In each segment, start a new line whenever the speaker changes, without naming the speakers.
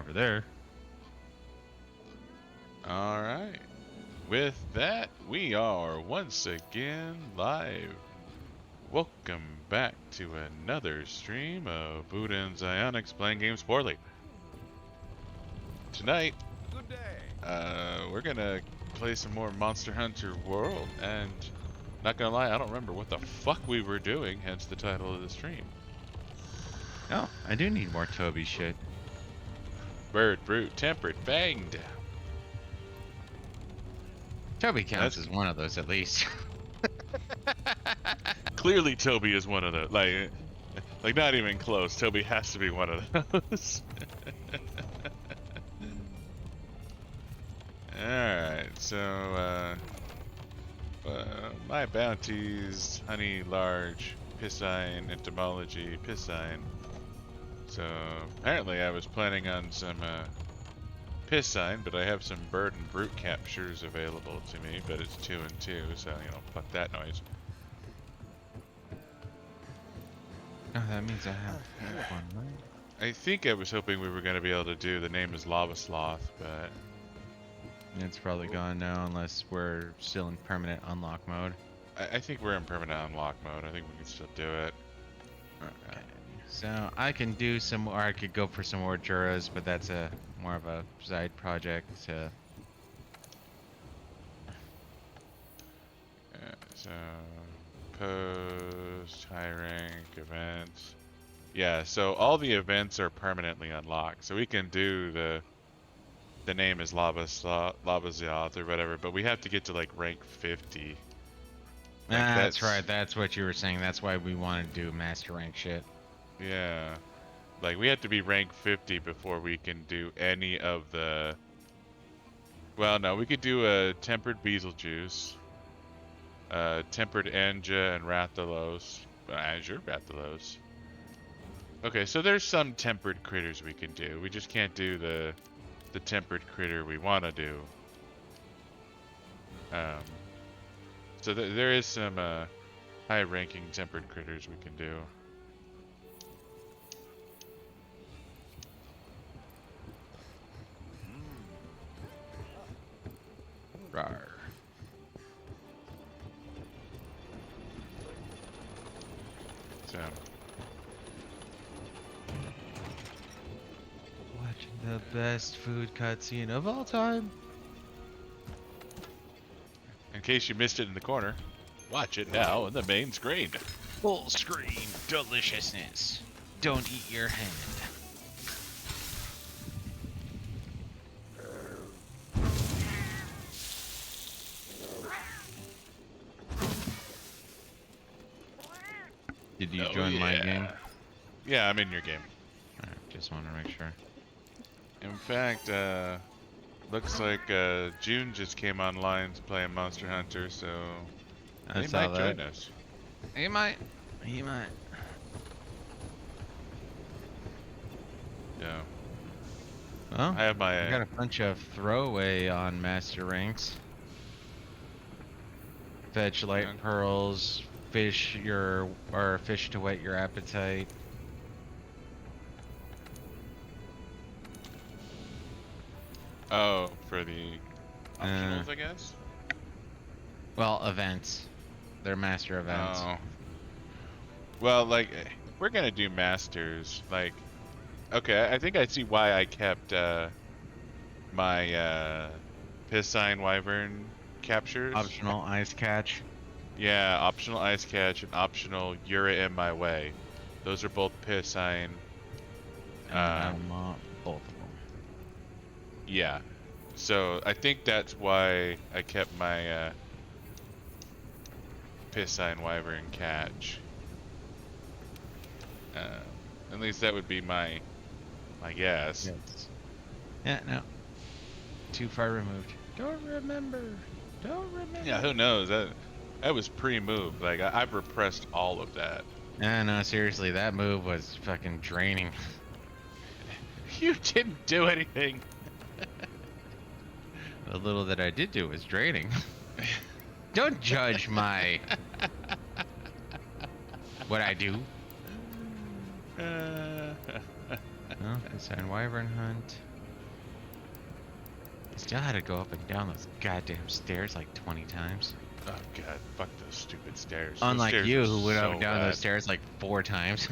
over there.
All right. With that, we are once again live. Welcome back to another stream of Buddah and I playing games poorly. Tonight,
Good day.
we're gonna play some more Monster Hunter World, and not gonna lie, I don't remember what the fuck we were doing, hence the title of the stream.
Oh, I do need more Toby shit.
Bird, brute, tempered, banged.
Toby counts as one of those at least.
Clearly Toby is one of those. Like not even close. Toby has to be one of those. Alright, so my bounties, honey, large, piscine, entomology, piscine. So apparently I was planning on some piscine, but I have some bird and brute captures available to me, but it's 2 and 2, so fuck that noise.
Oh, that means I have one, right?
I think I was hoping we were going to be able to do the name is Lava Sloth, but
It's probably gone now unless we're still in permanent unlock mode.
I think we're in permanent unlock mode. I think we can still do it.
Okay. So I can do some, or I could go for some more Juras, but that's more of a side project.
So post, high rank, events. Yeah, so all the events are permanently unlocked. So we can do the name is Lava Zoth or whatever, but we have to get to like rank 50.
That's right. That's what you were saying. That's why we want to do master rank shit.
Yeah. Like, we have to be rank 50 before we can do any of the... Well, no, we could do a Tempered Beetlejuice, Tempered Anja and Rathalos. Azure Rathalos. Okay, so there's some tempered critters we can do. We just can't do the tempered critter we want to do. So there is some high-ranking tempered critters we can do.
Rawr.
So
Watching the best food cutscene of all time.
in case you missed it in the corner, watch it now on the main screen.
Full screen deliciousness. Don't eat your hand. Did you join my game?
Yeah, I'm in your game.
Alright, just want to make sure.
In fact, looks like June just came online playing Monster Hunter, so
I
they
saw
might
that.
join us.
He might. He might.
Yeah.
Well,
I have my...
I got a bunch of throwaway on master ranks. Fetch light
Yeah.
pearls, fish to whet your appetite.
Oh, for the optionals, I guess?
Well, events. They're master events.
Oh. Well, like, we're gonna do masters. Like, okay, I think I see why I kept my Piscine Wyvern captures.
Optional ice catch.
Yeah, optional ice catch and optional Ura in my way. Those are both Piscine.
And I want both of them.
Yeah. So I think that's why I kept my Piscine Wyvern catch. At least that would be my guess.
Yes. Yeah, no. Too far removed. Don't remember. Don't remember.
Yeah, who knows? That was pre-move. Like I've repressed all of that.
No, seriously, that move was fucking draining.
You didn't do anything.
The little that I did do was draining. Don't judge my what I do.
Uh,
Oh, Piscine Wyvern hunt. Still had to go up and down those goddamn stairs like 20 times.
Oh god, fuck those stupid stairs. Those
Unlike
stairs
you,
are
who went up
so
and down
bad.
those stairs like 4 times.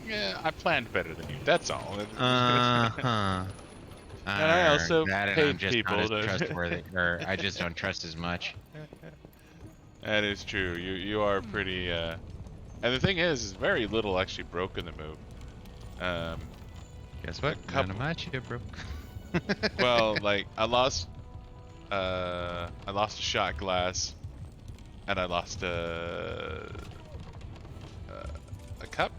Yeah, I planned better than you. That's all.
Uh-huh.
And I also
that, and
paid
I'm just
people
not as
to.
trustworthy, or I just don't trust as much.
That is true. You are pretty. And the thing is very little actually broke in the move.
Guess what? None
couple-
of my shit broke.
Well, like I lost a shot glass, and I lost a cup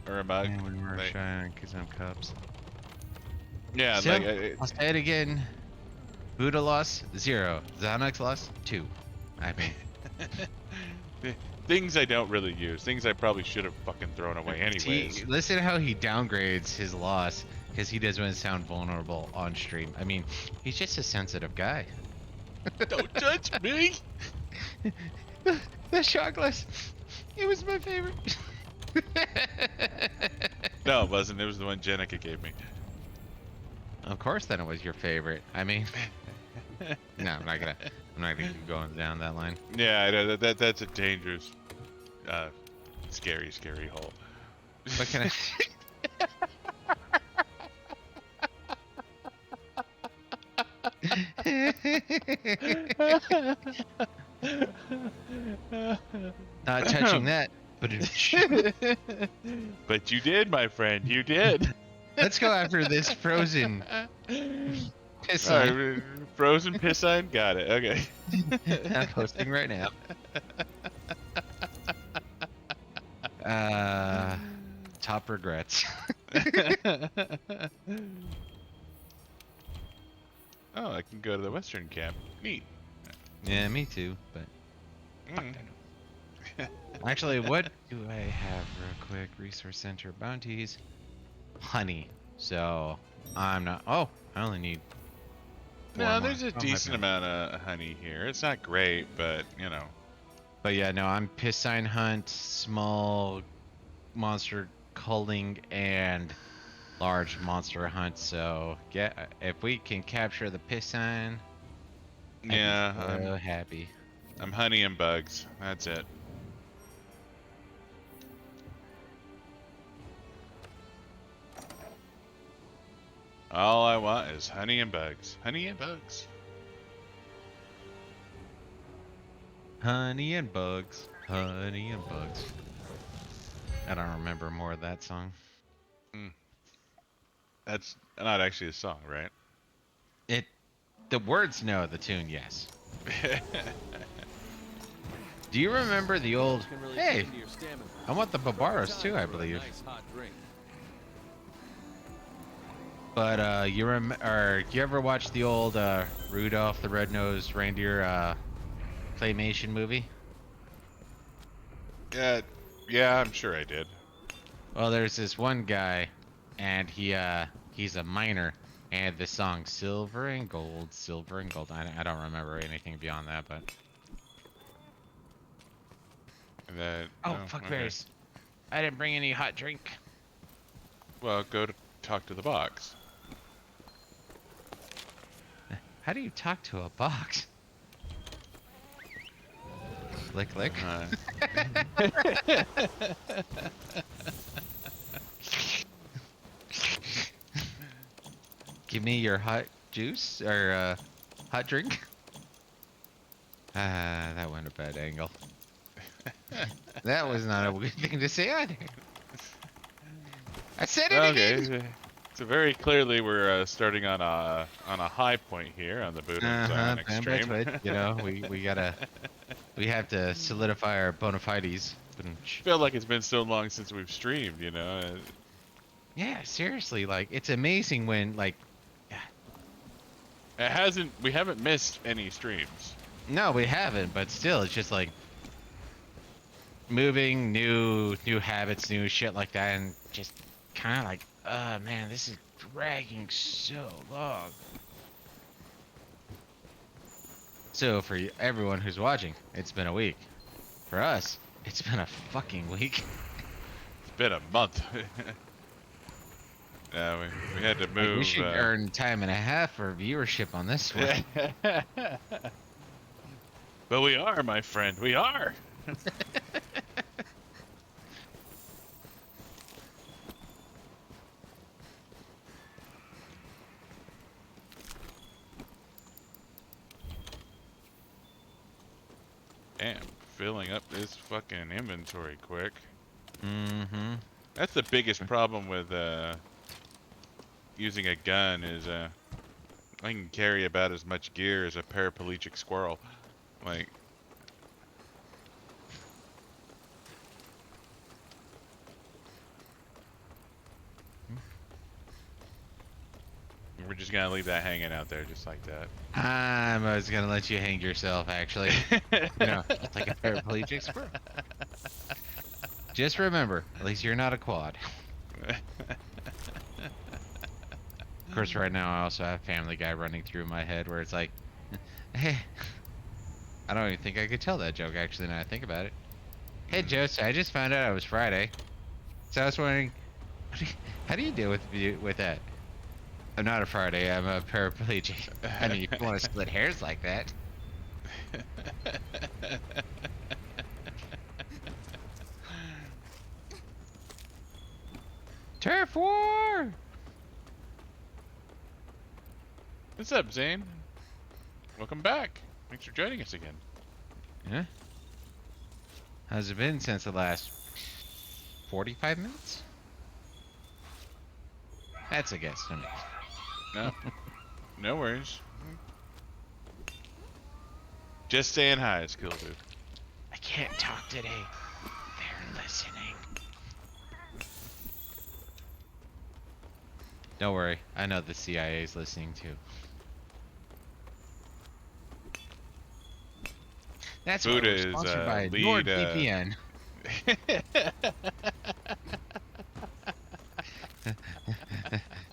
or a mug.
And we were
Like-
shining some cups.
Yeah,
So,
like
I'll say it again. Buddha lost 0. Xanax lost 2. I mean,
things I don't really use. Things I probably should have fucking thrown away anyways.
listen to how he downgrades his loss because he doesn't want to sound vulnerable on stream. I mean, he's just a sensitive guy.
Don't judge me.
The shot glass. It was my favorite.
No, it wasn't. It was the one Jenica gave me.
Of course, then it was your favorite. I mean, no, I'm not gonna keep going down that line.
Yeah, I know, that's a dangerous, scary hole.
What can Not touching that. But
But you did, my friend. You did.
let's go after this frozen piss sign.
Alright, frozen piss sign. Got it. Okay.
I'm posting right now. Top regrets.
Oh, I can go to the western camp. Neat.
Yeah, me too. But
Mm.
actually, what do I have real quick? Resource center bounties, honey. So I'm not. Oh, I only need. 4
No,
more.
there's a
Oh, my
decent
bad.
amount of honey here. It's not great, but you know.
But yeah, no, I'm piscine hunt, small monster culling, and large monster hunt. So yeah, if we can capture the piscine,
Yeah,
I'd be so happy.
I'm honey and bugs. That's it. All I want is honey and bugs. Honey and bugs.
Honey and bugs, honey and bugs. I don't remember more of that song.
That's not actually a song, right?
The words know, the tune, yes. Do you remember the old? Hey, I want the Barbaros too, I believe. But you ever watch the old Rudolph the Red-Nosed Reindeer claymation movie?
Yeah, I'm sure I did.
Well, there's this one guy, and he's a miner, and the song Silver and Gold, Silver and Gold. I don't remember anything beyond that, but.
And then,
Oh, fuck
okay.
berries. I didn't bring any hot drink.
Well, go to talk to the box.
How do you talk to a box? Lick, lick. Give me your hot juice or hot drink. Ah, that went a bad angle. That was not a good thing to say either. I said it again.
Okay, so very clearly we're starting on a high point here on the Buddah and I extreme.
You know, we have to solidify our bona fides.
I feel like it's been so long since we've streamed, you know.
Yeah, seriously, like it's amazing when like.
We haven't missed any streams.
No, we haven't, but still, it's just like moving, new habits, new shit like that, and just kind of like, oh man, this is dragging so long. So for everyone who's watching, it's been a week. For us, it's been a fucking week.
been a month. We had to
Like,
move.
we should earn time and a half for viewership on this one.
But we are, my friend. We are. Damn, filling up this fucking inventory quick.
Mm-hmm.
That's the biggest problem with using a gun is I can carry about as much gear as a paraplegic squirrel. Like, we're just gonna leave that hanging out there just like that.
I was gonna let you hang yourself, actually. Like a paraplegic squirrel. Just remember, at least you're not a quad. Of course, right now I also have Family Guy running through my head where it's like, hey, I don't even think I could tell that joke, actually, now I think about it. Hey, Joe, so I just found out it was Friday. So I was wondering, how do you deal with that? I'm not a Friday, I'm a paraplegic. I mean, if you want to split hairs like that. Turf War!
What's up, Zane? Welcome back. Thanks for joining us again.
Yeah? How's it been since the last 45 minutes? That's a guess to me.
No, no worries. Just saying hi, it's cool, dude.
I can't talk today. They're listening. Don't worry, I know the CIA's listening too. That's why
Buddah
we're
is
sponsored by
lead,
NordVPN.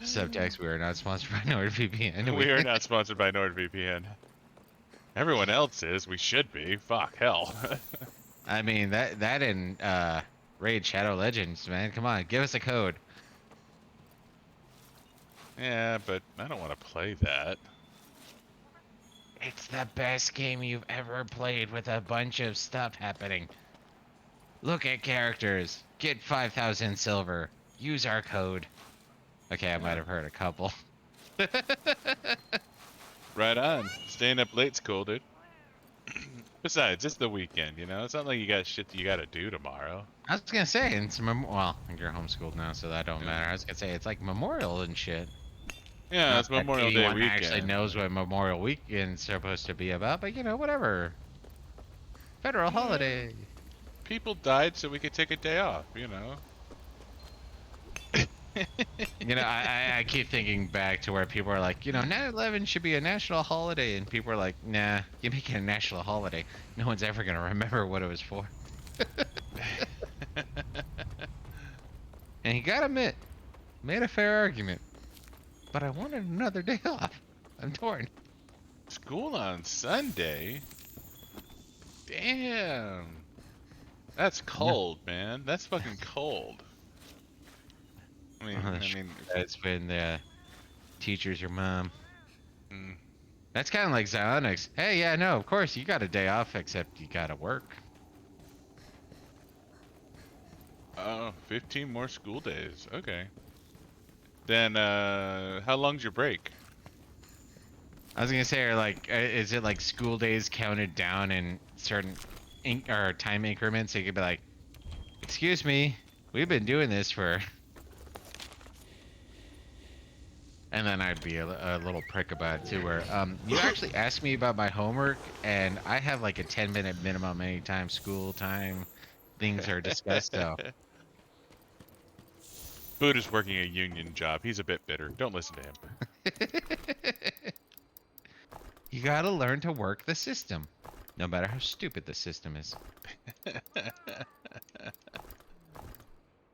Subtext: we are not sponsored by NordVPN.
We are not sponsored by NordVPN. Everyone else is. We should be. Fuck, hell.
I mean, that and Raid Shadow Legends, man. Come on, give us a code.
Yeah, but I don't want to play that.
It's the best game you've ever played with a bunch of stuff happening. Look at characters. Get 5,000 silver. Use our code. Okay, I might have heard a couple.
Right on. Staying up late's cool, dude. Besides, it's the weekend, you know? It's not like you got shit you gotta do tomorrow.
I was gonna say, it's well, you're homeschooled now, so that don't matter. I was gonna say, it's like Memorial and shit.
Yeah,
Not
it's
that
Memorial Day
anyone
weekend.
actually knows what Memorial Weekend's supposed to be about, but whatever. Federal holiday.
People died so we could take a day off, you know?
I keep thinking back to where people are like, 9/11 should be a national holiday, and people are like, nah, you make it a national holiday. No one's ever gonna remember what it was for. And you gotta admit, made a fair argument. But I wanted another day off. I'm torn.
School on Sunday? Damn. That's cold, man. That's fucking cold. I mean,
It's been the teacher's your mom.
mm,
That's kind of like Zionics. Hey, yeah, no, of course, you got a day off, except you gotta work.
15 more school days. Okay. Then, how long's your break?
I was gonna say, is it like school days counted down in certain or time increments? So you could be like, excuse me, we've been doing this for... And then I'd be a little prick about it too, where you actually asked me about my homework, and I have like a 10-minute minimum anytime school time things are discussed. So
Buddha's working a union job. He's a bit bitter. Don't listen to him.
you gotta learn to work the system, no matter how stupid the system is.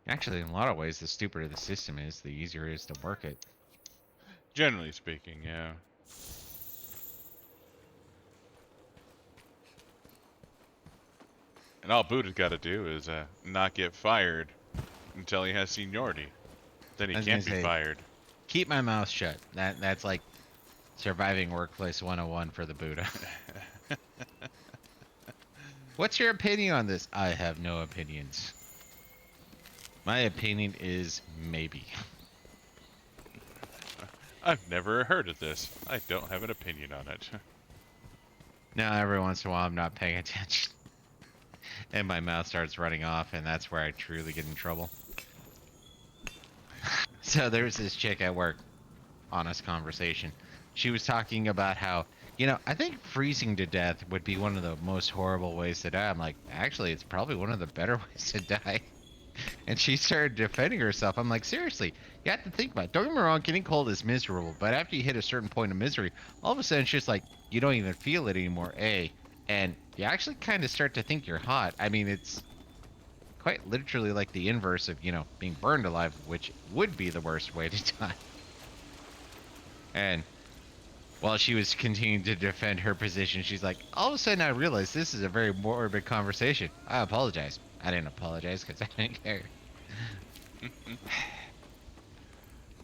Actually, in a lot of ways, the stupider the system is, the easier it is to work it.
Generally speaking, yeah. And all Buddha's got to do is not get fired until he has seniority. Then he
I was
can't
gonna
be
say,
fired.
keep my mouth shut. That's like surviving workplace 101 for the Buddha. What's your opinion on this? I have no opinions. My opinion is maybe.
I've never heard of this. I don't have an opinion on it.
Now every once in a while I'm not paying attention. And my mouth starts running off, and that's where I truly get in trouble. So there's this chick at work, honest conversation. She was talking about how, I think freezing to death would be one of the most horrible ways to die. I'm like, actually, it's probably one of the better ways to die. And she started defending herself. I'm like, seriously, you have to think about it. Don't get me wrong, getting cold is miserable, but after you hit a certain point of misery, all of a sudden it's just like you don't even feel it anymore. And you actually kind of start to think you're hot. I mean, it's quite literally like the inverse of, being burned alive, which would be the worst way to die. And while she was continuing to defend her position, she's like, all of a sudden I realized this is a very morbid conversation. I apologize. I didn't apologize because I didn't care.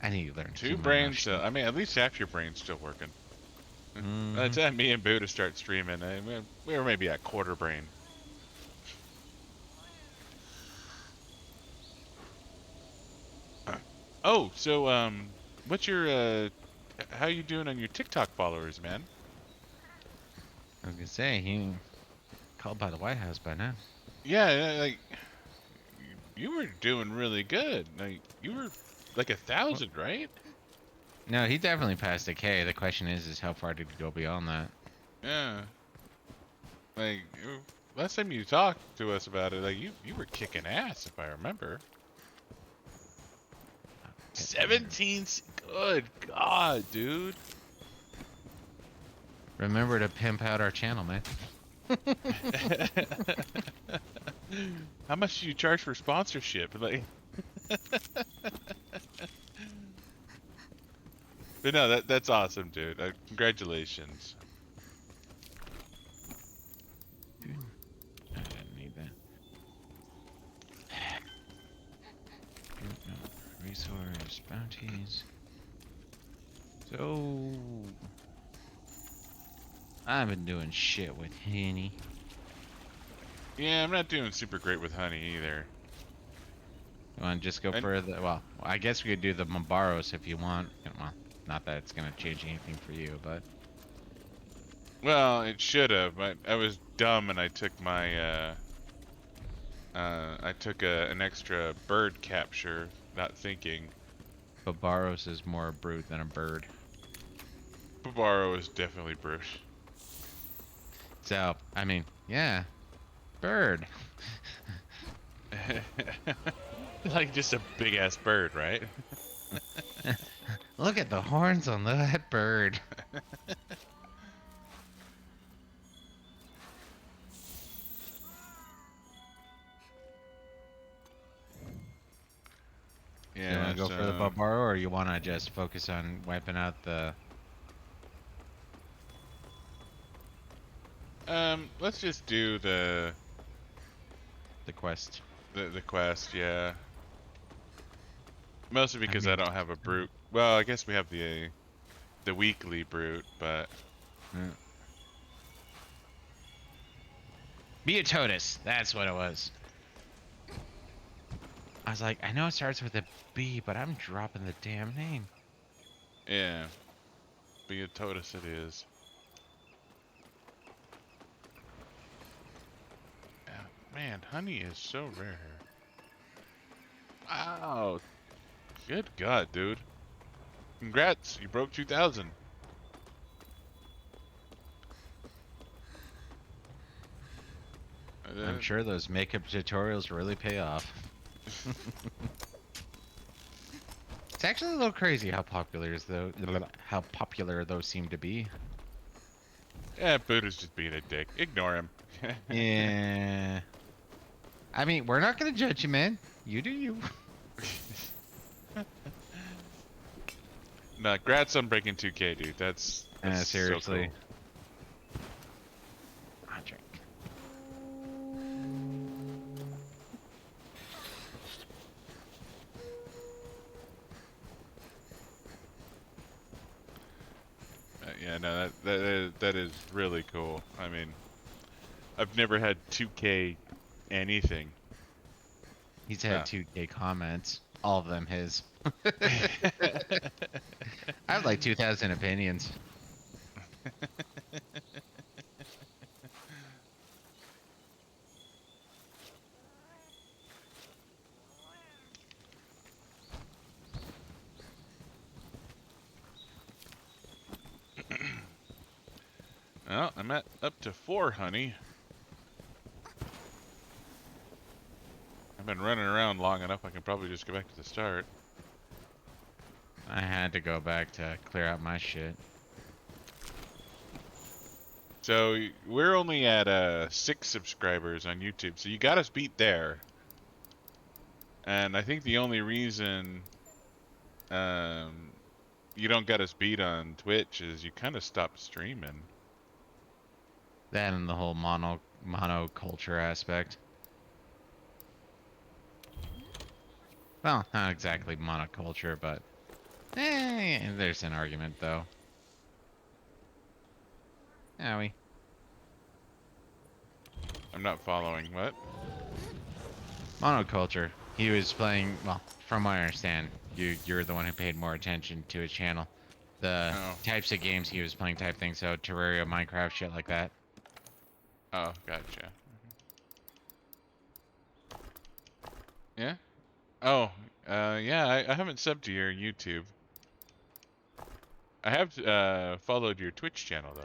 I need to learn to
Two
keep my mouth
brains.
shut.
I mean, at least half your brain's still working. By the
Mhm.
time me and Buddha start streaming, we were maybe at quarter brain. Oh, so what's your how you doing on your TikTok followers, man?
I was gonna say he called by the White House by now.
Yeah, like you were doing really good. Like you were like 1,000, right?
No, he definitely passed a K. The question is how far did he go beyond that?
Yeah. Like last time you talked to us about it, like you were kicking ass if I remember. 17. Good God, dude.
Remember to pimp out our channel, man.
How much do you charge for sponsorship? Like, but no, that's awesome, dude. Congratulations.
I didn't need that. Resource bounties. So I've been doing shit with Henny.
Yeah, I'm not doing super great with honey either.
You want to just go
And,
further? Well, I guess we could do the Mombaros if you want. Well, not that it's gonna change anything for you, but
well, it should have. I was dumb and I took my I took an extra bird capture, not thinking.
Mombaros is more a brute than a bird.
Bavaro is definitely brute.
So, I mean, yeah, bird.
Like just a big ass bird, right?
Look at the horns on that bird.
Yeah.
You want to go for the Barbaro, or you want to just focus on wiping out the...
Let's just do the
quest.
the quest, yeah. Mostly because I
mean,
don't have a brute. Well, I guess we have the weekly brute, but
Yeah. Beatotus, that's what it was. I was like, I know it starts with a B, but I'm dropping the damn name.
yeah. Beatotus it is. Yeah, man, honey is so rare. Wow. Good God, dude. Congrats, you broke 2,000.
I'm sure those makeup tutorials really pay off. It's actually a little crazy how popular those seem to be.
Yeah, Buddha's just being a dick. Ignore him.
Yeah. I mean, we're not gonna judge you, man. You do you.
Nah, congrats on breaking 2K, dude. That's
Seriously.
so cool.
I'll drink.
I know that is really cool. I mean, I've never had 2K anything.
He's had
Oh.
2K comments, all of them his. I have like 2,000 opinions.
Well, I'm at up to 4 honey. I've been running around long enough, I can probably just go back to the start.
I had to go back to clear out my shit.
So we're only at 6 subscribers on YouTube, so you got us beat there. And I think the only reason you don't get us beat on Twitch is you kind of stopped streaming.
That and the whole monoculture aspect. Well, not exactly monoculture, but there's an argument though. Owie.
I'm not following. What?
Monoculture. He was playing, well, from what I understand, you're the one who paid more attention to his channel. The types of games he was playing type thing, so Terraria, Minecraft, shit like that.
Oh, gotcha. Yeah? Oh, yeah, I haven't subbed to your YouTube. I have followed your Twitch channel, though.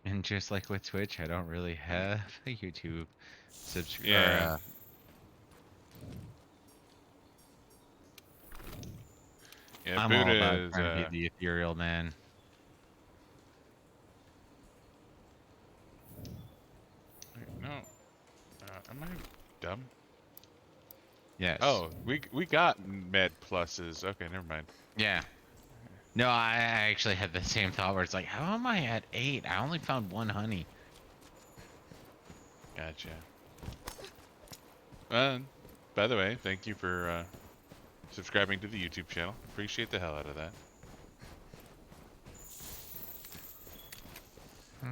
And just like with Twitch, I don't really have a YouTube subscriber.
Yeah. Yeah,
I'm
Buddah
all about
is,
trying to be the ethereal man.
wait, no. Am I dumb?
Yes.
Oh, we got med pluses. Okay, never mind.
Yeah. No, I actually had the same thought where it's like, how am I at 8? I only found 1 honey.
Gotcha. By the way, thank you for subscribing to the YouTube channel. Appreciate the hell out of that. Oh,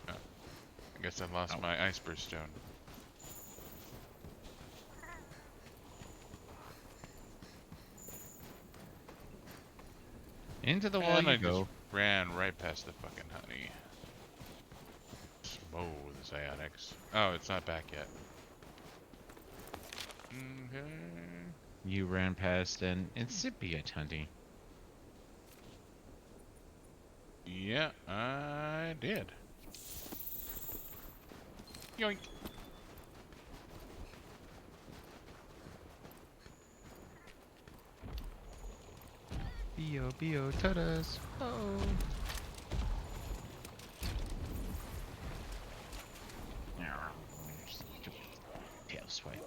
I guess I lost my Iceborne stone.
Into the wall
And
you
I
go.
just ran right past the fucking honey. Smooth as Ionix. Oh, it's not back yet. Okay.
You ran past an incipient honey.
Yeah, I did. Yoink.
B.O. Tutters. Oh. Tail swipe.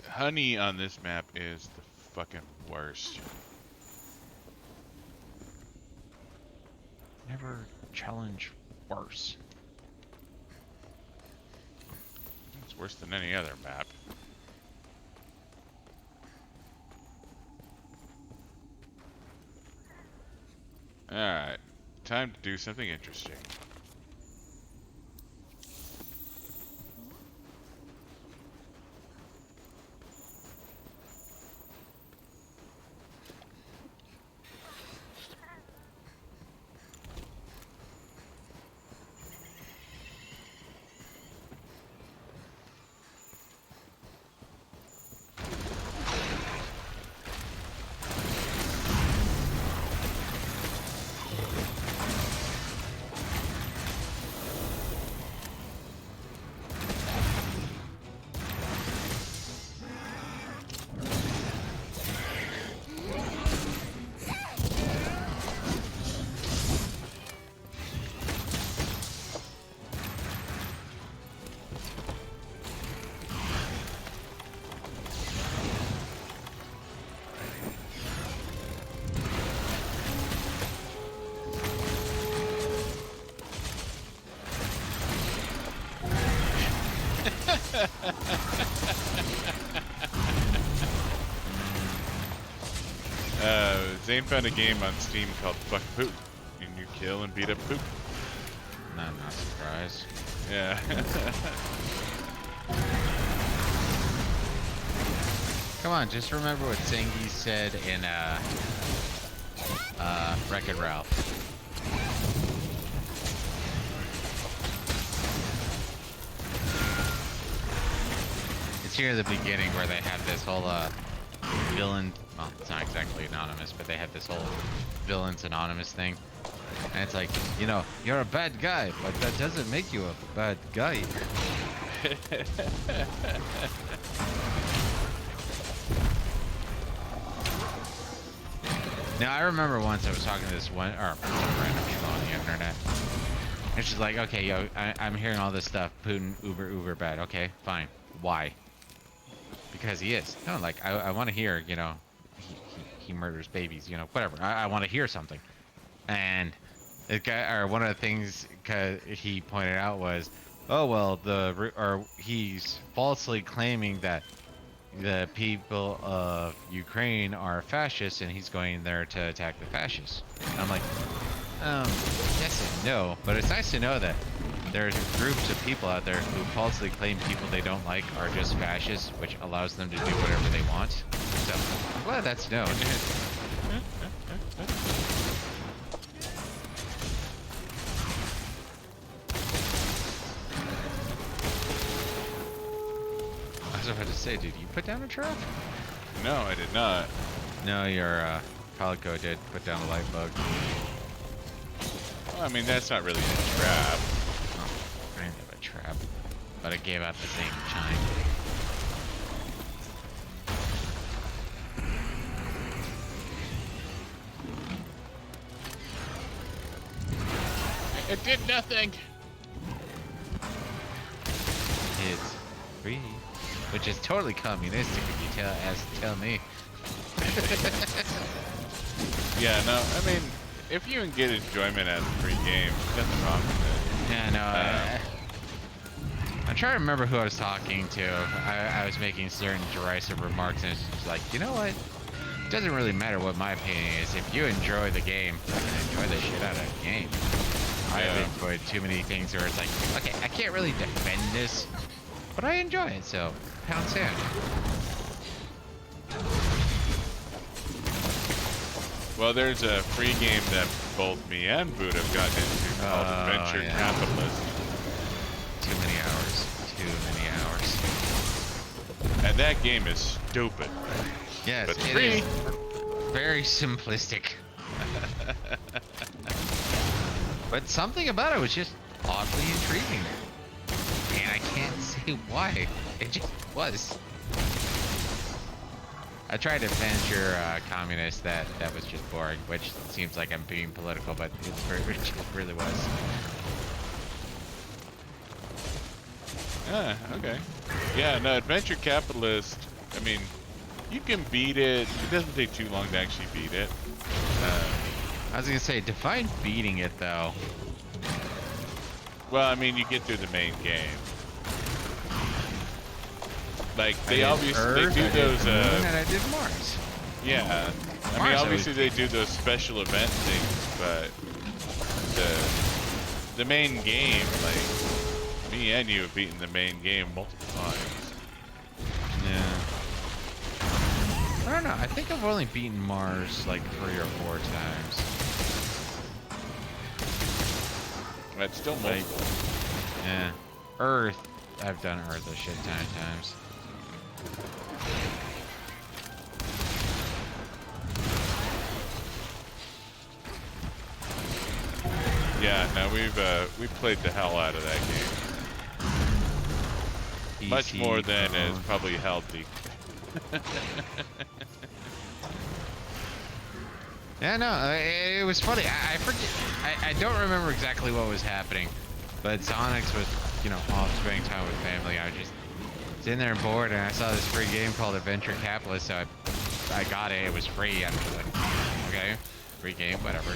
Honey on this map is the fucking worst.
Never challenge worse.
It's worse than any other map. Alright, time to do something interesting. Zane found a game on Steam called Fuck Poop, and you kill and beat up poop.
No, I'm not surprised.
Yeah.
Come on, just remember what Zangief said in Wreck-It Ralph. It's here at the beginning where they have this whole villain. Well, it's not exactly anonymous, but they have this whole villains anonymous thing. And it's like, you know, you're a bad guy, but that doesn't make you a bad guy. Now, I remember once I was talking to this one, or some random people on the internet. And she's like, okay, yo, I'm hearing all this stuff. Putin, uber bad. Okay, fine. Why? Because he is. No, like, I want to hear, you know, he murders babies, you know, whatever. I want to hear something. And it got, or one of the things he pointed out was, oh, well, he's falsely claiming that the people of Ukraine are fascists, and he's going there to attack the fascists. And I'm like, yes and no, but it's nice to know that there's groups of people out there who falsely claim people they don't like are just fascists, which allows them to do whatever they want. So, I'm glad that's known. I was about to say, did you put down a trap?
No, I did not.
No, your Calico did put down a light bug.
Well, I mean, that's not really a trap.
Oh, kind of a trap, but it gave out the same chime.
It did nothing.
It's free, which is totally communistic if you tell me.
Yeah, no, I mean, if you can get enjoyment out of a free game, there's nothing wrong with it.
Yeah, no. I'm trying to remember who I was talking to. I was making certain derisive remarks, and it's just like, you know what? It doesn't really matter what my opinion is. If you enjoy the game, enjoy the shit out of the game. I've enjoyed too many things where it's like, okay, I can't really defend this, but I enjoy it, so pound sand.
Well, there's a free game that both me and Buddah have gotten into called Adventure Capitalist.
Too many hours. Too many hours.
And that game is stupid.
Yes,
but
it
free.
is very simplistic. But something about it was just oddly intriguing. And I can't say why. It just was. I tried to venture communist that was just boring, which seems like I'm being political, but it really was.
Ah, okay. Yeah, no, Adventure Capitalist, I mean, you can beat it. It doesn't take too long to actually beat it.
I was gonna say, define beating it though.
Well, I mean, you get through the main game. Like, they obviously they do those.
And I did Mars.
Yeah, I mean, obviously they do those special event things, but the main game, like, me and you have beaten the main game multiple times.
Yeah. I don't know. I think I've only beaten Mars like 3 or 4 times.
That's still multiple.
Yeah. Earth, I've done Earth a shit ton of times.
Yeah, no, we've played the hell out of that game. Much more than is probably healthy.
Yeah, no, it was funny. I forget. I don't remember exactly what was happening, but Zonix was, you know, off spending time with family. I was just sitting there bored, and I saw this free game called Adventure Capitalist, so I got it. It was free. I was like, okay, free game, whatever.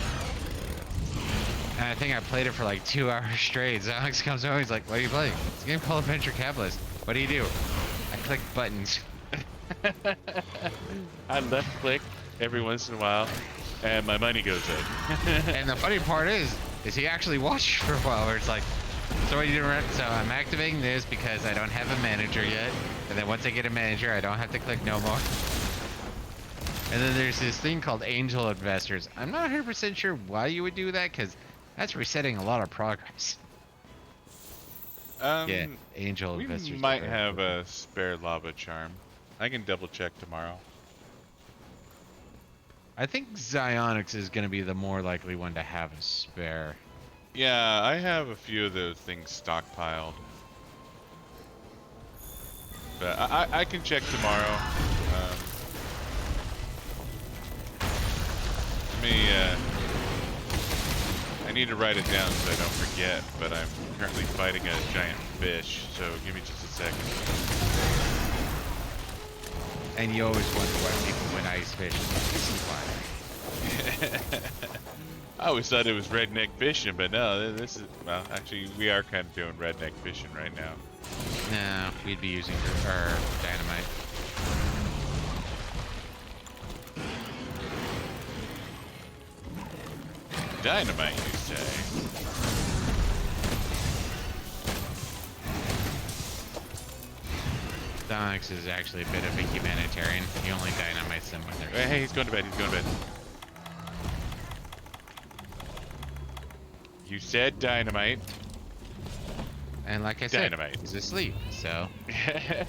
And I think I played it for like 2 hours straight. So Alex comes over, he's like, "What are you playing?" It's a game called Venture Capitalist. What do? I click buttons.
I left click every once in a while, and my money goes in.
And the funny part is he actually watched for a while where it's like, so what are you doing? So I'm activating this because I don't have a manager yet. And then once I get a manager, I don't have to click no more. And then there's this thing called angel investors. I'm not 100% sure why you would do that because that's resetting a lot of progress. Yeah, angel
We
investors.
might have a spare lava charm. I can double check tomorrow.
I think Xionyx is going to be the more likely one to have a spare.
Yeah, I have a few of those things stockpiled. But I can check tomorrow. I need to write it down so I don't forget, but I'm currently fighting a giant fish, so give me just a second.
And you always wonder why people win ice fish. This is why.
I always thought it was redneck fishing, but no, this is, well, actually, we are kind of doing redneck fishing right now.
No, we'd be using our dynamite.
Dynamite, you say?
Onyx is actually a bit of a humanitarian. He only dynamites them when they're...
Hey, he's going to bed, he's going to bed. You said dynamite.
And like I said,
dynamite.
He's asleep, so... Yeah,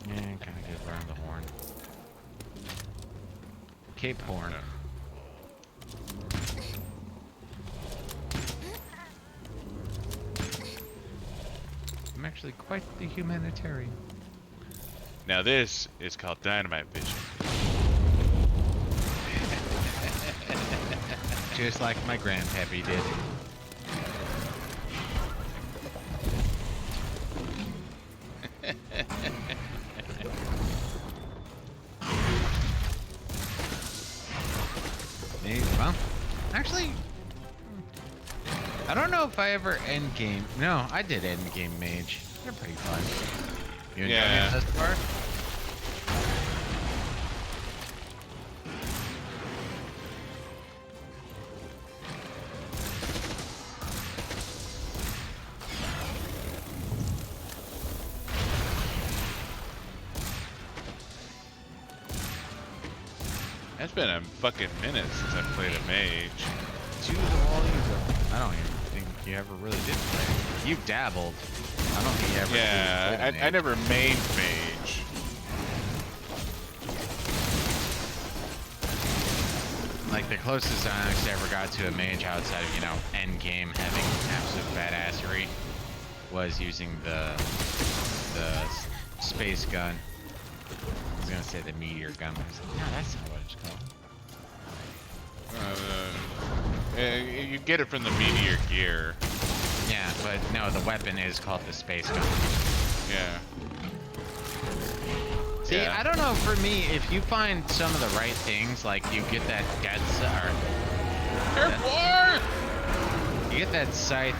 kind of get around the horn. Cape Horn. I'm actually quite the humanitarian.
Now this is called dynamite vision.
Just like my grandpappy did. Well, actually, I don't know if I ever end game. No, I did end game mage. They're pretty fun. You enjoy
Yeah.
it thus far?
It's been a fucking minute since I played a mage.
Choose all you go. I don't even think you ever really did play. You dabbled. I don't think you ever.
Yeah,
played
I never main mage.
Like the closest I ever got to a mage outside of, you know, end game having absolute badassery was using the space gun. I was gonna say the meteor gun, but I was like, no, that's not what it's called.
You get it from the meteor gear.
Yeah, but no, the weapon is called the space gun.
Yeah.
See,
Yeah.
I don't know, for me, if you find some of the right things, like you get that you get that scythe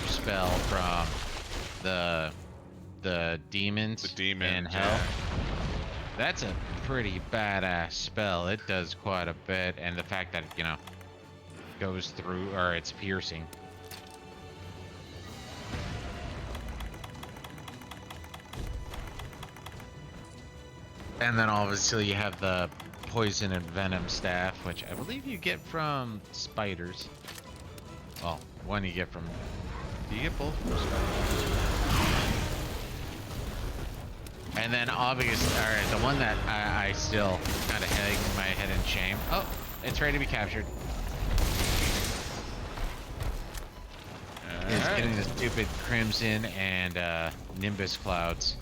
spell from the demons.
The demon
in hell.
yeah.
That's a pretty badass spell. It does quite a bit, and the fact that, you know, goes through, or it's piercing. And then obviously you have the poison and venom staff, which I believe you get from spiders. Well, one you get from... Do you get both from spiders? And then obviously, alright, the one that I still kind of hang my head in shame. Oh, it's ready to be captured. Is getting the stupid Crimson and Nimbus Clouds.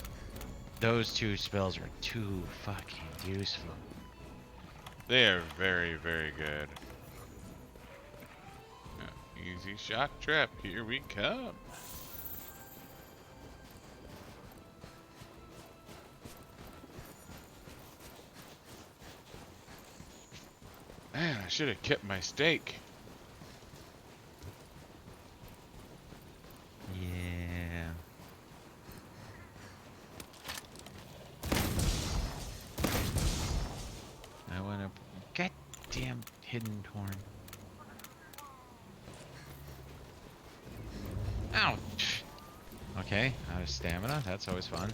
Those two spells are too fucking useful.
They are very, very good. Easy shock trap, here we come. Man, I should have kept my steak.
Yeah. I want to. Goddamn hidden torn. Ow! Okay, out of stamina. That's always fun.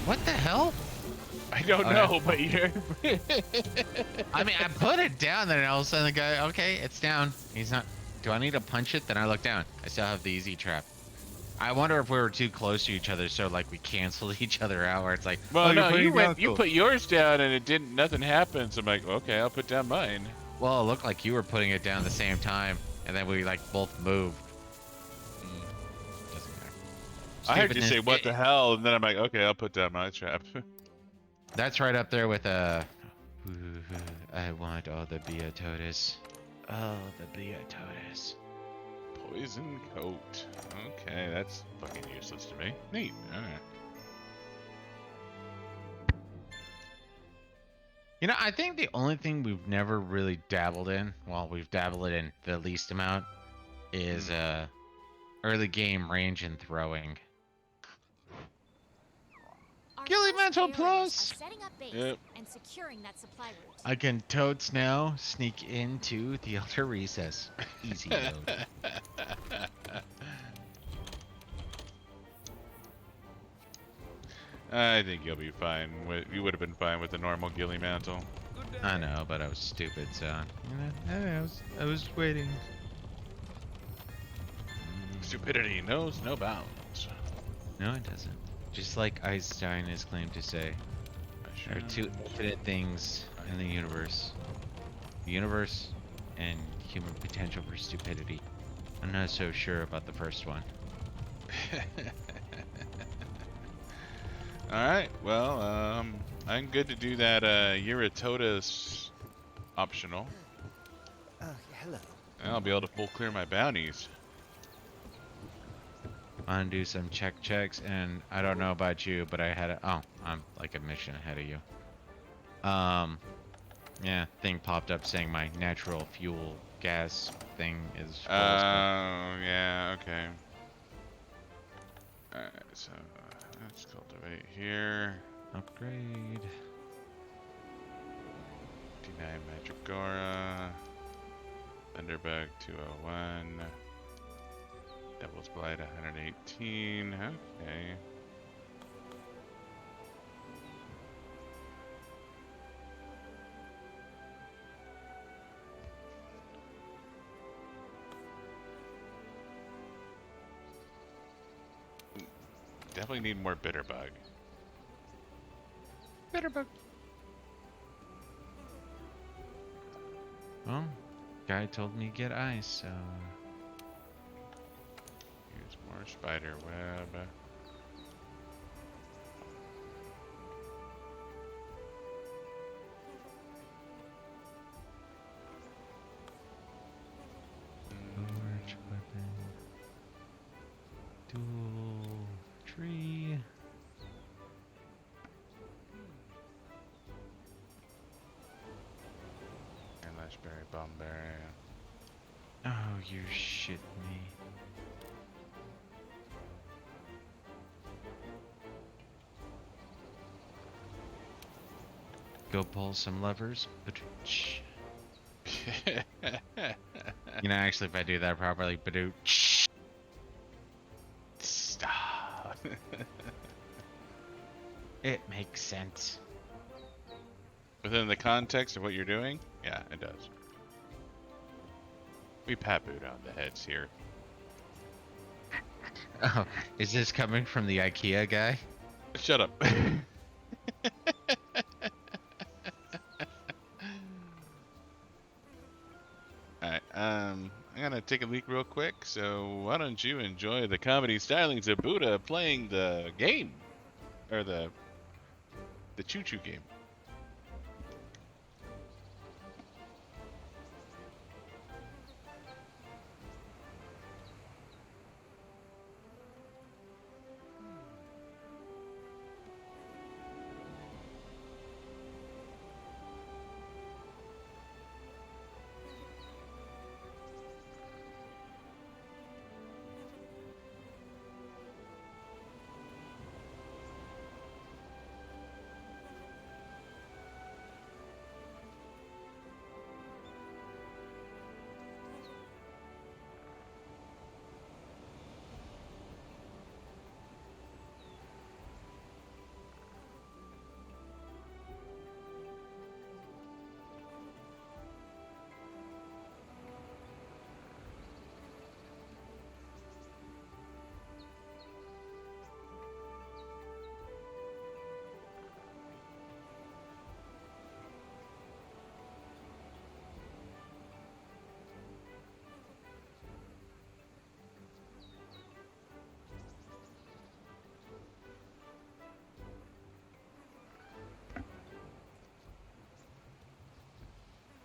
What the hell?
I don't know, but you're.
I mean, I put it down there, and all of a sudden the guy, okay, it's down. He's not. Do I need to punch it? Then I look down. I still have the easy trap. I wonder if we were too close to each other, so like we canceled each other out. Where it's like,
Well,
oh,
no,
you're putting
you put yours down, and it didn't. Nothing happened. So I'm like, okay, I'll put down mine.
Well, it looked like you were putting it down at the same time, and then we like both moved. Doesn't matter.
I heard you say,
Stupidness.
"What the hell?" And then I'm like, okay, I'll put down my trap.
That's right up there with I want all the Beatotus. Oh, the Beatotus.
Poison coat. Okay, that's fucking useless to me. Neat. Alright.
You know, I think the only thing we've never really dabbled in, well, we've dabbled in the least amount, is early game range and throwing. Gillimantle Plus!
Yep.
And securing that supply route.
I can totes now sneak into the Elder Recess. Easy mode.
I think you'll be fine. You would have been fine with the normal ghillie mantle.
I know, but I was stupid, so I was waiting.
Stupidity knows no bounds.
No, it doesn't. Just like Einstein has claimed to say, there are two infinite things in the universe: the universe and human potential for stupidity. I'm not so sure about the first one.
Alright, well, I'm good to do that Uratotus optional.
Hello.
And I'll be able to full clear my bounties.
I want to do some checks, and I don't know about you, but I'm like a mission ahead of you. Yeah, thing popped up saying my natural fuel gas thing is full.
Yeah, okay. Alright, so let's cultivate here.
Upgrade.
D9 Mandragora. Thunderbug 201. Devil's Blight 118. Okay. Definitely need more Bitterbug.
Bitterbug. Well, guy told me to get ice, so.
Use more spider web.
Large weapon. Dual tree.
And Lashberry Bombberry.
Oh, you're shitting me. Go pull some levers. You know, actually, if I do that properly,
Stop.
it makes sense.
Within the context of what you're doing, yeah, it does. We pat-booed on the heads here.
Oh, is this coming from the IKEA guy?
Shut up. Alright, I'm gonna take a leak real quick, so why don't you enjoy the comedy stylings of Buddah playing the game? Or the choo-choo game.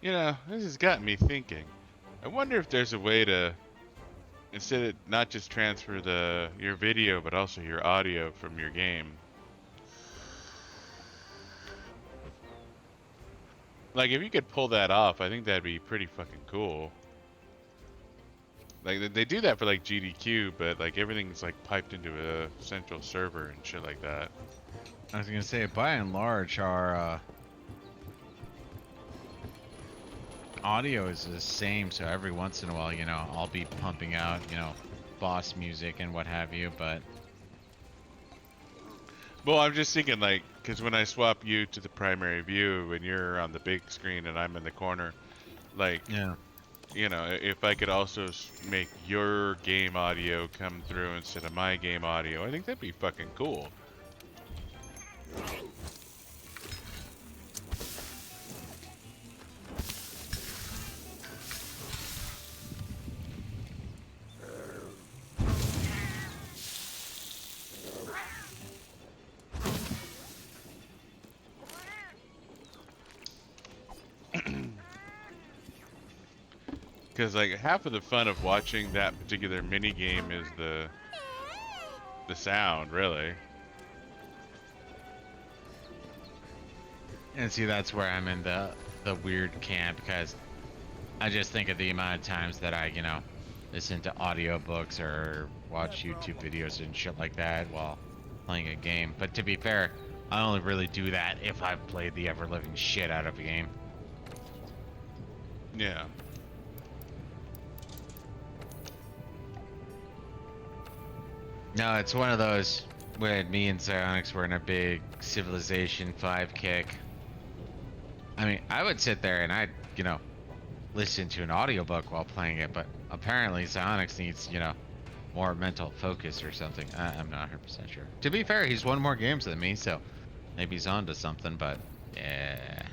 You know, this has got me thinking. I wonder if there's a way to, instead of not just transfer your video, but also your audio from your game. Like, if you could pull that off, I think that'd be pretty fucking cool. Like, they do that for, like, GDQ, but, like, everything's, like, piped into a central server and shit like that.
I was gonna say, by and large, our audio is the same. So every once in a while, you know, I'll be pumping out, you know, boss music and what have you. But
Well, I'm just thinking, like, because when I swap you to the primary view and you're on the big screen and I'm in the corner, like,
yeah,
you know, if I could also make your game audio come through instead of my game audio, I think that'd be fucking cool. Because like half of the fun of watching that particular mini game is the sound, really.
and see, that's where I'm in the weird camp because I just think of the amount of times that I, you know, listen to audiobooks or watch YouTube videos and shit like that while playing a game. But to be fair, I only really do that if I've played the ever living shit out of a game.
Yeah.
No, it's one of those when me and Psionics were in a big Civilization 5 kick. I mean, I would sit there and I'd, you know, listen to an audiobook while playing it, but apparently Psionics needs, you know, more mental focus or something. I'm not 100% sure. To be fair, he's won more games than me, so maybe he's on to something, but yeah.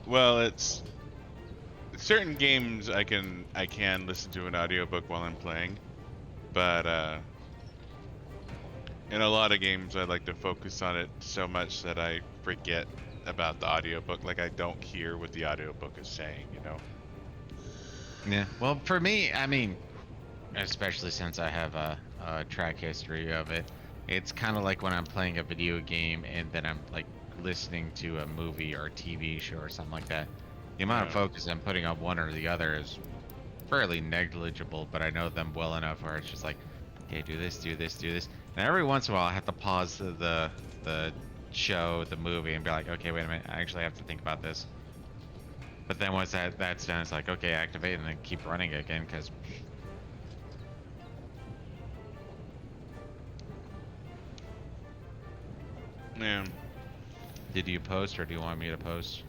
Well, it's certain games I can listen to an audiobook while I'm playing, but in a lot of games I like to focus on it so much that I forget about the audiobook. Like I don't hear what the audiobook is saying, you know.
Yeah. Well, for me, I mean, especially since I have a track history of it, it's kind of like when I'm playing a video game and then I'm like listening to a movie or a TV show or something like that. The amount of
Yeah.
focus I'm putting on one or the other is fairly negligible, but I know them well enough where it's just like, okay, do this, do this, do this. And every once in a while, I have to pause the show, the movie, and be like, okay, wait a minute, I actually have to think about this. But then once that's done, it's like, okay, activate and then keep running again, because
Yeah.
did you post or do you want me to post?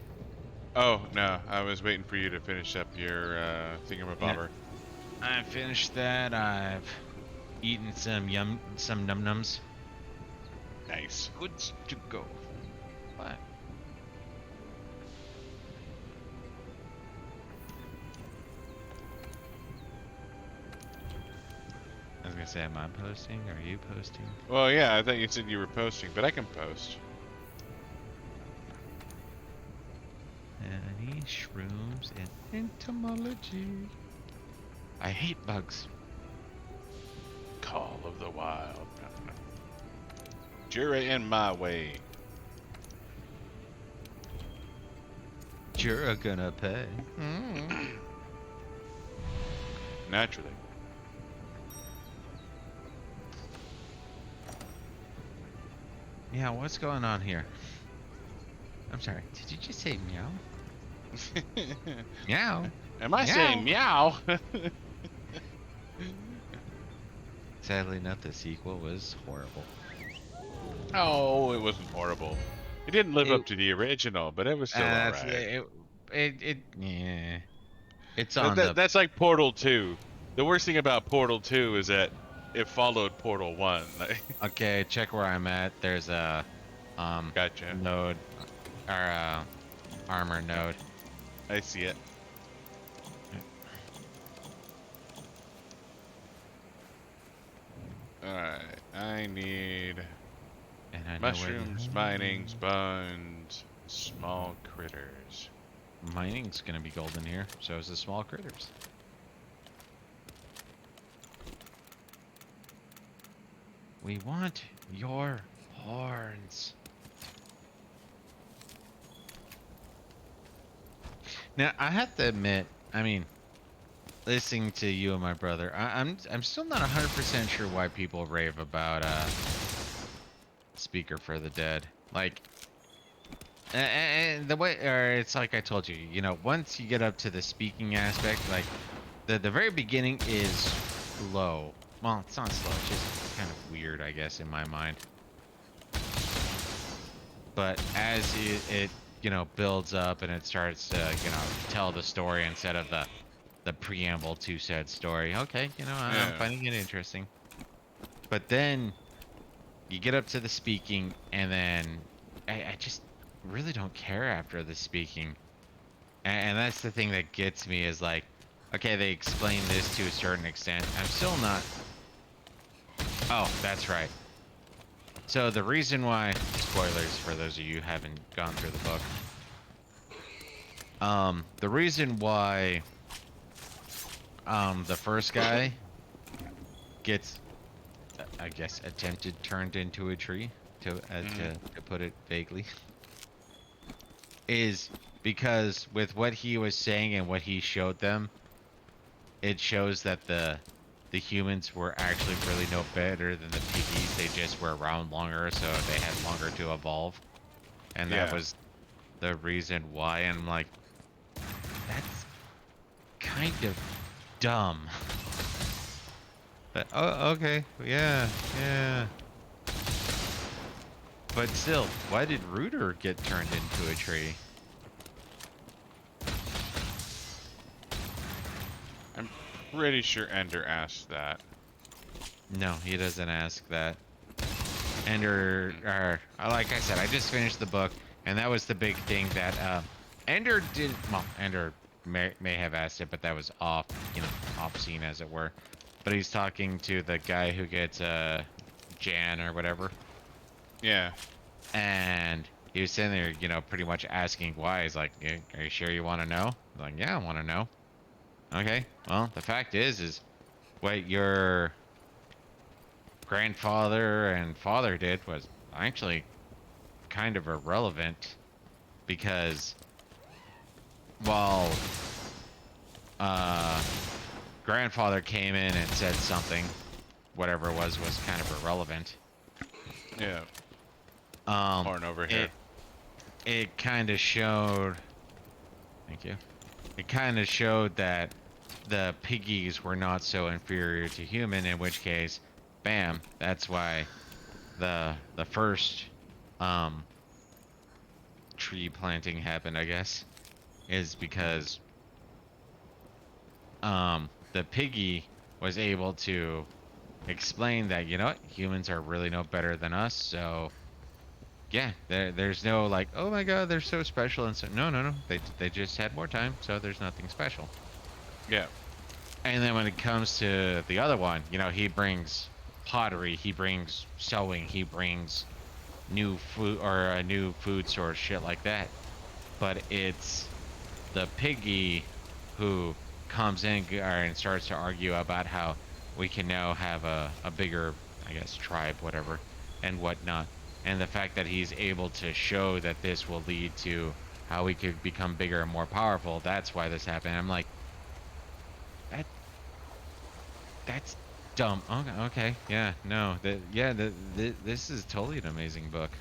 Oh no, I was waiting for you to finish up your thingamabobber.
I finished that. I've eaten some num nums.
Nice.
Good to go. What? I was gonna say, am I posting? Are you posting?
Well, yeah, I thought you said you were posting, but I can post.
Honey, shrooms, and entomology. I hate bugs.
Call of the Wild. Jury in my way.
You're gonna pay.
Naturally.
Yeah, what's going on here? I'm sorry, did you just say meow? Meow?
Am I
Meow.
saying meow?
Sadly not, the sequel was horrible.
Oh, it wasn't horrible. It didn't live
It-
up to the original, but it was still
That's
alright.
yeah. It's on
That's like Portal 2. The worst thing about Portal 2 is that it followed Portal 1.
Okay, check where I'm at. There's a
Gotcha.
node or armor node.
I see it. Alright, I need
And I know where
mushrooms,
you are.
mining, sponge. Small critters.
Mining's gonna be golden here, so is the small critters. We want your horns. Now, I have to admit, I mean, listening to you and my brother, I'm still not 100% sure why people rave about Speaker for the Dead. Like, and the way, or it's like I told you, you know, once you get up to the speaking aspect, like the very beginning is slow. Well, it's not slow, it's just kind of weird, I guess, in my mind. But as it you know, builds up and it starts to, you know, tell the story instead of the preamble to said story. Okay, you know, I'm
Yeah.
finding it interesting. But then you get up to the speaking, and then I just really don't care after the speaking. And that's the thing that gets me is like, okay, they explain this to a certain extent. I'm still not. Oh, that's right. So the reason why, spoilers for those of you who haven't gone through the book. The reason why the first guy gets, I guess, attempted turned into a tree, to put it vaguely, is because with what he was saying and what he showed them, it shows that the humans were actually really no better than the piggies. They just were around longer, so they had longer to evolve, and that
Yeah.
was the reason why. And I'm like, that's kind of dumb. But oh, okay, yeah. But still, why did Rooter get turned into a tree?
I'm pretty sure Ender asked that.
No, he doesn't ask that. Ender, like I said, I just finished the book, and that was the big thing that Ender didn't. Well, Ender may have asked it, but that was off, you know, off scene as it were. But he's talking to the guy who gets Jan or whatever,
Yeah.
and he was sitting there, you know, pretty much asking why. He's like, "Are you sure you want to know?" I'm like, "Yeah, I want to know." Okay, well, the fact is what your grandfather and father did was actually kind of irrelevant, because while grandfather came in and said something, whatever it was kind of irrelevant.
Yeah.
Um,
Horn over here.
it kind of showed. Thank you. It kind of showed that the piggies were not so inferior to human, in which case, bam, that's why the first tree planting happened, I guess, is because the piggy was able to explain that, you know what, humans are really no better than us, so yeah, there's no like, oh my god, they're so special, and so no, they just had more time, so there's nothing special.
Yeah.
And then when it comes to the other one, you know, he brings pottery, he brings sewing, he brings new food, or a new food source, shit like that. But it's the piggy who comes in and starts to argue about how we can now have a bigger, I guess, tribe, whatever, and whatnot. And the fact that he's able to show that this will lead to how we could become bigger and more powerful, that's why this happened. I'm like, that that's dumb. Okay, yeah, no, this is totally an amazing book.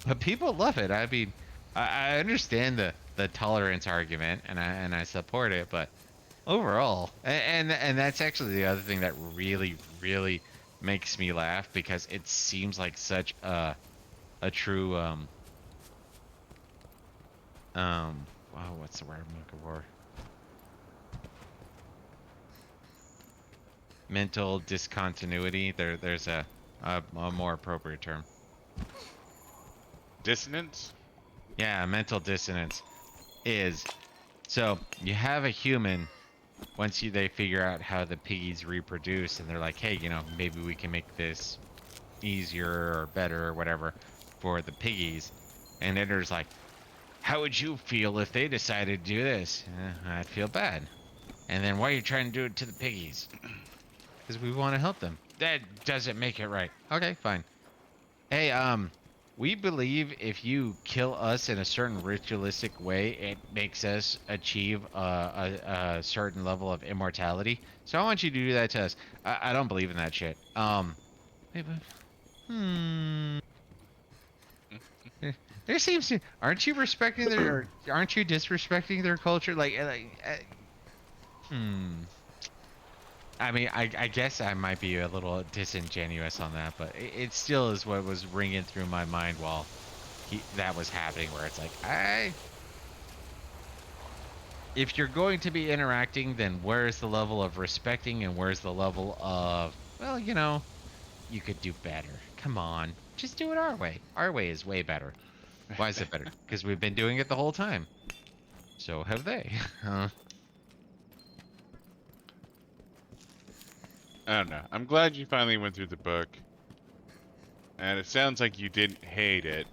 But people love it. I mean, I understand the tolerance argument, and I support it, but overall, and that's actually the other thing that really makes me laugh, because it seems like such a true wow, what's the word I'm looking for? Mental discontinuity. There's a more appropriate term.
Dissonance?
Yeah, mental dissonance is, so you have a human, they figure out how the piggies reproduce, and they're like, hey, you know, maybe we can make this easier or better or whatever for the piggies. And Ender's like, how would you feel if they decided to do this? I'd feel bad. And then why are you trying to do it to the piggies? Because we want to help them. That doesn't make it right. Okay, fine. Hey, we believe if you kill us in a certain ritualistic way, it makes us achieve a certain level of immortality. So I want you to do that to us. I don't believe in that shit. Wait, but, there seems to, aren't you respecting their, aren't you disrespecting their culture? I mean, I guess I might be a little disingenuous on that, but it still is what was ringing through my mind while that was happening, where it's like, if you're going to be interacting, then where's the level of respecting and where's the level of, well, you could do better. Come on, just do it our way. Our way is way better. Why is it better? Because we've been doing it the whole time. So have they.
I don't know. I'm glad you finally went through the book. And it sounds like you didn't hate it.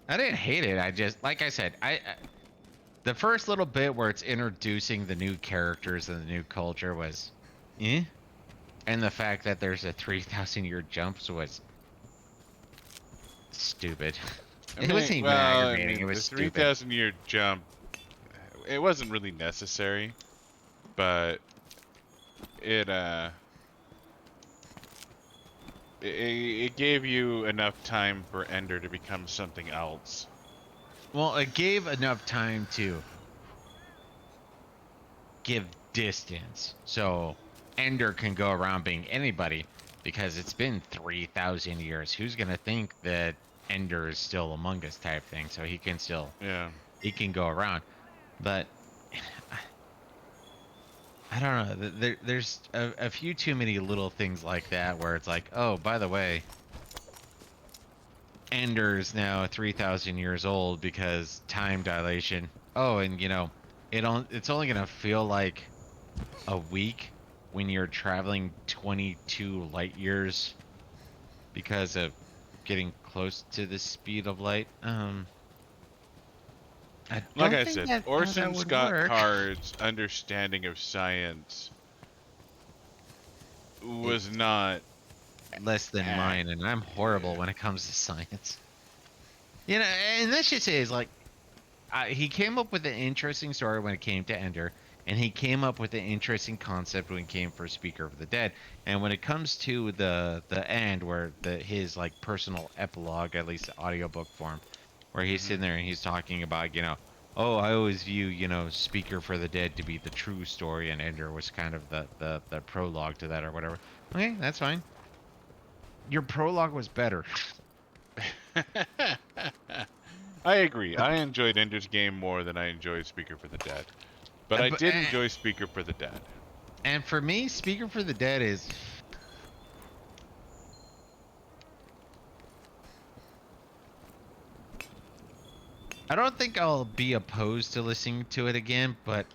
I didn't hate it. I just, like I said, the first little bit where it's introducing the new characters and the new culture was, and the fact that there's a 3,000-year jump was stupid. It wasn't even aggravating. It was
the
stupid.
3,000-year jump, it wasn't really necessary, but it gave you enough time for Ender to become something else.
Well, it gave enough time to give distance, so Ender can go around being anybody, because it's been 3,000 years. Who's gonna think that Ender is still among us type thing? So he can still, he can go around. But I don't know. There's a few too many little things like that where it's like, oh, by the way, Ender's now 3,000 years old because time dilation. Oh, and it's only gonna feel like a week when you're traveling 22 light years because of getting close to the speed of light.
Like I said, Orson Scott Card's understanding of science was not
less than mine, and I'm horrible when it comes to science. And let's just say is like, he came up with an interesting story when it came to Ender, and he came up with an interesting concept when it came for Speaker of the Dead. And when it comes to the end, where his like personal epilogue, at least audiobook form, where he's sitting there and he's talking about, oh, I always view, Speaker for the Dead to be the true story, and Ender was kind of the prologue to that or whatever. Okay, that's fine. Your prologue was better.
I agree. I enjoyed Ender's Game more than I enjoyed Speaker for the Dead. But I did enjoy Speaker for the Dead.
And for me, Speaker for the Dead is... I don't think I'll be opposed to listening to it again, but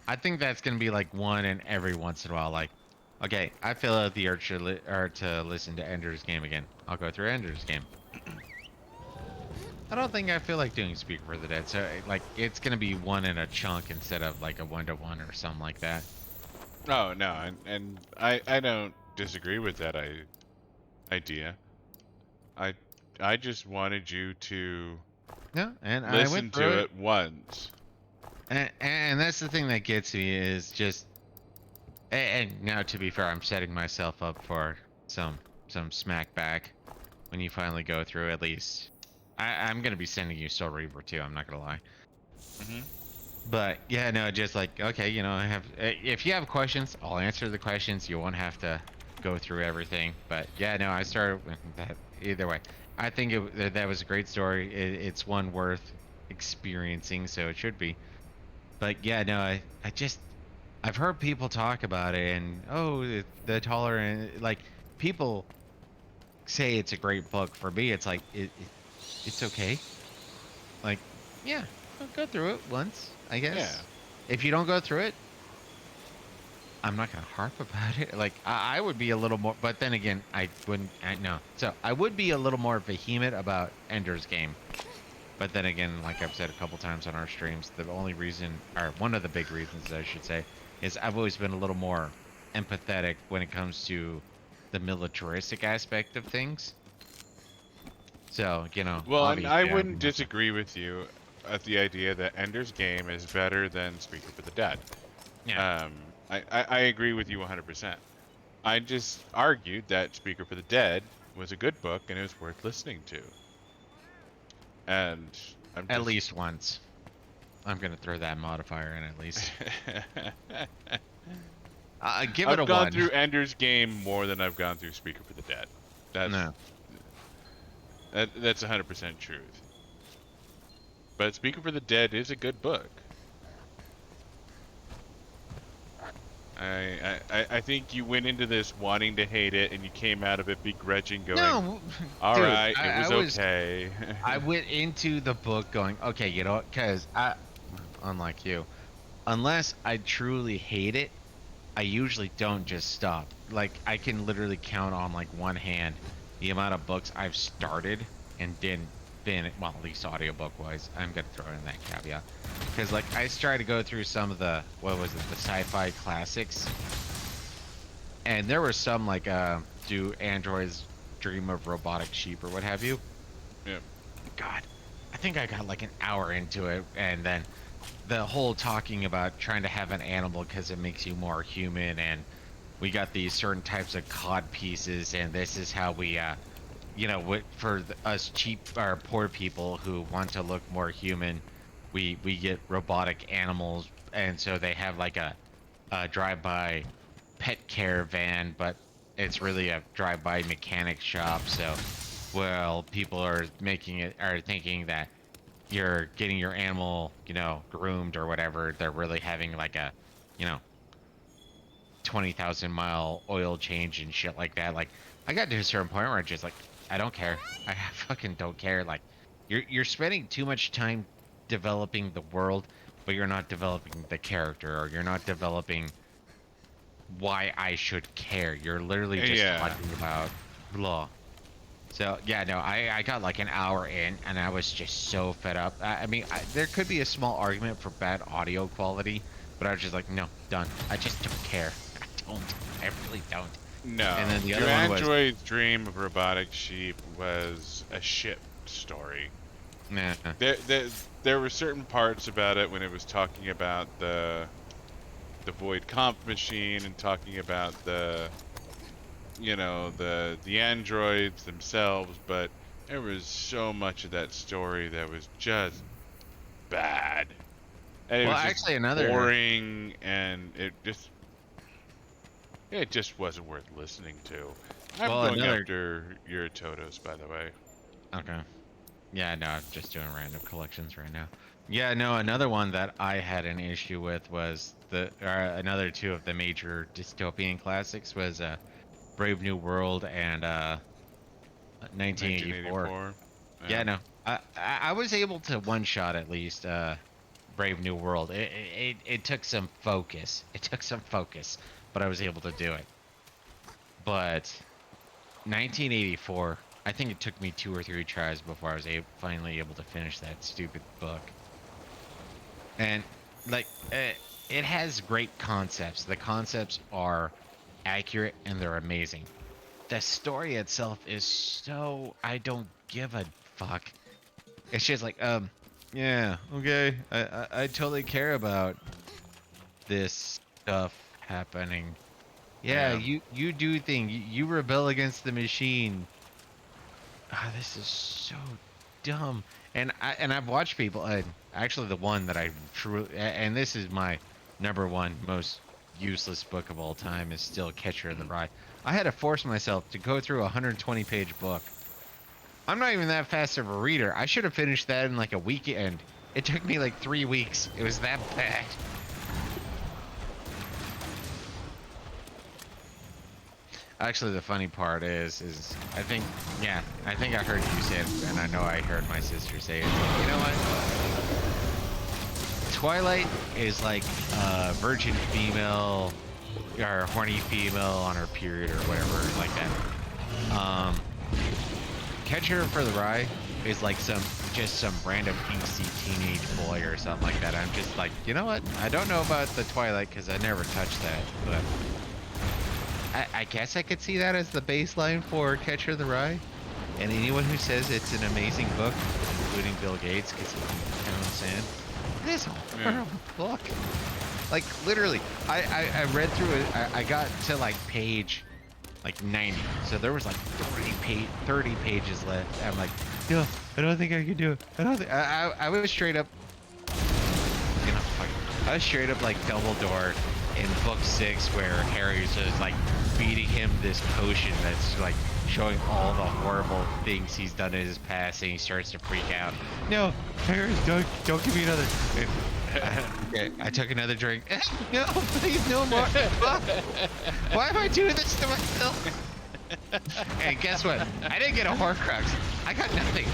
I think that's going to be like one in every once in a while. Like, okay, I feel like the urge to listen to Ender's Game again. I'll go through Ender's Game. I don't think I feel like doing Speaker for the Dead, so like it's going to be one in a chunk instead of like a 1-to-1 or something like that.
Oh, no, and I don't disagree with that idea. I just wanted you to...
No, and
listen to it once.
And that's the thing that gets me is just, and now to be fair, I'm setting myself up for some smack back when you finally go through. At least I'm gonna be sending you Soul Reaper too. I'm not gonna lie. But yeah, no, just like, okay, I have. If you have questions, I'll answer the questions. You won't have to go through everything. But yeah, no, I started with that either way. I think that was a great story. It's one worth experiencing, so it should be. But yeah, no, I've heard people talk about it, and the tolerant, like, people say it's a great book. For me, it's like it's okay. Like, yeah, I'll go through it once, I guess.
Yeah.
If you don't go through it, I'm not gonna harp about it. Like I would be a little more, but then again, I wouldn't. No, so I would be a little more vehement about Ender's Game. But then again, like I've said a couple times on our streams, the only reason, or one of the big reasons, I should say, is I've always been a little more empathetic when it comes to the militaristic aspect of things. So, you know,
Well, and I
obviously,
wouldn't disagree with you at the idea that Ender's Game is better than Speaker for the Dead.
Yeah.
I agree with you 100%. I just argued that Speaker for the Dead was a good book and it was worth listening to. And I'm
At
just...
least once. I'm gonna throw that modifier in at least. Give it a
I've gone
one.
through Ender's Game more than I've gone through Speaker for the Dead. That's
No.
that's 100% truth. But Speaker for the Dead is a good book. I think you went into this wanting to hate it, and you came out of it begrudging, going,
No,
"All
dude,
right, it was okay."
I went into the book going, okay, you know what? Because unlike you, unless I truly hate it, I usually don't just stop. Like I can literally count on like one hand the amount of books I've started and didn't finish. Well, at least audiobook wise, I'm gonna throw in that caveat. Because like I tried to go through some of the the sci-fi classics, and there were some like do androids dream of robotic sheep or what have you.
Yeah.
God, I think I got like an hour into it, and then the whole talking about trying to have an animal because it makes you more human, and we got these certain types of cod pieces, and this is how we you know, for us cheap or poor people who want to look more human, we get robotic animals, and so they have like a drive-by pet caravan, but it's really a drive-by mechanic shop. So, well, people are thinking that you're getting your animal, you know, groomed or whatever. They're really having like a, you know, 20,000-mile oil change and shit like that. Like, I got to a certain point where I just like, I don't care. I fucking don't care. Like, you're spending too much time developing the world, but you're not developing the character, or you're not developing why I should care. You're literally just talking about blah. So yeah, no, I got like an hour in, and I was just so fed up. I mean, there could be a small argument for bad audio quality, but I was just like, no, done. I just don't care. I really don't.
No.
And then the other
Your
one was
android's dream of robotic sheep was a shit story.
nah.
There were certain parts about it when it was talking about the void comp machine and talking about the, you know, the androids themselves, but there was so much of that story that was just bad. And it
Well,
was just
actually, another
boring, and it just wasn't worth listening to. I'm going after your Totos, by the way.
Okay. Yeah, no, I'm just doing random collections right now. Yeah, no, another one that I had an issue with was another two of the major dystopian classics was Brave New World and 1984. Yeah, no, I was able to one shot at least Brave New World. It took some focus. It took some focus, but I was able to do it. But 1984, I think it took me 2 or 3 tries before I was finally able to finish that stupid book. And like, it has great concepts. The concepts are accurate and they're amazing. The story itself is so I don't give a fuck. It's just like, yeah, okay, I totally care about this stuff happening. Yeah, you do things. You rebel against the machine. Ah, this is so dumb. And I've watched people. Actually, the one that I truly, and this is my #1 most useless book of all time, is still Catcher in the Rye. I had to force myself to go through a 120-page book. I'm not even that fast of a reader. I should have finished that in like a weekend. It took me like 3 weeks. It was that bad. Actually, the funny part is I think I heard you say it, and I know I heard my sister say it. You know what? Twilight is like a virgin female or horny female on her period or whatever like that. Catch Her for the Rye is like just some random angsty teenage boy or something like that. I'm just like, you know what? I don't know about the Twilight because I never touched that, but I guess I could see that as the baseline for Catch Her in the Rye. And anyone who says it's an amazing book, including Bill Gates, because he can count on sand, it is a horrible book. Like literally, I read through it. I got to like page like 90, so there was like 30 pages left. I'm like, no, I don't think I can do it. I don't think I was straight up, you know, I was straight up like Dumbledore in book 6, where Harry's just like feeding him this potion that's like showing all the horrible things he's done in his past, and he starts to freak out. No, Harry, don't give me another. Okay, I took another drink. No, please, no more. Why am I doing this to myself? And guess what? I didn't get a Horcrux. I got nothing.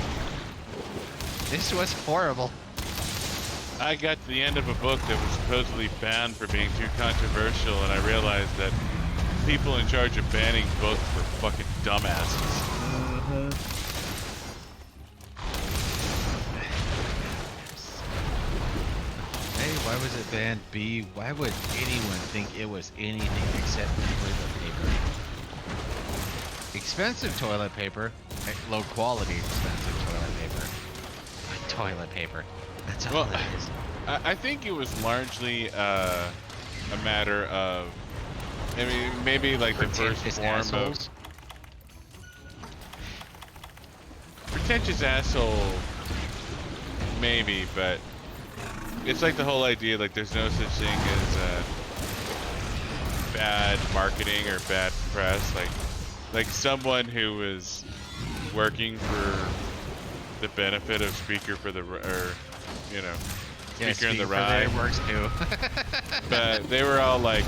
This was horrible.
I got to the end of a book that was supposedly banned for being too controversial, and I realized that people in charge of banning books were fucking dumbasses.
A, why was it banned? B, why would anyone think it was anything except toilet paper? Expensive toilet paper, low quality expensive toilet paper. But toilet paper, that's all it is.
I think it was largely a matter of, I mean, maybe like the first form
assholes.
of pretentious asshole, maybe, but it's like the whole idea, like there's no such thing as bad marketing or bad press. Like someone who was working for the benefit of Speaker for the, or you know, Speaker in the Rye.
Works too.
But they were all like,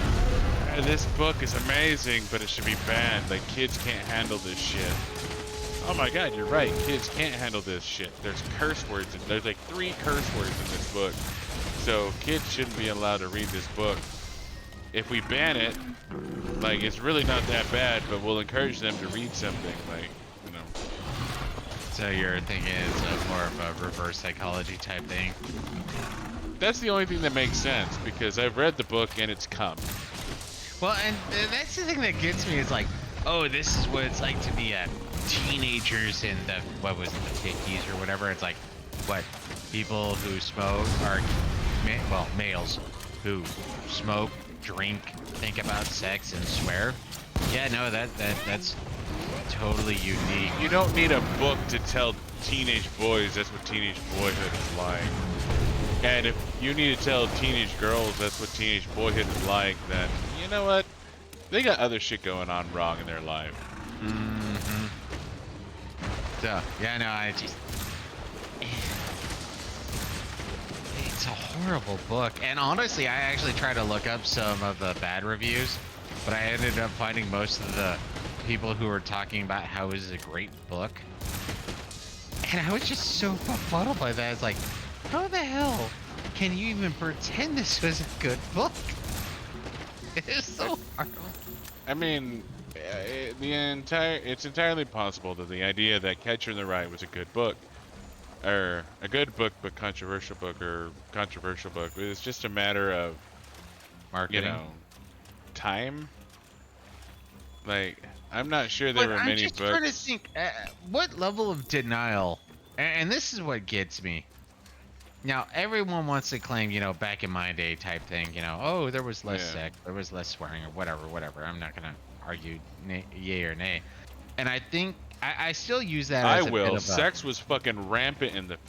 this book is amazing, but it should be banned. Like, kids can't handle this shit. Oh my god, you're right. Kids can't handle this shit. There's curse words. There's like 3 curse words in this book. So kids shouldn't be allowed to read this book. If we ban it, like, it's really not that bad, but we'll encourage them to read something. Like, you know.
So you're thinking it's more of a reverse psychology type thing?
That's the only thing that makes sense, because I've read the book and it's cum.
Well, and that's the thing that gets me is like, oh, this is what it's like to be teenagers in the, what was it, the 50s or whatever. It's like, what, people who smoke are, well, males who smoke, drink, think about sex, and swear. Yeah, no, that's totally unique.
You don't need a book to tell teenage boys that's what teenage boyhood is like. And if you need to tell teenage girls that's what teenage boyhood is like, then you know what? They got other shit going on wrong in their life.
Mm-hmm. So, yeah, no, I just... It's a horrible book. And honestly, I actually tried to look up some of the bad reviews, but I ended up finding most of the people who were talking about how it was a great book. And I was just so befuddled by that. It's like, how the hell can you even pretend this was a good book? It is so hard.
I mean, it's entirely possible that the idea that Catcher in the Rye was a good book, or a good book but controversial book, or controversial book, it's just a matter of
Marketing.
You know, time. Like, I'm not sure there were many books.
I'm just trying to think, what level of denial, and this is what gets me. Now, everyone wants to claim, you know, back in my day type thing, you know, oh, there was less sex, there was less swearing, or whatever. I'm not going to argue yay or nay. And I think, I still use that as a bit of a...
Sex was fucking rampant in the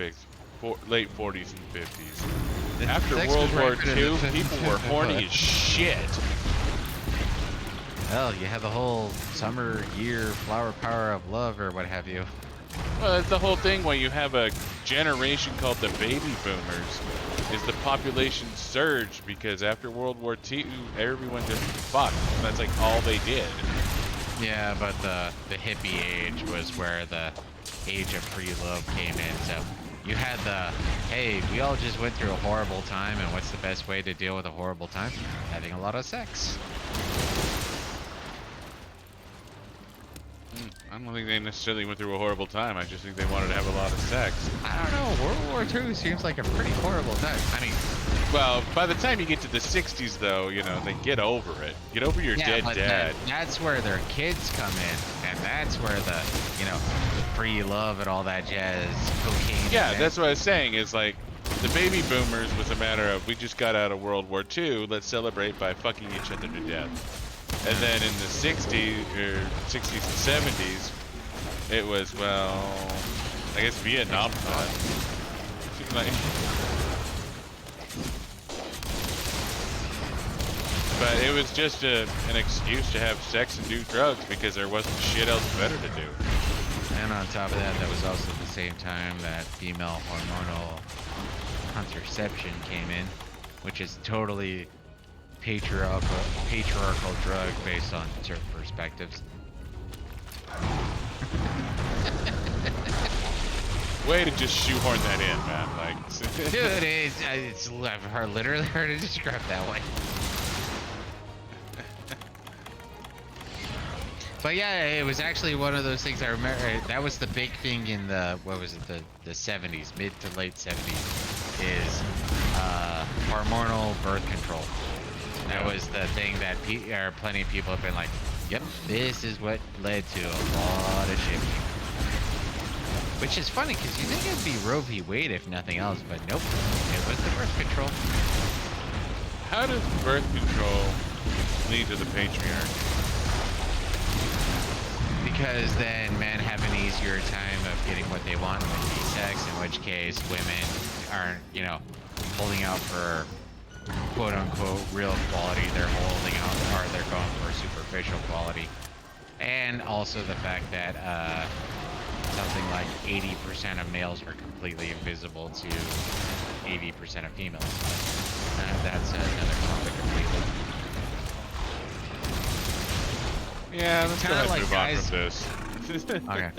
late 40s and 50s. After
sex
World
was
War
rampant in
II,
the
people were horny as shit.
Well, you have the whole summer, year, flower power of love, or what have you.
Well, that's the whole thing. When you have a generation called the baby boomers, is the population surge because after World War II, everyone just fucked. That's like all they did.
Yeah, but the hippie age was where the age of free love came in. So you had the, hey, we all just went through a horrible time, and what's the best way to deal with a horrible time? Having a lot of sex.
I don't think they necessarily went through a horrible time. I just think they wanted to have a lot of sex.
I don't know. World War II seems like a pretty horrible time. I mean,
Well, by the time you get to the 60s, though, you know, they get over it. Get over your
yeah,
dead
but
dad.
that's where their kids come in, and that's where the, you know, free love and all that jazz, cocaine.
Yeah,
and
that's what I was saying. Is like the baby boomers was a matter of we just got out of World War II. Let's celebrate by fucking each other to death. And then in the 60s or 60s and 70s, it was, well, I guess Vietnam. Seemed like. But it was just an excuse to have sex and do drugs because there wasn't shit else better to do.
And on top of that, that was also the same time that female hormonal contraception came in, which is totally patriarchal drug based on certain perspectives.
Way to just shoehorn that in, man. Like,
Dude, it's literally hard to describe that way. But yeah, it was actually one of those things I remember. That was the big thing in the, what was it, the 70s, mid to late 70s, is hormonal birth control. That was the thing that plenty of people have been like, yep, this is what led to a lot of shit. Which is funny, because you think it'd be Roe v. Wade if nothing else, but nope, it was the birth control.
how does birth control lead to the patriarchy?
Because then men have an easier time of getting what they want, which is sex, in which case women aren't, you know, holding out for quote unquote real quality. They're holding out, or they're going for superficial quality. And also the fact that something like 80% of males are completely invisible to 80% of females. That's another topic completely.
Yeah, let's go
Kinda
ahead and
like
move
guys-
on from this.
Okay.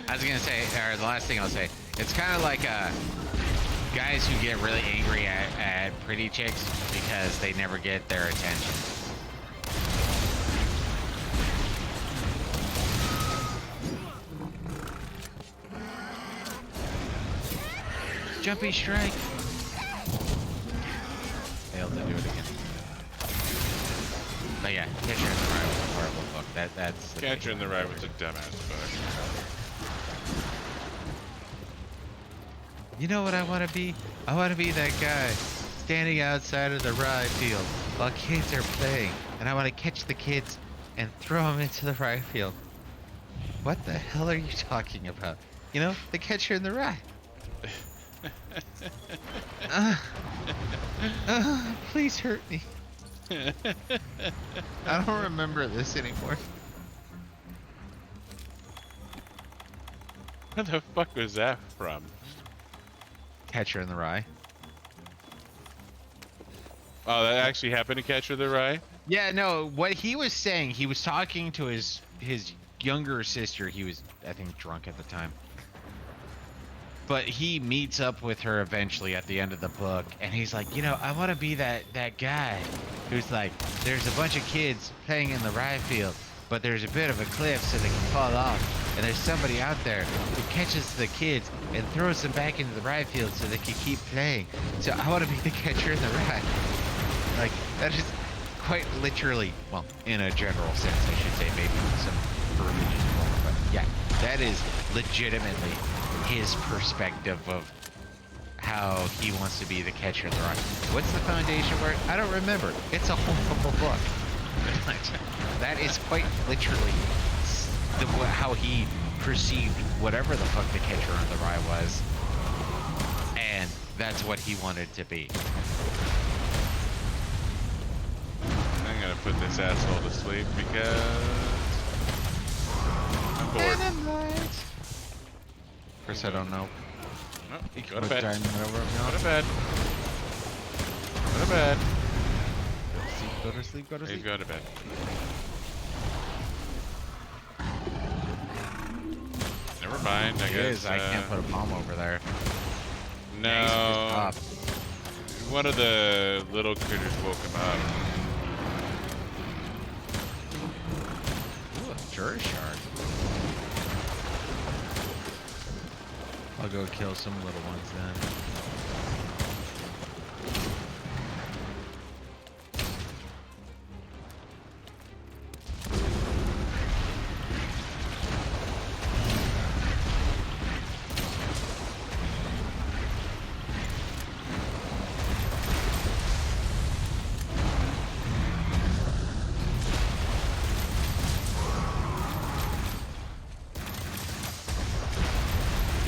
I was gonna say, or the last thing I'll say, it's kind of like guys who get really angry at pretty chicks because they never get their attention. Jumpy strike. Failed to do it again. But yeah, Catcher in the Rye was a horrible book. That's the
Catcher in
big-
the Rye was a dumbass book.
You know what I want to be? I want to be that guy standing outside of the rye field while kids are playing, and I want to catch the kids and throw them into the rye field. What the hell are you talking about? You know, the Catcher in the Rye. Please hurt me. I don't remember this anymore.
Where the fuck was that from?
Catcher in the Rye.
Oh, that actually happened to Catcher in the Rye?
Yeah, no, what he was saying, he was talking to his younger sister. He was, I think, drunk at the time. But he meets up with her eventually at the end of the book, and he's like, you know, I want to be that guy who's like, there's a bunch of kids playing in the rye field, but there's a bit of a cliff so they can fall off, and there's somebody out there who catches the kids and throws them back into the rye field so they can keep playing. So I want to be the Catcher in the Rye. Like, that is quite literally, well, in a general sense, I should say, maybe some verbiage is wrong, but yeah, that is legitimately his perspective of how he wants to be the Catcher in the Rye. What's the foundation word? I don't remember. It's a horrible book. That is quite literally how he perceived whatever the fuck the Catcher in the Rye was, and that's what he wanted to be.
I'm gonna put this asshole to sleep because I'm bored.
Of course, I don't know.
No, go to
what
bed.
time it over.
Go to bed. Go to bed.
Go to sleep. Go to
He's
sleep.
going to bed. Never mind, I
It
guess.
is. I can't put a bomb over there.
No.
Yeah, he's pissed off.
One of the little critters woke him up.
Jura shark. I'll go kill some little ones then.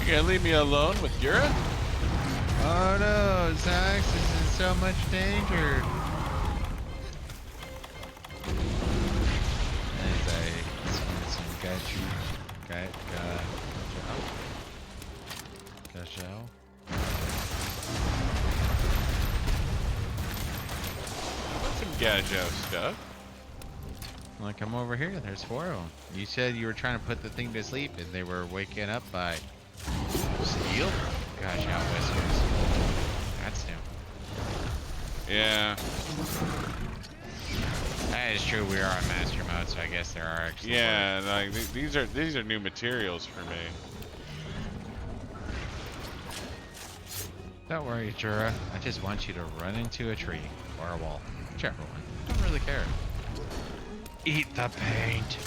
You gonna leave me alone with Ura?
Oh no, Zax is in so much danger. As I spend some gajou.
Some Gajou stuff.
Well, come over here. There's 4 of them. You said you were trying to put the thing to sleep, and they were waking up by steel. Gosh, how whiskers. That's new.
Yeah.
That is true. We are on master mode, so I guess there are actually.
Yeah, like these are new materials for me.
Don't worry, Jura. I just want you to run into a tree or a wall, whichever one. Don't really care. Eat the paint.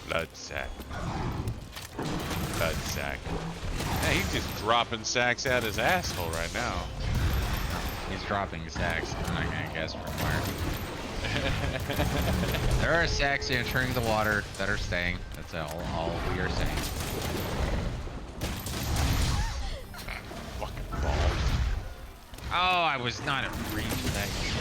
Blood sack. Blood sack. Yeah, he's just dropping sacks out his asshole right now.
He's dropping sacks. I'm not gonna guess from where. There are sacks entering the water that are staying. That's all we are saying.
Fucking balls.
Oh, I was not in reach of that game.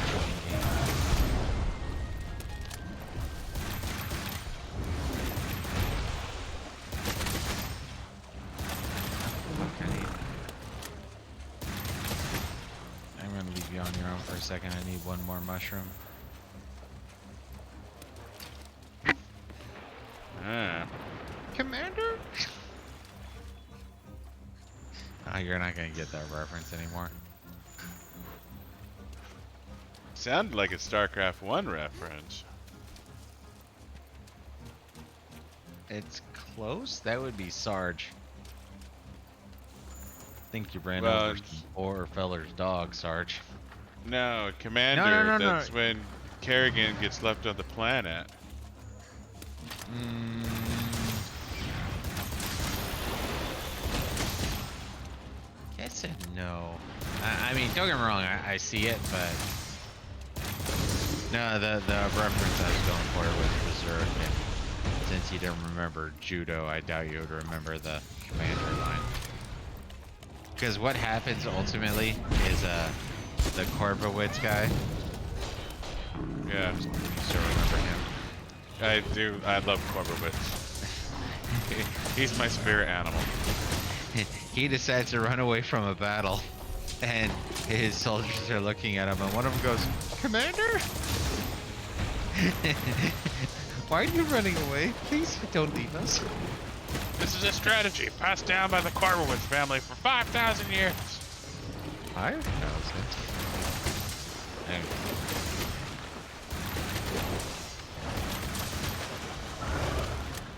I'm gonna leave you on your own for a second. I need one more mushroom. Commander? Oh, you're not gonna get that reference anymore.
Sounded like a StarCraft 1 reference.
It's close. That would be Sarge. Think you ran
Well,
over some poor feller's dog, Sarge.
No, Commander,
No.
that's when Kerrigan gets left on the planet.
Yes and no. I mean, don't get me wrong. I see it, but no. The reference I was going for was Berserk, and since you didn't remember Judo, I doubt you would remember the Commander line. Because what happens ultimately is the Korbowitz guy.
Yeah,
You still remember him?
I do. I love Korbowitz. He's my spirit animal.
He decides to run away from a battle, and his soldiers are looking at him, and one of them goes, "Commander, why are you running away? Please don't leave us."
This is a strategy passed down by the Korbowitz family for 5,000 years.
5,000.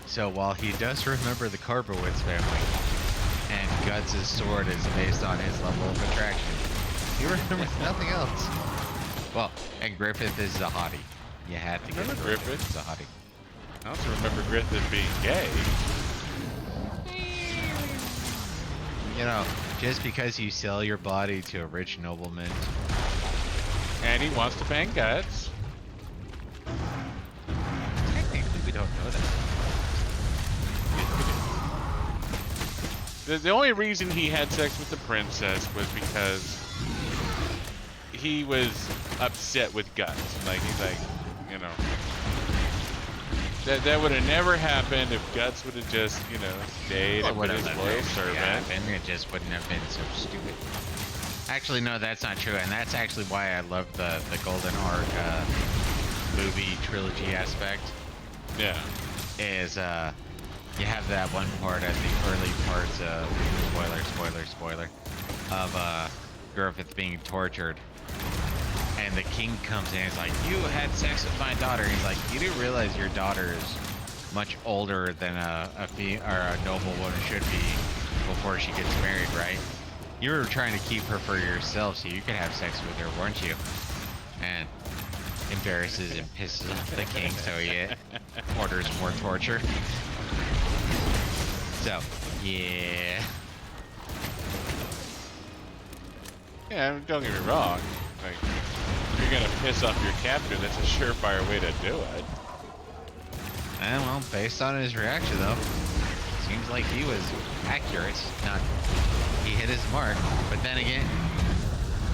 So while he does remember the Korbowitz family, and Guts' sword is based on his level of attraction, he remembers nothing else. Well, and Griffith is a hottie. You had to get
Remember Griffith?
Is a hottie.
I also remember Griffith being gay.
You know, just because you sell your body to a rich nobleman.
And he wants to bang Guts.
Technically, we don't know that.
The only reason he had sex with the princess was because he was upset with Guts. Like, he's like, you know. That would have never happened if Guts would have just, you know, stayed and been his loyal servant.
And it just wouldn't have been so stupid. Actually, no, that's not true, and that's actually why I love the Golden Arc movie trilogy aspect.
Yeah.
Is you have that one part at the early parts of spoiler of Griffith being tortured, and the king comes in and is like, "You had sex with my daughter." He's like, "You do realize your daughter is much older than a noble woman should be before she gets married, right? You were trying to keep her for yourself so you could have sex with her, weren't you?" And embarrasses and pisses off the king, so he orders more torture. So, yeah.
Yeah, I mean, don't get me wrong. Like, if you're gonna piss off your captain, that's a surefire way to do it.
And well, based on his reaction though, seems like he was accurate. Not, he hit his mark. But then again,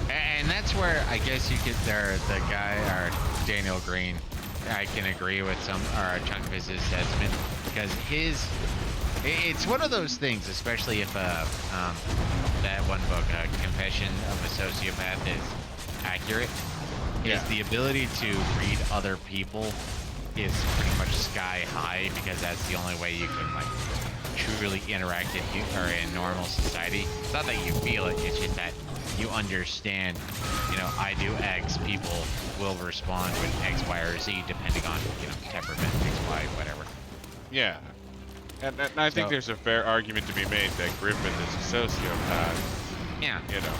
and that's where I guess you get there. The guy, or Daniel Green, I can agree with some or a chunk of his assessment because it's one of those things, especially if that one book, Confession of a Sociopath, is accurate. Is the ability to read other people is pretty much sky high because that's the only way you can like truly interact in normal society. It's not that you feel it; it's just that you understand. You know, I do X, people will respond with X, Y, or Z depending on temperament, X, Y, whatever.
Yeah. And I think there's a fair argument to be made that Griffith is a sociopath.
Yeah.
You know.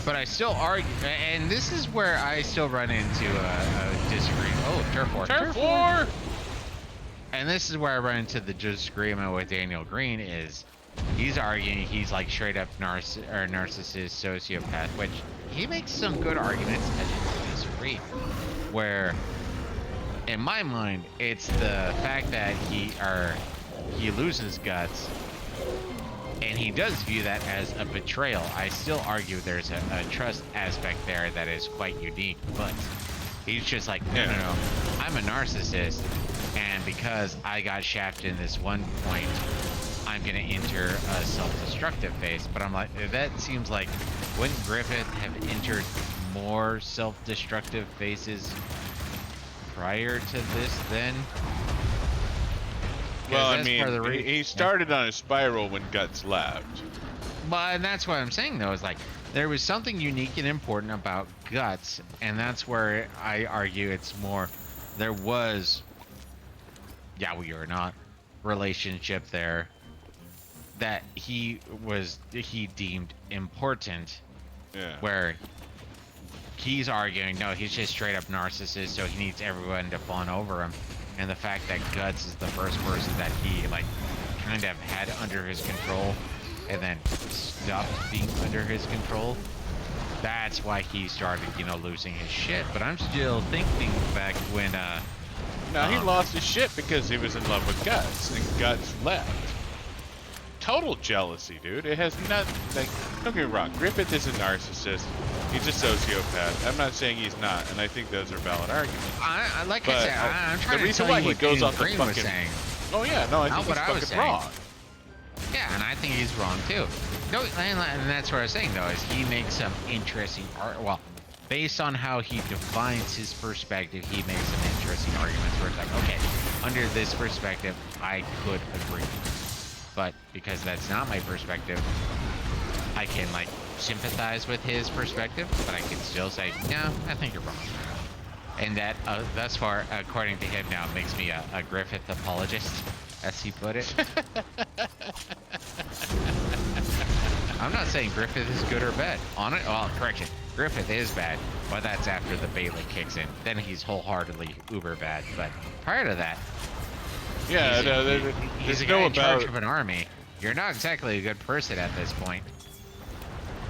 But I still argue, and this is where I still run into a disagreement. Oh, turf war.
Turf war!
And this is where I run into the disagreement with Daniel Green is he's arguing he's like straight up narcissist sociopath, which he makes some good arguments. I just disagree. Where, in my mind, it's the fact that he loses guts, and he does view that as a betrayal. I still argue there's a trust aspect there that is quite unique, but he's just like, no, I'm a narcissist, and because I got shafted in this one point, I'm gonna enter a self-destructive phase. But I'm like, that seems like, wouldn't Griffith have entered more self-destructive phases prior to this then?
Well, I mean, he started on a spiral when Guts left.
But and that's what I'm saying, though, is like, there was something unique and important about Guts, and that's where I argue it's more, there was, we or not, relationship there that he deemed important.
Yeah.
Where he's arguing, no, he's just straight up narcissist, so he needs everyone to fawn over him. And the fact that Guts is the first person that he like kind of had under his control and then stopped being under his control, that's why he started, losing his shit. But I'm still thinking back when
no, he lost his shit because he was in love with Guts and Guts left. Total jealousy, dude. It has not, like, don't get me wrong, Griffith is a narcissist. He's a sociopath. I'm not saying he's not, and I think those are valid arguments.
I'm trying
the
to tell
reason why
you
he
what
goes
Daniel
off the
Green
fucking.
was saying.
Oh yeah, no, I think he's fucking wrong.
Yeah, and I think he's wrong too. No, and that's what I was saying though, is he makes some interesting well, based on how he defines his perspective, he makes some interesting arguments where it's like, okay, under this perspective, I could agree. But because that's not my perspective, I can like sympathize with his perspective, but I can still say, no, I think you're wrong. And that, thus far, according to him now, makes me a Griffith apologist, as he put it. I'm not saying Griffith is good or bad. Correction, Griffith is bad, but that's after the Bailey kicks in. Then he's wholeheartedly uber bad. But prior to that,
yeah,
he's a guy in charge of an army. You're not exactly a good person at this point.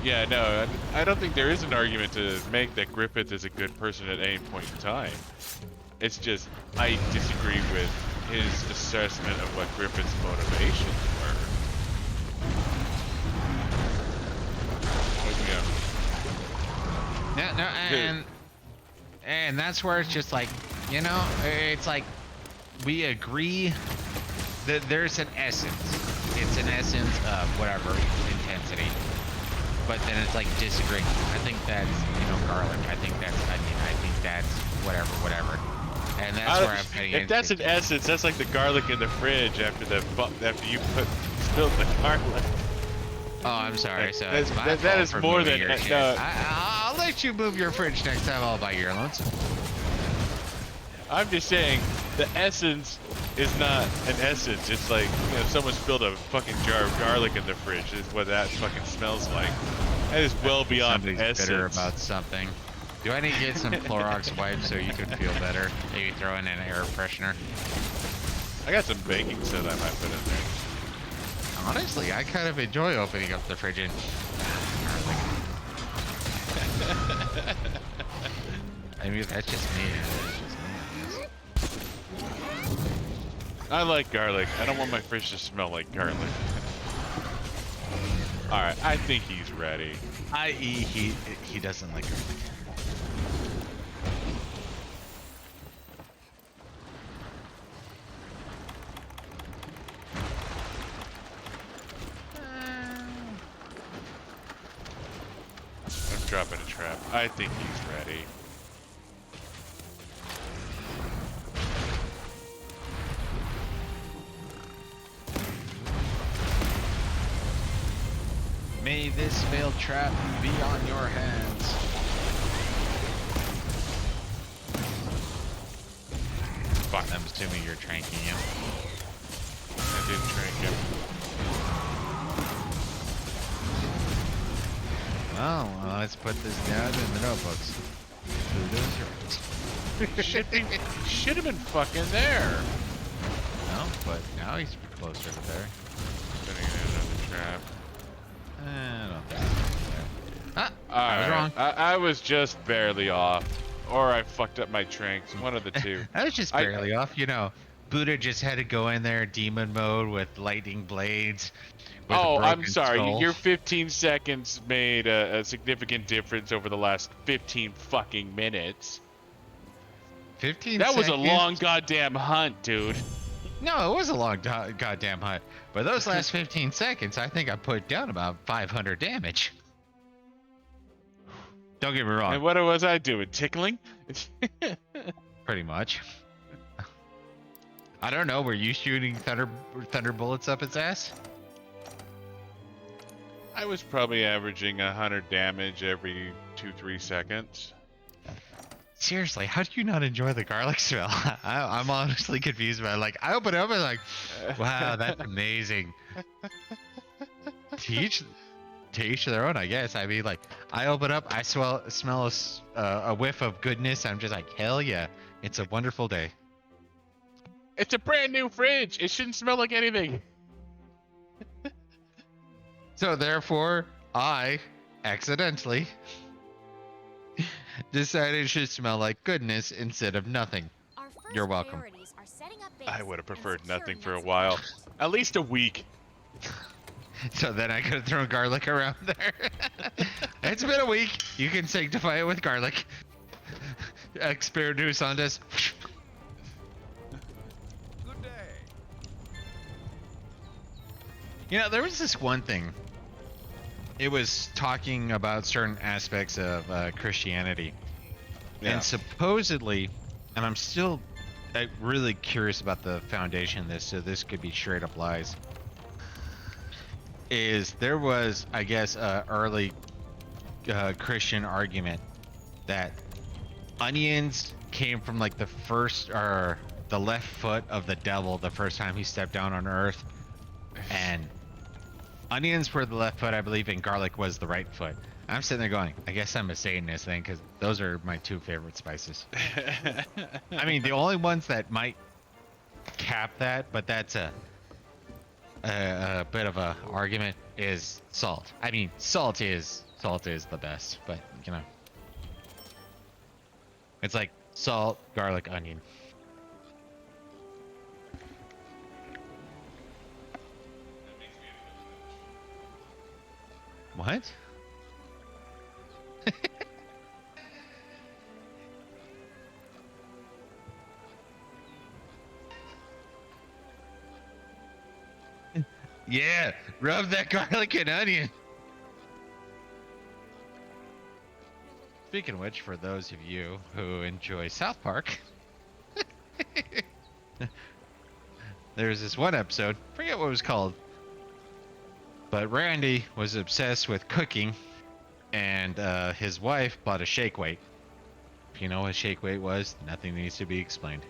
Yeah, no, I don't think there is an argument to make that Griffith is a good person at any point in time. It's just, I disagree with his assessment of what Griffith's motivations were.
No, and that's where it's just like, it's like, we agree that there's an essence. It's an essence of whatever intensity. But then it's like disagreeing. I think that's, garlic. I think that's onion. I think that's whatever. And that's where I'm heading.
If that's an essence, that's like the garlic in the fridge after you spilled the garlic.
Oh, I'm sorry. So
that is more than no.
I'll let you move your fridge next time all by your lonesome.
I'm just saying, the essence is not an essence. It's like, someone spilled a fucking jar of garlic in the fridge. Is what that fucking smells like. That is well beyond
Somebody's
essence.
bitter about something. Do I need to get some Clorox wipes so you can feel better? Maybe throw in an air freshener.
I got some baking soda I might put in there.
Honestly, I kind of enjoy opening up the fridge and I mean, that's just me.
I like garlic. I don't want my fridge to smell like garlic. Alright, I think he's ready.
I.e., he doesn't like garlic.
I'm dropping a trap. I think he's ready.
May this failed trap be on your hands. Fuck, I'm assuming you're tranking him.
I did trank him.
Well, let's put this down in the notebooks.
Should have been fucking there.
No, but now he's closer to there.
Putting it in another trap.
I don't think he's there. Ah, I was wrong.
I was just barely off. Or I fucked up my tranks. One of the two.
I was just barely off, Buddah just had to go in there demon mode with lightning blades. With
Oh,
a
I'm
broken
sorry.
skull.
Your 15 seconds made a significant difference over the last 15 fucking minutes.
15
That was a
seconds?
long goddamn hunt, dude.
No, it was a long goddamn hunt. But those last 15 seconds, I think I put down about 500 damage. Don't get me wrong.
And what was I doing? Tickling?
Pretty much. I don't know. Were you shooting thunder bullets up its ass?
I was probably averaging 100 damage every 2-3 seconds.
Seriously, how do you not enjoy the garlic smell? I'm honestly confused about it. Like, I open it up and like, wow, that's amazing. To each their own, I guess. I mean, like, I open up, I smell a whiff of goodness. I'm just like, hell yeah, it's a wonderful day.
It's a brand new fridge. It shouldn't smell like anything.
So therefore, I accidentally decided it should smell like goodness instead of nothing.
Our first
You're welcome.
priorities are setting up base
I would have
and
preferred nothing
securing
for a
that
while.
supply
At least a week.
So then I could have thrown garlic around there. It's been a week. You can sanctify it with garlic. Espiritu Santos.
Good day.
There was this one thing. It was talking about certain aspects of Christianity.
Yeah.
And supposedly, and I'm still really curious about the foundation of this, so this could be straight up lies, is there was, I guess, early Christian argument that onions came from like the first, or the left foot of the devil the first time he stepped down on earth, and onions were the left foot, I believe, and garlic was the right foot. I'm sitting there going, I guess I'm a Satanist then, because those are my two favorite spices. I mean, the only ones that might cap that, but that's a bit of a argument, is salt. I mean, salt is the best, but it's like salt, garlic, onion. What? Yeah, rub that garlic and onion. Speaking of which, for those of you who enjoy South Park, there's this one episode, forget what it was called, but Randy was obsessed with cooking, and his wife bought a shake weight. If you know what shake weight was, nothing needs to be explained.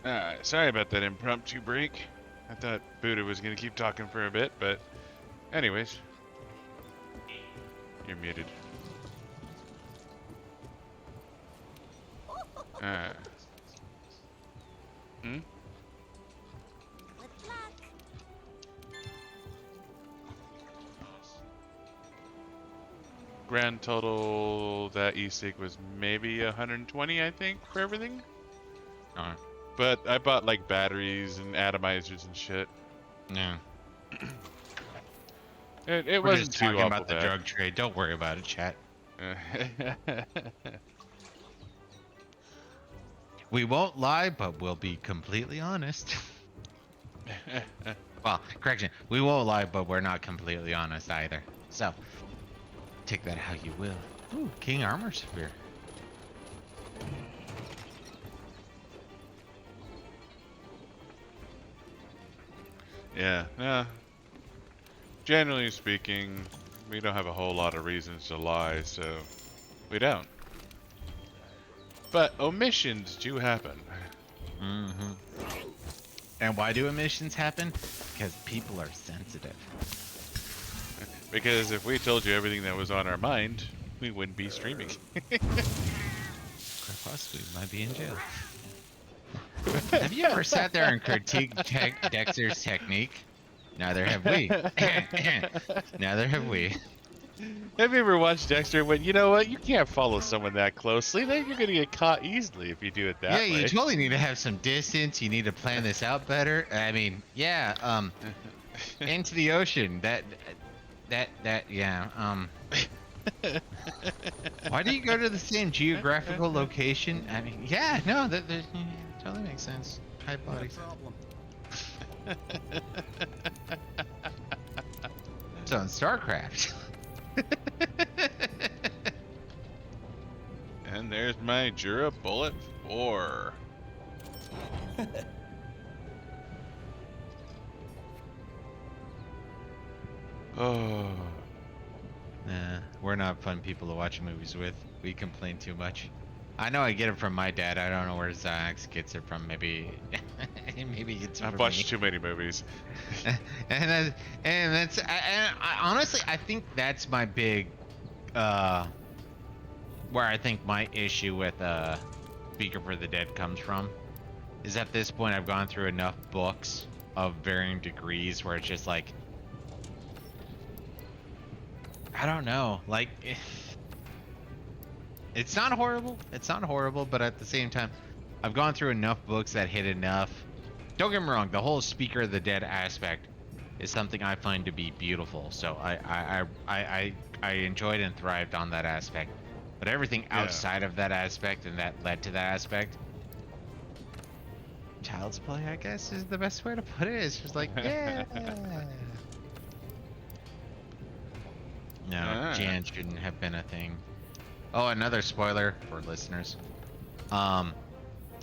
Alright, sorry about that impromptu break. I thought Buddah was gonna keep talking for a bit, but anyways. You're muted. Hmm?
Good luck.
Grand total that e-cig was maybe 120, I think, for everything.
Alright.
But I bought like batteries and atomizers and shit.
Yeah.
It
We're
wasn't
just
too
talking
awful
about the drug trade. Don't worry about it, chat. We won't lie, but we'll be completely honest. Well, correction. We won't lie, but we're not completely honest either. So, take that how you will. Ooh, King Armor Sphere.
Yeah. Generally speaking, we don't have a whole lot of reasons to lie, so we don't. But omissions do happen.
Mm-hmm. And why do emissions happen? Because people are sensitive.
Because if we told you everything that was on our mind, we wouldn't be streaming.
Quite possibly, might be in jail. Have you ever sat there and critiqued Dexter's technique? Neither have we. Neither have we.
Have you ever watched Dexter and went, you know what, you can't follow someone that closely, then you're gonna get caught easily if you do it that way.
Yeah, you totally need to have some distance. You need to plan this out better. I mean, yeah, into the ocean. Yeah, why do you go to the same geographical location? I mean, yeah, no, that totally makes sense. High bodies. So in StarCraft.
And there's my Jura Bullet 4. Oh.
Nah, we're not fun people to watch movies with. We complain too much. I know I get it from my dad. I don't know where Zax gets it from. Maybe he gets it
I've
from
watched
me.
too many movies.
and that's I honestly I think that's my big where I think my issue with Speaker for the Dead comes from is at this point I've gone through enough books of varying degrees where it's just like I don't know. Like, it's not horrible. It's not horrible, but at the same time, I've gone through enough books that hit enough. Don't get me wrong. The whole Speaker of the Dead aspect is something I find to be beautiful. So I enjoyed and thrived on that aspect. But everything outside of that aspect and that led to that aspect, child's play, I guess, is the best way to put it. It's just like, yeah. No, Jan shouldn't have been a thing. Oh, another spoiler for listeners.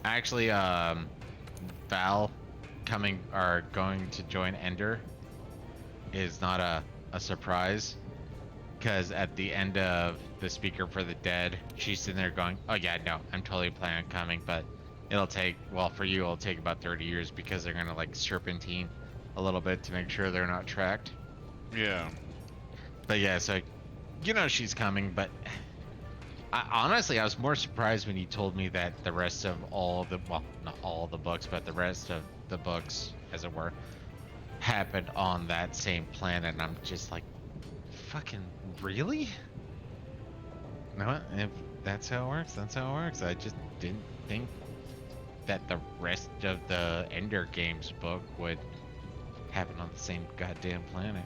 Actually, Val going to join Ender is not a surprise, because at the end of the Speaker for the Dead, she's sitting there going, "Oh yeah, no, I'm totally planning on coming, but it'll take, well, for you, it'll take about 30 years because they're gonna like serpentine a little bit to make sure they're not tracked."
Yeah.
But yeah, so you know she's coming, but honestly, I was more surprised when you told me that the rest of all the, well, not all the books, but the rest of the books, as it were, happened on that same planet. And I'm just like, fucking really? No, if that's how it works, that's how it works. I just didn't think that the rest of the Ender Games book would happen on the same goddamn planet.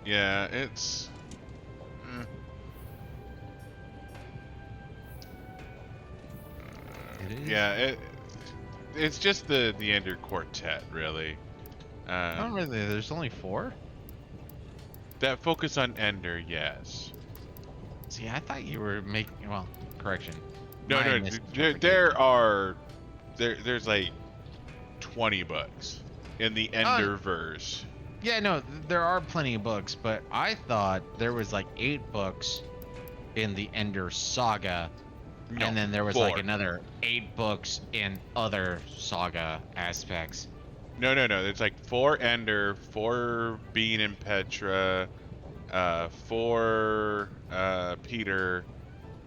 Yeah, it's...
It is.
Yeah, it's just the Ender Quartet, really.
Not really. There's only 4.
That focus on Ender, yes.
See, I thought you were making, well, correction.
No,
My
no,
misinterpretation.
there's like 20 books in the Enderverse.
Yeah, no, there are plenty of books, but I thought there was like 8 books in the Ender Saga,
No,
and then there was
4.
like another 8 books in other saga aspects.
No. It's like 4 Ender, 4 Bean and Petra, 4 Peter,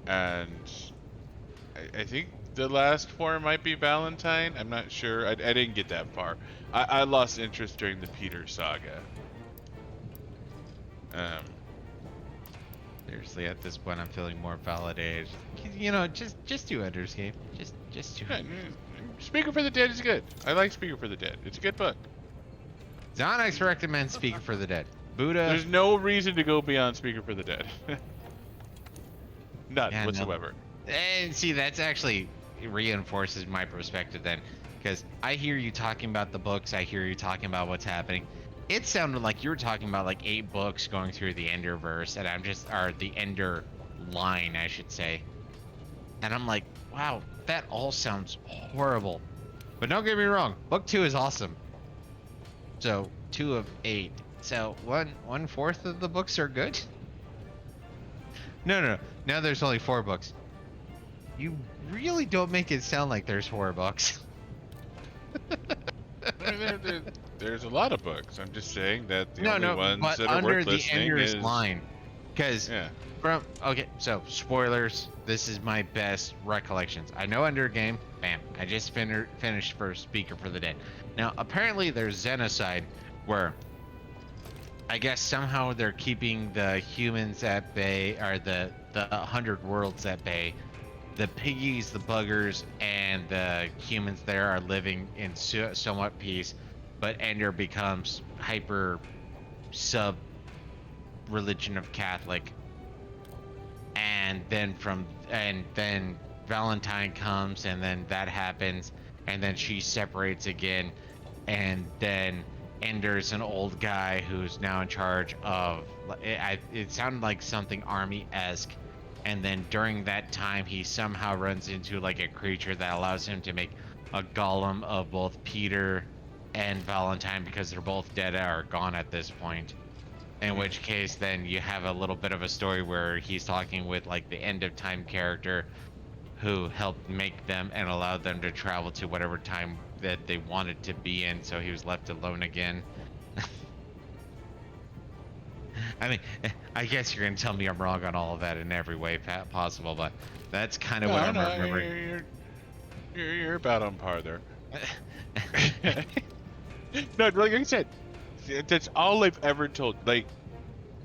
and I think the last 4 might be Valentine. I'm not sure. I didn't get that far. I lost interest during the Peter saga.
Seriously, at this point, I'm feeling more validated. You know, just do Ender's Game. Just do it.
Speaker for the Dead is good. I like Speaker for the Dead. It's a good book.
Zonex recommends Speaker for the Dead. Buddah.
There's no reason to go beyond Speaker for the Dead. None
Yeah, no.
whatsoever.
And see, that's actually reinforces my perspective then, because I hear you talking about the books, I hear you talking about what's happening. It sounded like you were talking about like 8 books going through the Enderverse, and or the Ender line, I should say. And I'm like, wow, that all sounds horrible. But don't get me wrong, book 2 is awesome. So 2 of 8. So 1/4 of the books are good. No. Now there's only 4 books. You really don't make it sound like there's 4 books.
There's a lot of books. I'm just saying that the only
No,
ones
but
that are
under
worth
the
listening
Ender's
is
line, because
yeah.
okay, so spoilers. This is my best recollections. I know Ender Game. Bam! I just finished first Speaker for the Dead. Now apparently there's Xenocide, where I guess somehow they're keeping the humans at bay, or the 100 worlds at bay. The piggies, the buggers, and the humans there are living in somewhat peace, but Ender becomes hyper sub religion of Catholic, and then Valentine comes, and then that happens, and then she separates again, and then Ender's an old guy who's now in charge of. It sounded like something army-esque. And then during that time, he somehow runs into like a creature that allows him to make a golem of both Peter and Valentine, because they're both dead or gone at this point. In which case, then you have a little bit of a story where he's talking with like the end of time character who helped make them and allowed them to travel to whatever time that they wanted to be in, so he was left alone again. I mean, I guess you're gonna tell me I'm wrong on all of that in every way possible, but that's kind of what I'm remembering.
You're about on par there. No, like I said, That's all I've ever told. Like,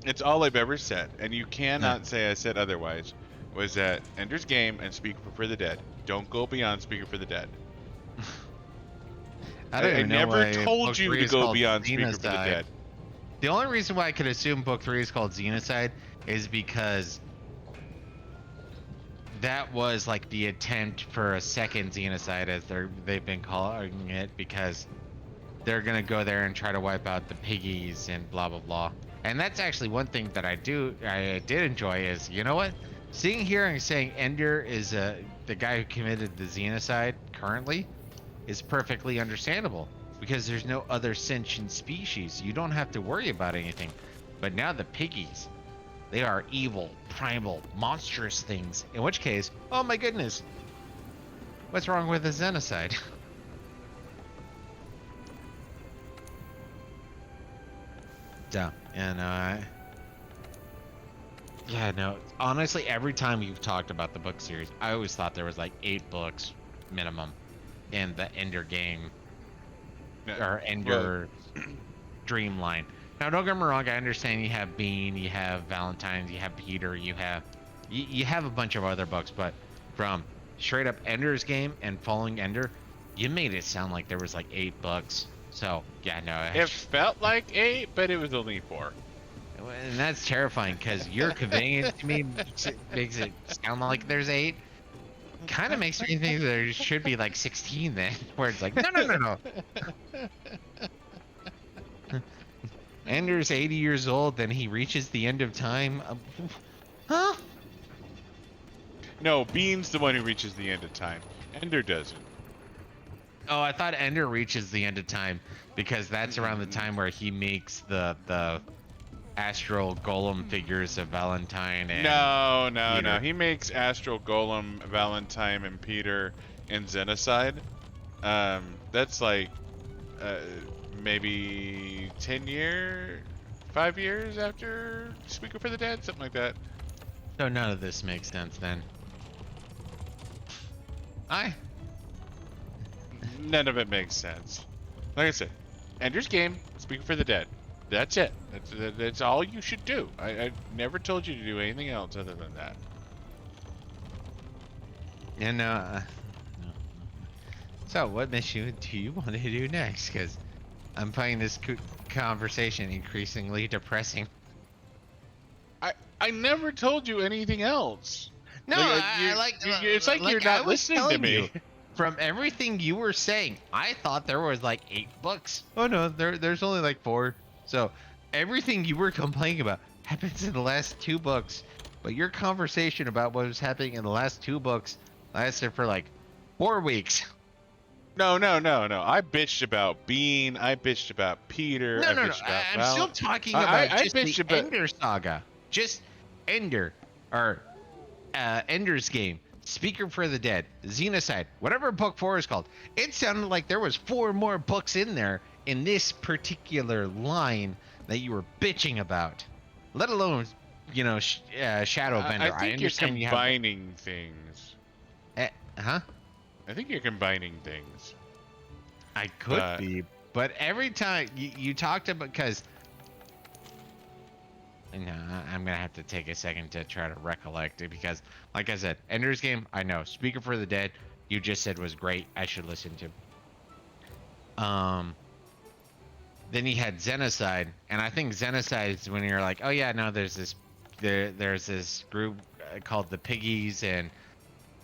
it's all I've ever said, and you cannot say I said otherwise. Was that Ender's Game and Speaker for the Dead? Don't go beyond Speaker for the Dead.
I don't
I
even know
never
why
told
book
you
3
to
is
go
called
beyond Speaker for the
Xenocide.
Dead.
The only reason why I could assume book 3 is called Xenocide is because that was like the attempt for a second Xenocide, as they've been calling it, because they're gonna go there and try to wipe out the piggies and blah blah blah. And that's actually one thing that I did enjoy is, you know what, seeing here and saying Ender is the guy who committed the Xenocide currently is perfectly understandable, because there's no other sentient species. You don't have to worry about anything. But now the piggies, they are evil, primal, monstrous things. In which case, oh my goodness, what's wrong with the Xenocide? So, and yeah, no, honestly, every time you've talked about the book series, I always thought there was like 8 books minimum in the Ender game or Ender Dreamline. Now, don't get me wrong. I understand you have Bean, you have Valentine's, you have Peter, you have a bunch of other books, but from straight up Ender's Game and Falling Ender, you made it sound like there was like 8 books. So yeah, no,
It felt like 8, but it was only 4.
and that's terrifying because you're conveying it to me makes it sound like there's 8. Kind of makes me think there should be like 16 then, where it's like no. Ender's 80 years old, then he reaches the end of time. Huh?
No, Bean's the one who reaches the end of time. Ender doesn't.
Oh, I thought Ender reaches the end of time because that's around the time where he makes the astral golem figures of Valentine and
No.
Peter.
He makes Astral Golem, Valentine, and Peter in Xenocide. That's like maybe 5 years after Speaker for the Dead, something like that.
So none of this makes sense then.
None of it makes sense. Like I said, Ender's Game, Speaker for the Dead. That's it. That's all you should do. I never told you to do anything else other than that.
And so what mission do you want to do next? Because I'm finding this conversation increasingly depressing.
I never told you anything else.
No,
it's like you're not listening to me.
From everything you were saying, I thought there was like 8 books. Oh no, there's only like 4. So everything you were complaining about happens in the last 2 books. But your conversation about what was happening in the last 2 books lasted for like 4 weeks.
No. I bitched about Bean. I bitched about Peter.
No.
About
I'm
Val.
still talking about
I
just
bitched
the
about-
Ender saga. Just Ender, or Ender's Game, Speaker for the Dead, Xenocide, whatever book 4 is called. It sounded like there was 4 more books in there in this particular line that you were bitching about. Let alone, Shadowbender.
I think you're
understand
combining things.
Huh?
I think you're combining things.
I could be, but every time you talked about, because no, I'm gonna have to take a second to try to recollect it, because, like I said, Ender's Game, I know. Speaker for the Dead, you just said was great. I should listen to. Then you had Xenocide, and I think Xenocide is when you're like, oh yeah, no, there's this group called the Piggies, and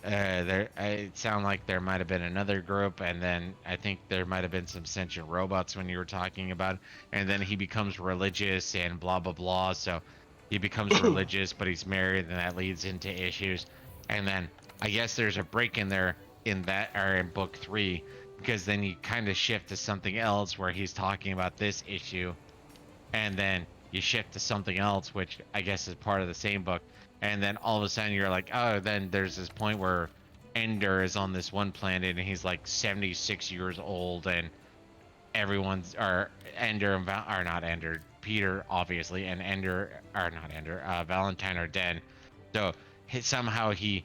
it sounded like there might have been another group, and then I think there might have been some sentient robots when you were talking about it. And then he becomes religious and blah blah blah, so he becomes religious, but he's married, and that leads into issues. And then I guess there's a break in there in book 3, because then you kind of shift to something else where he's talking about this issue, and then you shift to something else, which I guess is part of the same book. And then all of a sudden you're like, oh, then there's this point where Ender is on this one planet and he's like 76 years old, and everyone's, or Ender and not Ender, Peter obviously, and Valentine are dead. So somehow he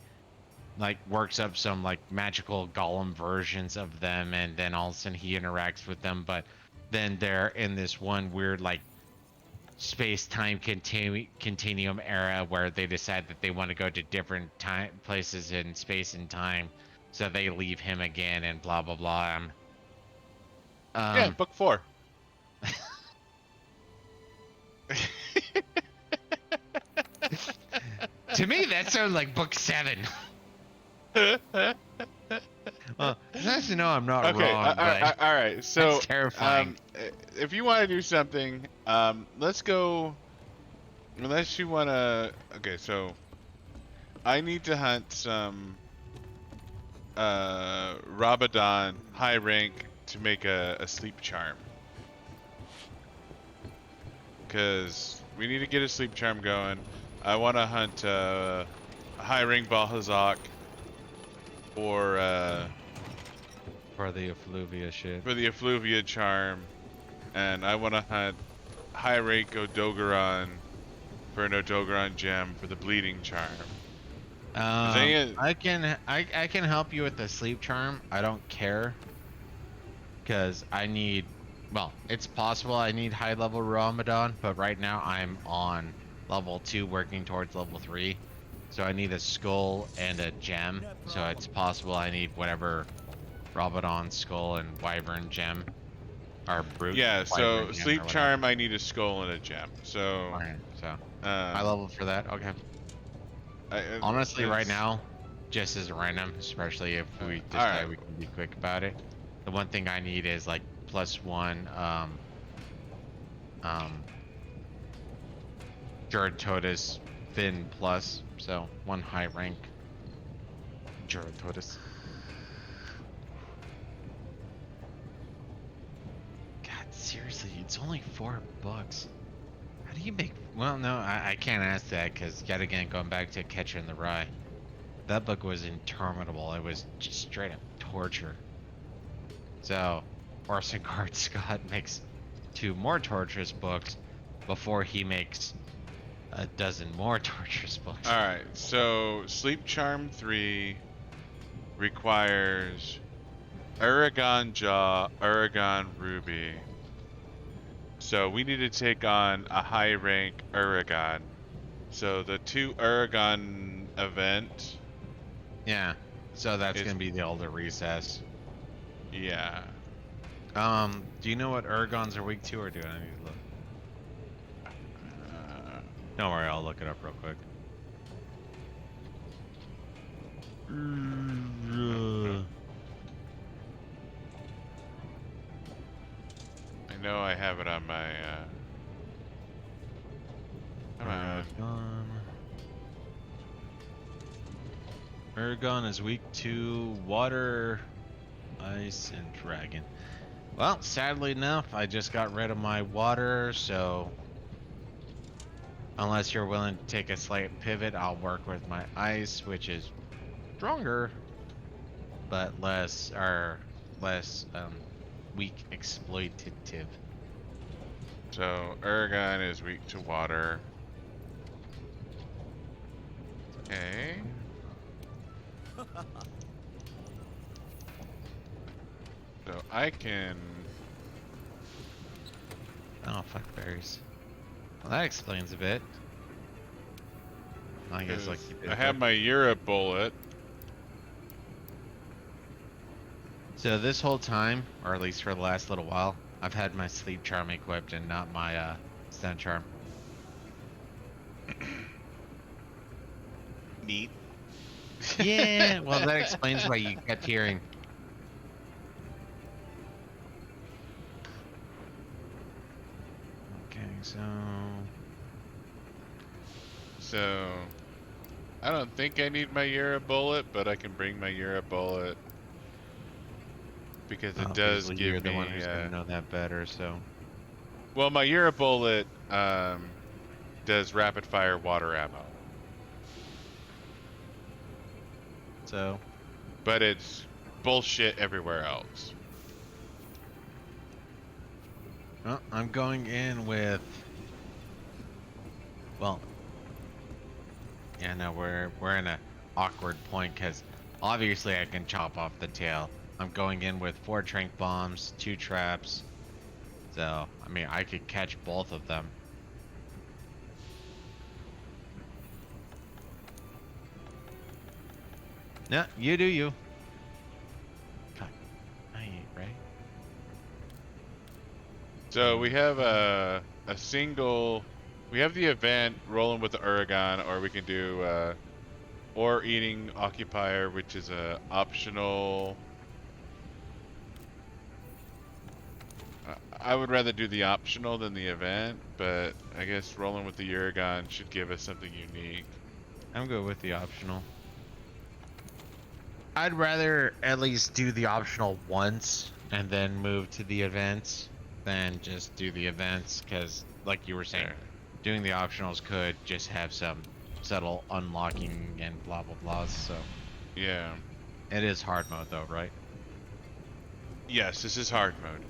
like works up some like magical golem versions of them, and then all of a sudden he interacts with them. But then they're in this one weird like space-time continuum era where they decide that they want to go to different time places in space and time, so they leave him again and blah blah blah.
Yeah,
Um,
book 4.
to me that sounds like book 7. Well, it's nice to know I'm not
Okay,
wrong, but
all right. So,
that's terrifying.
if you want to do something, let's go. Unless you want to. Okay, so I need to hunt some Rabadon high rank to make a sleep charm. Because we need to get a sleep charm going. I want to hunt a high rank Balhazak or
For the effluvia shit.
for the Effluvia charm, and I want to hunt high rank Odogaron for an Odogaron gem for the bleeding charm.
I can help you with the sleep charm. I don't care, because I need, well, it's possible I need high level Ramadan, but right now I'm on level 2 working towards level 3. So I need a skull and a gem. So it's possible I need whatever Ramadan skull and Wyvern gem. Or brute.
Yeah, so
Wyvern gem
sleep
or whatever.
charm, I need a skull and a gem. So,
Okay, so high level for that. Okay. Honestly, right now, just as random, especially if we decide
alright.
we can be quick about it. The one thing I need is like +1 Juratotus Fin plus, so 1 high rank Juratotus. God, seriously, it's only $4. How do you make? Well, no, I can't ask that because yet again, going back to Catcher in the Rye, that book was interminable. It was just straight up torture. So, Orson Card Scott makes 2 more torturous books before he makes a dozen more torturous books.
Alright, so sleep charm 3 requires Uragaan Jaw, Uragaan Ruby. So we need to take on a high rank Uragaan. So the 2 Uragaan event,
Yeah, so that's
It's-
gonna be the Elder Recess.
yeah.
Do you know what Uragons are weak to, or do I need to look? Don't worry, I'll look it up real quick.
I know I have it on my come on.
Uragaan is weak to water, ice, and dragon. Well, sadly enough, I just got rid of my water, so unless you're willing to take a slight pivot, I'll work with my ice, which is stronger, but less weak exploitative.
So Uragaan is weak to water. Okay. So I can.
Oh, fuck berries. Well, that explains a bit. I guess like you did
I have
there.
my Ura bullet.
So this whole time, or at least for the last little while, I've had my sleep charm equipped and not my stun charm.
Neat.
Yeah, well that explains why you kept hearing. Okay,
So I don't think I need my Ura bullet, but I can bring my Ura bullet because it does
obviously
give
you're the
me.
one who's gonna know that better. So
Well, my Ura bullet does rapid fire water ammo, but it's bullshit everywhere else.
well, I'm going in with. Well, yeah, no, we're in a awkward point because obviously I can chop off the tail. I'm going in with 4 trank bombs, 2 traps, So, I mean, I could catch both of them. No, you do you. God, I ain't right.
So we have a single. We have the event rolling with the Uragaan, or we can do or eating occupier, which is a optional. I would rather do the optional than the event, but I guess rolling with the Uragaan should give us something unique.
I'm good with the optional. I'd rather at least do the optional once and then move to the events than just do the events, because, like you were saying,
There.
doing the optionals could just have some subtle unlocking and blah blah blah. So
Yeah.
it is hard mode though, right?
Yes, this is hard mode.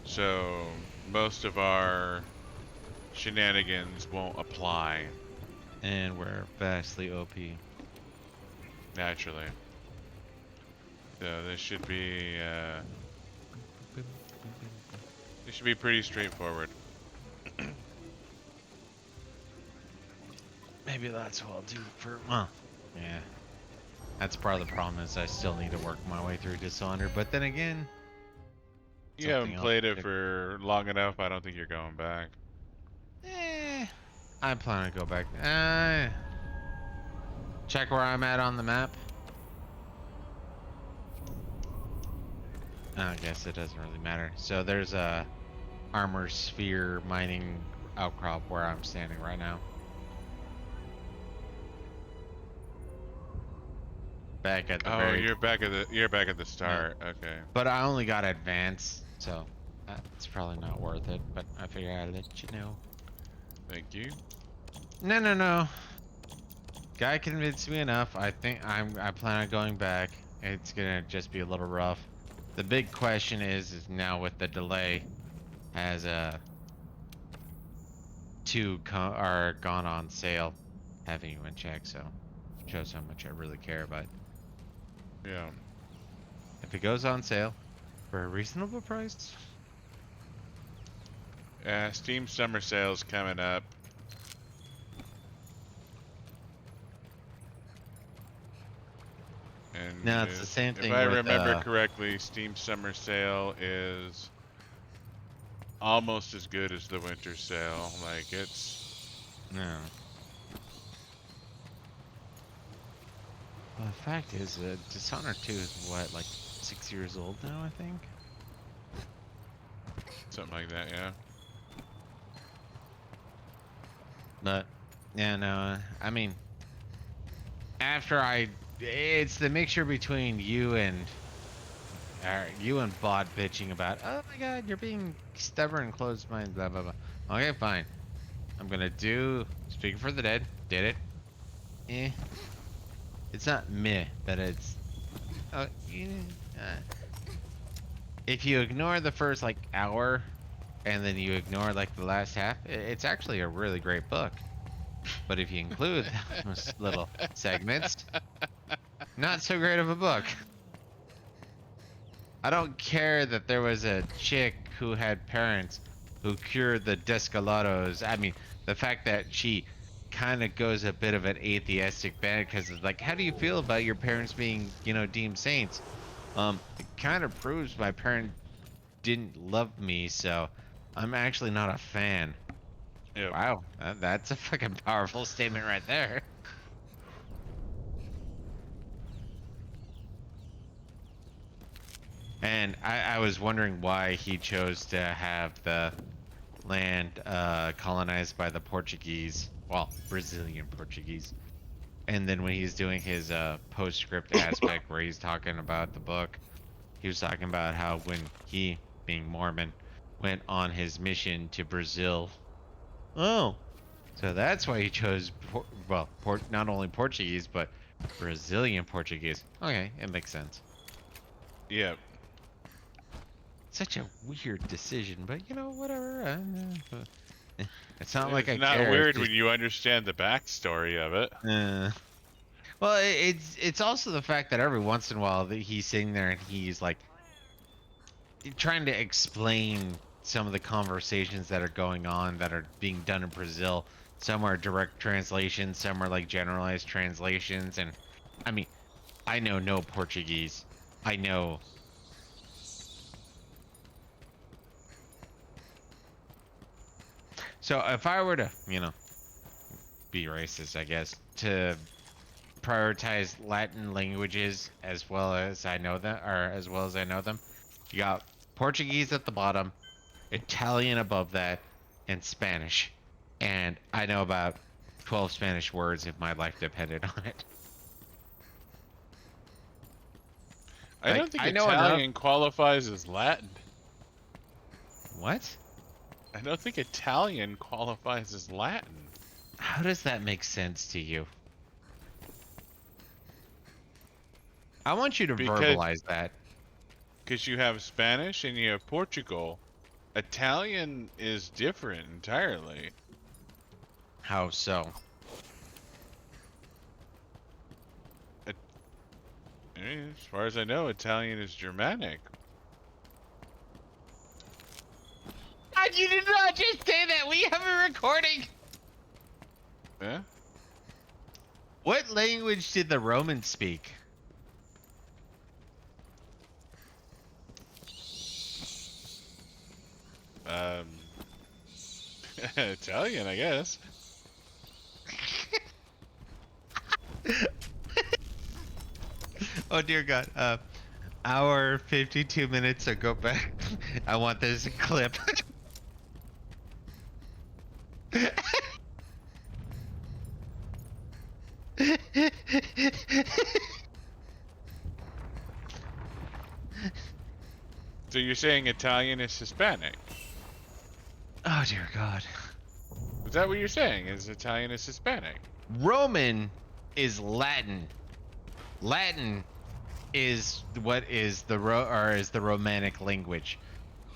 So most of our shenanigans won't apply
And we're vastly OP.
naturally. So this should be pretty straightforward.
Maybe that's what I'll do for. Well, yeah. That's part of the problem is I still need to work my way through Dishonored. But then again,
You haven't
something else
played it
to-
for long enough. I don't think you're going back.
I plan to go back. Check where I'm at on the map. I guess it doesn't really matter. So there's a armor sphere mining outcrop where I'm standing right now. Back at the
Oh,
very.
you're back at the start. Okay.
But I only got advanced, so it's probably not worth it. But I figure I'd let you know.
Thank you.
No. Guy convinced me enough. I think I plan on going back. It's gonna just be a little rough. The big question is now with the delay, has two are gone on sale. Having you in check, so shows how much I really care about.
Yeah.
If it goes on sale for a reasonable price,
Steam Summer Sale's coming up. And
no, it's the same thing.
If I
with,
remember correctly, Steam Summer Sale is almost as good as the Winter Sale. Like, it's...
No. Well, the fact is, Dishonored 2 is what, like 6 years old now, I think?
something like that, yeah.
But, yeah, no, I mean, it's the mixture between you and Bod bitching about, oh my god, you're being stubborn, closed-minded, blah, blah, blah. Okay, fine. I'm gonna do Speaking for the Dead, did it. It's not meh, but it's... if you ignore the first, like, hour, and then you ignore, like, the last half, it's actually a really great book. But if you include those little segments, not so great of a book. I don't care that there was a chick who had parents who cured the Descalados. I mean, the fact that she kind of goes a bit of an atheistic bent because it's like, how do you feel about your parents being, deemed saints? It kind of proves my parent didn't love me, so I'm actually not a fan.
Yep.
Wow, that's a fucking powerful statement right there. And I was wondering why he chose to have the land colonized by the Portuguese, well, Brazilian Portuguese. And then when he's doing his postscript aspect where he's talking about the book, he was talking about how when he, being Mormon, went on his mission to Brazil. Oh, so that's why he chose, not only Portuguese, but Brazilian Portuguese. Okay, it makes sense.
Yep.
Such a weird decision, but whatever. It's not like I
It's not
care.
weird
It's
when you understand the backstory of it.
well, it's also the fact that every once in a while that he's sitting there and he's like trying to explain some of the conversations that are going on that are being done in Brazil. Some are direct translations, some are like generalized translations, and I mean, I know no Portuguese. I know. So if I were to, be racist, I guess, to prioritize Latin languages as well as I know them, or as well as I know them, you got Portuguese at the bottom, Italian above that, and Spanish. And I know about 12 Spanish words if my life depended on it.
I
Like,
don't think
I know enough.
Italian qualifies as Latin.
What?
I don't think Italian qualifies as Latin.
How does that make sense to you? I want you to verbalize that.
Because you have Spanish and you have Portugal. Italian is different entirely.
How so?
As far as I know, Italian is Germanic.
You did not just say that. We have a recording.
Yeah?
What language did the Romans speak?
Italian, I guess.
Oh dear God. Hour 52 minutes. So go back. I want this clip.
So you're saying Italian is Hispanic?
Oh dear God.
Is that what you're saying? Is Italian is Hispanic?
Roman is Latin. Latin is what is the Romanic language.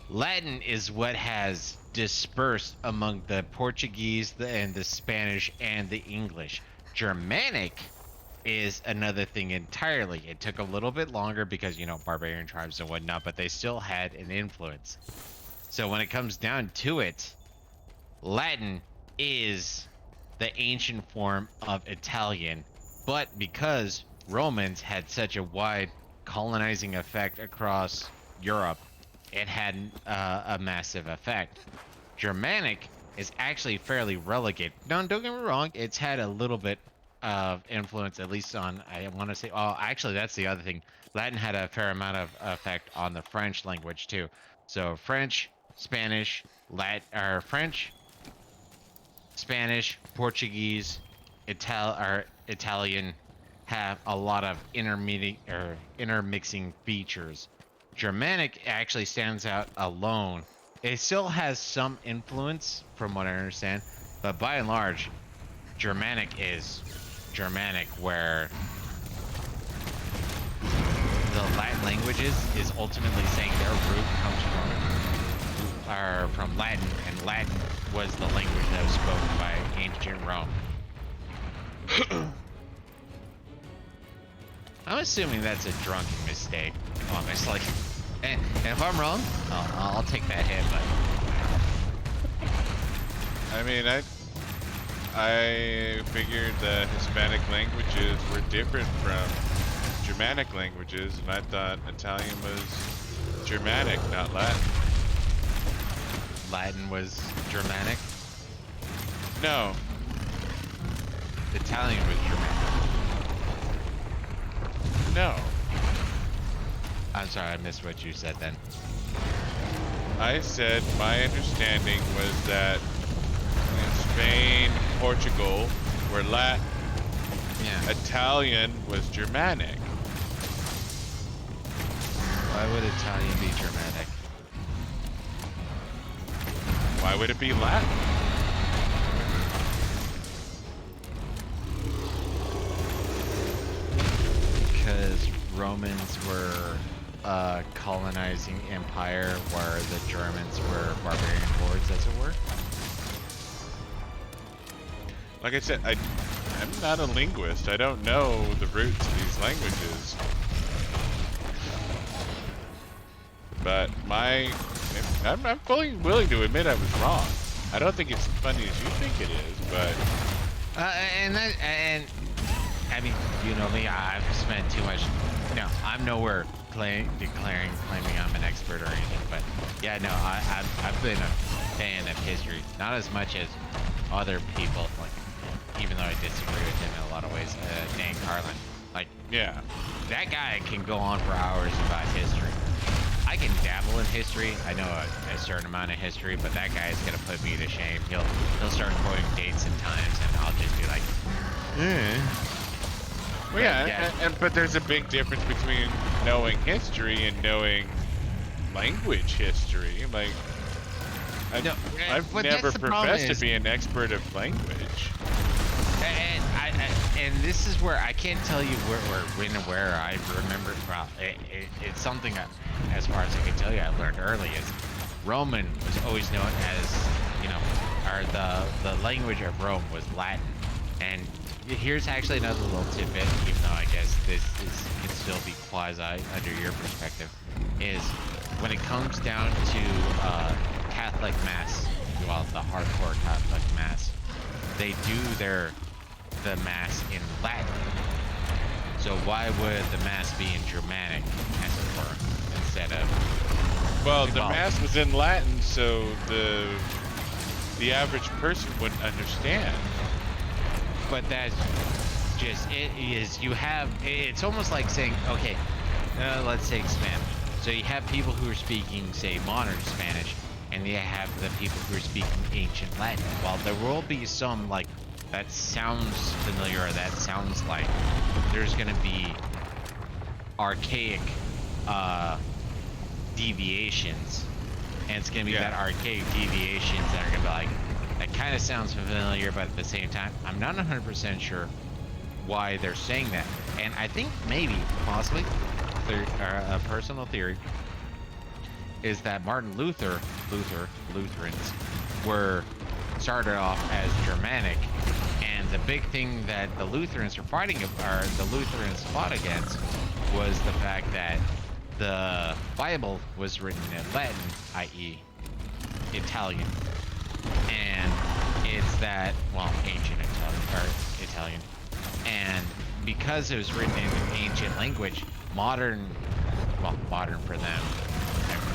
Latin is what has dispersed among the Portuguese and the Spanish and the English. Germanic is another thing entirely. It took a little bit longer because, barbarian tribes and whatnot, but they still had an influence. So when it comes down to it, Latin is the ancient form of Italian, but because Romans had such a wide colonizing effect across Europe, it had a massive effect. Germanic is actually fairly relegated. Don't get me wrong, it's had a little bit of influence, at least on, I want to say, actually that's the other thing. Latin had a fair amount of effect on the French language too. So French, Spanish, French, Spanish, Portuguese, Italian have a lot of intermixing features. Germanic actually stands out alone. It still has some influence from what I understand, but by and large, Germanic is Germanic, where the Latin languages is ultimately saying their root comes from Latin, and Latin was the language that was spoken by ancient Rome. I'm assuming that's a drunken mistake, honestly. And if I'm wrong, I'll take that hit, but...
I mean, I figured that Hispanic languages were different from Germanic languages, and I thought Italian was Germanic, not Latin.
Latin was Germanic?
No.
Italian was Germanic.
No.
I'm sorry, I missed what you said then.
I said my understanding was that Spain, Portugal were Latin.
Yeah.
Italian was Germanic.
Why would Italian be Germanic?
Why would it be Latin?
Because Romans were a colonizing empire where the Germans were barbarian hordes, as it were.
Like I said, I'm not a linguist. I don't know the roots of these languages. But my I'm fully willing to admit I was wrong. I don't think it's as funny as you think it is, but
and I mean, you know me, I've spent too much. No, I'm nowhere claiming I'm an expert or anything, but yeah, no, I've been a fan of history, not as much as other people, like, even though I disagree with him in a lot of ways. Dan Carlin, like,
yeah.
that guy can go on for hours about history. I can dabble in history. I know a certain amount of history, but that guy is gonna put me to shame. He'll start quoting dates and times, and I'll just be like,
Well, yeah, but there's a big difference between knowing history and knowing language history. Like, I've
but
never
that's the problem
professed to
is-
be an expert of language.
And this is where I can't tell you when and where I remember. Well, it's something that, as far as I can tell you, I learned early. Is Roman was always known as, you know, or the language of Rome was Latin. And here's actually another little tidbit, even though I guess this can still be quasi under your perspective, is when it comes down to Catholic Mass, well, the hardcore Catholic Mass, they do the Mass in Latin. So why would the Mass be in Germanic, as it were, instead of...
Well, the Mass was in Latin, so the average person wouldn't understand.
But that's just, it is, you have, it's almost like saying, okay, let's take Spanish. So you have people who are speaking, say, modern Spanish, and you have the people who are speaking ancient Latin. While there will be some, like, that sounds familiar, or that sounds like there's going to be archaic deviations, and it's going to be that archaic deviations that are going to be like, that kind of sounds familiar, but at the same time, I'm not 100% sure why they're saying that. And I think maybe, possibly, a personal theory is that Martin Lutherans were started off as Germanic, and the big thing that the Lutherans are fighting, or the Lutherans fought against, was the fact that the Bible was written in Latin, i.e. Italian. And it's that, well, ancient Italian. And because it was written in an ancient language, modern for them,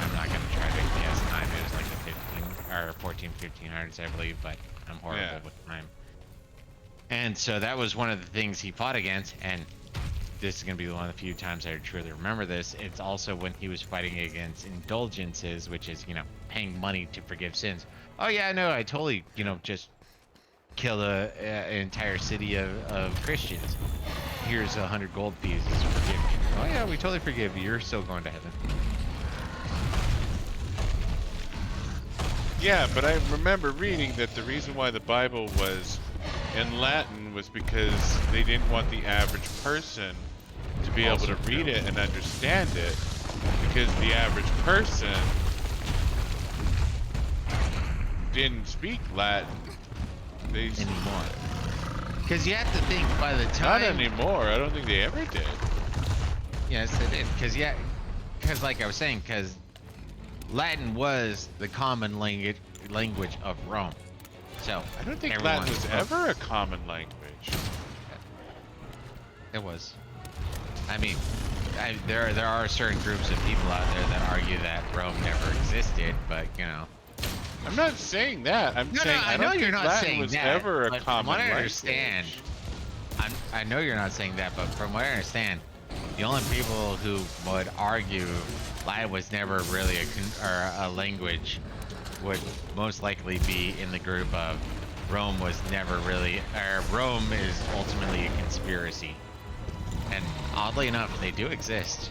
I'm not going to try to guess time, it was like the 1500s, I believe, but I'm horrible with time. And so that was one of the things he fought against, and this is going to be one of the few times I truly remember this. It's also when he was fighting against indulgences, which is, you know, paying money to forgive sins. Oh yeah, no, I totally, you know, just killed an entire city of Christians. Here's 100 gold pieces, forgive me. Oh yeah, we totally forgive you. You're still going to heaven.
Yeah, but I remember reading that the reason why the Bible was in Latin was because they didn't want the average person to be able to read it and understand it, because the average person didn't speak Latin.
Anymore. Because you have to think, by the time...
Not anymore. I don't think they ever did.
Yes, they did. Because like I was saying, because Latin was the common language of Rome. So
I don't think Latin was ever a common language.
It was. I mean, there are certain groups of people out there that argue that Rome never existed, but you know.
I'm not saying that. I'm saying I don't think Latin was ever a common language.
I know you're not saying that, but from what I understand, the only people who would argue Latin was never really a language would most likely be in the group of Rome was never really, or Rome is ultimately a conspiracy. And oddly enough, they do exist.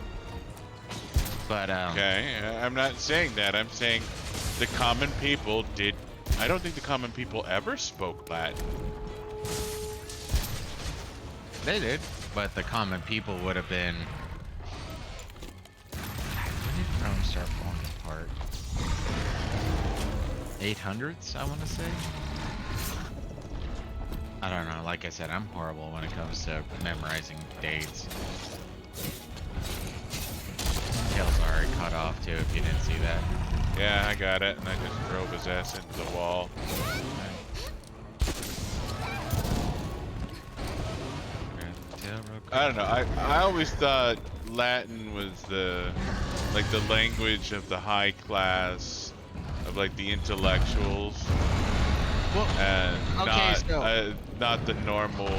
But
okay, I'm not saying that. I'm saying the common people did. I don't think the common people ever spoke Latin.
They did, but the common people would have been. When did Rome start falling apart? 800s, I want to say. I don't know. Like I said, I'm horrible when it comes to memorizing dates. tail's already cut off too, if you didn't see that.
Yeah, I got it, and I just drove his ass into the wall. I don't know. I always thought Latin was the language of the high class, of like the intellectuals,
Well,
and
okay,
not the normal.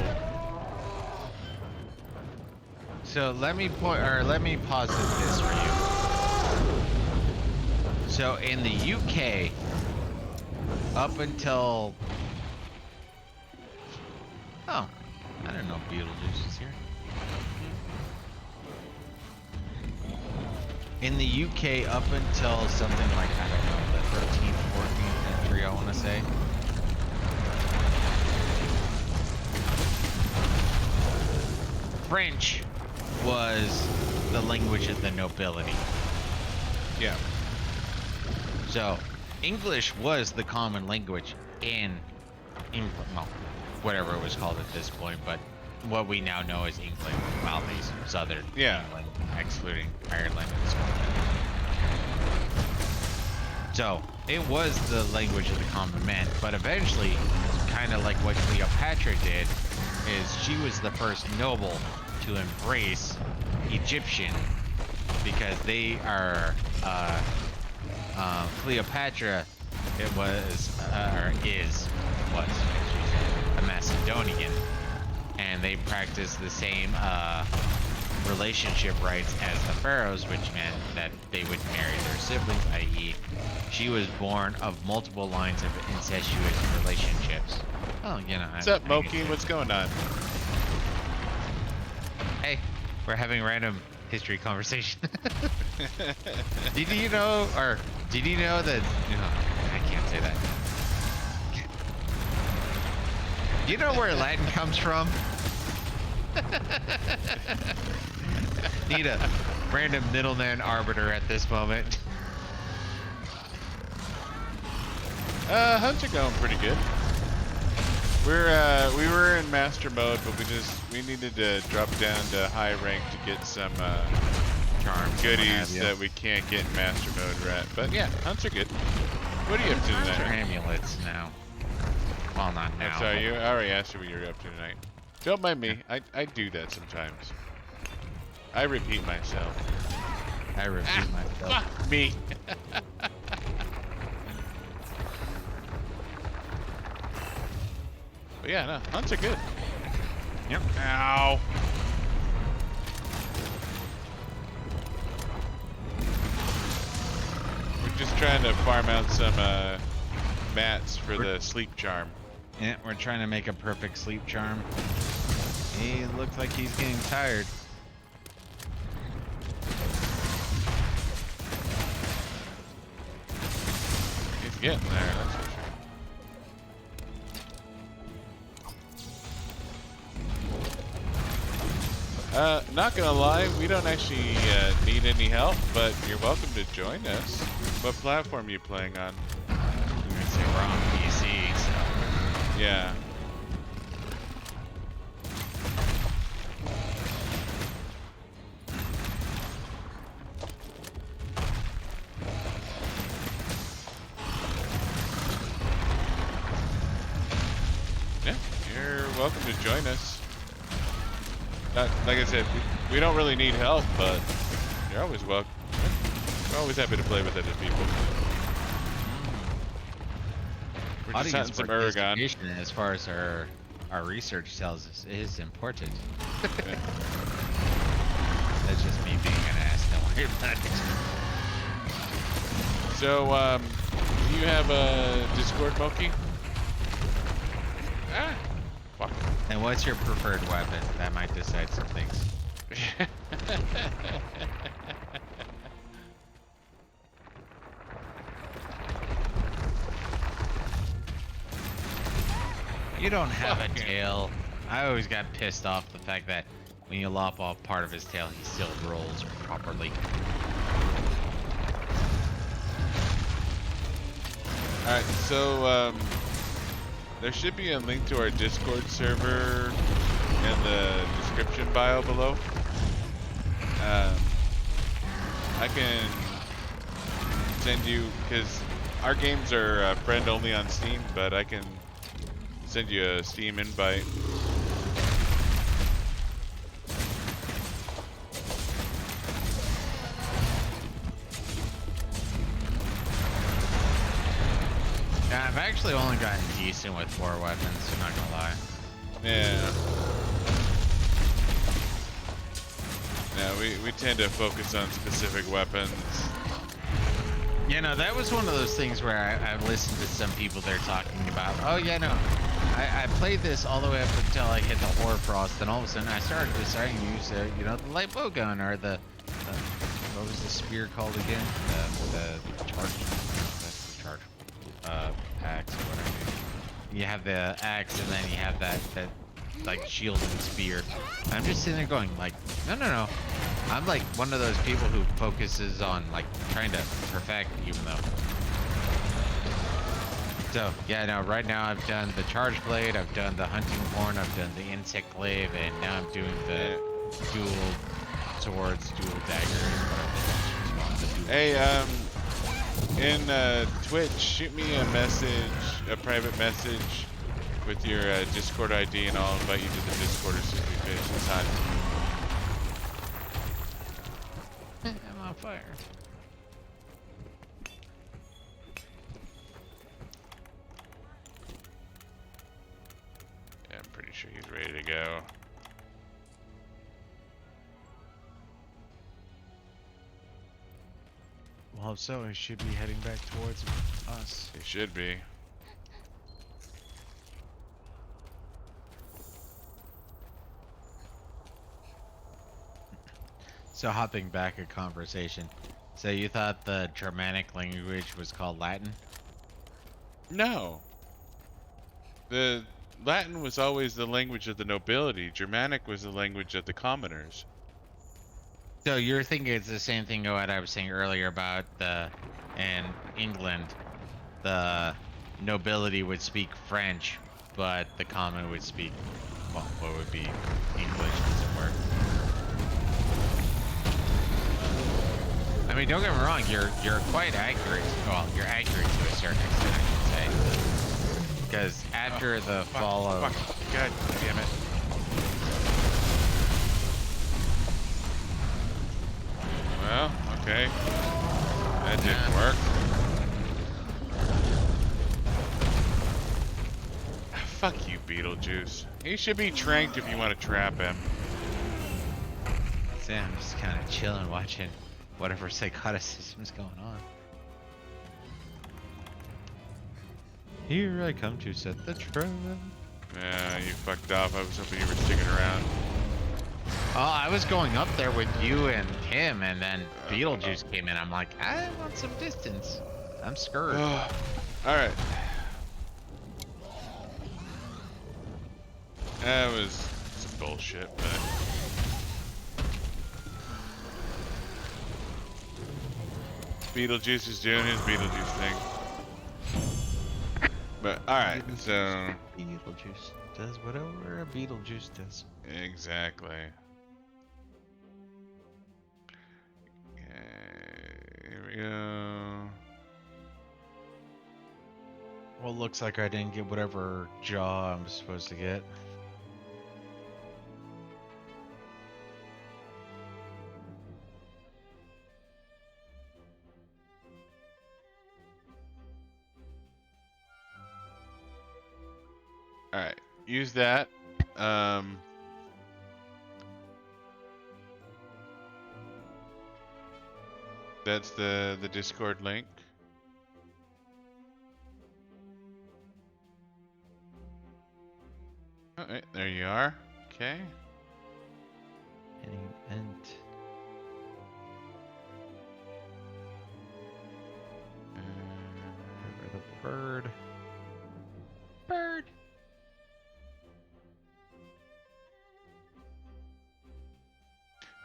So let me posit this for you. So in the UK, up until I don't know Beetlejuice is here. In the UK, up until something like, I don't know, the 13th, 14th century, I want to say. French was the language of the nobility.
Yeah.
So, English was the common language in well, whatever it was called at this point, but what we now know as England, well, at least southern England, excluding Ireland and Scotland. So, it was the language of the common man, but eventually, kind of like what Cleopatra did, is she was the first noble to embrace Egyptian, because they are, Cleopatra, was a Macedonian, and they practiced the same relationship rights as the pharaohs, which meant that they would marry their siblings, i.e. she was born of multiple lines of incestuous relationships. Oh, you know.
What's up, Mokky? What's going on?
Hey, we're having random history conversation. Did you know that, I can't say that. Do you know where Latin comes from? Need a random middleman arbiter at this moment.
Hunts are going pretty good. We were in master mode, but we needed to drop down to high rank to get some
Charms,
goodies that we can't get in master mode, right? But yeah, hunts are good. What are you up to
Charms are
tonight?
amulets now. Well, not now.
I'm sorry, I already asked you what you're up to tonight. Don't mind me. I do that sometimes. I repeat myself.
I repeat myself.
Fuck me. But yeah, no, hunts are good.
Yep.
Ow. We're just trying to farm out some mats for the sleep charm.
Yeah, we're trying to make a perfect sleep charm. He looks like he's getting tired.
He's getting there, that's for sure. Not gonna lie, we don't actually need any help, but you're welcome to join us. What platform are you playing on?
I'm gonna say we're on PC, so.
Yeah. Yeah, you're welcome to join us. Like I said, we don't really need help, but you're always welcome. We're always happy to play with other people. We're just hunting some Uragaan.
Participation, as far as our research tells us, is important. That's just me being an ass. Don't worry about it.
So, do you have a Discord, Mokky? Ah, fuck.
And what's your preferred weapon? That might decide some things. You don't have a tail. I always got pissed off the fact that when you lop off part of his tail, he still rolls properly.
Alright, so, there should be a link to our Discord server in the description bio below. I can send you, because our games are friend only on Steam, but I can send you a Steam invite.
Yeah, I've actually only gotten decent with 4 weapons, I'm not gonna lie.
Yeah. Yeah, we tend to focus on specific weapons.
You know, that was one of those things where I've listened to some people they're talking about, oh yeah, no, I played this all the way up until I hit the Hoarfrost, and all of a sudden I started deciding to use the, you know, the light bow gun, or the what was the spear called again? The charge, that's the charge, axe or whatever. You have the axe, and then you have that like shield and spear. I'm just sitting there going like, no. I'm like one of those people who focuses on like trying to perfect, even though. So yeah, no, right now I've done the charge blade, I've done the hunting horn, I've done the insect glaive, and now I'm doing the dual swords, dual dagger, whatever.
Hey, in Twitch, shoot me a message, a private message with your Discord ID, and I'll invite you to the Discord as soon as we finish this hunt.
I'm on fire.
Yeah, I'm pretty sure he's ready to go.
Well, so he should be heading back towards us.
He should be.
So hopping back a conversation. So you thought the Germanic language was called Latin?
No. The Latin was always the language of the nobility. Germanic was the language of the commoners.
So you're thinking it's the same thing what I was saying earlier about in England, the nobility would speak French, but the common would speak, well, what would be English, as it were. I mean, don't get me wrong, you're quite accurate. Well, you're accurate to a certain extent, I should say. Because after the fall of...
God damn it. Well, okay. That didn't work. Fuck you, Beetlejuice. He should be tranked if you want to trap him.
So I'm just kind of chilling, watching whatever psychoticism is going on. Here I come to set the trap.
Yeah, you fucked off. I was hoping you were sticking around.
Oh, I was going up there with you and him, and then Beetlejuice came in. I'm like, I want some distance. I'm scared.
Alright. That was some bullshit, but... Beetlejuice is doing his Beetlejuice thing. But, alright, so...
Beetlejuice does whatever a Beetlejuice does.
Exactly. Okay, here we go.
Well, looks like I didn't get whatever jaw I'm supposed to get.
Alright, use that. That's the Discord link. Alright, there you are. Okay.
Any event. Over the bird. Bird.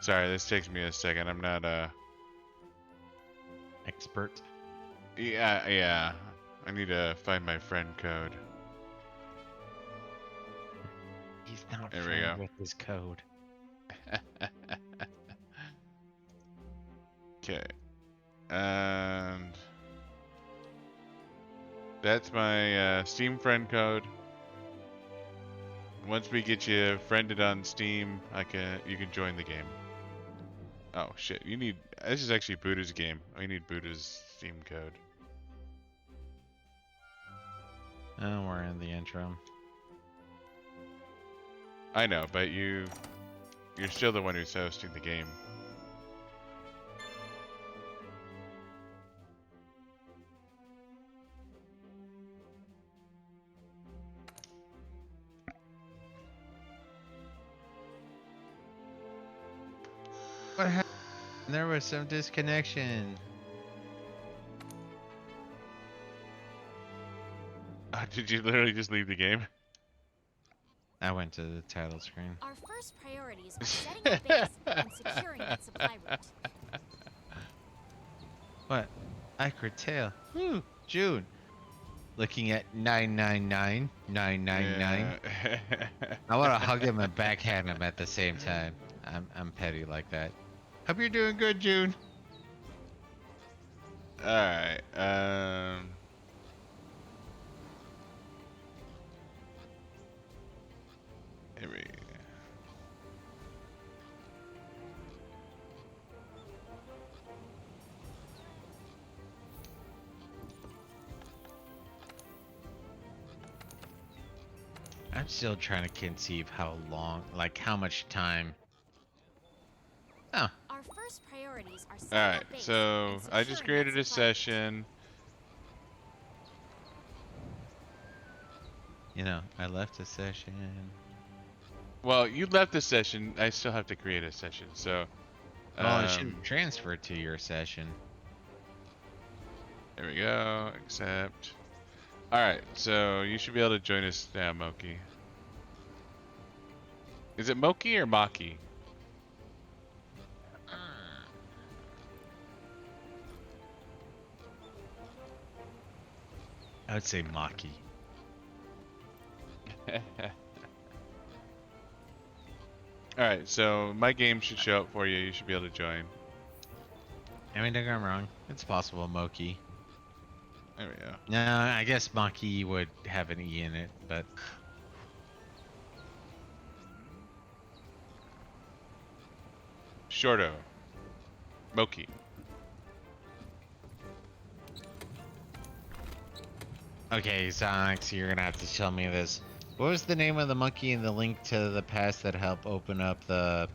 Sorry, this takes me a second. I'm not
Expert.
yeah. I need to find my friend code.
He's not
There we
friendly
go.
with his code.
Okay. And that's my Steam friend code. Once we get you friended on Steam, you can join the game. Oh shit! This is actually Buddha's game. I need Buddha's Steam code.
Oh, we're in the intro.
I know, but you're still the one who's hosting the game.
What happened? There was some disconnection.
Did you literally just leave the game?
I went to the title screen.
Our first priorities are setting a base and securing that supply route.
What? I curtail. Woo! June. Looking at 999, 999.
Yeah.
I want to hug him and backhand him at the same time. I'm petty like that. Hope you're doing good, June.
All right. Here we.
I'm still trying to conceive how much time. Oh,
Our first priorities are
All
setting
right.
a base
So
and
I just
securing that
created a
supply route.
session.
you know, I left a session.
Well, you left the session. I still have to create a session. So.
Oh, it should transfer to your session.
There we go. Accept. All right. So you should be able to join us now, Mokky. Is it Mokky or Mokky?
I would say Mokky.
Alright, so my game should show up for you. You should be able to join.
I mean, don't get me wrong. It's possible Mokky.
There we go.
No, I guess Mokky would have an E in it, but
Shorto. Mokky.
okay, Sonic, you're gonna have to tell me this. What was the name of the monkey in the link to the past that helped open up the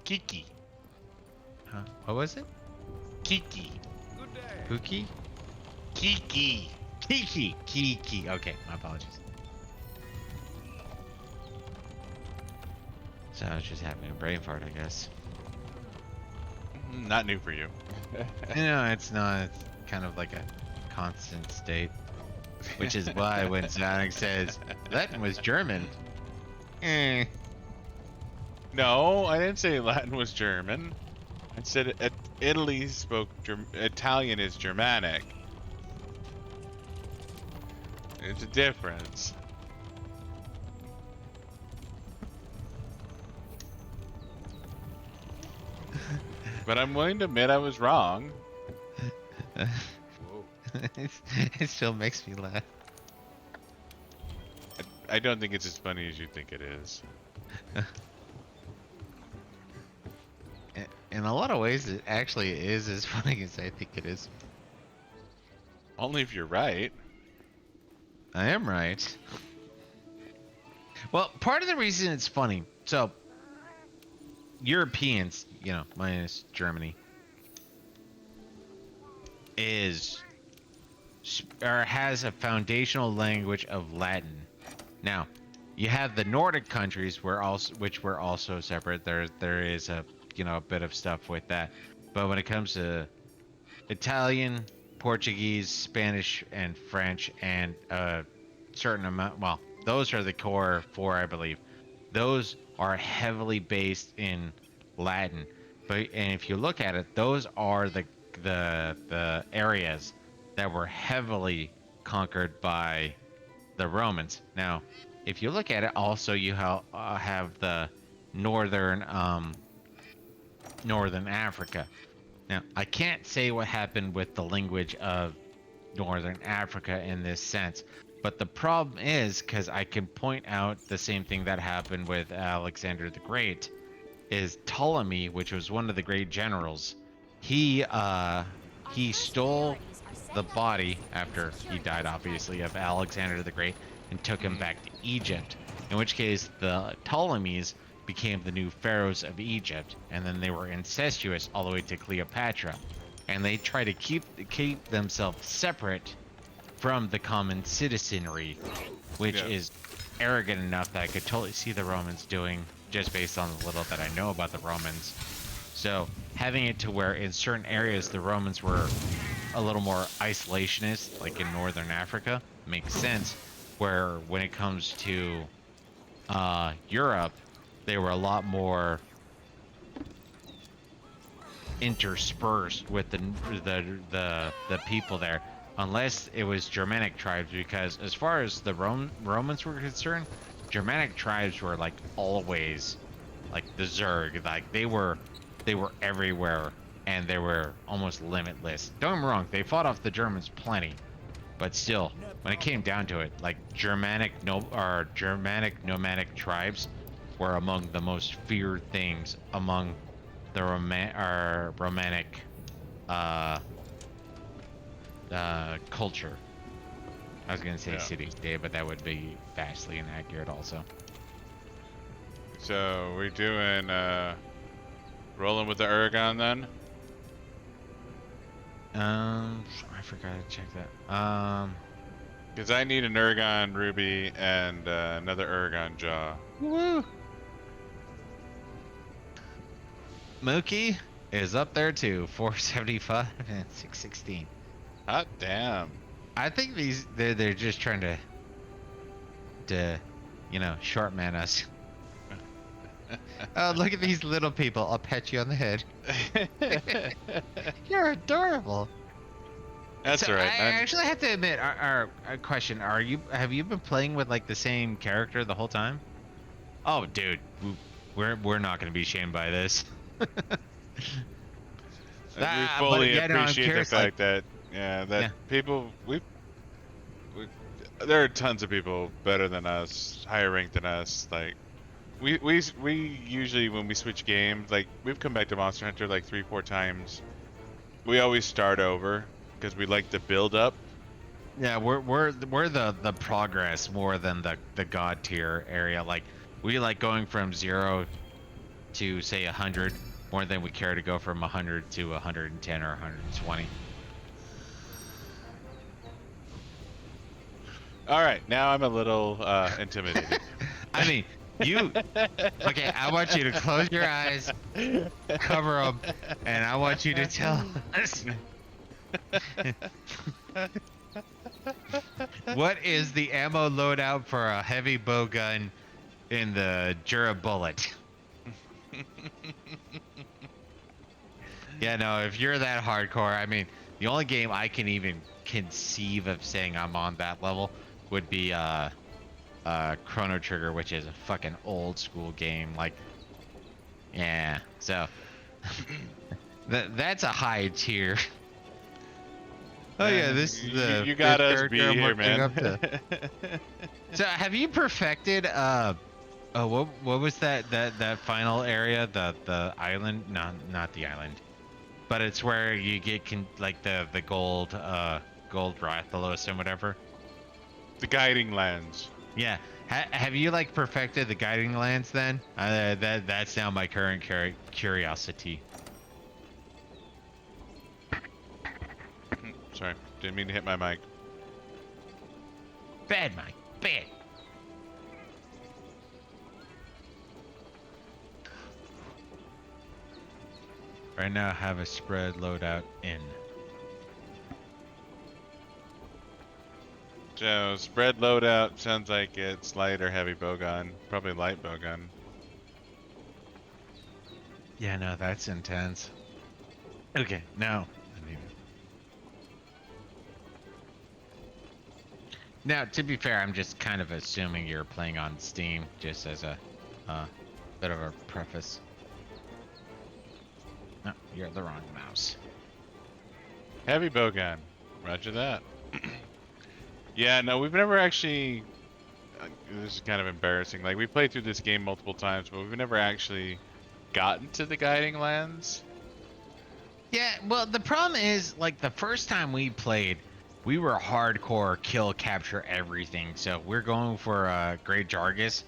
Kiki.
Huh? What was it?
Kiki.
Pookie?
Kiki.
Kiki. Okay, my apologies. So I was just having a brain fart, I guess.
Not new for you.
No, it's not. It's kind of like a constant state. Which is why when Sonic says Latin was German,
No, I didn't say Latin was German. I said Italy spoke Italian is Germanic. It's a difference. But I'm willing to admit I was wrong.
it still makes me laugh.
I don't think it's as funny as you think it is.
In a lot of ways, it actually is as funny as I think it is.
Only if you're right.
I am right. Well, part of the reason it's funny, so Europeans, you know, minus Germany, has a foundational language of Latin. Now, you have the Nordic countries which were also separate. There is a bit of stuff with that, but when it comes to Italian, Portuguese, Spanish, and French, and a certain amount, well, those are the core four, I believe. Those are heavily based in Latin, and if you look at it, those are the areas that were heavily conquered by the Romans. Now, if you look at it, also you have the northern Africa. Now, I can't say what happened with the language of Northern Africa in this sense, but the problem is, because I can point out the same thing that happened with Alexander the Great, is Ptolemy, which was one of the great generals. He stole the body after he died, obviously, of Alexander the Great and took him back to Egypt. In which case, the Ptolemies became the new pharaohs of Egypt, and then they were incestuous all the way to Cleopatra, and they try to keep themselves separate from the common citizenry, which is arrogant enough that I could totally see the Romans doing, just based on the little that I know about the Romans. So having it to where in certain areas the Romans were a little more isolationist, like in Northern Africa, makes sense. Where when it comes to Europe, they were a lot more interspersed with the people there, unless it was Germanic tribes, because as far as the Romans were concerned, Germanic tribes were like always like the Zerg, like they were everywhere and they were almost limitless. Don't get me wrong, they fought off the Germans plenty, but still, when it came down to it, like Germanic nomadic tribes were among the most feared things among the Romanic culture. I was gonna say city-state, but that would be vastly inaccurate also.
So we're doing rolling with the Uragaan then?
I forgot to check that.
Because I need an Uragaan ruby and another Uragaan jaw.
Woo! Mokky is up there too, 475 and 616.
Hot damn.
I think they're just trying to short man us. Oh, look at these little people. I'll pat you on the head. You're adorable.
That's
So
all right.
I actually have to admit, our question: have you been playing with like the same character the whole time? Oh, dude, we're not going to be shamed by this.
We fully appreciate the fact that people there are tons of people better than us, higher ranked than us. Like we usually, when we switch games, like we've come back to Monster Hunter like 3-4 times. We always start over because we like the build up.
Yeah, we're the progress more than the god tier area. Like we like going from 0 to say 100 more than we care to go from 100 to 110 or 120.
All right, now I'm a little intimidated.
I mean, okay, I want you to close your eyes, cover them, and I want you to tell us what is the ammo loadout for a heavy bow gun in the Jura Bullet? Yeah, no, if you're that hardcore, I mean, the only game I can even conceive of saying I'm on that level would be Chrono Trigger, which is a fucking old school game. Like, yeah, so that's a high tier. Oh yeah, this is the
you got us
character
beat
I'm
here,
working
man.
up to. So have you perfected what was that final area, the island? No, not the island, but it's where you get like the gold Rathalos and whatever.
The guiding lands.
Yeah. Have you like perfected the guiding lands then? That's now my current curiosity.
Sorry, didn't mean to hit my mic.
Bad, Mike. Bad. Right now, I have a spread loadout in.
So spread loadout sounds like it's light or heavy bowgun. Probably light bowgun.
Yeah, no, that's intense. Okay, now. Now, to be fair, I'm just kind of assuming you're playing on Steam, just as a bit of a preface. No, you're the wrong mouse.
Heavy bowgun. Roger that. Yeah, no, we've never actually. This is kind of embarrassing. Like, we played through this game multiple times, but we've never actually gotten to the guiding lands.
Yeah, well, the problem is, like, the first time we played, we were hardcore kill, capture everything. So we're going for Great Jargus.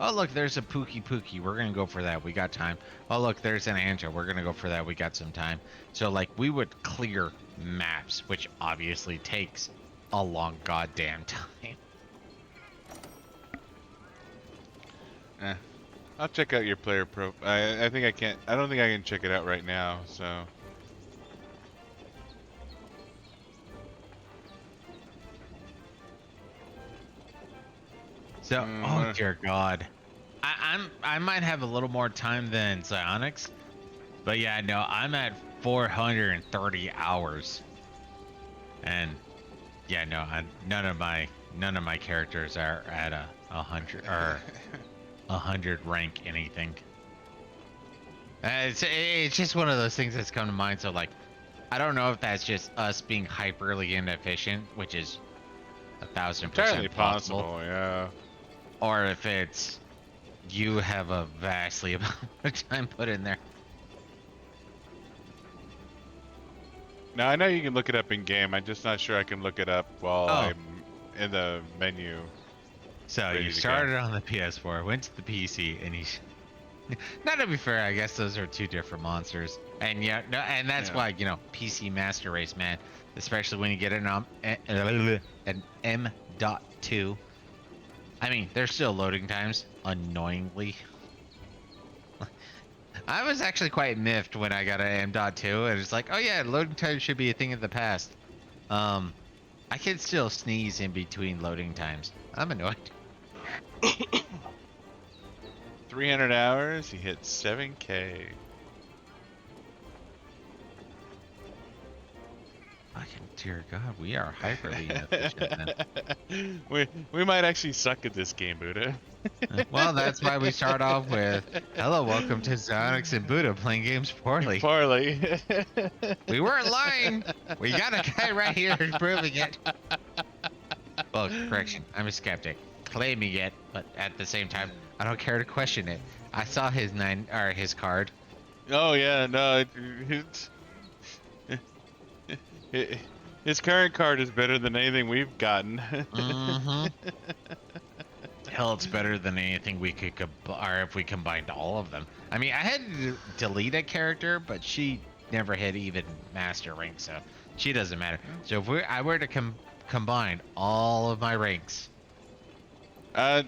Oh, look, there's a Pookie. We're going to go for that. We got time. Oh, look, there's an Anja. We're going to go for that. We got some time. So, like, we would clear maps, which obviously takes a long goddamn time.
I'll check out your player pro. I think I can't. I don't think I can check it out right now. So.
So, oh dear God, I might have a little more time than Psionics, but yeah, no, I'm at 430 hours, and yeah, no, none of my characters are at a 100 or 100 rank anything. It's just one of those things that's come to mind. So like, I don't know if that's just us being hyperly inefficient, which is 1,000%
Entirely
possible.
possible, yeah.
Or if it's you have a vastly amount of time put in there.
Now I know you can look it up in game. I'm just not sure I can look it up while I'm in the menu.
So
Ready
you
to
started on the PS4, went to the PC, and you. Not to be fair, I guess those are two different monsters, and yeah, no, and that's why PC Master Race, man, especially when you get an M.2. I mean, there's still loading times, annoyingly. I was actually quite miffed when I got an M.2, and it's like, oh yeah, loading times should be a thing of the past. I can still sneeze in between loading times. I'm annoyed.
300 hours, you hit 7K.
Fucking dear God, we are hyperly inefficient, man.
we might actually suck at this game, Buddah.
Well, that's why we start off with, hello, welcome to Psionics and Buddah playing games poorly.
Poorly.
We weren't lying. We got a guy right here proving it. Well, correction, I'm a skeptic. Claiming it, but at the same time, I don't care to question it. I saw his card.
Oh yeah, no, his current card is better than anything we've gotten.
Mm-hmm. Hell, it's better than anything we could or if we combined all of them. I mean, I had to delete a character, but she never hit even master rank, so she doesn't matter. So if I were to combine all of my ranks.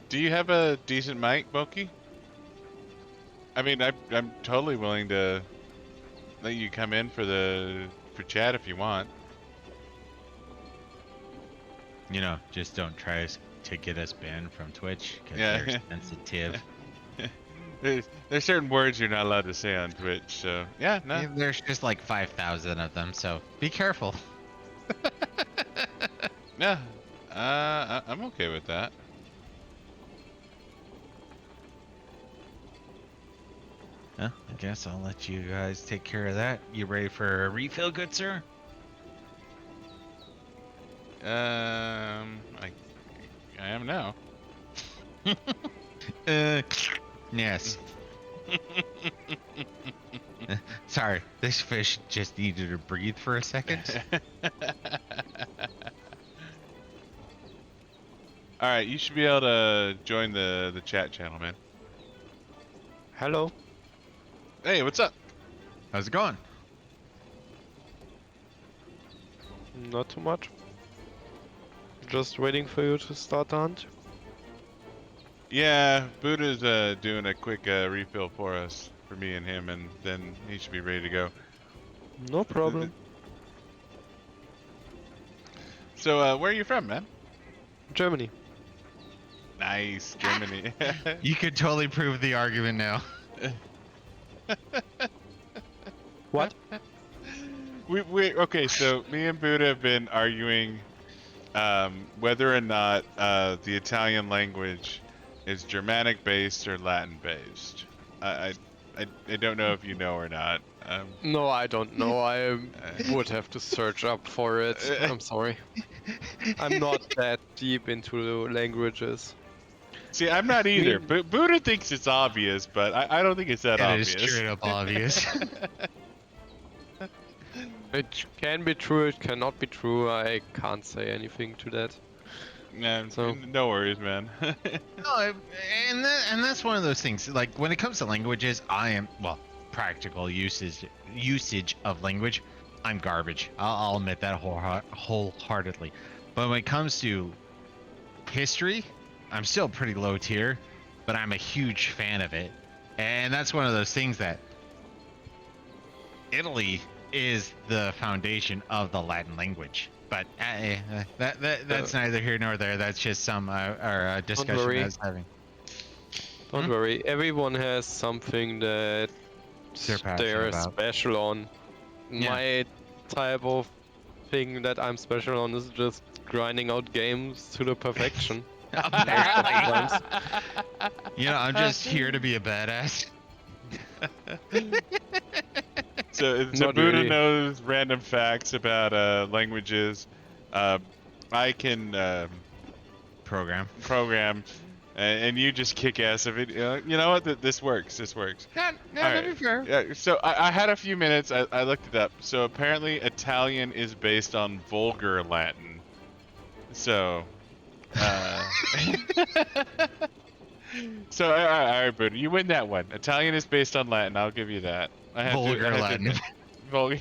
Do you have a decent mic, Mokky? I mean, I'm totally willing to let you come in for chat if you want.
Just don't try to get us banned from Twitch because
Yeah.
they're sensitive.
There's certain words you're not allowed to say on Twitch, so yeah, no.
Yeah, there's just like 5,000 of them, so be careful.
Yeah, I'm okay with that.
I guess I'll let you guys take care of that. You ready for a refill, good sir?
I am now.
Yes. Sorry, this fish just needed to breathe for a second.
All right, you should be able to join the chat channel, man.
Hello.
Hey, what's up?
How's it going?
Not too much. Just waiting for you to start the hunt.
Yeah, Buddha's doing a quick refill for us, for me and him, and then he should be ready to go.
No problem.
So, where are you from, man?
Germany.
Nice, Germany.
You could totally prove the argument now.
What?
Okay, so me and Buddha have been arguing whether or not the Italian language is Germanic based or Latin based. I don't know if you know or not.
No, I don't know. I would have to search up for it. I'm sorry. I'm not that deep into languages.
See, I'm not either. But Buddha thinks it's obvious, but I don't think it's that
It
obvious.
is straight up obvious.
It can be true, it cannot be true. I can't say anything to that.
Nah,
So-
no worries, man.
No, and that's one of those things. Like when it comes to languages, I am practical usage of language. I'm garbage. I'll admit that wholeheartedly. But when it comes to history, I'm still pretty low tier, but I'm a huge fan of it. And that's one of those things that Italy is the foundation of the Latin language. But that's neither here nor there. That's just some our discussion
worry.
I was having.
Don't worry, everyone has something that
They're passionate about.
special on.
Yeah.
My type of thing that I'm special on is just grinding out games to the perfection.
Apparently. You know, I'm just here to be a badass.
So
Not
Buddha
really.
knows random facts about languages. I can program, and you just kick ass of it. You know what? This works. This works.
No,
All
to be
right.
fair.
Yeah. So I had a few minutes. I looked it up. So apparently Italian is based on Vulgar Latin. So. So all right, Buddha, you win that one. Italian is based on Latin. I'll give you that. I had
Vulgar Latin.
Vulgar.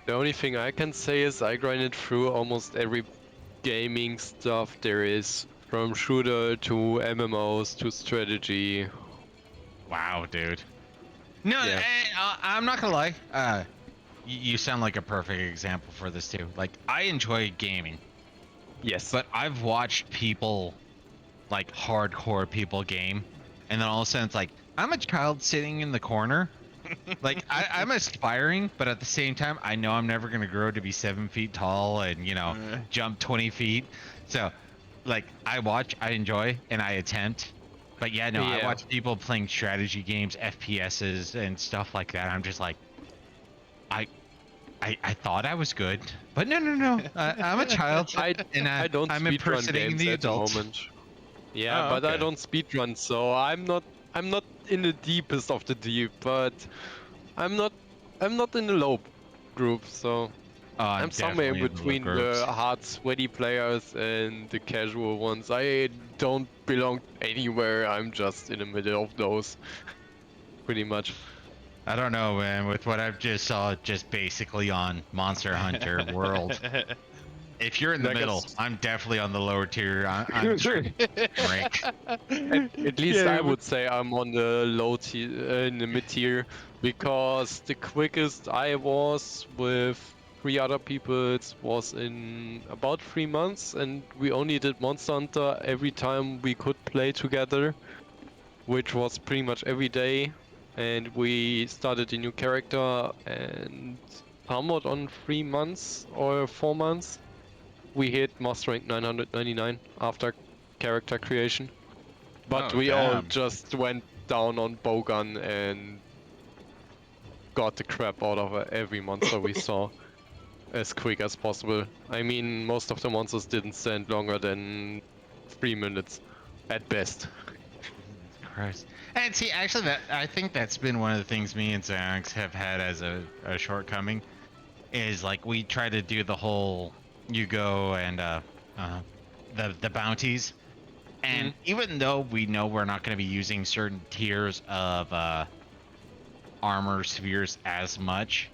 The only thing I can say is I grinded through almost every gaming stuff there is, from shooter to MMOs to strategy.
Wow, dude. No,
Yeah.
I'm not gonna lie. You sound like a perfect example for this too. Like, I enjoy gaming,
Yes.
but I've watched people, like hardcore people game, and then all of a sudden it's like, I'm a child sitting in the corner. Like, I'm aspiring, but at the same time, I know I'm never gonna grow to be 7 feet tall and, you know, jump 20 feet. So, like, I watch, I enjoy, and I attempt. But yeah, no, I
Yeah.
watch people playing strategy games, FPSs, and stuff like that. I'm just like, I thought I was good, but no. I'm a child, and
I don't
I'm
speedrun
impersonating
games
the
at the
adults.
moment. Yeah,
Oh,
but I
okay.
don't speedrun, so I'm not in the deepest of the deep, but I'm not in the low group, so
Oh,
I'm somewhere in
definitely the low
between
groups.
the hard sweaty players and the casual ones. I don't belong anywhere, I'm just in the middle of those. Pretty much.
I don't know, man. With what I've just saw, just basically on Monster Hunter World. If you're in the
Like a
middle,
s-
I'm definitely on the lower tier. I'm rank.
At least
Yeah,
I would say I'm on the low tier, in the mid tier, because the quickest I was with 3 other people was in about 3 months, and we only did Monster Hunter every time we could play together, which was pretty much every day. And we started a new character, and somewhat on 3 months or 4 months, we hit Master Rank 999 after character creation. But
Oh,
we all
damn.
just went down on Bowgun and got the crap out of every monster we saw as quick as possible. I mean, most of the monsters didn't stand longer than 3 minutes at best.
Christ. And see, actually, I think that's been one of the things me and Xanax have had as a shortcoming, is like we try to do the whole you go and the bounties, and even though we know we're not going to be using certain tiers of armor spheres as much,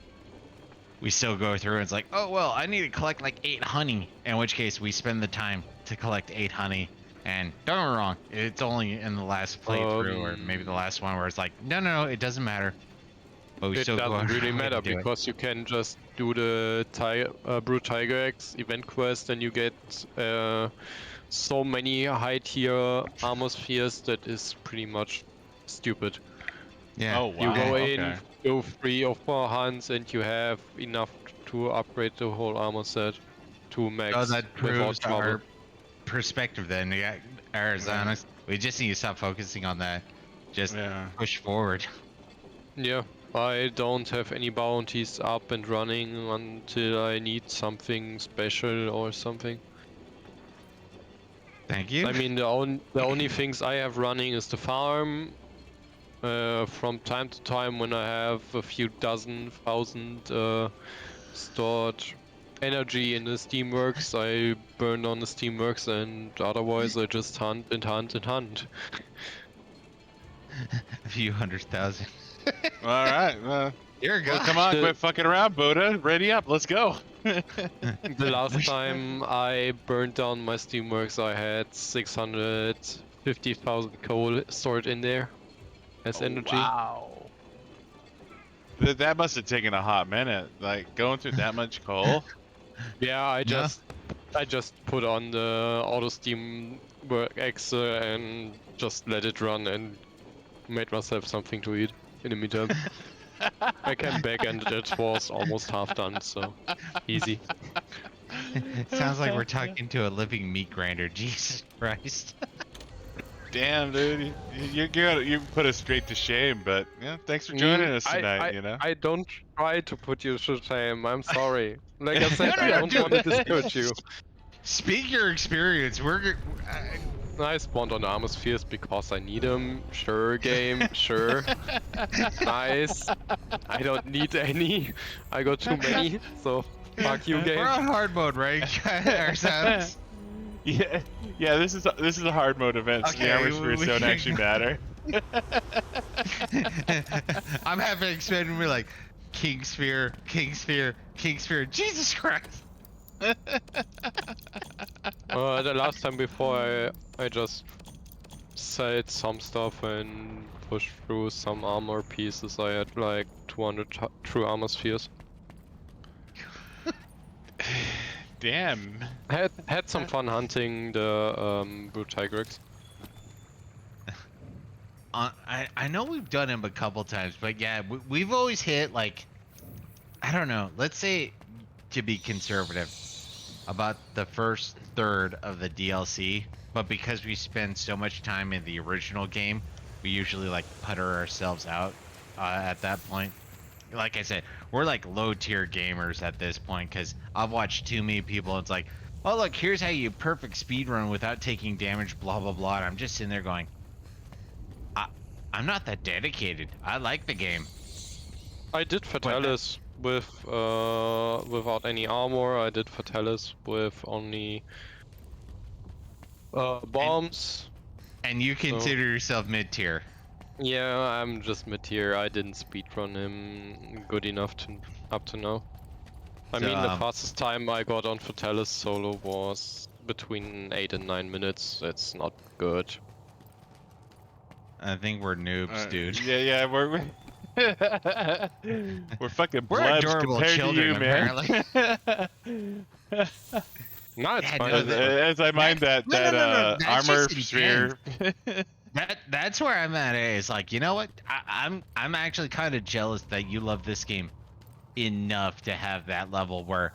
we still go through and it's like, oh well, I need to collect like 8 honey, in which case we spend the time to collect 8 honey. And don't get me wrong, it's only in the last playthrough or maybe the last one where it's like, no, it doesn't matter. But we
It
still go
doesn't really
ahead
matter
and do it.
because you can just do the Brute Tiger X event quest and you get so many high tier armor spheres that is pretty much stupid.
Yeah.
Oh,
You
wow.
go
Okay.
in, do 3 or 4 hunts, and you have enough to upgrade the whole armor set to max
Oh, that
without
proves
trouble.
our perspective then. Yeah, Arizona. We just need to stop focusing on that. Just
Yeah.
push forward.
Yeah, I don't have any bounties up and running until I need something special or something.
Thank you.
I mean, the only things I have running is the farm. From time to time, when I have a few dozen thousand stored energy in the steamworks, I burn on the steamworks, and otherwise I just hunt and hunt and hunt.
A few 100,000.
All right.
Dear
Well,
God.
come on,
The-
quit fucking around, Buddah. Ready up. Let's go.
The last time I burned down my steamworks, I had 650,000 coal stored in there as energy.
Wow. That must have taken a hot minute. Like going through that much coal.
Yeah, I
No.
just put on the auto steam work X and just let it run and made myself something to eat in the meantime. I came back and it was almost half done, so easy.
Sounds like we're talking to a living meat grinder. Jesus Christ.
Damn, dude, you put us straight to shame. But yeah, thanks for joining us tonight.
I don't try to put you to shame. I'm sorry. Like I said,
No,
I
no,
don't
dude.
want to discourage you.
Speak your experience.
I spawned on armor spheres because I need them. Sure, game. Sure. Nice. I don't need any. I got too many. So fuck you,
We're
game.
on hard mode, right? Ourselves.
Yeah, this is a hard mode event, so the
Okay,
armor spheres
we
don't
can-
actually matter.
I'm having expanding me like King Sphere, King Sphere, King Sphere. Jesus Christ.
The last time before I just said some stuff and pushed through some armor pieces. I had like 200 true armor spheres.
Damn.
Had some fun hunting the blue tigrex.
I know we've done him a couple times, but yeah, we've always hit like, I don't know, let's say to be conservative, about the first third of the DLC, but because we spend so much time in the original game, we usually like putter ourselves out at that point. Like I said, we're like low tier gamers at this point because I've watched too many people. It's like, oh look, here's how you perfect speed run without taking damage, blah blah blah. And I'm just sitting there going, I'm not that dedicated. I like the game.
I did Fatalis with without any armor. I did Fatalis with only bombs.
And you consider yourself mid tier.
Yeah, I'm just mid-tier. I didn't speedrun him good enough up to now. I
So,
mean, the fastest time I got on Fatalis solo was between 8 and 9 minutes. It's not good.
I think we're noobs, dude.
Yeah, we're fucking
We're
blebs
adorable
compared
children,
to you, man.
No, it's
Yeah,
fine.
no,
As I mind that
No, that's
armor
just
sphere.
That's where I'm at. Is like, you know what? I'm actually kind of jealous that you love this game enough to have that level where,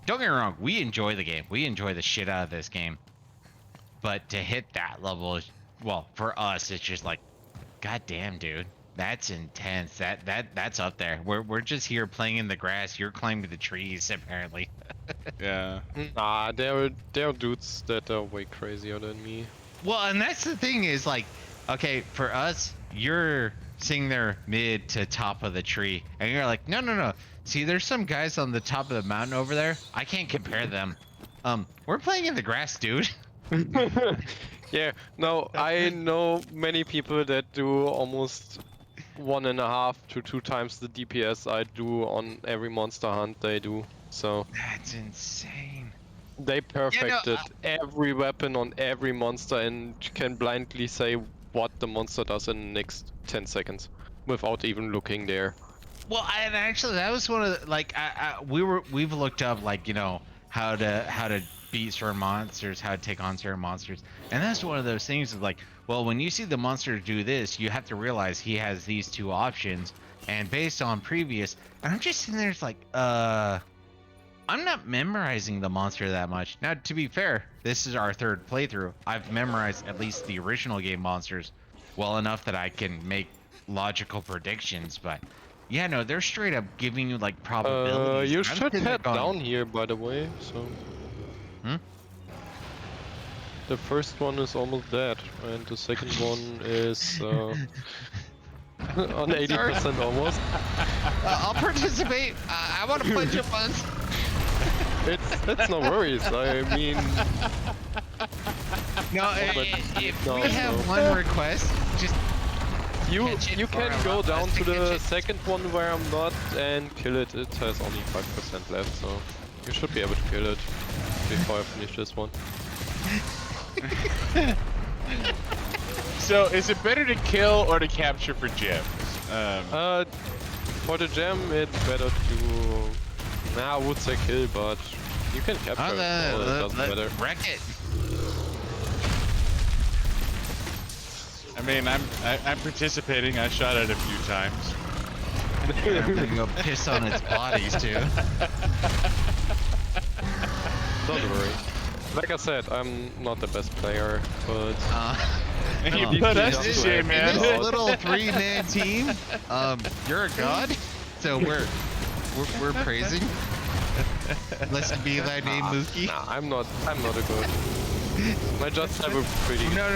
don't get me wrong, we enjoy the game. We enjoy the shit out of this game. But to hit that level is, well, for us, it's just like, god damn, dude. That's intense. That's up there. We're just here playing in the grass. You're climbing the trees, apparently.
Yeah.
Nah, there are dudes that are way crazier than me.
Well, and that's the thing is like, okay, for us, you're sitting there mid to top of the tree, and you're like, no. See, there's some guys on the top of the mountain over there. I can't compare them. We're playing in the grass, dude.
Yeah, no, I know many people that do almost 1.5 to 2 times the DPS I do on every monster hunt they do. So
That's insane.
they perfected every weapon on every monster and can blindly say what the monster does in the next 10 seconds without even looking there.
Well, and actually, that was one of the, like, we've looked up, like, you know, how to beat certain monsters, how to take on certain monsters, and that's one of those things of like, well, when you see the monster do this, you have to realize he has these two options, and based on previous, and I'm just sitting there, it's like, I'm not memorizing the monster that much. Now, to be fair, this is our third playthrough. I've memorized at least the original game monsters well enough that I can make logical predictions, but yeah, no, they're straight up giving you like probabilities.
You
I'm
should
sitting there
head
going,
down here, by the way. So.
Hmm?
The first one is almost dead, and the second one is on 80% almost.
I'll participate. I want to punch up once.
It's no worries. I mean,
No,
but
if
no,
we have
no.
one request, just
you
catch it
you
or
can
allow
go
us
down to
to catch
the
it.
second one where I'm not and kill it. It has only 5% left, so you should be able to kill it before I finish this one.
So, is it better to kill or to capture for gems?
For the gem, it's better to. Nah, I would say kill, but you can capture it, so it doesn't matter.
Wreck it.
I mean, I'm participating. I shot it a few times.
I'm gonna go piss on its bodies too.
Don't worry. Like I said, I'm not the best player, but
You
Well,
put us
in
to
this-
shame,
In
man.
this little 3-man team, you're a god, so we're praising. Blessed be thy name, Mokky.
nah, I'm not a good. I just have a pretty.
No.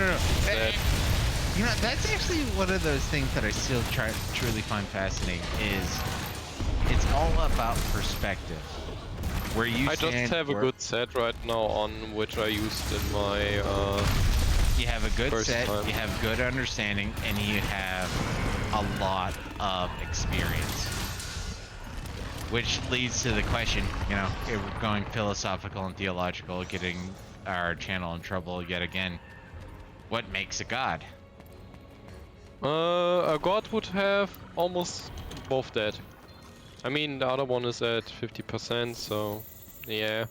That-
You know, that's actually one of those things that I still truly find fascinating. Is it's all about perspective. Where you
I just
stand,
have a
where-
good set right now on which I used in my.
You have a good
first
set,
time.
you have good understanding, and you have a lot of experience. Which leads to the question, you know, if we're going philosophical and theological, getting our channel in trouble yet again. What makes a god?
A god would have almost both dead. I mean, the other one is at 50%, so yeah.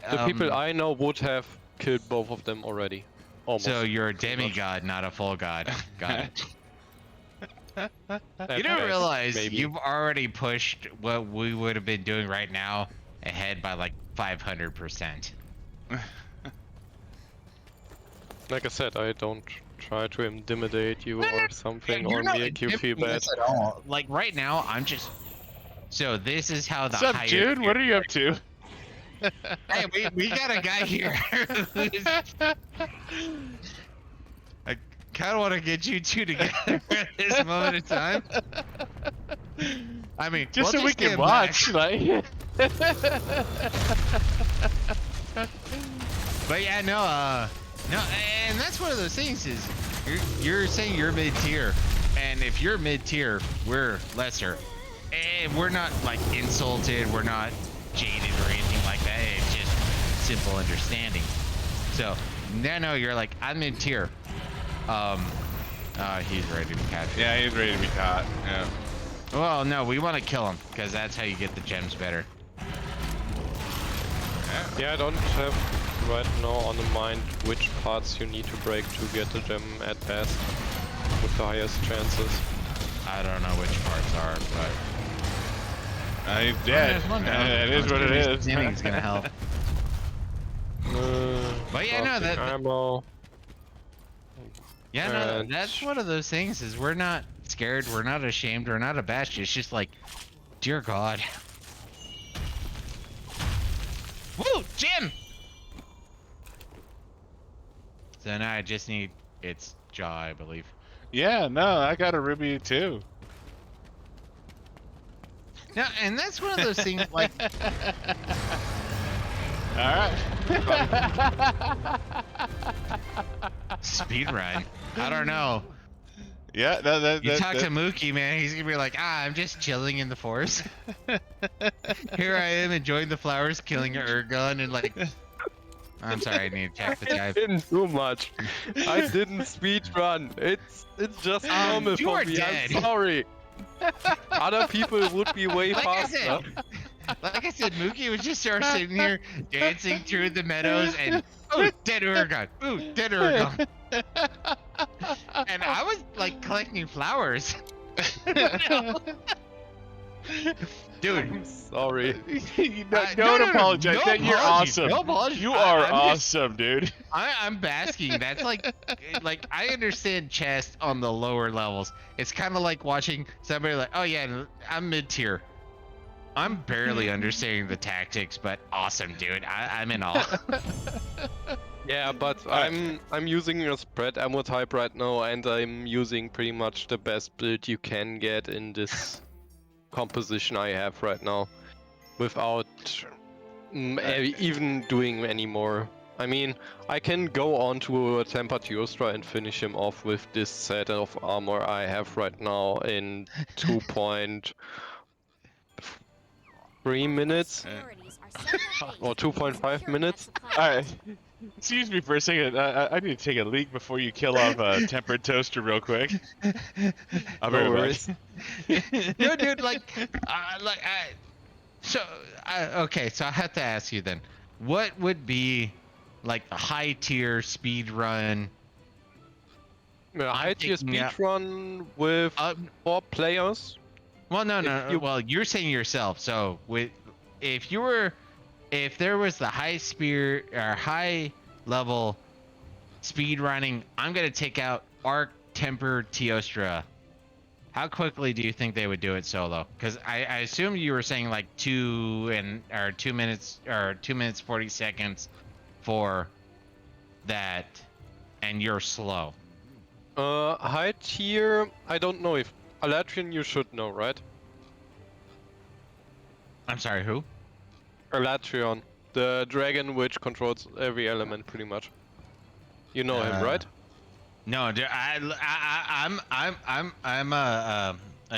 The people I know would have killed both of them already. Almost.
So you're a demigod, not a full god. Got it. You don't
Okay,
realize
maybe.
you've already pushed what we would have been doing right now ahead by like 500%.
Like I said, I don't try to intimidate you
No,
or something,
You're
or
not
make you feel bad.
intimidating us at all. Like right now, I'm just. So this is how the
What's up,
higher
dude?
tier-
What are you up to?
Hey, we got a guy here. I kind of want to get you two together at this moment in time. I mean,
Just
we'll
so we
get
can
back.
watch, like.
But yeah, no, and that's one of those things is you're saying you're mid-tier, and if you're mid-tier, we're lesser, and we're not like insulted, we're not jaded or anything like that. It's just simple understanding. So no, you're like I'm mid-tier. He's ready to be captured.
Yeah, he's ready to be caught. Yeah.
Well, no, we want to kill him because that's how you get the gems better.
Yeah, I don't have right now on the mind which parts you need to break to get the gem at best with the highest chances.
I don't know which parts are, but
He's dead.
there's one down.
It is what it is.
Standing's gonna help. But yeah, no,
crafting
that-
ammo.
Yeah, no,
And-
that's one of those things is we're not scared, we're not ashamed, we're not abashed. It's just like, dear God. Woo, Jim! So now I just need its jaw, I believe.
Yeah, no, I got a ruby too.
No, and that's one of those things like
Alright.
speed run. I don't know.
Yeah,
You talk to Mokky, man, he's gonna be like, I'm just chilling in the forest. Here I am enjoying the flowers, killing an Uragaan, and like, I'm sorry, I need to check the
I
type.
didn't do much. I didn't speed run. It's just normal
you
for
are
me.
dead.
I'm sorry. Other people would be way
Like I
faster.
said, like I said, Mokky was just sort of sitting here dancing through the meadows and ooh, dead Uragaan, ooh, dead Uragaan. And I was like collecting flowers. Dead Dude.
I'm sorry.
Don't apologize.
No
You're
apologies,
awesome.
no apologies.
You are
I'm just-
awesome, dude.
I'm basking. That's like I understand chess on the lower levels. It's kind of like watching somebody like, oh yeah, I'm mid tier. I'm barely understanding the tactics, but awesome, dude. I'm in awe.
Yeah, but I'm using a spread ammo type right now, and I'm using pretty much the best build you can get in this composition I have right now, without even doing any more. I mean, I can go on to a tempered Yostra and finish him off with this set of armor I have right now in 2.3 minutes.
Priorities are set in
Or
place
2.5
and secure
minutes?
that supply
Alright. Excuse me for a second. I need to take a leak before you kill off a tempered toaster real quick. I'll be
No
right
worries.
back.
No, dude, okay, so I have to ask you then, what would be like the high tier speed run?
Yeah, high tier
thinking, yeah.
speedrun with 4 players.
Well, no,
you-
well, you're saying yourself. So if there was the high level speed running, I'm gonna take out Arc Tempered Teostra. How quickly do you think they would do it solo? Because I assume you were saying like 2 minutes 40 seconds for that, and you're slow.
High tier, I don't know if Alatrian you should know, right?
I'm sorry, who?
Alatrion, the dragon which controls every element pretty much. You know him, right?
No, dude, I'm a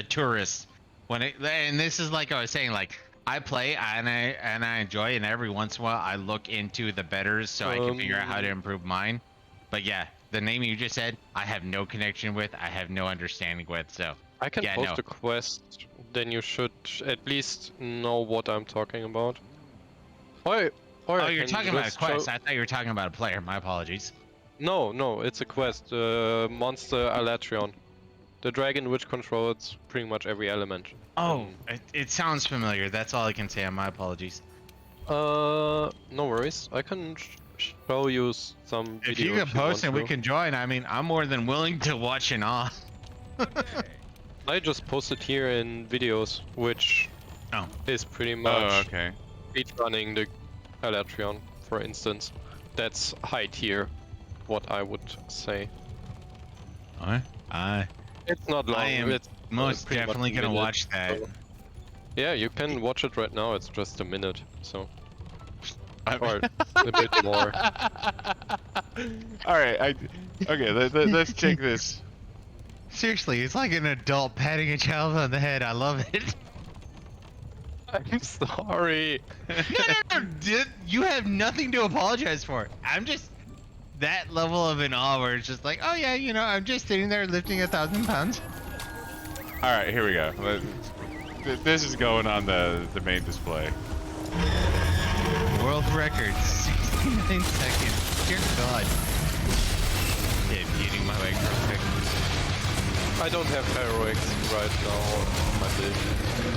tourist and this is like I was saying, like I play and I enjoy, and every once in a while I look into the betters so I can figure out how to improve mine. But yeah, the name you just said, I have no connection with, I have no understanding with, so
I can
yeah,
post
no.
a quest, then you should at least know what I'm talking about. Or
Oh,
I
you're
can
talking about a
just
quest.
show-
I thought you were talking about a player. My apologies.
No, it's a quest. Monster Alatrion, the dragon which controls pretty much every element.
Oh, it sounds familiar. That's all I can say. My apologies.
No worries. I can show you some videos.
If you can post and we
want
can join, I mean, I'm more than willing to watch and awe.
to. I just posted here in videos, which is pretty much
Oh, okay.
speedrunning the Alatrion, for instance. That's high tier, what I would say. It's not long.
I am
it's
most
pretty much
definitely
a
gonna
minute,
watch that.
so- Yeah, you can watch it right now. It's just a minute, so
I
or a bit more.
Alright, okay, let's take this.
Seriously, it's like an adult patting a child on the head. I love it.
I'm sorry.
No, dude, you have nothing to apologize for. I'm just that level of an awe where it's just like, oh yeah, you know, I'm just sitting there lifting 1,000 pounds.
Alright, here we go. This is going on the main display.
World record, 69 seconds. Dear God. Yeah, beating my leg real quick.
I don't have heroics right now on my build.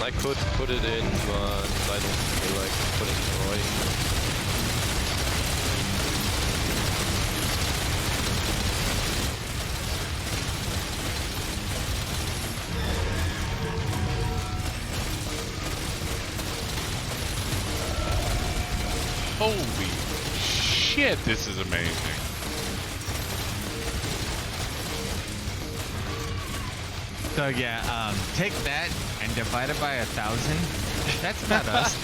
I could put it in, but I don't feel like putting heroic.
Holy shit, this is amazing.
So yeah, take that and divide it by 1,000. That's about us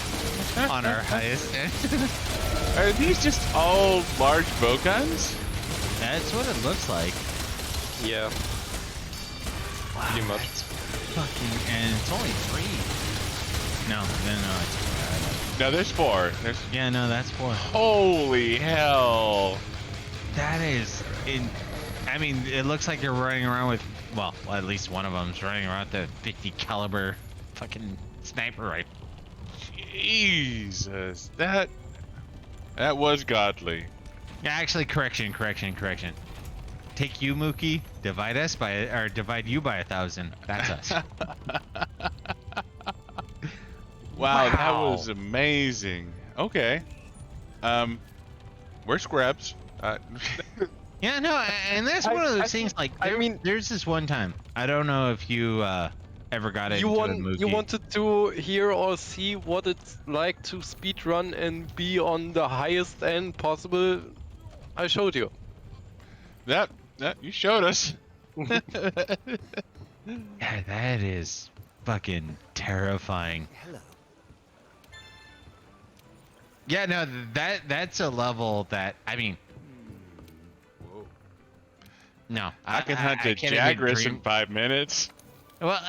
on our highest end.
Are these just all large bow guns?
That's what it looks like.
Yeah,
Wow,
pretty much.
that's fucking, and it's only 3. No, it's
No, there's 4. There's.
yeah, no, that's 4.
Holy hell!
That is in. I mean, it looks like you're running around with, well, at least one of them's running around with the 50 caliber fucking sniper rifle.
Jesus, that was godly.
Yeah, actually, correction. Take you, Mokky, divide us by, or divide you by 1,000. That's us.
Wow, that
Wow.
was amazing. Okay. We're scrubs.
Yeah, no, and that's one of those things. Like,
I mean-
there's this one time. I don't know if you ever got into a Mokky.
You wanted to hear or see what it's like to speedrun and be on the highest end possible? I showed you.
That you showed us.
Yeah, that is fucking terrifying.
Hello.
Yeah, no, that's a level that I mean. No,
I can hunt a
can't even
Jagras in
dream.
5 minutes.
Well,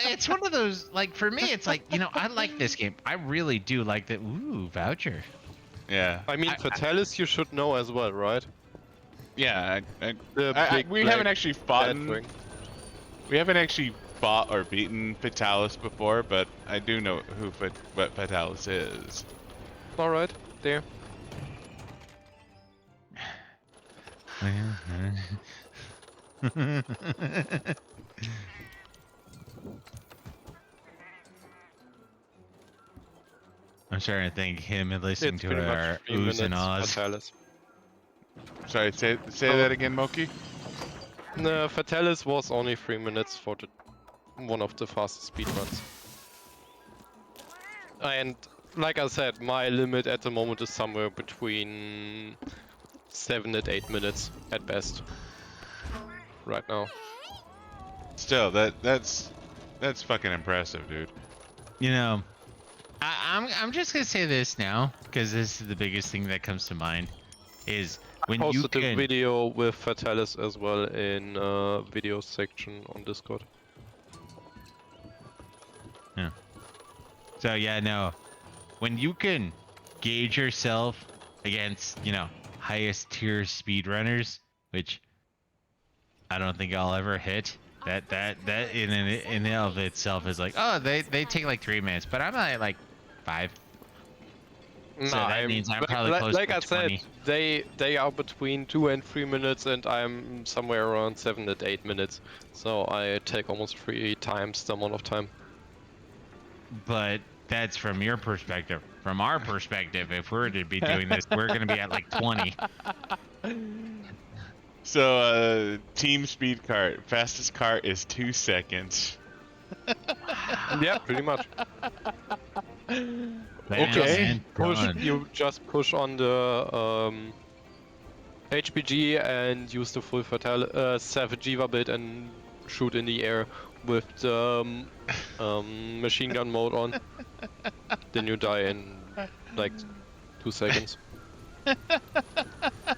it's one of those, like, for me, it's like, you know, I like this game. I really do like the, ooh, voucher.
Yeah.
I mean, Fatalis you should know as well, right?
Yeah.
The
We
big
haven't actually fought.
Batwing.
We haven't actually fought or beaten Fatalis before, but I do know what Fatalis is.
All right, there.
I'm starting to think him and listening
It's
to
pretty
our
much 3
oohs and
minutes
ahs.
Fatalis.
Sorry, say that again, Mokky.
No, Fatalis was only 3 minutes for the one of the fastest speedruns. And like I said, my limit at the moment is somewhere between 7 and 8 minutes at best. Right now.
Still, that's fucking impressive, dude.
You know, I'm just gonna say this now because this is the biggest thing that comes to mind is when you
Posted a
can.
video with Fatalis as well in video section on Discord.
So yeah, no, when you can gauge yourself against, you know, highest tier speedrunners, which I don't think I'll ever hit. That in and of itself is like, oh, they take like 3 minutes, but I'm at like 5. So that means I'm probably close
like
to
I
20.
said, they are between 2 and 3 minutes, and I'm somewhere around 7 and 8 minutes. So I take almost 3 times the amount of time.
But that's from your perspective. From our perspective, if we're to be doing this, we're gonna be at like 20.
So, team speed cart. Fastest cart is 2 seconds.
Yeah, pretty much.
Bam,
Okay.
and
Push,
done.
you just push on the HPG and use the full Savajiva build and shoot in the air with the machine gun mode on. Then you die in like 2 seconds.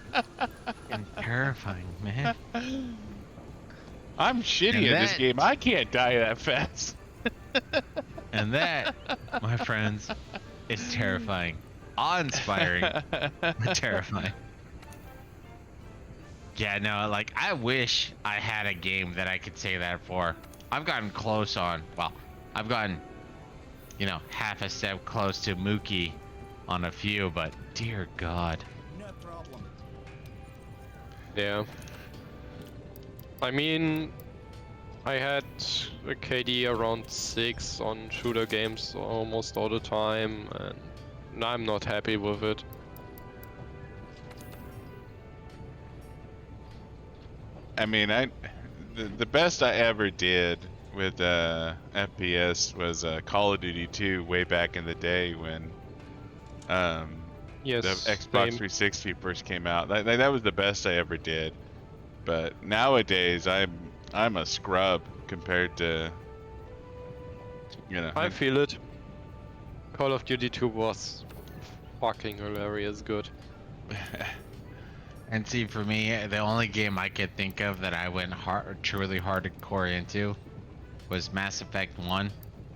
Fucking terrifying, man.
I'm shitty
And
at this
that-
game. I can't die that fast.
And that, my friends, is terrifying. Awe-inspiring, but terrifying. Yeah, no, like, I wish I had a game that I could say that for. I've gotten close on, well, I've gotten, you know, half a step close to Mokky on a few, but dear God.
No problem.
Yeah. I mean, I had a KD around 6 on shooter games almost all the time, and I'm not happy with it.
I mean, the best I ever did with FPS was Call of Duty 2 way back in the day when
Yes,
the Xbox
same.
360 first came out. That was the best I ever did. But nowadays, I'm a scrub compared to, you know.
I feel it. Call of Duty 2 was fucking hilarious good.
And see, for me, the only game I could think of that I went truly hardcore into was Mass Effect 1.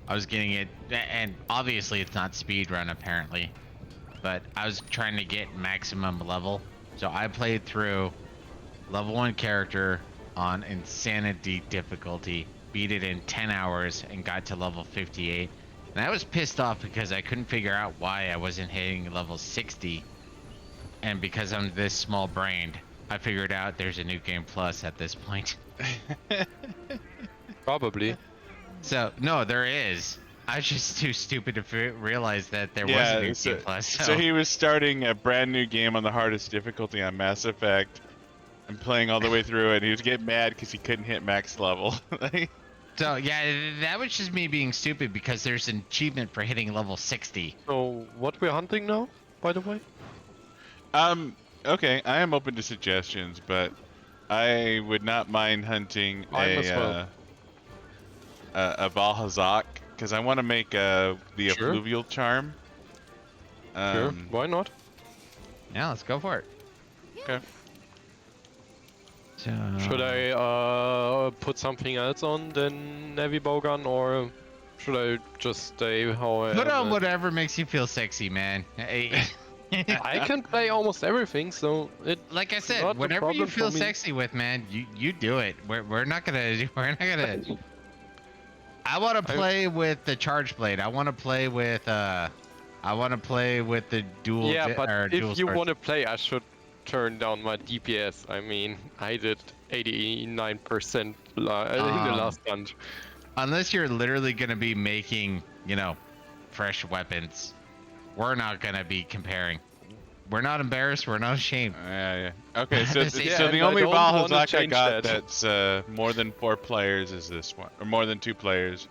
I was getting it, and obviously it's not speedrun apparently, but I was trying to get maximum level. So I played through level 1 character on insanity difficulty, beat it in 10 hours, and got to level 58. And I was pissed off because I couldn't figure out why I wasn't hitting level 60. And because I'm this small brained, I figured out there's a new game plus at this point.
Probably.
So, no, there is. I was just too stupid to realize that there was a new Team Plus.
So he was starting a brand new game on the hardest difficulty on Mass Effect and playing all the way through it. And he was getting mad because he couldn't hit max level.
So yeah, that was just me being stupid because there's an achievement for hitting level 60.
So what we're hunting now, by the way?
Okay, I am open to suggestions, but I would not mind hunting a Valhazak because I want to make the
Sure.
Effluvial Charm.
Sure, why not?
Yeah, let's go for it.
Okay.
So,
Should I put something else on than heavy bowgun, or should I just stay how I
put
am
on
and-
whatever makes you feel sexy, man. Hey.
I can play almost everything, so it.
Like I
Not
said,
a
whatever you
problem for
feel
me.
sexy with, man, you do it. We're not gonna I want to play with the charge blade. I want to play with the dual.
Yeah,
or
but
dual
if you
swords.
want to play, I should turn down my DPS. I mean, I did 89% in the last hunt.
Unless you're literally gonna be making, fresh weapons, we're not gonna be comparing. We're not embarrassed. We're not ashamed.
Yeah. Okay, so
Yeah,
so the
and
only
I don't wanna
Valhazak I
change
got
that.
that's more than 4 players is this one, or more than 2 players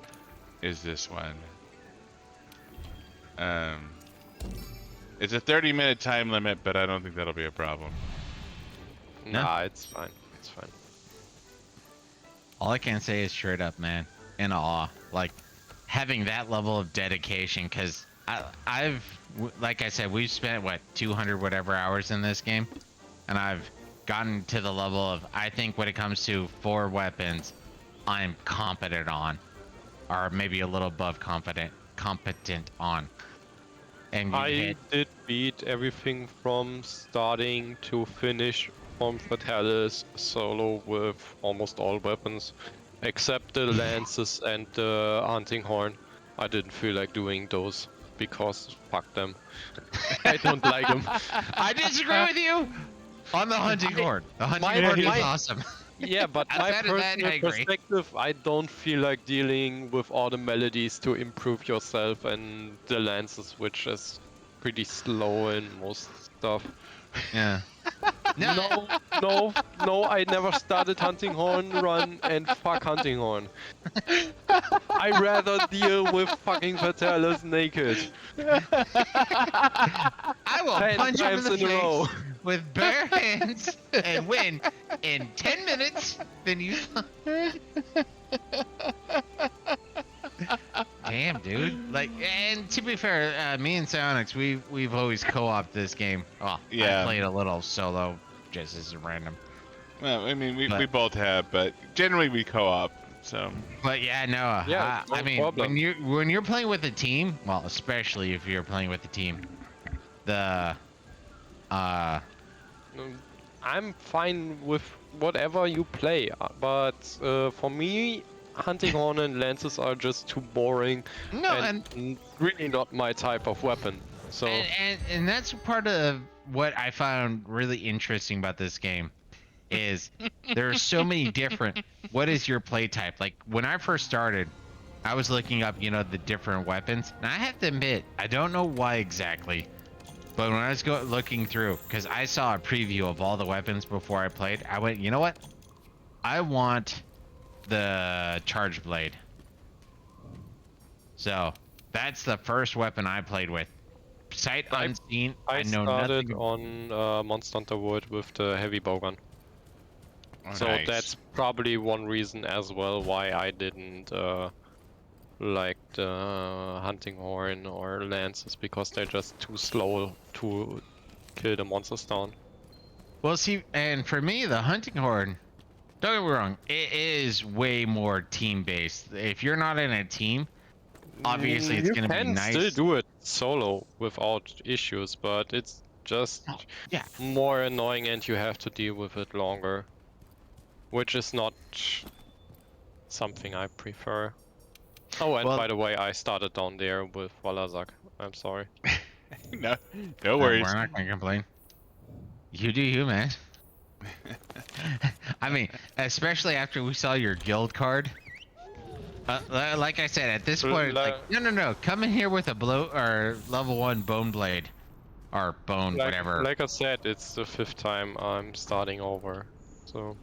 is this one. It's a 30-minute time limit, but I don't think that'll be a problem.
No?
Nah, it's fine. It's fine.
All I can say is straight up, man, in awe. Like having that level of dedication, because like I said, we've spent what 200 whatever hours in this game, and I've gotten to the level of, I think when it comes to 4 weapons, I'm competent on, or maybe a little above competent on. And you
I
hit,
did beat everything from starting to finish from Fatalis solo with almost all weapons, except the lances and the hunting horn. I didn't feel like doing those because fuck them. I don't like them.
I disagree with you on the hunting horn. The hunting
my-
horn is
my-
awesome.
Yeah, but my
Outside of that, I
personal
agree.
perspective, I don't feel like dealing with all the melodies to improve yourself and the lances, which is pretty slow in most stuff.
Yeah.
No, I never started hunting horn run and fuck hunting horn. I rather deal with fucking Fatalis naked.
I will
10
punch him in
times
the
in a row.
face with bare hands and win in 10 minutes. Then you. Damn, dude. Like, and to be fair, me and Psionics, we've always co-opted this game. Well,
Yeah.
I played a little solo, just as a random.
Well, I mean, we
But-
both have, but generally we co-op. So
But yeah, no.
Yeah, no
I mean,
problem.
when you're playing with a team, well, especially if you're playing with a team, the
I'm fine with whatever you play, but for me, hunting horn and lances are just too boring
no, and
really not my type of weapon. So
and that's part of what I found really interesting about this game is there are so many different. What is your play type? Like when I first started, I was looking up, the different weapons, and I have to admit, I don't know why exactly, but when I was looking through, because I saw a preview of all the weapons before I played, I went, you know what? I want the charge blade. So that's the first weapon I played with. Sight unseen.
I
know
started
nothing.
on Monster Hunter World with the heavy bowgun. So
nice.
that's probably one reason as well why I didn't like the hunting horn or lances, because they're just too slow to kill the monsters down.
Well, see, and for me, the hunting horn, don't get me wrong, it is way more team-based. If you're not in a team, obviously it's going to be
You can
nice.
still do it solo without issues, but it's just
yeah.
more annoying and you have to deal with it longer. Which is not something I prefer. Oh, and
Well-
by the way, I started down there with Valhazak. I'm sorry.
no worries.
We're not going to complain. You do you, man. I mean, especially after we saw your guild card. Like I said, at this point, it's like, no. Come in here with a level 1 bone blade. Or bone, whatever.
Like I said, it's the 5th time I'm starting over. So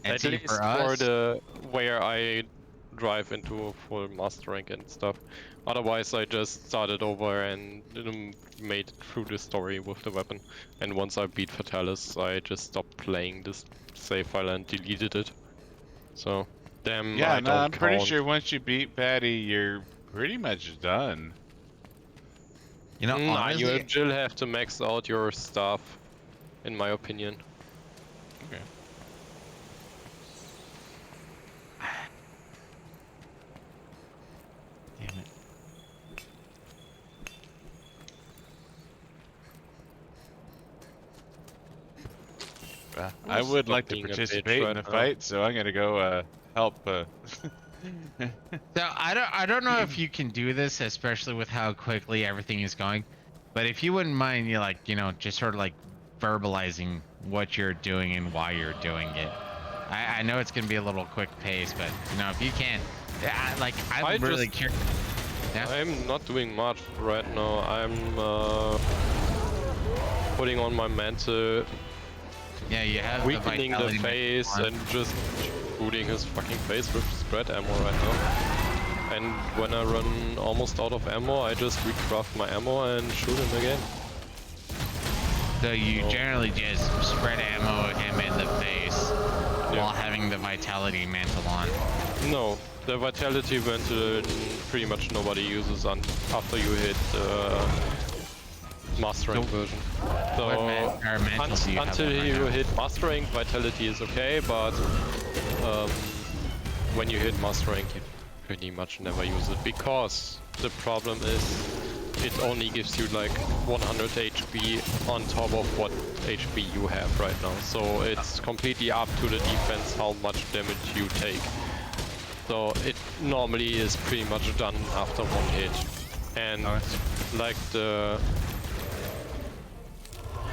And
at
see,
least
for
for
us,
the where I drive into a full master rank and stuff. Otherwise, I just started over and made it through the story with the weapon. And once I beat Fatalis, I just stopped playing this save file and deleted it. So, damn,
Yeah,
I
no,
don't
I'm pretty
count.
sure once you beat Patty, you're pretty much done.
you know,
Nah,
honestly,
you still have to max out your stuff, in my opinion.
Okay.
damn it.
I would
Stop
like to
being a bitch
participate in
right
the
now.
fight, so I'm gonna go help.
So I don't know if you can do this, especially with how quickly everything is going. But if you wouldn't mind, just sort of like verbalizing what you're doing and why you're doing it. I know it's gonna be a little quick pace, but if you can, I'm really curious. Yeah.
I'm not doing much right now. I'm putting on my mantle,
Yeah, you have
weakening the
vitality
face,
on.
and just shooting his fucking face with spread ammo right now. And when I run almost out of ammo, I just recraft my ammo and shoot him again.
So you generally just spread ammo him in the face while having the vitality mantle on.
No, the vitality mantle pretty much nobody uses after you hit master rank version. So
mantle do you have
until
on right
you
now?
hit master rank, vitality is okay, but when you hit master rank, you pretty much never use it, because the problem is it only gives you like 100 HP on top of what HP you have right now. So it's completely up to the defense how much damage you take. So it normally is pretty much done after one hit. And like the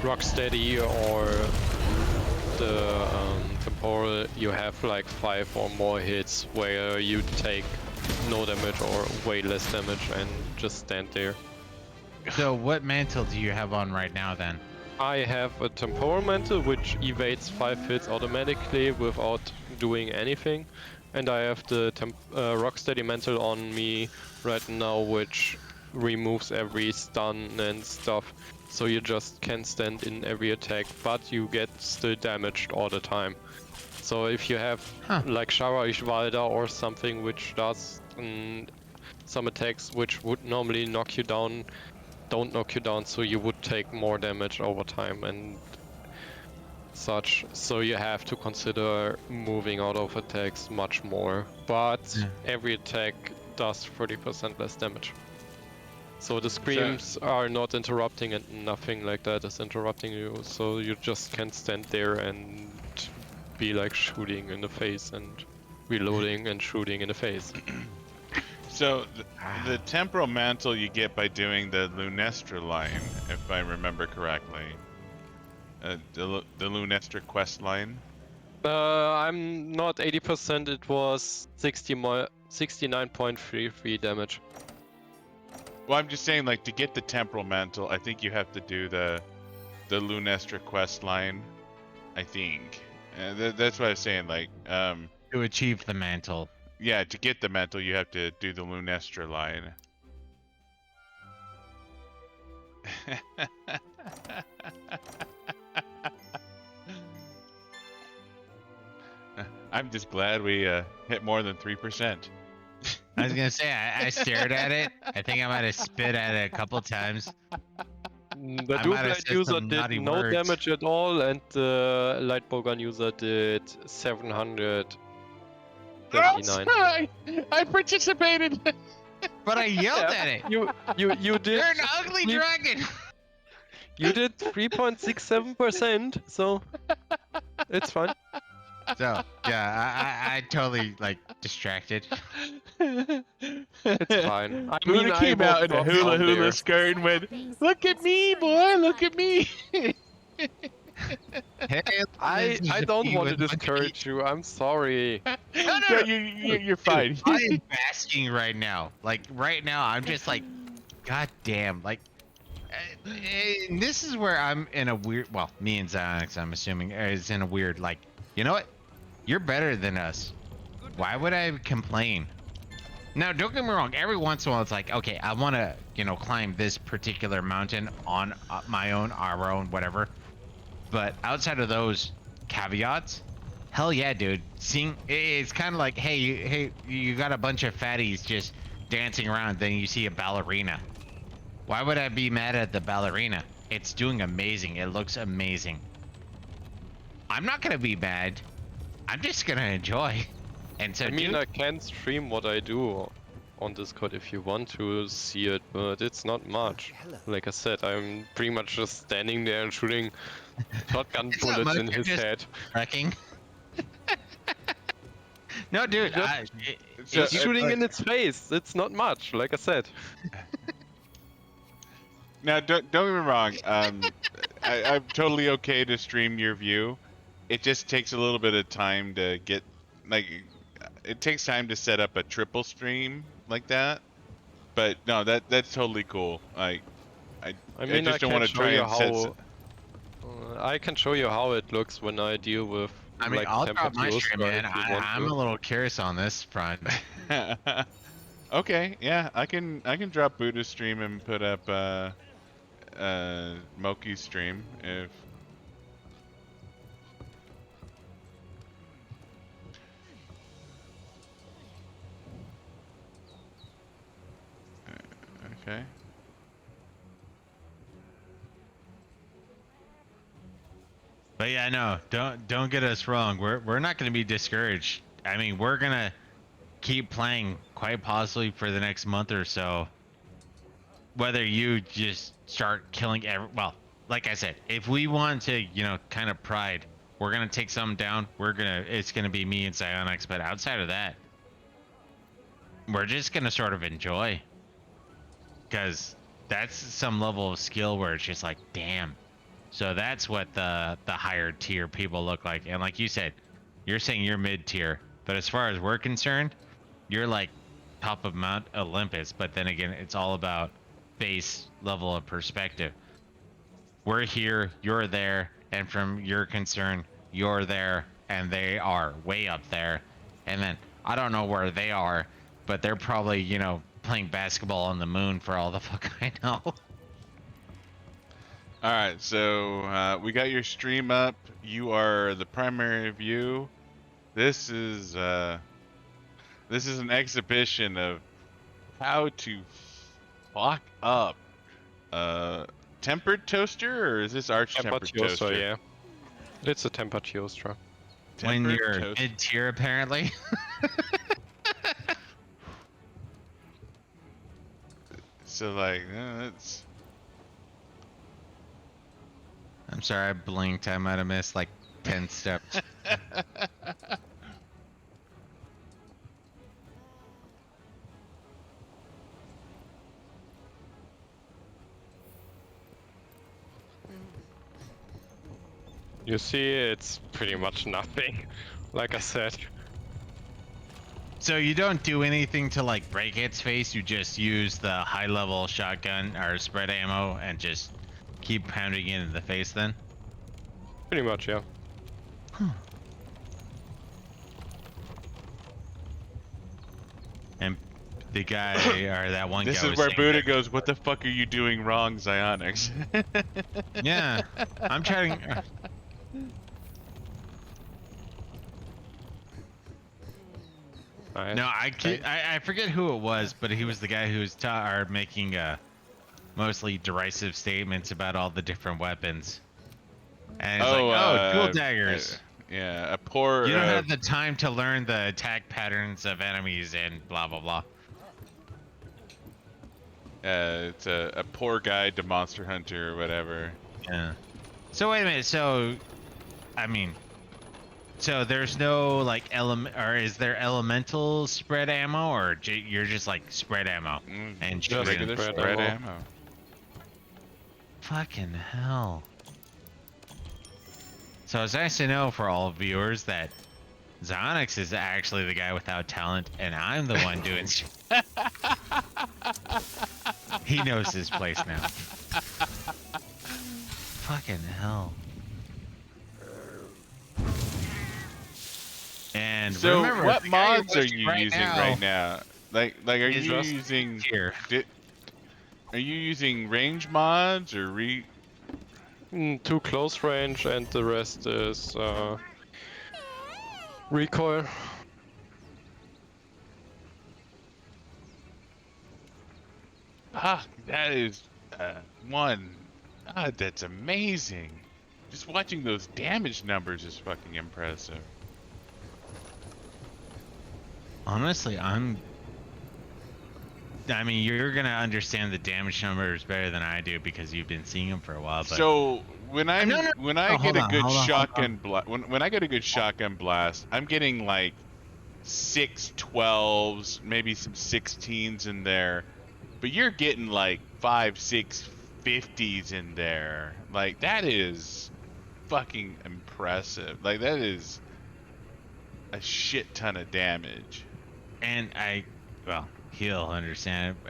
Rocksteady or the Temporal, you have like 5 or more hits where you take no damage or way less damage and just stand there.
So what mantle do you have on right now then?
I have a Temporal Mantle which evades 5 hits automatically without doing anything. And I have the Rocksteady Mantle on me right now, which removes every stun and stuff. So you just can stand in every attack, but you get still damaged all the time. So if you have like Shara Ishvalda or something which does some attacks which would normally knock you down, don't knock you down, so you would take more damage over time and such. So you have to consider moving out of attacks much more. But every attack does 30% less damage. So the screams are not interrupting and nothing like that is interrupting you. So you just can stand there and be like shooting in the face and reloading and shooting in the face.
So the temporal mantle you get by doing the Lunestra line, if I remember correctly. The Lunestra quest line.
I'm not 80%. It was 69.33 damage.
Well, I'm just saying, like, to get the temporal mantle, I think you have to do the Lunestra quest line. I think. That's what I was saying. Like,
To achieve the mantle.
yeah, to get the mantle, you have to do the Lunestra line. I'm just glad we hit more than 3%.
I was gonna say, I stared at it. I think I might have spit at it a couple times.
The
I
dual
might have
blade
said
user
some
did
naughty
no
words.
damage at all, and the light bowgun user did 779.
I participated.
But I yelled at it.
You did.
You're an ugly
you-
dragon.
You did 3.67%, so it's fine.
So yeah, I totally like distracted.
It's fine. I mean,
Buddha came
I
out in a
walked
hula
down
hula
there.
skirt and went, "Look at me, boy! Look at me!"
Hey,
I don't
you
want to
with Mokky.
discourage you. I'm sorry.
No,
Yeah, you're fine.
I am basking right now. Like right now, I'm just like, god damn. Like, and this is where I'm in a weird. Well, me and Xionex, I'm assuming, is in a weird. Like, you know what? You're better than us. Why would I complain? Now, don't get me wrong. Every once in a while, it's like, okay, I want to, climb this particular mountain on my own, our own, whatever. But outside of those caveats, hell yeah, dude. Seeing it's kind of like, hey, you got a bunch of fatties just dancing around, then you see a ballerina. Why would I be mad at the ballerina? It's doing amazing. It looks amazing. I'm not gonna be mad. I'm just gonna enjoy. And so,
I mean,
dude,
I can stream what I do on Discord if you want to see it, but it's not much.
Hello.
Like I said, I'm pretty much just standing there and shooting shotgun
It's not
bullets
much,
in
you're
his
just
head.
wrecking. No, dude,
So,
It's shooting in its face. It's not much, like I said.
Now, don't get me wrong. I'm totally okay to stream your view. It just takes a little bit of time to get, like, it takes time to set up a triple stream like that. But no, that's totally cool. I
mean,
just don't want to
show
try
you
and set.
how. I can show you how it looks when I deal with.
I mean,
like,
I'll drop my
temperatures,
stream,
but
man.
if you want
I'm
to.
a little curious on this front.
Okay, yeah, I can drop Buddha's stream and put up Mokky's stream if. Okay.
But yeah, no, don't get us wrong. We're not going to be discouraged. I mean, we're gonna keep playing quite possibly for the next month or so. Whether you just start killing well, like I said, if we want to, kind of pride, we're gonna take some down. It's gonna be me and Psionics. But outside of that, we're just gonna sort of enjoy, because that's some level of skill where it's just like, damn. So that's what the higher tier people look like. And like you said, you're saying you're mid tier, but as far as we're concerned, you're like top of Mount Olympus. But then again, it's all about base level of perspective. We're here, you're there, and from your concern, you're there, and they are way up there. And then I don't know where they are, but they're probably, playing basketball on the moon for all the fuck I know.
All right, so we got your stream up. You are the primary view. This is an exhibition of how to fuck up tempered toaster, or is this arch tempered toaster?
Yeah. It's a tempered toaster.
When
Tempered
you're
toast-
mid tier, apparently.
So like, it's
I'm sorry, I blinked. I might have missed like 10 steps.
You see, it's pretty much nothing. Like I said.
So you don't do anything to like break its face, you just use the high level shotgun or spread ammo and just keep pounding it in the face then?
Pretty much, yeah.
And the guy or that one
this
guy
is
was
where
saying
Buddha
that-
goes, what the fuck are you doing wrong, Xionics?
Yeah, I'm trying.
Alright.
No, I forget who it was, but he was the guy who was making mostly derisive statements about all the different weapons. And it's dual daggers.
Yeah, a poor.
You don't have the time to learn the attack patterns of enemies and blah blah blah.
It's a poor guide to Monster Hunter or whatever.
Yeah. So wait a minute. So, I mean, so there's no like element, or is there elemental spread ammo, or you're just like spread ammo and
just
shooting?
regular
Regular
spread
spread
ammo.
ammo.
Fucking hell. So it's nice to know for all viewers that Zonix is actually the guy without talent, and I'm the one doing. He knows his place now. Fucking hell. And
So
remember,
what
the guy
mods are you using right
now?
now? Like are
is
you
just
using
here.
Are you using range mods or
Too close range, and the rest is recoil.
that is one. That's amazing. Just watching those damage numbers is fucking impressive.
Honestly, I mean, you're gonna understand the damage numbers better than I do because you've been seeing them for a while. But
So when I
No,
get a
hold
good
on.
shotgun blast, when I get a good shotgun blast, I'm getting like 6 12s, maybe some 16s in there, but you're getting like 5 6 50s in there. Like that is fucking impressive. Like that is a shit ton of damage.
and well, he'll understand it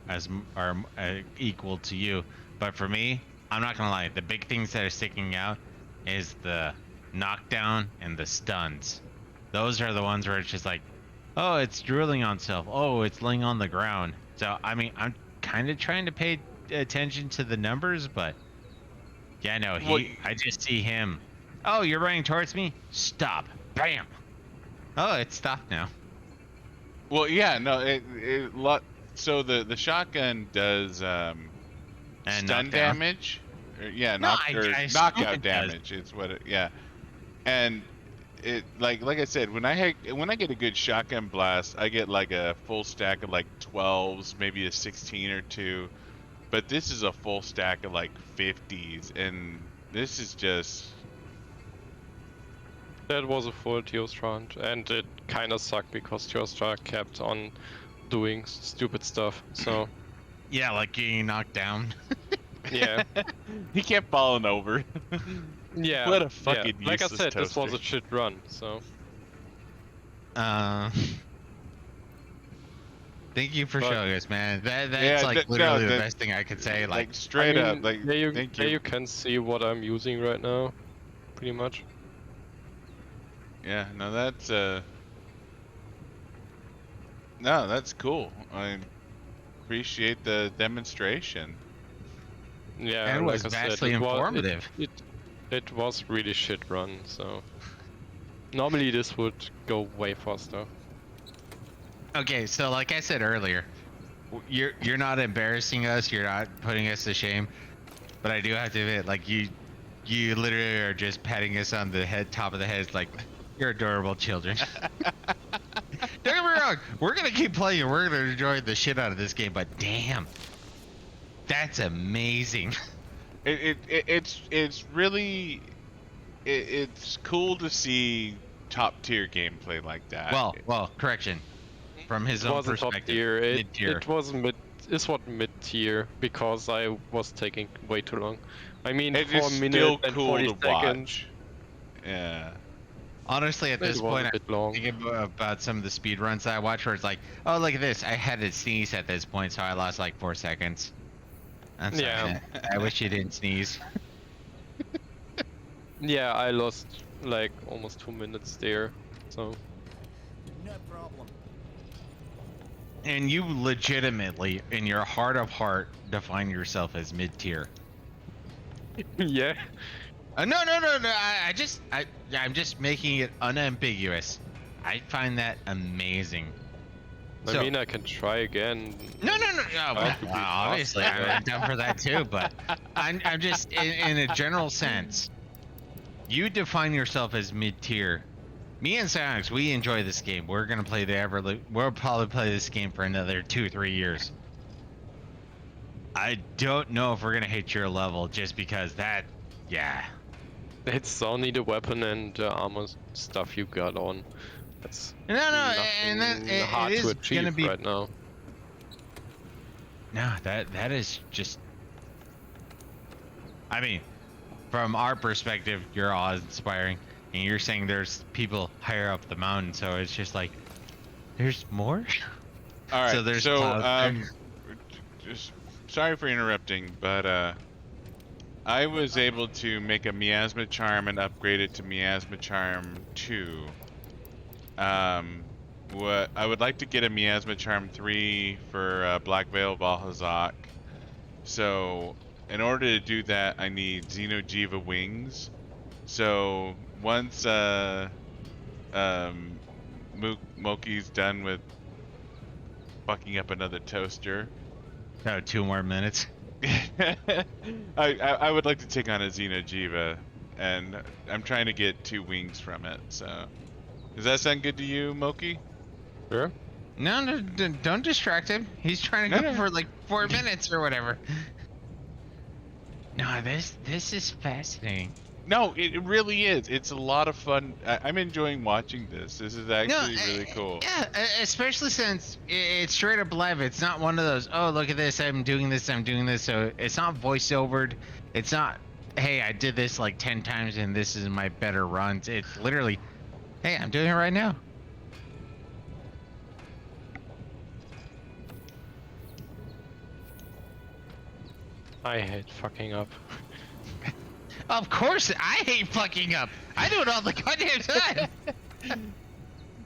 as equal to you. But for me, I'm not gonna lie. The big things that are sticking out is the knockdown and the stuns. Those are the ones where it's just like, oh, it's drooling on self. Oh, it's laying on the ground. So I mean, I'm kind of trying to pay attention to the numbers, but yeah, no, I just see him. Oh, you're running towards me. Stop. Bam. Oh, it stopped now.
Well, yeah, no, so the shotgun does stun
knockdown.
damage. Yeah,
No, I assume
knockout
it does.
damage. It's what it, yeah. And it like I said, when I get a good shotgun blast, I get like a full stack of like 12s, maybe a 16 or two. But this is a full stack of like 50s, and this is just
That was a full Teostrand, and it kind of sucked because Teostrand kept on doing stupid stuff. So
Yeah, like getting knocked down.
yeah,
he kept falling over.
yeah.
What a fucking
Like I
useless
said, this was
toaster.
a shit run. So
Thank you for
But-
showing us, man. That's
Yeah,
like
no,
literally the
that-
best thing I could say. Like,
straight
I mean,
up, like
there
thank
there
you.
you can see what I'm using right now, pretty much.
Yeah, no, that's cool. I appreciate the demonstration.
Yeah,
And it was
like I said,
vastly informative.
It was really shit run. So normally this would go way faster.
okay, so like I said earlier, you're not embarrassing us. You're not putting us to shame. But I do have to admit, like you literally are just patting us on the top of the head, like you're adorable children. Don't get me wrong. We're gonna keep playing. We're gonna enjoy the shit out of this game. But damn, that's amazing.
It's really it's cool to see top tier gameplay like that.
Well, correction. From his
It
own
wasn't top
perspective,
tier.
mid-tier.
It was mid. It's what mid tier because I was taking way too long. I mean,
It
4
is
minutes
still
and
cool
40
to
seconds.
watch. Yeah.
Honestly, at this
It was
point,
a
I'm
bit long.
thinking about some of the speed runs that I watch where it's like, oh, look at this. I had to sneeze at this point, so I lost like 4 seconds. I'm sorry.
Yeah.
I wish you didn't sneeze.
Yeah, I lost like almost 2 minutes there. So
No problem.
And you legitimately, in your heart of heart, define yourself as mid-tier.
yeah.
No. I'm just making it unambiguous. I find that amazing.
I mean, I can try again.
No. Yeah, well,
to be
obviously,
faster.
I'm down for that too. But I'm just in a general sense. You define yourself as mid-tier. Me and Sonics, we enjoy this game. We're gonna play we'll probably play this game for another 2-3 years. I don't know if we're gonna hit your level just because that, yeah.
It's only the weapon and the armor stuff you got on. That's
No, and
nothing
that
hard
it is
to achieve
gonna be
right now.
No, that is just. I mean, from our perspective, you're awe-inspiring, and you're saying there's people higher up the mountain, so it's just like, there's more.
All right.
So there's
so
clouds there.
just sorry for interrupting, but I was able to make a miasma charm and upgrade it to miasma charm 2. What I would like to get a miasma charm 3 for Black Veil Valhazak. So in order to do that, I need Xenojiva wings. So once Mokky's done with fucking up another toaster,
Oh, 2 more minutes.
I would like to take on a Xenojiva, and I'm trying to get 2 wings from it. So does that sound good to you, Mokky?
Sure.
No, don't distract him. He's trying to go
No.
for like 4 minutes or whatever. No, this is fascinating.
No, it really is. It's a lot of fun. I'm enjoying watching this. This is actually really cool.
Yeah, especially since it's straight up live. It's not one of those, oh, look at this, I'm doing this. So it's not voice-overed. It's not, hey, I did this like 10 times and this is my better runs. It's literally, hey, I'm doing it right now.
I hate fucking up.
Of course, I hate fucking up. I do it all the goddamn time.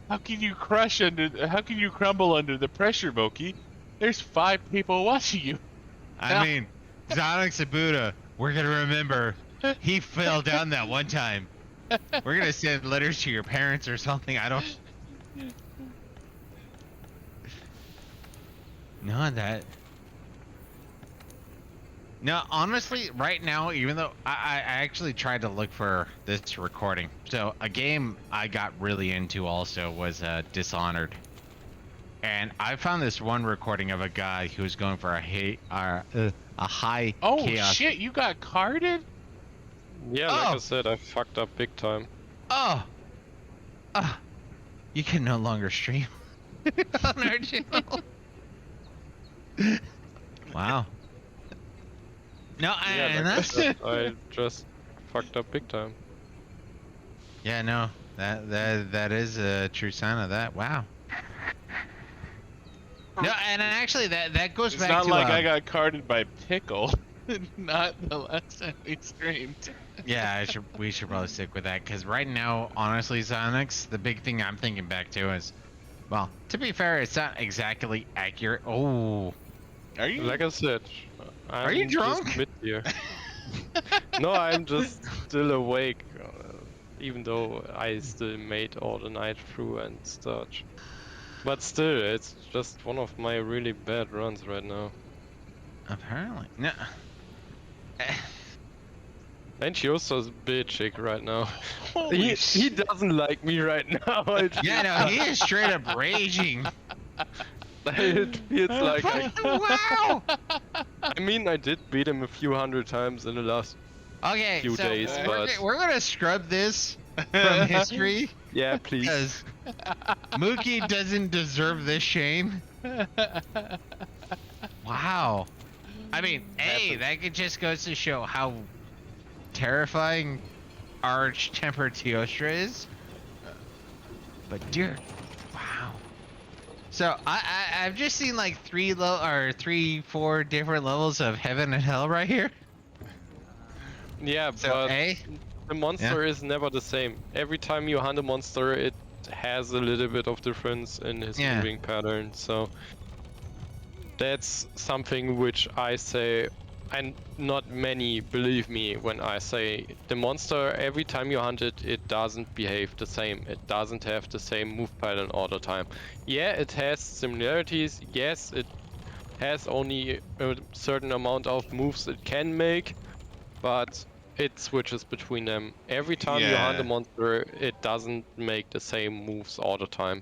How can you how can you crumble under the pressure, Mokky? There's 5 people watching you.
I mean, Zonix and Buddah, we're gonna remember he fell down that one time. We're gonna send letters to your parents or something. I don't. No, that. No, honestly, right now, even though I actually tried to look for this recording. So a game I got really into also was Dishonored. And I found this one recording of a guy who was going for a high
Oh
chaos.
shit, you got carded?
Yeah, like
Oh.
I said, I fucked up big time.
Oh! You can no longer stream on our channel. Wow. No,
Yeah,
and
like I
that's
said, I just fucked up big time.
yeah, no, that is a true sign of that. Wow. No, and actually that goes
It's
back
not
to
like I got carded by Pickle. Not the last time we streamed.
yeah, we should probably stick with that because right now, honestly, Zonix, the big thing I'm thinking back to is, well, to be fair, it's not exactly accurate. Oh,
Are you?
Like I said,
Are you
I'm
drunk?
just mid here. No, I'm just still awake, even though I still made all the night through and such. But still, it's just one of my really bad runs right now.
apparently no.
And Yosa's a bitching right now.
Holy
He doesn't like me right now.
Yeah, no, he is straight up raging.
It feels like
Wow.
I mean, I did beat him a few hundred times in the last
Okay,
few
so
days, but
we're gonna scrub this from history
yeah, please.
because Mookie doesn't deserve this shame. Wow. I mean, hey, that could just goes to show how terrifying Arch-Tempered Teostra is. But dear, wow. So I've just seen like 4 different levels of heaven and hell right here.
Yeah,
So
but
A,
the monster is never the same. Every time you hunt a monster, it has a little bit of difference in his
Yeah.
moving pattern. So that's something which I say, and not many believe me when I say the monster, every time you hunt it, it doesn't behave the same. It doesn't have the same move pattern all the time. Yeah, it has similarities. Yes, it has only a certain amount of moves it can make, but it switches between them. Every time you hunt
Yeah.
a monster, it doesn't make the same moves all the time.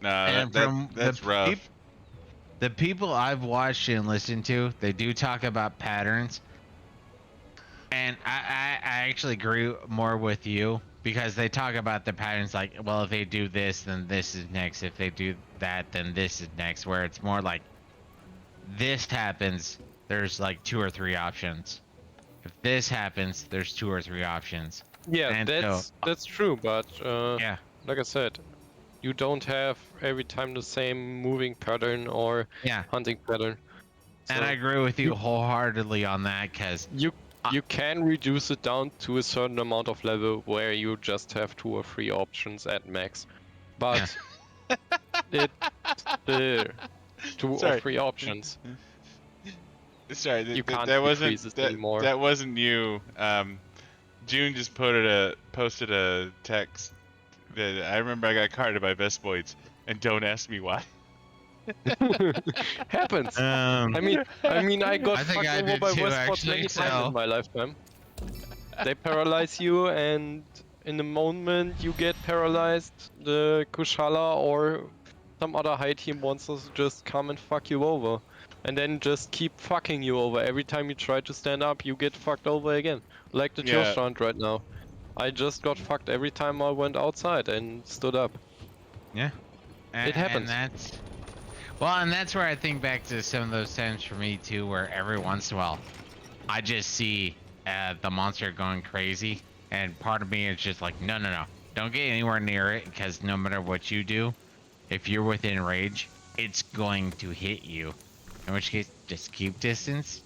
Nah,
And from
that's
the
rough.
the people I've watched and listened to, they do talk about patterns. And I actually agree more with you because they talk about the patterns like, well, if they do this, then this is next. If they do that, then this is next. Where it's more like this happens, there's like 2 or 3 options. if this happens, there's 2 or 3 options.
Yeah,
And
that's true, but
Yeah.
like I said, you don't have every time the same moving pattern or
Yeah.
hunting pattern.
And
So
I agree with you wholeheartedly on that, because
you can reduce it down to a certain amount of level where you just have 2 or 3 options at max. But it's still 2 or
Sorry.
3 options.
Sorry,
You can't
that
decrease
wasn't
it anymore.
that wasn't you. June just posted a text that I remember I got carded by Vespoids, and don't ask me why.
Happens. I mean, I got
I think
fucked
I
over
did
by
too,
Westport
actually,
many times
so-
in my lifetime. They paralyze you, and in the moment you get paralyzed, the Kushala or some other high team monsters just come and fuck you over. And then just keep fucking you over. Every time you try to stand up, you get fucked over again. Like the
Yeah.
Geostrand right now. I just got fucked every time I went outside and stood up.
Yeah.
It happens.
And that's where I think back to some of those times for me too, where every once in a while, I just see the monster going crazy, and part of me is just like, no, don't get anywhere near it, because no matter what you do, if you're within range, it's going to hit you. In which case, just keep distance.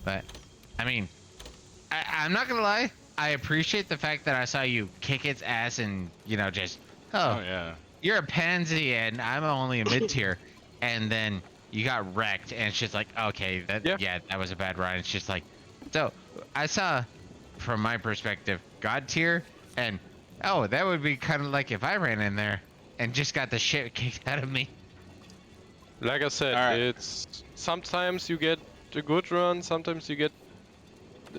But, I mean, I'm not gonna lie. I appreciate the fact that I saw you kick its ass and, just,
Oh yeah.
you're a pansy and I'm only a mid tier, and then you got wrecked, and it's just like, okay, that was a bad ride. It's just like, so I saw, from my perspective, God tier, and that would be kind of like if I ran in there and just got the shit kicked out of me.
Like I said,
Alright.
it's sometimes you get a good run, sometimes you get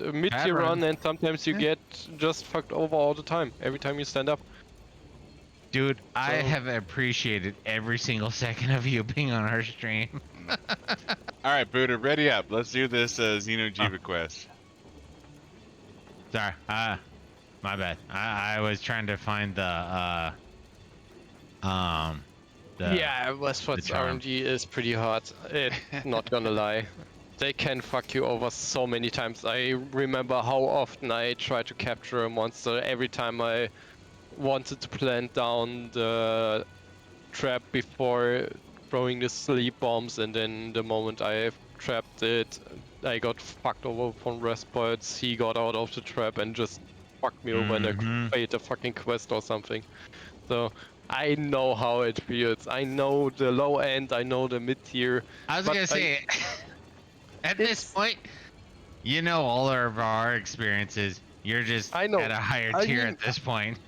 a mid-tier
run.
run, and sometimes you get just fucked over all the time, every time you stand up.
Dude, I
So-
have appreciated every single second of you being on our stream.
All right, Buddha, ready up. Let's do this Xenojiva quest.
Sorry, my bad. I was trying to find the
Yeah, Westport's
the charm.
RNG is pretty hard. Not gonna lie. They can fuck you over so many times. I remember how often I tried to capture a monster every time I wanted to plant down the trap before throwing the sleep bombs, and then the moment I trapped it, I got fucked over from Westports. He got out of the trap and just fucked me over and I failed a fucking quest or something. So I know how it feels. I know the low end, I know the mid tier.
I was
but
gonna say, at this point, all of our experiences. You're just
I know.
at a higher
I
tier
mean-
at this point.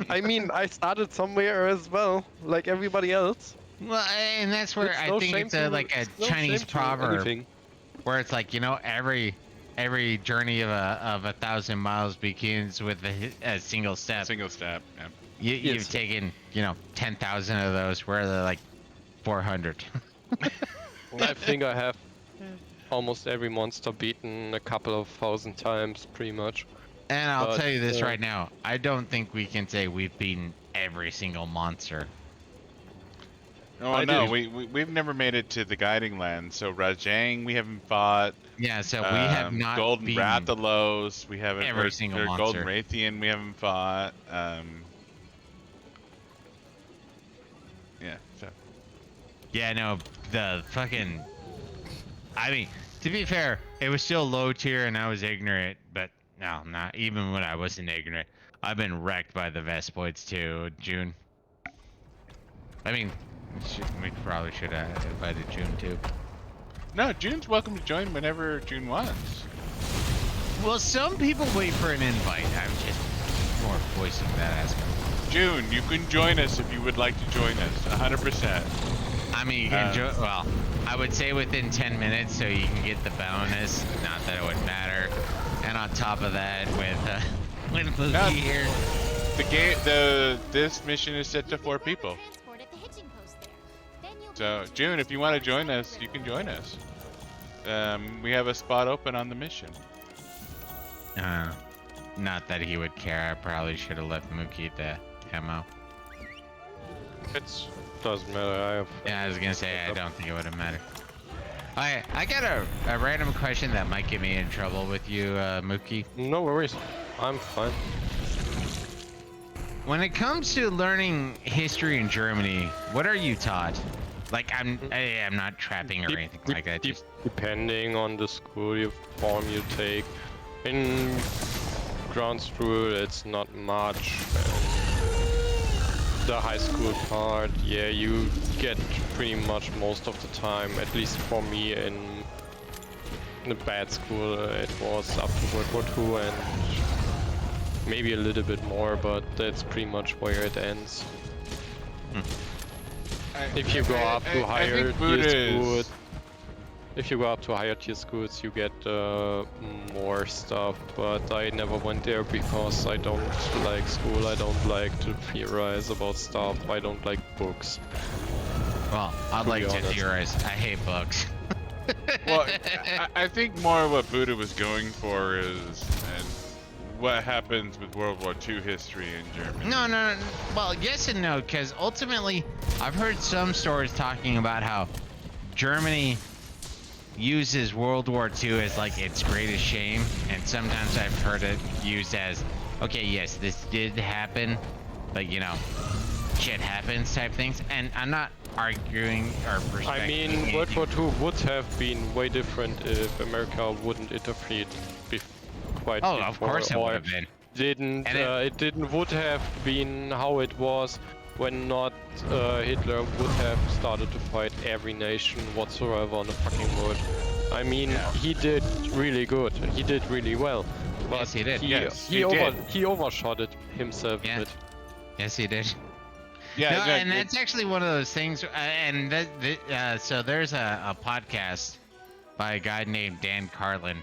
I mean, I started somewhere as well, like everybody else.
Well, and that's where
It's
I
no
think
shame
it's a
to- no
Chinese
shame to
proverb,
anything.
where it's like, every journey of 1,000 miles begins with a single step.
Single step. Yeah.
You've
Yes.
taken 10,000 of those, where they're like 400.
I think I have almost every monster beaten a couple of thousand times, pretty much.
And I'll
But,
tell you this right now, I don't think we can say we've beaten every single monster.
Oh
I
no,
do.
we've never made it to the guiding land. So Rajang we haven't fought.
Yeah, so we have not
Golden
beaten
Rathalos we haven't.
every single
or Golden
monster.
Raytheon we haven't fought. Yeah. So.
Yeah, no, the fucking... I mean, to be fair, it was still low tier and I was ignorant, but no, not even when I wasn't ignorant. I've been wrecked by the Vespoids too, June. I mean, we probably should have invited June too.
No, June's welcome to join whenever June wants.
Well, some people wait for an invite. I'm just more voicing that aspect.
June, you can join us if you would like to join us. 100%.
I mean, you can well, I would say within 10 minutes so you can get the bonus. Not that it would matter. And on top of that, with Mokky
No.
here.
This mission is set to 4 people.
Transport at the hitching post there. Then you'll be
So
able to
June, if you want to join
transport
us, you can
there.
join us. We have a spot open on the mission.
Not that he would care. I probably should have left Mokky the ammo.
It doesn't matter. I have.
Yeah, I was gonna say I don't think it would have mattered. I got a random question that might get me in trouble with you, Mokky.
No worries. I'm fine.
When it comes to learning history in Germany, what are you taught? Like, I'm not trapping or anything like that. Just
Depending on the school form you take. In ground school, it's not much. The high school part, yeah, you get pretty much most of the time. At least for me, in the bad school, it was up to World War II and maybe a little bit more, but that's pretty much where it ends. If you go up to higher tier schools, you get more stuff. But I never went there because I don't like school. I don't like to theorize about stuff. I don't like books.
well, I'd like to
honest.
theorize. I hate books.
Well, I think more what Buddah was going for is and what happens with World War II history in Germany.
No. Well, yes and no, because ultimately, I've heard some stories talking about how Germany uses World War II as like its greatest shame, and sometimes I've heard it used as, okay, yes, this did happen, but you know, shit happens type things, and I'm not arguing or perspective.
I mean, World War II would have been way different if America wouldn't interfere quite
Oh,
before,
of course it
or
would have been.
Didn't
And
it would have been how it was when not Hitler would have started to fight every nation whatsoever on the fucking world. I mean, he did really good. He did really well. But
Yes, he did.
He overshot it himself a bit.
Yes, he did.
Yeah,
No, and that's actually one of those things. So there's a podcast by a guy named Dan Carlin,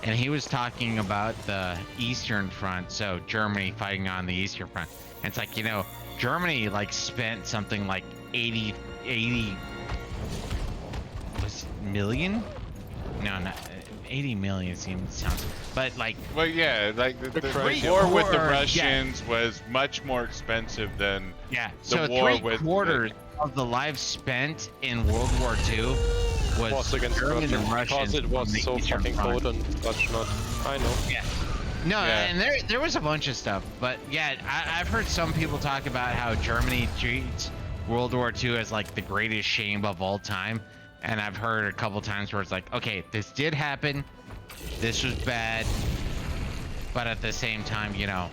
and he was talking about the Eastern Front. So Germany fighting on the Eastern Front. And it's like, you know, Germany like spent something like 80 was million? No, not 80 million sounds. But like,
well, yeah, like the
Russia.
war with the
War,
Russians was much more expensive than
yeah,
the
so
war
three
with
quarters of the lives spent in World War II was
against
German
Russia
and Russians
because it
on
was
the
so
Eastern
fucking
Front.
cold and such not. I know.
Yeah. No,
Yeah.
and there was a bunch of stuff, but yeah, I've heard some people talk about how Germany treats World War II as like the greatest shame of all time, and I've heard a couple times where it's like, okay, this did happen, this was bad, but at the same time, you know,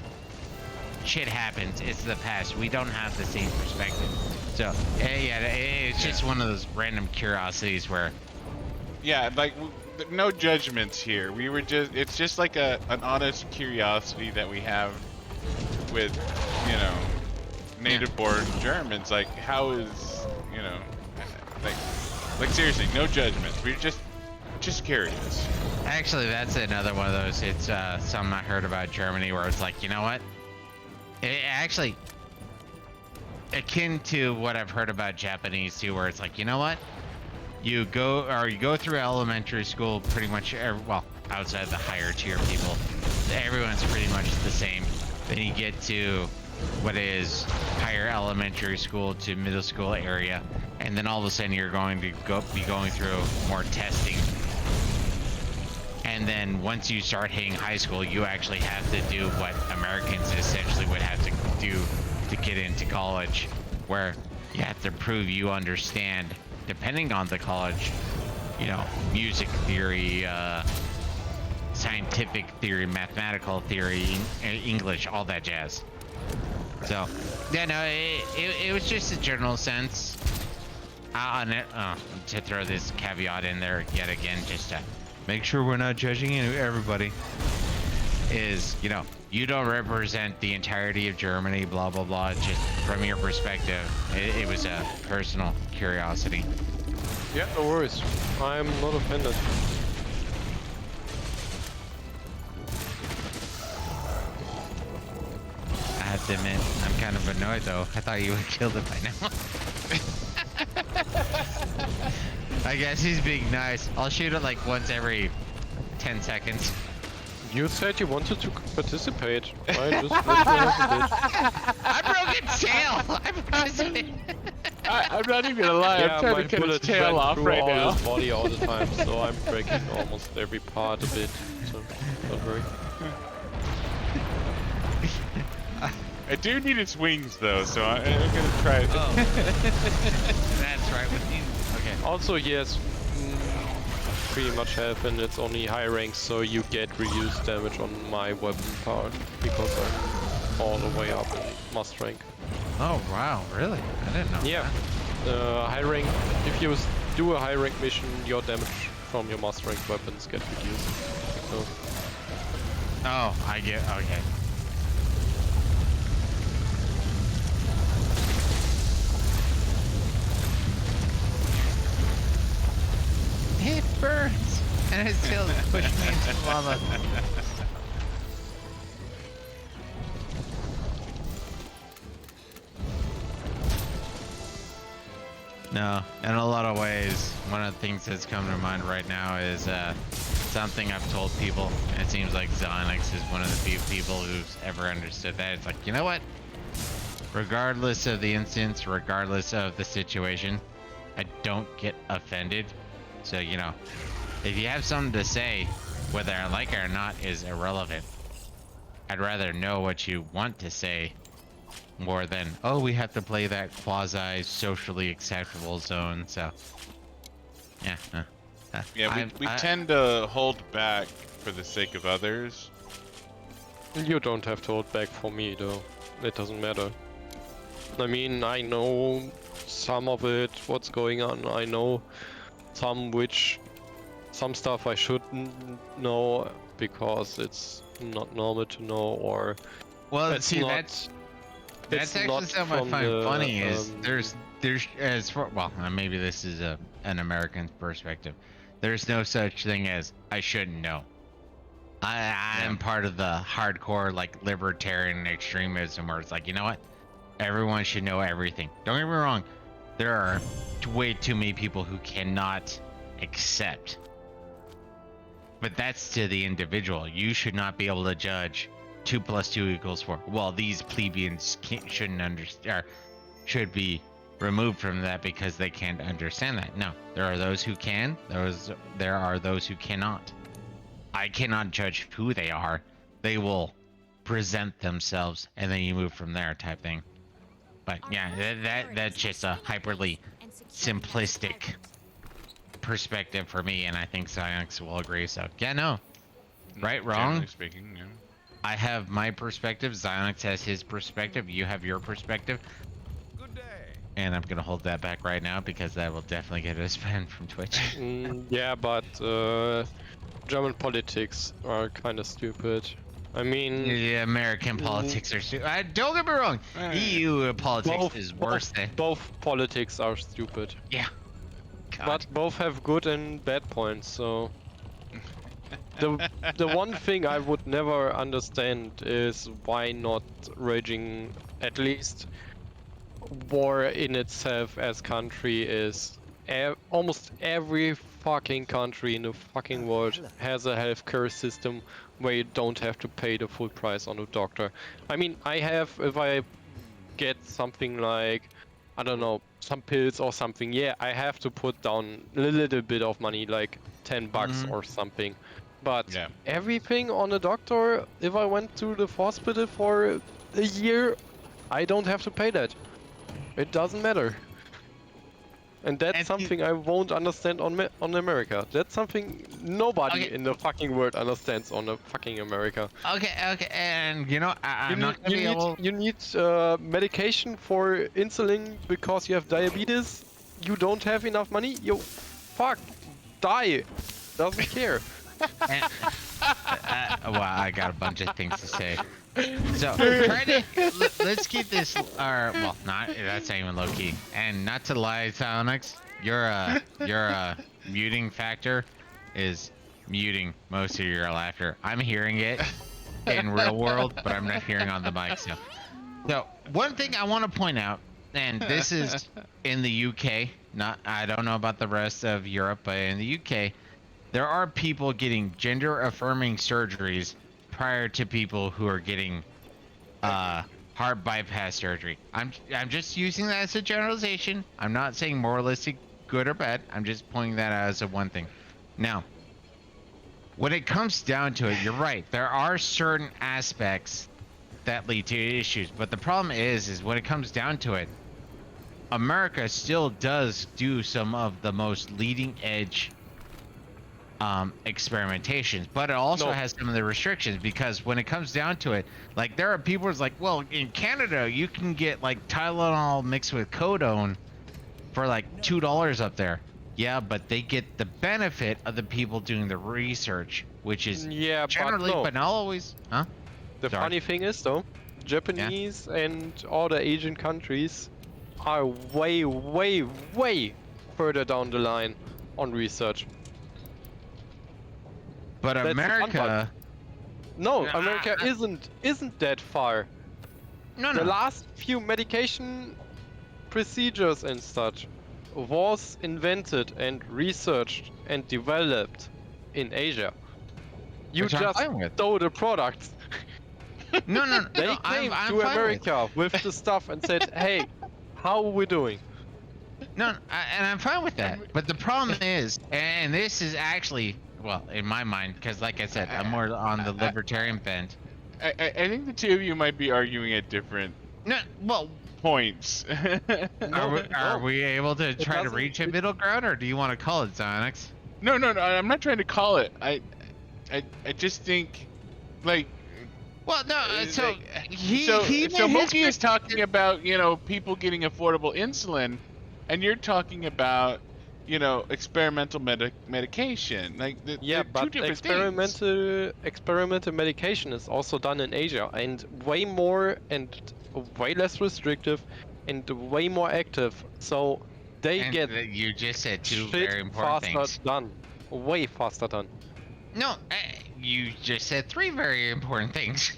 shit happens. It's the past. We don't have the same perspective. So yeah, it's just one of those random curiosities where.
yeah, like no judgments here. We were it's just like an honest curiosity that we have with, you know, native born Germans. Like, how is, you know, like seriously, no judgments. We're just curious.
Actually, that's another one of those. It's something I heard about Germany where it's like, you know what? It actually akin to what I've heard about Japanese too, where it's like, you know what? You go through elementary school pretty much, well, outside the higher tier people, everyone's pretty much the same. Then you get to what is higher elementary school to middle school area, and then all of a sudden you're going to be going through more testing. And then once you start hitting high school, you actually have to do what Americans essentially would have to do to get into college, where you have to prove you understand, depending on the college, you know, music theory, scientific theory, mathematical theory, English, all that jazz. So, yeah, no, it was just a general sense. To throw this caveat in there yet again, just to make sure we're not judging everybody, is, you know, you don't represent the entirety of Germany, blah, blah, blah. Just from your perspective, it was a personal curiosity.
Yeah, no worries. I'm not offended.
I have to admit, I'm kind of annoyed though. I thought you would have killed it by now. I guess he's being nice. I'll shoot it like once every 10 seconds.
You said you wanted to participate. I just let you have a bit.
I broke its tail! I broke its tail!
I'm not even gonna lie.
Yeah,
I'm trying
my
to cut his
bullets
tail
went
off
through
right
all
now.
his body all the time, so I'm breaking almost every part a bit. So don't worry.
I do need its wings though, so I'm gonna try it.
Oh. That's right. With you. Okay.
Also, yes, pretty much health, and it's only high ranks, so you get reduced damage on my weapon part because I'm all the way up in must rank.
Oh wow, really? I didn't know.
Yeah, high rank. If you do a high rank mission, your damage from your must rank weapons get reduced. So,
Oh, I get. Okay. It burns, and it still pushed me into the lava. No, in a lot of ways, one of the things that's come to mind right now is something I've told people, and it seems like Xionyx is one of the few people who's ever understood that. It's like, you know what? Regardless of the instance, regardless of the situation, I don't get offended. So, you know, if you have something to say, whether I like it or not is irrelevant. I'd rather know what you want to say more than, oh, we have to play that quasi socially acceptable zone. So yeah,
Yeah, we tend to hold back for the sake of others.
you don't have to hold back for me, though. It doesn't matter. I mean, I know some of it, what's going on. I know some stuff I shouldn't know because it's not normal to know, or
well,
it's
see,
not,
that's
it's
actually
not
something I
from
find
the,
funny is there's as far, well, maybe this is an American perspective. There's no such thing as I shouldn't know. I'm part of the hardcore like libertarian extremism where it's like, you know what? Everyone should know everything. Don't get me wrong. There are way too many people who cannot accept. But that's to the individual. You should not be able to judge 2 + 2 = 4. Well, these plebeians shouldn't understand, should be removed from that because they can't understand that. No, there are those who can. There are those who cannot. I cannot judge who they are. They will present themselves, and then you move from there, type thing. But yeah, that's just a hyperly simplistic perspective for me, and I think Xionyx will agree. So yeah, no, right, wrong.
Generally speaking, yeah.
I have my perspective. Xionyx has his perspective. You have your perspective.
Good day.
And I'm gonna hold that back right now because that will definitely get us banned from Twitch.
yeah, but German politics are kind of stupid. I mean,
Yeah, American politics are stupid. Don't get me wrong. EU politics is worse than.
both politics are stupid.
Yeah. God.
But both have good and bad points, so the one thing I would never understand is why not raging at least war in itself as country is almost every fucking country in the fucking world has a healthcare system where you don't have to pay the full price on a doctor. I mean, if I get something like, I don't know, some pills or something, yeah, I have to put down a little bit of money, like 10 bucks or something. But everything on a doctor, if I went to the hospital for a year, I don't have to pay that. It doesn't matter. And that's something I won't understand on America. That's something nobody in the fucking world understands on the fucking America.
Okay, and you know, I'm not gonna be able.
You need medication for insulin because you have diabetes. You don't have enough money. You, fuck, die. Doesn't care.
Well, I got a bunch of things to say. So let's keep this, well, that's not even low key. And not to lie, Xionyx, your muting factor is muting most of your laughter. I'm hearing it in real world, but I'm not hearing on the mic. So one thing I want to point out, and this is in the UK, I don't know about the rest of Europe, but in the UK, there are people getting gender affirming surgeries prior to people who are getting heart bypass surgery. I'm just using that as a generalization. I'm not saying moralistic good or bad. I'm just pointing that out as a one thing. Now, when it comes down to it, you're right. There are certain aspects that lead to issues, but the problem is when it comes down to it, America still does do some of the most leading edge experimentations, but it also has some of the restrictions, because when it comes down to it, like there are people who's like, well, in Canada you can get like Tylenol mixed with Codone for like $2 up there. Yeah, but they get the benefit of the people doing the research, which is generally, but not always. Huh?
The funny thing is though, Japanese and all the Asian countries are way, way, way further down the line on research.
But
That's
America,
no, America isn't that far.
no,
The last few medication procedures and such was invented and researched and developed in Asia. You
Which I'm
just
fine with.
stole the products.
no,
They
no,
came
I'm
to
fine
America with the stuff and said, "Hey, how are we doing?"
No, and I'm fine with that. But the problem is, and this is actually, well, in my mind, because like I said, I'm more on the libertarian bent.
I think the two of you might be arguing at different
No, well,
points.
are we able to try to
doesn't-
reach a middle ground, or do you want to call it Xanax?
No, I'm not trying to call it. I just think, like,
Well, no. So
like,
he
so
made his
Mokky is talking about, you know, people getting affordable insulin, and you're talking about, you know, experimental medication. Like,
Yeah,
they're two
but
different things.
experimental medication is also done in Asia, and way more and way less restrictive and way more active. So they
And
get
you just said two
shit
very important
faster
things.
done, way faster done.
No, you just said three very important things.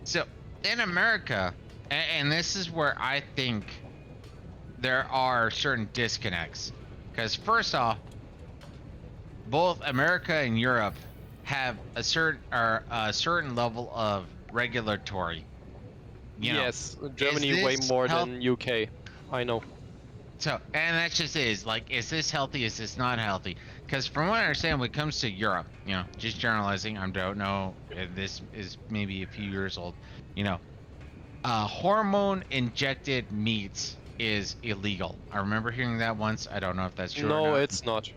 So, in America, and this is where I think there are certain disconnects. Because first off, both America and Europe have a certain level of regulatory. You know,
Yes, Germany way
this
more than UK. I know.
So, and that just is like, is this healthy? Is this not healthy? Because from what I understand, when it comes to Europe, you know, just generalizing, I don't know, this is maybe a few years old, you know, hormone injected meats is illegal. I remember hearing that once. I don't know if that's true or
No,
not.
it's not.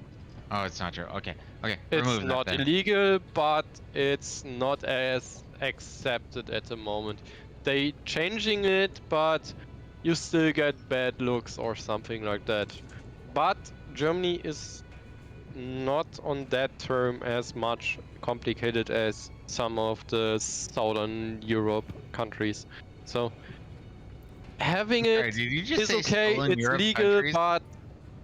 Oh, it's not true. Okay. Okay.
It's
Remove
not
that then.
illegal, but it's not as accepted at the moment. They changing it, but you still get bad looks or something like that. But Germany is not on that term as much complicated as some of the Southern Europe countries. So having
Sorry,
it
did you just
is
say
okay,
stolen
it's
Europe
legal,
countries?
but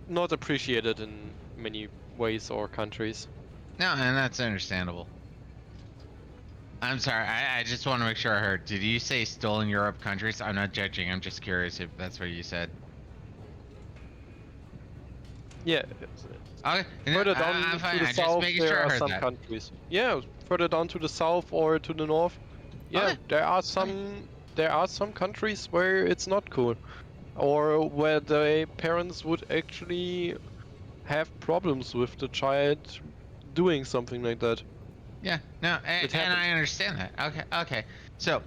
not appreciated in many ways or countries.
No, and that's understandable. I'm sorry. I just want to make sure I heard. Did you say stolen Europe countries? I'm not judging. I'm just curious if that's what you said.
Yeah,
Okay. No,
further down
I'm
to
fine.
the
I'm just
south
making
there
sure I
are
heard
some
that.
countries. Yeah, further down to the south or to the north. Yeah,
Okay.
there are some countries where it's not cool, or where the parents would actually have problems with the child doing something like that.
Yeah, no,
It
and I
happens.
understand that. Okay, okay. So,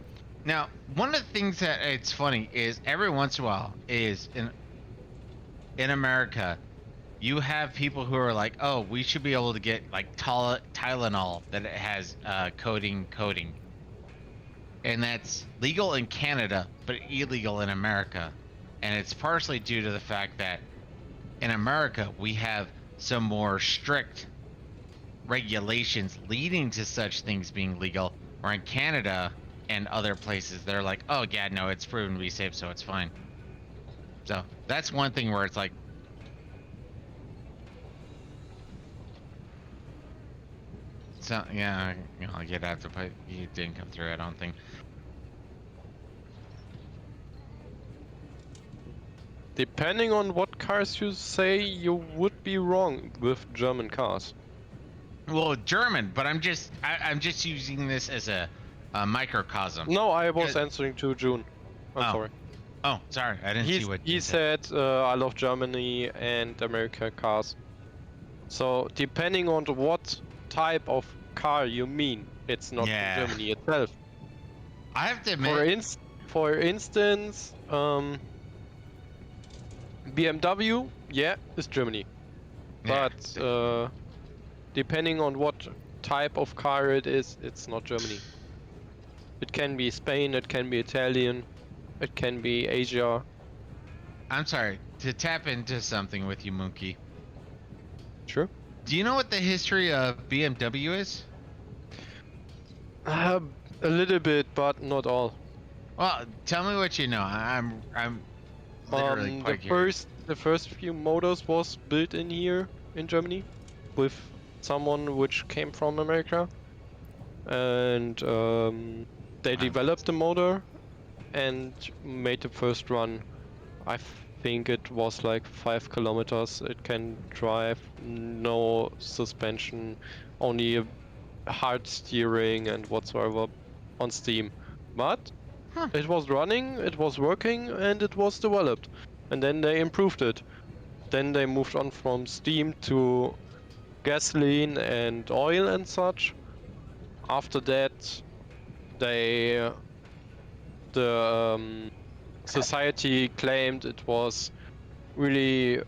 now one of the things that it's funny is every once in a while is in America, you have people who are like, oh, we should be able to get like Tylenol that it has coating, and that's legal in Canada but illegal in America, and it's partially due to the fact that in America we have some more strict regulations leading to such things being legal, or in Canada and other places they're like, oh yeah, no, it's proven to be safe, so it's fine. So that's one thing where it's like, so yeah, you know, you'd have to put, you didn't come through, I don't think.
Depending on what cars you say, you would be wrong with German cars.
Well, German, but I'm just using this as a microcosm.
No, I was
Good.
answering to June. I'm
Oh.
sorry.
Oh, sorry, I didn't see what
He
you said.
said I love Germany and America cars. So depending on what type of car you mean, it's not from
Yeah.
Germany itself.
I have to
For
admit,
for instance, BMW, yeah, is Germany.
yeah,
But depending on what type of car it is, it's not Germany. It can be Spain, it can be Italian, it can be Asia.
I'm sorry to tap into something with you, Mookie.
Sure.
Do you know what the history of BMW is?
A little bit, but not all.
Well, tell me what you know. I'm literally quite curious.
The first few motors was built in here in Germany with someone which came from America, and they developed the motor and made the first run. I think it was like 5 kilometers. It can drive, no suspension, only a hard steering and whatsoever on steam. But
Huh.
it was running, it was working, and it was developed. And then they improved it. Then they moved on from steam to gasoline and oil and such. After that, they the society claimed it was really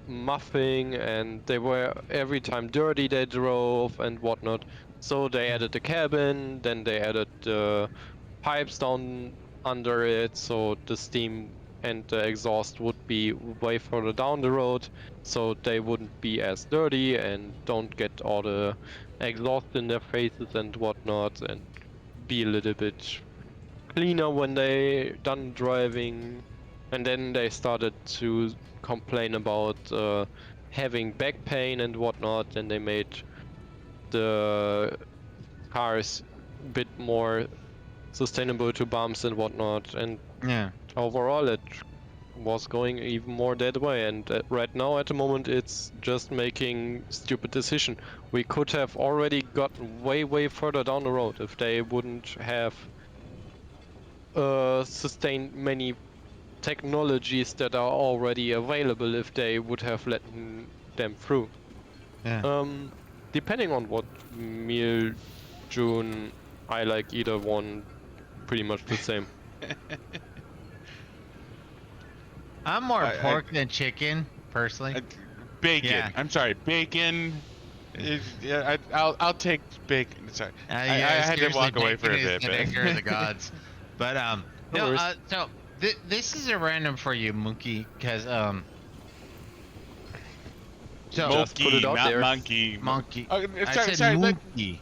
muffing and they were every time dirty they drove and whatnot. So they added the cabin, then they added the pipes down under it, so the steam and the exhaust would be way further down the road, so they wouldn't be as dirty and don't get all the exhaust in their faces and whatnot, and be a little bit cleaner when they done driving. And then they started to complain about having back pain and whatnot, and they made the cars a bit more sustainable to bumps and whatnot, and
Yeah.
overall it was going even more that way. And right now at the moment it's just making stupid decision. We could have already gotten way further down the road if they wouldn't have sustained many technologies that are already available, if they would have let them through.
Yeah.
Depending on what meal, June, I like either one pretty much the same.
I'm more
I-
pork than chicken, personally.
Bacon.
Yeah.
I'm sorry, bacon. Yeah, I'll take bacon. Sorry, I had to
seriously,
walk away for a
bacon is
bit.
the nectar of the gods. But
No
no.
worries.
So this is a random for you, Mookie, because So
Just put it out
not
there.
monkey.
monkey.
Oh,
I
sorry,
said
sorry.
Mookie.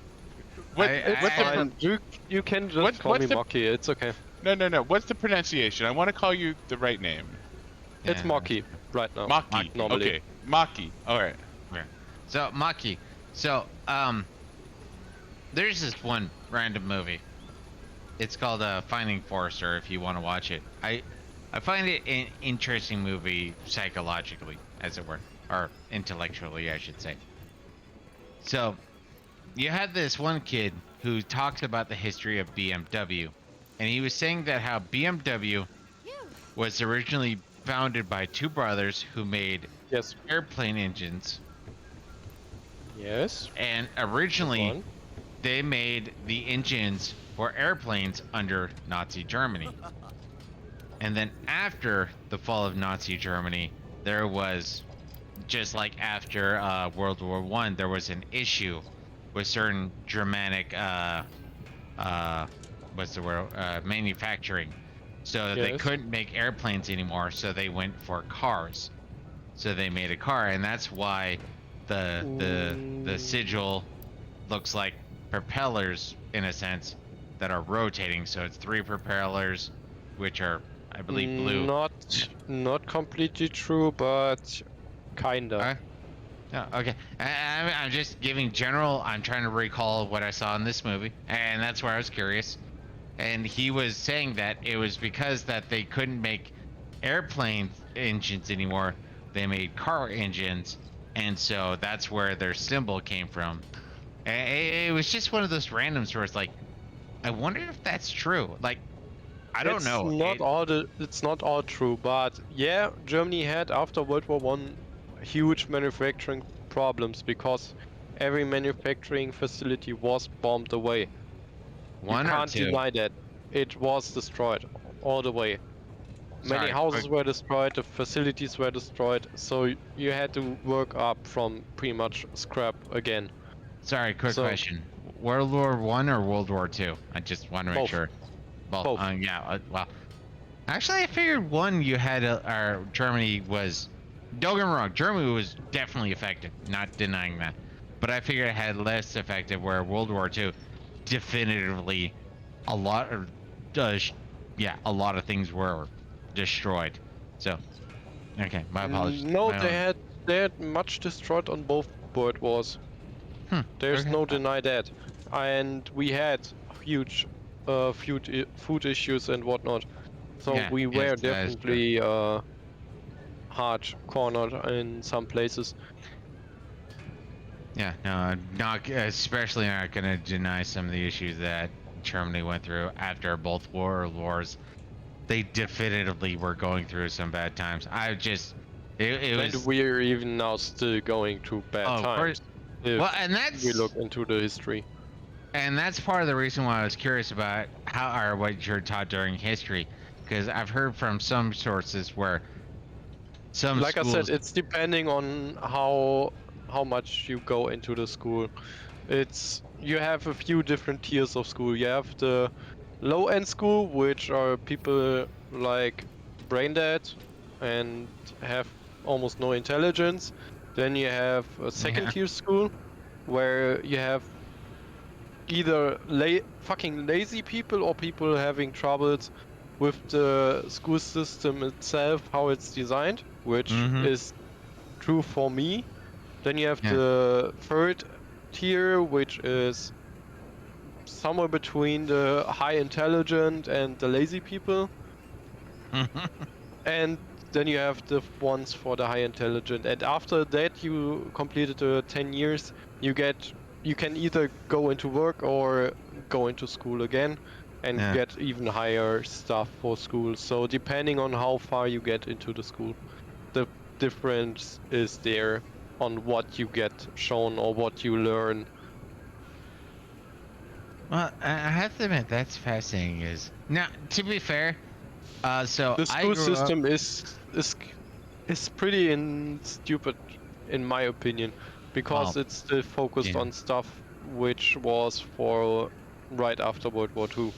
What,
I-
what's
I-
the
Fine. You can just
What's-
call
what's
me
the-
Mokky, it's okay.
no. What's the pronunciation? I want to call you the right name.
It's
Yeah.
Mokky right now.
Mokky.
Normally.
Okay. Mokky. All right.
So Mokky. So there's this one random movie. It's called Finding Forrester. If you want to watch it, I find it an interesting movie psychologically, as it were, or intellectually, I should say. So you had this one kid who talks about the history of BMW, and he was saying that how BMW was originally founded by two brothers who made
Yes.
airplane engines,
Yes.
and
Go
originally
on.
they made the engines for airplanes under Nazi Germany. And then after the fall of Nazi Germany, there was, just like after World War One, there was an issue with certain Germanic what's the word, manufacturing. So they
Yes.
couldn't make airplanes anymore, so they went for cars. So they made a car, and that's why the sigil looks like propellers in a sense that are rotating. So it's 3 propellers, which are, I believe, blue.
Not completely true, but kinda.
Alright. Oh, okay. I'm just giving general. I'm trying to recall what I saw in this movie, and that's where I was curious. And he was saying that it was because that they couldn't make airplane engines anymore. They made car engines, and so that's where their symbol came from. And it was just one of those randoms where it's like, I wonder if that's true. Like, I don't know.
It's not all true, but yeah, Germany had after World War One huge manufacturing problems because every manufacturing facility was bombed away. You
One or
can't
two.
deny that. It was destroyed all the way. Many
Sorry,
houses
quick,
were destroyed, the facilities were destroyed, so you had to work up from pretty much scrap again.
quick
So
question. World War One or World War Two? I just want to make
both,
sure. Both.
both.
Yeah. Well, actually, I figured one you had, Germany was. Don't get me wrong, Germany was definitely effective. Not denying that, but I figured it had less effective. Where World War Two, definitively, a lot of, yeah, a lot of things were destroyed. So, okay, my apologies.
No,
My own.
they had much destroyed on both world wars. There's
Okay.
no deny that. And we had huge food issues and whatnot. So
Yeah.
we
Yes,
were
that is true.
definitely hard cornered in some places.
Yeah, no, I'm not especially not going to deny some of the issues that Germany went through after both world wars. They definitively were going through some bad times. It
And
was,
we're even now still going through bad
oh, of course.
times if
Well,
we look into the history.
and that's part of the reason why I was curious about how or what you're taught during history, because I've heard from some sources where some
Like I said,
schools,
it's depending on how much you go into the school. It's you have a few different tiers of school. You have the low end school, which are people like brain dead and have almost no intelligence. Then you have a second
yeah,
tier school where you have either fucking lazy people or people having troubles with the school system itself, how it's designed, which
mm-hmm,
is true for me. Then you have
yeah,
the third tier, which is somewhere between the high intelligent and the lazy people. And then you have the ones for the high intelligent. And after that you completed the 10 years, you can either go into work or go into school again and
yeah.
get even higher stuff for school. So depending on how far you get into the school, the difference is there on what you get shown or what you learn.
Well, I have to admit that's fascinating. Is now, to be fair, so
The
I
school
grew up.
system is pretty stupid in my opinion, because
Well,
it's still focused
yeah,
on stuff which was for right after World War II.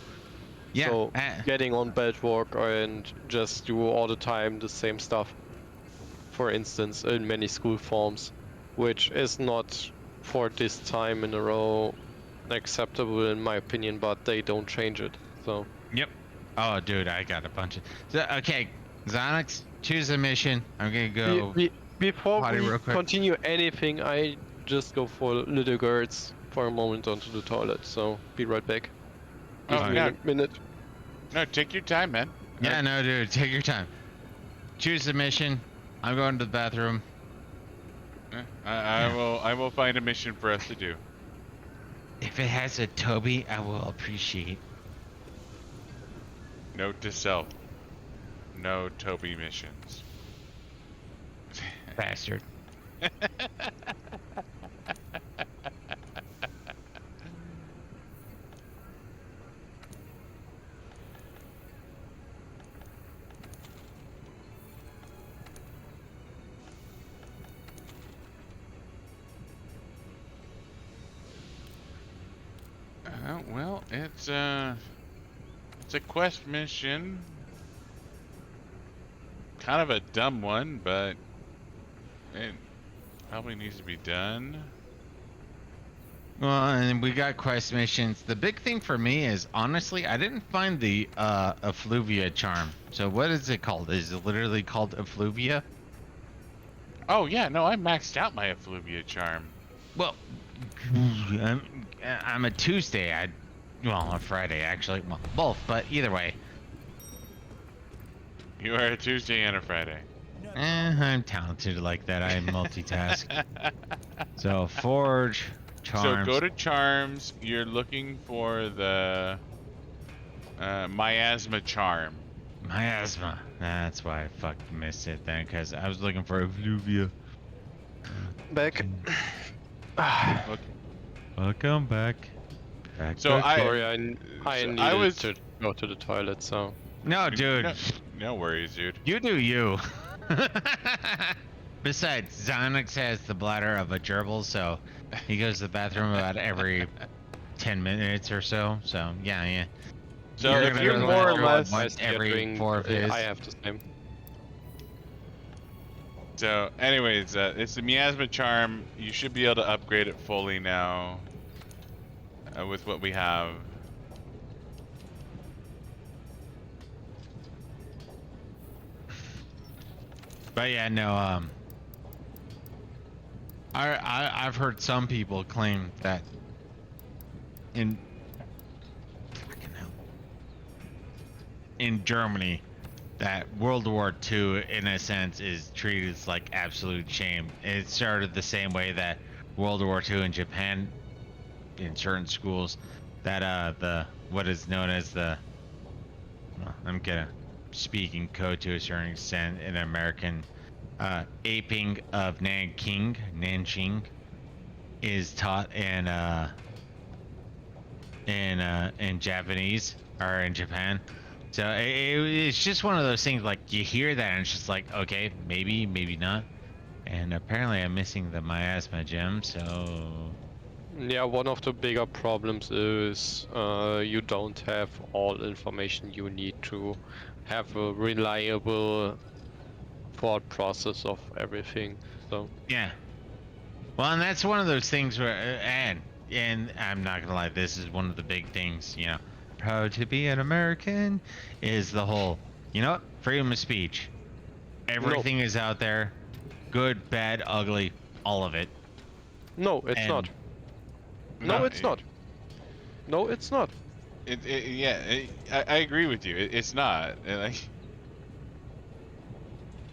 yeah.
So getting on belt work and just do all the time the same stuff. For instance, in many school forms, which is not for this time in a row acceptable in my opinion, but they don't change it. So
Yep. Oh, dude, I got a bunch of. So, okay, Xanax, choose a mission. I'm gonna go
before
potty
we
real quick.
continue anything, I just go for little girls for a moment onto the toilet. So be right back. Give
Oh,
me
no,
a minute.
no, take your time, man.
Yeah, no, dude, take your time. Choose a mission. I'm going to the bathroom.
I will find a mission for us to do.
If it has a Toby, I will appreciate.
Note to self: no Toby missions.
Bastard.
Well, it's a quest mission. Kind of a dumb one, but it probably needs to be done.
Well, and we got quest missions. The big thing for me is, honestly, I didn't find the effluvia charm. So what is it called? Is it literally called effluvia?
Oh yeah, no, I maxed out my effluvia charm.
Well, I'm a Tuesday. Well, a Friday actually. Well, both, but either way.
You are a Tuesday and a Friday.
I'm talented like that. I multitask. So forge, charms.
So go to charms. You're looking for the Miasma Charm.
Miasma. That's why I fucking missed it then, because I was looking for Effluvia.
Back.
Okay.
Welcome back. Back
So
back.
Sorry, I
So
needed
I was-
to go to the toilet, so.
No, dude.
No worries, dude.
You do you. Besides, Zonix has the bladder of a gerbil, so he goes to the bathroom about every 10 minutes or so. So, yeah.
So
You're
if
gonna
you're
go to the
more or
bathroom
less,
once every 4 of his.
I have the same.
so anyways, it's the Miasma Charm. You should be able to upgrade it fully now with what we have.
But yeah, no, I've heard some people claim that in fucking hell, in Germany, that World War II in a sense is treated as like absolute shame. It started the same way that World War II in Japan, in certain schools, that the what is known as the, well, I'm gonna speak in code to a certain extent, in American, aping of Nanjing is taught in Japanese or in Japan. So it's just one of those things, like you hear that and it's just like, okay, maybe not. And apparently I'm missing the miasma gem, so
Yeah, one of the bigger problems is you don't have all information you need to have a reliable thought process of everything. So
yeah. Well, and that's one of those things where, and I'm not gonna lie, this is one of the big things, you know, proud to be an American, is the whole, you know what, freedom of speech. Everything is out there, good, bad, ugly, all of it.
no, it's
And-
not. No, it's not. No, it's not.
I agree with you. It's not. Like,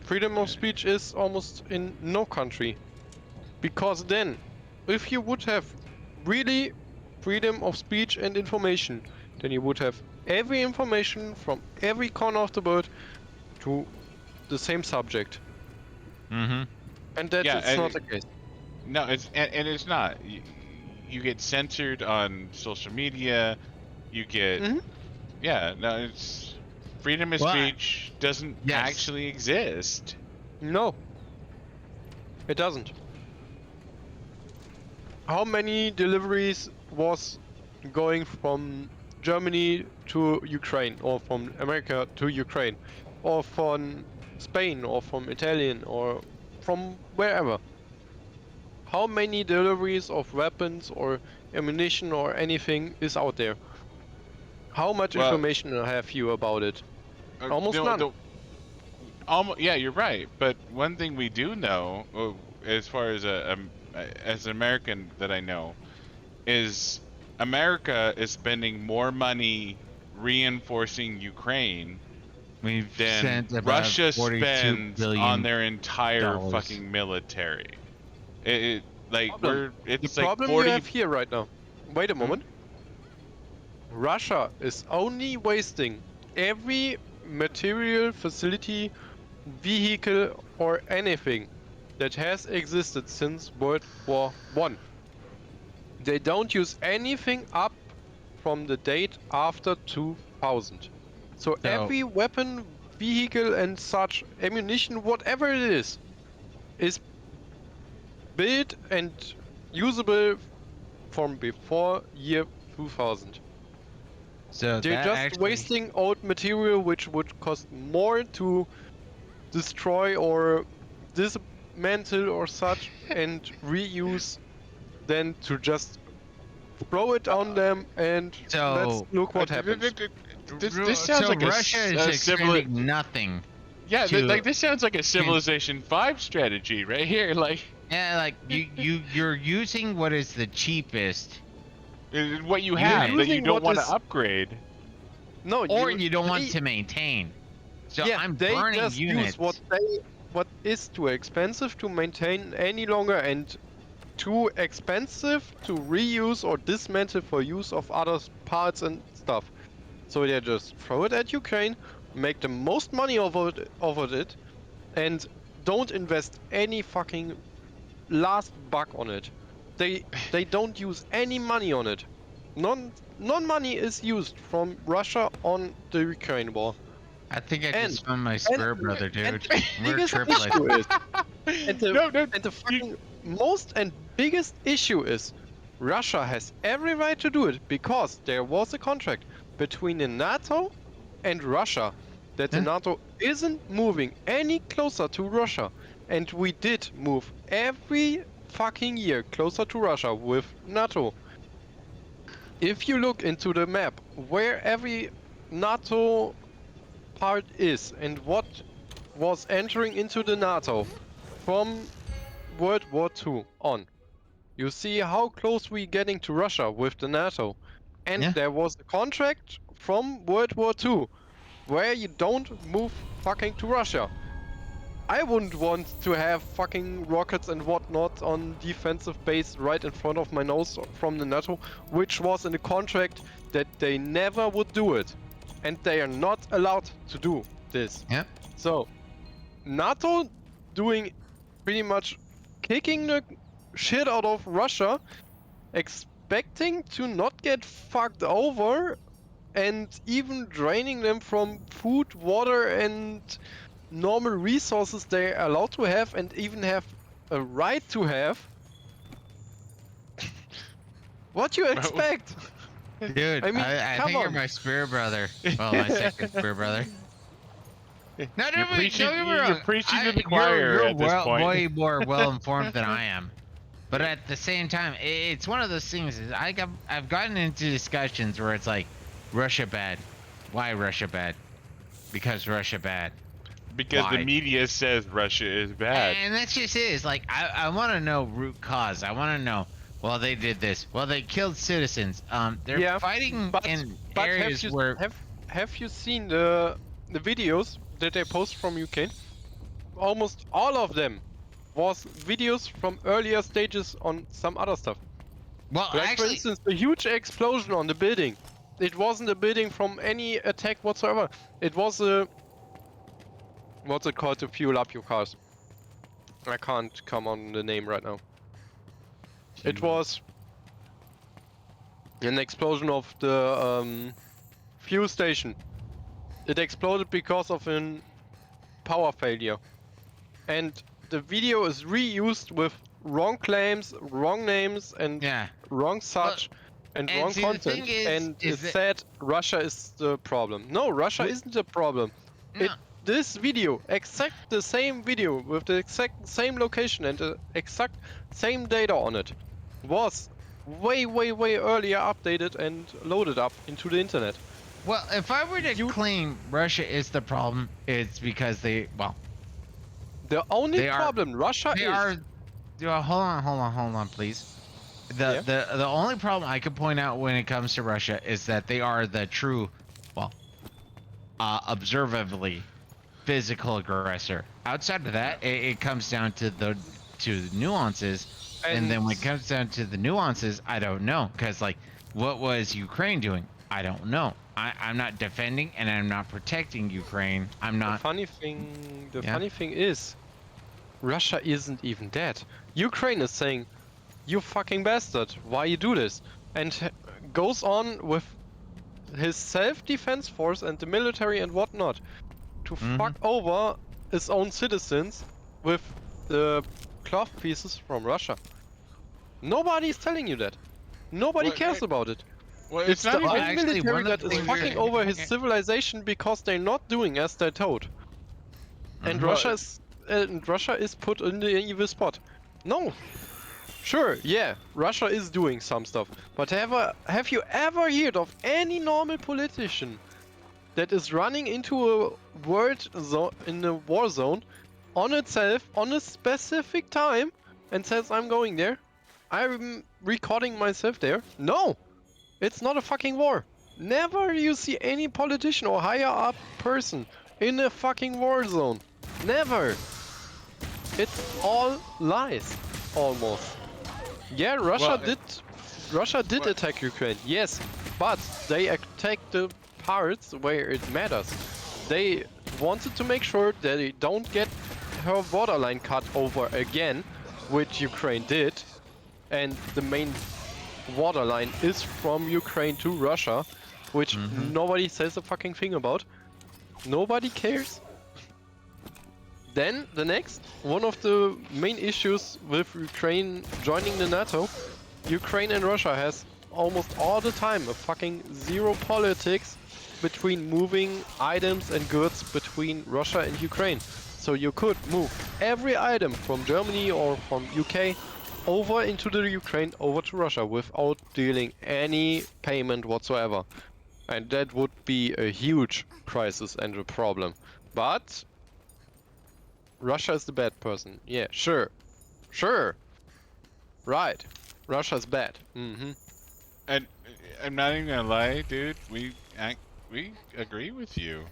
Freedom of speech is almost in no country. Because then, if you would have really freedom of speech and information, then you would have every information from every corner of the world to the same subject.
Mm-hmm.
And that
Yeah,
is
and-
not the case.
no, and it's not. You get censored on social media. You get,
Mhm.
yeah. No, it's freedom of
Well,
speech doesn't
yes.
actually exist.
No. It doesn't. How many deliveries was going from Germany to Ukraine, or from America to Ukraine, or from Spain, or from Italian, or from wherever? How many deliveries of weapons or ammunition or anything is out there? How much
Well-
information have you about it? Almost none.
Yeah, you're right. But one thing we do know, as far as as an American that I know, is America is spending more money reinforcing Ukraine
We've
than
sent about
Russia
$42
spends
billion.
on their entire
dollars.
fucking military. Like
Problem.
it's
The
like
problem
40.
you have here right now. Wait a moment. Russia is only wasting every material, facility, vehicle, or anything that has existed since World War I. They don't use anything up from the date after 2000. So every weapon, vehicle, and such ammunition, whatever it is built and usable from before year 2000.
So
They're
that
just
actually,
wasting old material which would cost more to destroy or dismantle or such and reuse than to just throw it on them and
So-
let's look what happens.
This sounds
so
like
Russia is expending nothing.
Yeah,
to-
like this sounds like a Civilization 5 strategy right here. Like
Yeah, like you're using what is the cheapest,
what you have that you
using
don't
what
want to
is-
upgrade.
No,
or you don't want
they-
to maintain. So
yeah,
I'm
they
burning
just
units.
use what is too expensive to maintain any longer and too expensive to reuse or dismantle for use of other parts and stuff. So they just throw it at Ukraine, make the most money over it, and don't invest any fucking last buck on it. They don't use any money on it. None money is used from Russia on the Ukraine war.
I think I
And-
just found my spur brother, dude.
the
We're
biggest
triplets.
issue is, and the,
No,
and the fucking most and biggest issue is, Russia has every right to do it because there was a contract between the NATO and Russia that the
Yeah.
NATO isn't moving any closer to Russia, and we did move every fucking year closer to Russia with NATO. If you look into the map where every NATO part is and what was entering into the NATO from World War II on, you see how close we're getting to Russia with the NATO. And
Yeah.
there was a contract from World War II where you don't move fucking to Russia. I wouldn't want to have fucking rockets and whatnot on defensive base right in front of my nose from the NATO, which was in the contract that they never would do it. And they are not allowed to do this.
Yep.
So, NATO doing pretty much kicking the shit out of Russia, expecting to not get fucked over, and even draining them from food, water, and normal resources they're allowed to have and even have a right to have. What you expect?
Dude,
I mean,
I
come
think you're
on.
my spear brother. Well, my second spear brother. No,
You're preaching- you're preaching to the
you're
choir at this point.
way more well informed than I am. But at the same time, it's one of those things. I've gotten into discussions where it's like, Russia bad. Why Russia bad? Because Russia bad.
Because
Why?
the media says Russia is bad.
And that's just it. It's like, I want to know root cause. I want to know, well, they did this. Well, they killed citizens. They're
Yeah,
fighting in
But
areas where...
have you seen the videos that they post from Ukraine? Almost all of them was videos from earlier stages on some other stuff.
Well,
Like for
actually,
instance, the huge explosion on the building. It wasn't a building from any attack whatsoever. It was a... What's it called to fuel up your cars? I can't come on the name right now. It was an explosion of the fuel station. It exploded because of a power failure. And the video is reused with wrong claims, wrong names, and
yeah.
wrong such, and
and
wrong
see, the
content.
thing is
And it
that-
said Russia is the problem. No, Russia isn't the problem.
No.
This video, exact the same video with the exact same location and the exact same data on it, was way earlier updated and loaded up into the internet.
Well, if I were to claim Russia is the problem, it's because they... Well,
The only
They are-
problem Russia
they
is...
are... Hold on, please. The only problem I could point out when it comes to Russia is that they are the true, well, observably physical aggressor. Outside of that, it comes down to the nuances, and then when it comes down to the nuances, I don't know, because like, what was Ukraine doing? I don't know. I'm not defending and I'm not protecting Ukraine. I'm
The
not.
funny thing
Yeah.
is, Russia isn't even dead. Ukraine is saying, "You fucking bastard! Why you do this?" And goes on with his self-defense force and the military and whatnot to fuck over his own citizens with the cloth pieces from Russia. Nobody is telling you that. Nobody
Well,
cares about it.
Well,
It's the
not even-
Well,
own
actually,
military
one of
that
the
is
things
fucking
we're-
over his civilization because they're not doing as they're told. And
Mhm.
Russia is put in the evil spot. No. Sure, yeah, Russia is doing some stuff. But have you ever heard of any normal politician that is running into a in a war zone on itself on a specific time and says, "I'm going there. I'm recording myself there"? No. It's not a fucking war. Never you see any politician or higher up person in a fucking war zone. Never. It's all lies, almost. Yeah, Russia
Well,
did attack Ukraine. Yes, but they attacked the parts where it matters. They wanted to make sure that they don't get her borderline cut over again, which Ukraine did. And the main waterline is from Ukraine to Russia, which nobody says a fucking thing about. Nobody cares. Then the next, one of the main issues with Ukraine joining the NATO, Ukraine and Russia has almost all the time a fucking zero politics between moving items and goods between Russia and Ukraine. So you could move every item from Germany or from UK over into the Ukraine, over to Russia without dealing any payment whatsoever. And that would be a huge crisis and a problem. But Russia is the bad person. Yeah, sure. Sure. Right. Russia's bad.
And I'm not even gonna lie, dude. We agree with you.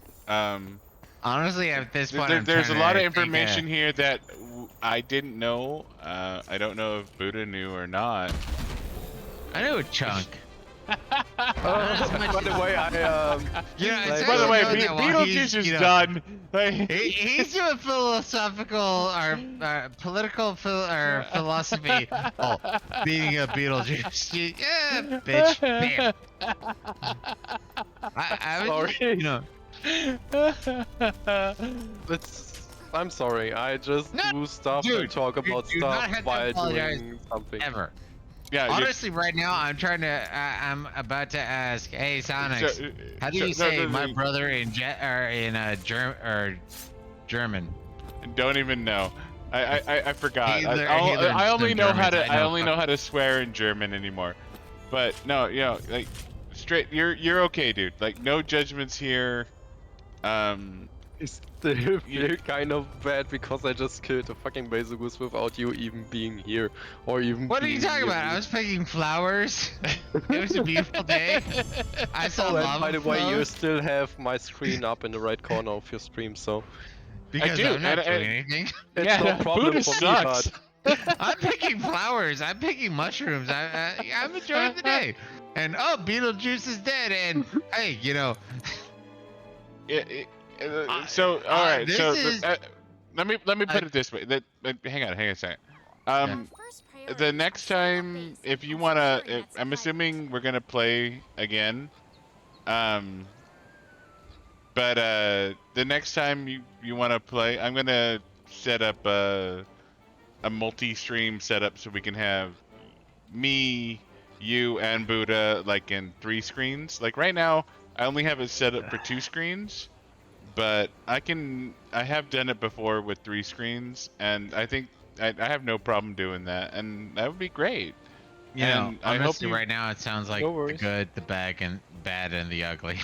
Honestly, at this point,
There's a lot of
think,
information here that I didn't know. I don't know if Buddah knew or not.
I knew a chunk.
By the way,
By the way, Beetlejuice is done.
He's doing philosophical or political philosophy. Oh, beating up Beetlejuice. Yeah, bitch. Bam. I was just,
Sorry.
you know.
I'm sorry, I just do stuff
dude,
and talk about
do not
stuff
have to
while
apologize
doing something.
Ever.
Yeah.
Honestly, right now I'm trying to. I'm about to ask. Hey, Sonics, how do you say my brother in German?
Don't even know. I forgot.
Hitler-
I only
Hitler's
know
some
how
Germans,
to.
I
I
know.
only know how to swear in German anymore. But no, you know, like straight. You're okay, dude. Like no judgments here.
It's still feel kind of bad because I just killed a fucking Basilgus without you even being here or even.
What are you
being
talking
near
about?
me.
I was picking flowers. It was a beautiful day. I saw
Oh, and
lava
by the way, you
flows
still have my screen up in the right corner of your stream, so
because
do,
I'm not
and-
doing anything.
it's
Yeah,
no problem
Buddha
for me.
sucks.
But
I'm picking flowers. I'm picking mushrooms. I'm enjoying the day. And oh, Beetlejuice is dead. And hey, you know,
So all right.
this
So
is-
let me put it this way. Hang on a second.
First priority
The
is
next
protecting
time,
the base
if you
and
wanna,
securing that
I'm
supply
assuming we're gonna play again. But the next time you wanna play, I'm gonna set up a multi-stream setup so we can have me, you, and Buddah like in 3 screens. Like right now, I only have it set up for 2 screens, but I have done it before with 3 screens, and I think I have no problem doing that, and that would be great.
you know,
And I hope
honestly,
you-
right now it sounds like
No
the
worries.
good, the bad, and the ugly.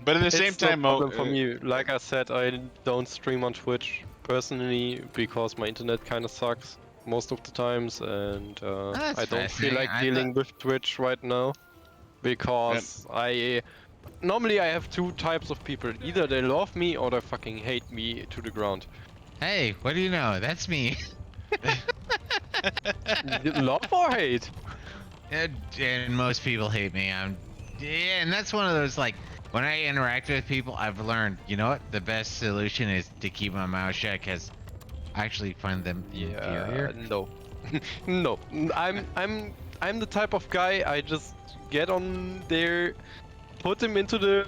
But at the same
it's no
time,
problem for me. Like I said, I don't stream on Twitch personally because my internet kind of sucks most of the times, and
That's
I don't feel
fascinating.
like
I
dealing with Twitch right now because I normally I have 2 types of people. Either they love me or they fucking hate me to the ground.
Hey, what do you know? That's me.
Love or hate?
And most people hate me. Yeah, and that's one of those like when I interact with people, I've learned. You know what? The best solution is to keep my mouth shut, because I actually find them inferior.
No, no. I'm the type of guy. I just get on there, put him into the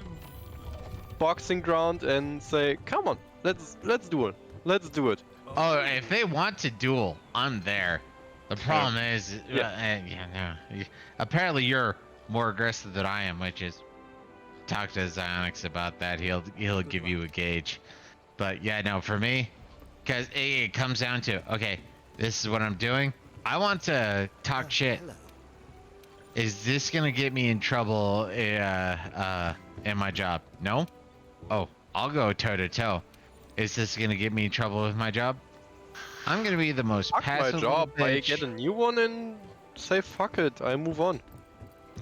boxing ground, and say, "Come on, let's do it. Let's do it."
Oh, if they want to duel, I'm there. The problem is, apparently you're more aggressive than I am, which is talk to Zyonix about that. He'll give you a gauge. But yeah, no, for me, because it comes down to, okay, this is what I'm doing. I want to talk shit. Is this gonna get me in trouble in my job? No? Oh, I'll go toe to toe. Is this gonna get me in trouble with my job? I'm gonna be the most
Fuck my
passive
job. I
bitch.
get a new one and say fuck it. I move on.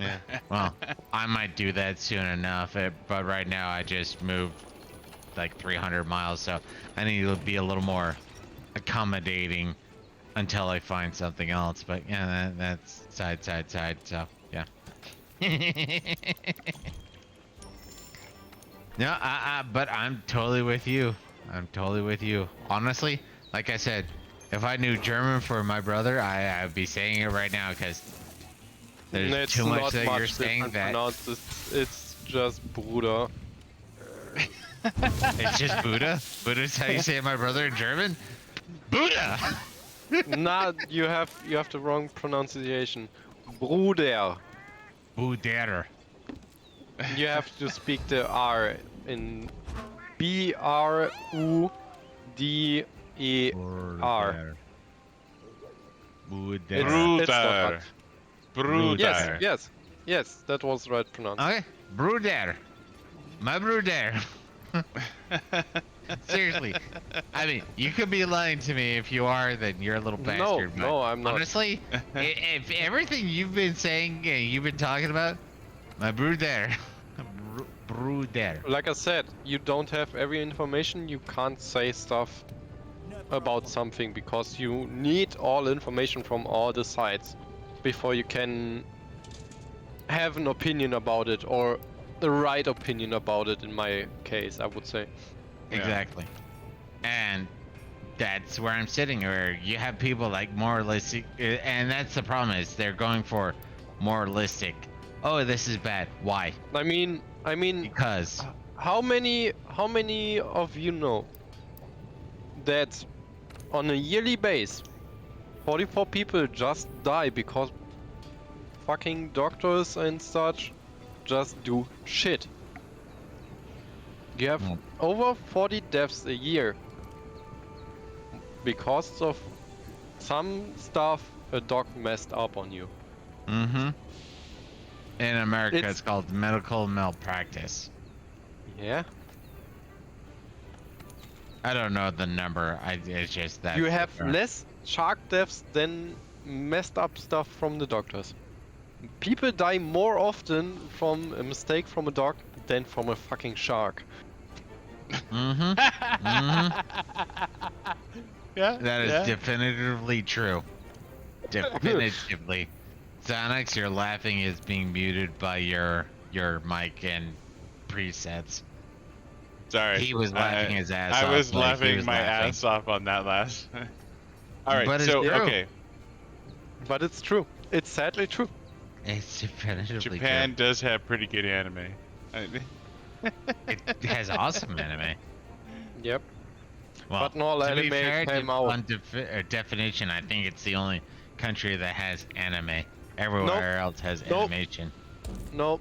Yeah. Well, I might do that soon enough, but right now I just moved like 300 miles, so I need to be a little more accommodating until I find something else. But yeah, that's side. So yeah. No, but I'm totally with you. I'm totally with you. Honestly, like I said, if I knew German for my brother, I'd be saying it right now because there's
It's
too much
not
that
much
you're saying
different
that
pronounced. It's just Bruder.
it's just Buddha. Buddha's how you say my brother in German. Buddha.
Nah, you have the wrong pronunciation. Bruder.
Buddha.
You have to speak the R in Bruder.
Buddha.
It's not
Bruder.
hard.
Bruder.
Yes, that was right pronounced.
Okay, Bruder. My Bruder. Seriously. I mean, you could be lying to me. If you are, then you're a little bastard. but
No, I'm not.
Honestly, if everything you've been saying and you've been talking about, my Bruder. Bruder.
Like I said, you don't have every information. You can't say stuff about something because you need all information from all the sides before you can have an opinion about it, or the right opinion about it. In my case, I would say.
Yeah.
Exactly. And that's where I'm sitting, where you have people like moralistic, and that's the problem, is they're going for moralistic. Oh, this is bad. Why?
I mean,
Because.
how many of you know that on a yearly base, 44 people just die because fucking doctors and such just do shit? You have
Mm.
over 40 deaths a year because of some stuff a doc messed up on you.
Mm-hmm. In America,
It's-
it's called medical malpractice.
Yeah.
I don't know the number. It's just that.
You have less shark deaths than messed up stuff from the doctors. People die more often from a mistake from a dog than from a fucking shark.
Mm-hmm. Mm-hmm.
Yeah.
That is
yeah.
definitively true. Definitively. Sonics, your laughing is being muted by your mic and presets.
Sorry.
He was laughing his ass off.
I was
like he
laughing
was
my
laughing.
ass off on that last. All right.
But it's
So
true.
okay,
But it's true. It's sadly true.
It's definitively
Japan does have pretty good anime.
true. It has awesome anime.
Yep.
Well,
But not all
to be
anime
fair,
came
de-
out.
on definition, I think it's the only country that has anime. Everywhere else has
Nope.
animation.
No.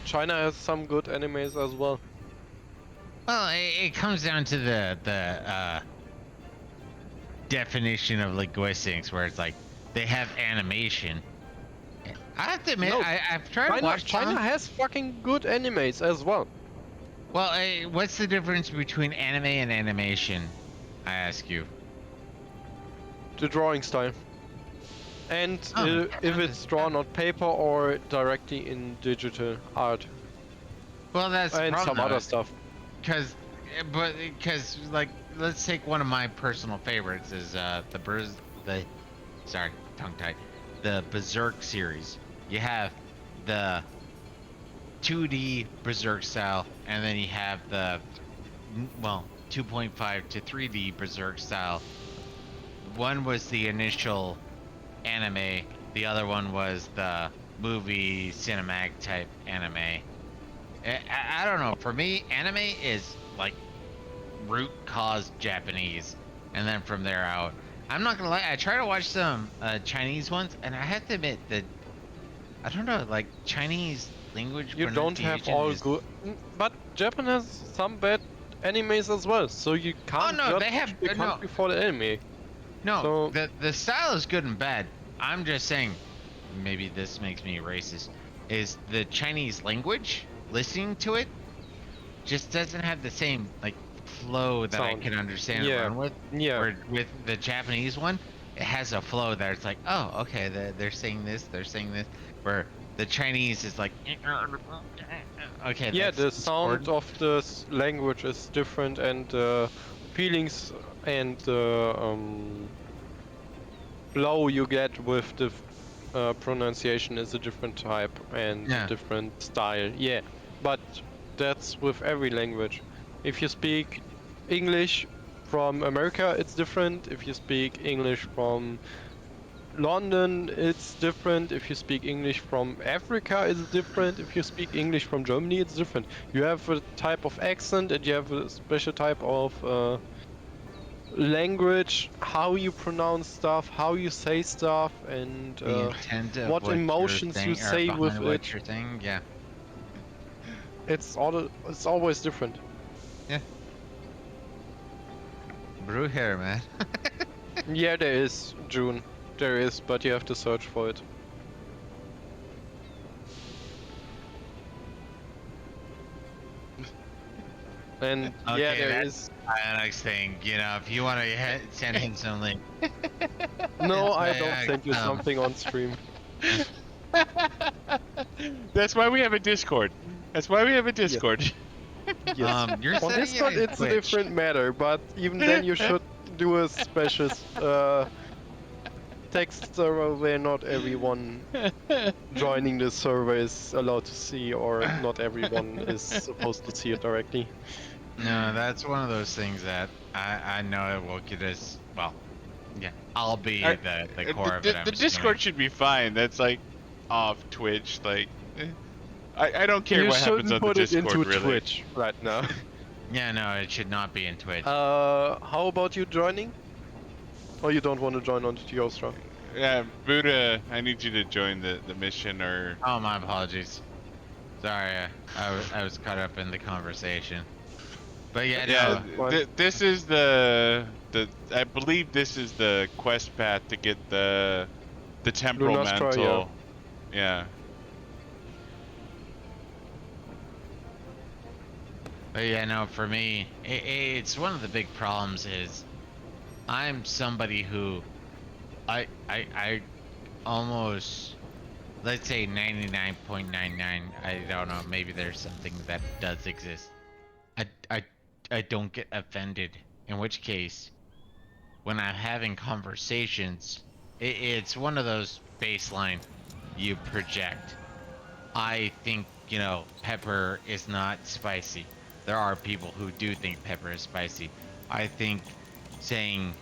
China has some good animes as well.
Well, it comes down to the definition of linguistics, where it's like they have animation. I have to admit,
No,
I've tried to watch
China
some.
has fucking good animes as well.
Well, what's the difference between anime and animation? I ask you.
The drawing style. And
Oh,
if it's drawn on paper or directly in digital art.
Well, that's the
And
problem,
some
though,
other stuff.
Because like, let's take one of my personal favorites is sorry, tongue tied, the Berserk series. You have the 2D Berserk style, and then you have the 2.5 to 3D Berserk style. One was the initial anime, the other one was the movie cinematic type anime. I don't know. For me, anime is like root cause Japanese, and then from there out. I'm not gonna lie. I try to watch some Chinese ones, and I have to admit that I don't know, like Chinese language.
You don't have all
is-
good, but Japan has some bad animes as well. So you can't
no,
judge
they have-
the
no.
country for the anime.
No,
So-
the style is good and bad. I'm just saying, maybe this makes me racist. Is the Chinese language, listening to it, just doesn't have the same like flow that I
Sound.
can understand
Yeah.
and run with.
Yeah.
Where with the Japanese one, it has a flow that it's like, oh, okay, they're saying this, they're saying this. Where the Chinese is like, okay.
Yeah,
that's
the sound
important.
of the language is different, and the feelings and the flow you get with the pronunciation is a different type and
Yeah.
a different style. Yeah, but that's with every language. If you speak English from America, it's different. If you speak English from London, it's different. If you speak English from Africa, it's different. If you speak English from Germany, it's different. You have a type of accent and you have a special type of language, how you pronounce stuff, how you say stuff, and
The intent of
what
what you're
emotions you
saying, or
say with
behind
it.
what you're saying, yeah.
It's always different.
Brew hair, man.
Yeah, there is, June. There is, but you have to search for it. And yeah,
Okay,
there
that's
is.
the next thing. You know, if you want to send him some link.
No, I
But,
don't send you
um,
something on stream.
That's why we have a Discord. That's why we have a Discord.
Yes.
You're
On
sending it
Discord,
on
it's a
Twitch.
different matter, but even then, you should do a special text server where not everyone joining the server is allowed to see, or not everyone is supposed to see it directly.
No, that's one of those things that I know it will get us. Well, yeah, I'll be
I-
the core of it. I'm
the Discord
assuming.
should be fine. That's like off Twitch. Like, I don't care
You
what happens
shouldn't
on the
put it
Discord,
into
really.
Twitch right now.
Yeah, no, it should not be in Twitch.
How about you joining? Or you don't want to join on Geostra?
Yeah, Buddha, I need you to join the mission, or
Oh, my apologies. Sorry, I was caught up in the conversation. But yeah,
yeah,
no.
this is the I believe this is the quest path to get the temporal
Lunastra,
mantle. Yeah.
But yeah, no, for me, it's one of the big problems is I'm somebody who I almost, let's say 99.99, I don't know, maybe there's something that does exist. I don't get offended, in which case, when I'm having conversations, it's one of those baseline you project. I think, you know, pepper is not spicy. There are people who do think pepper is spicy. I think saying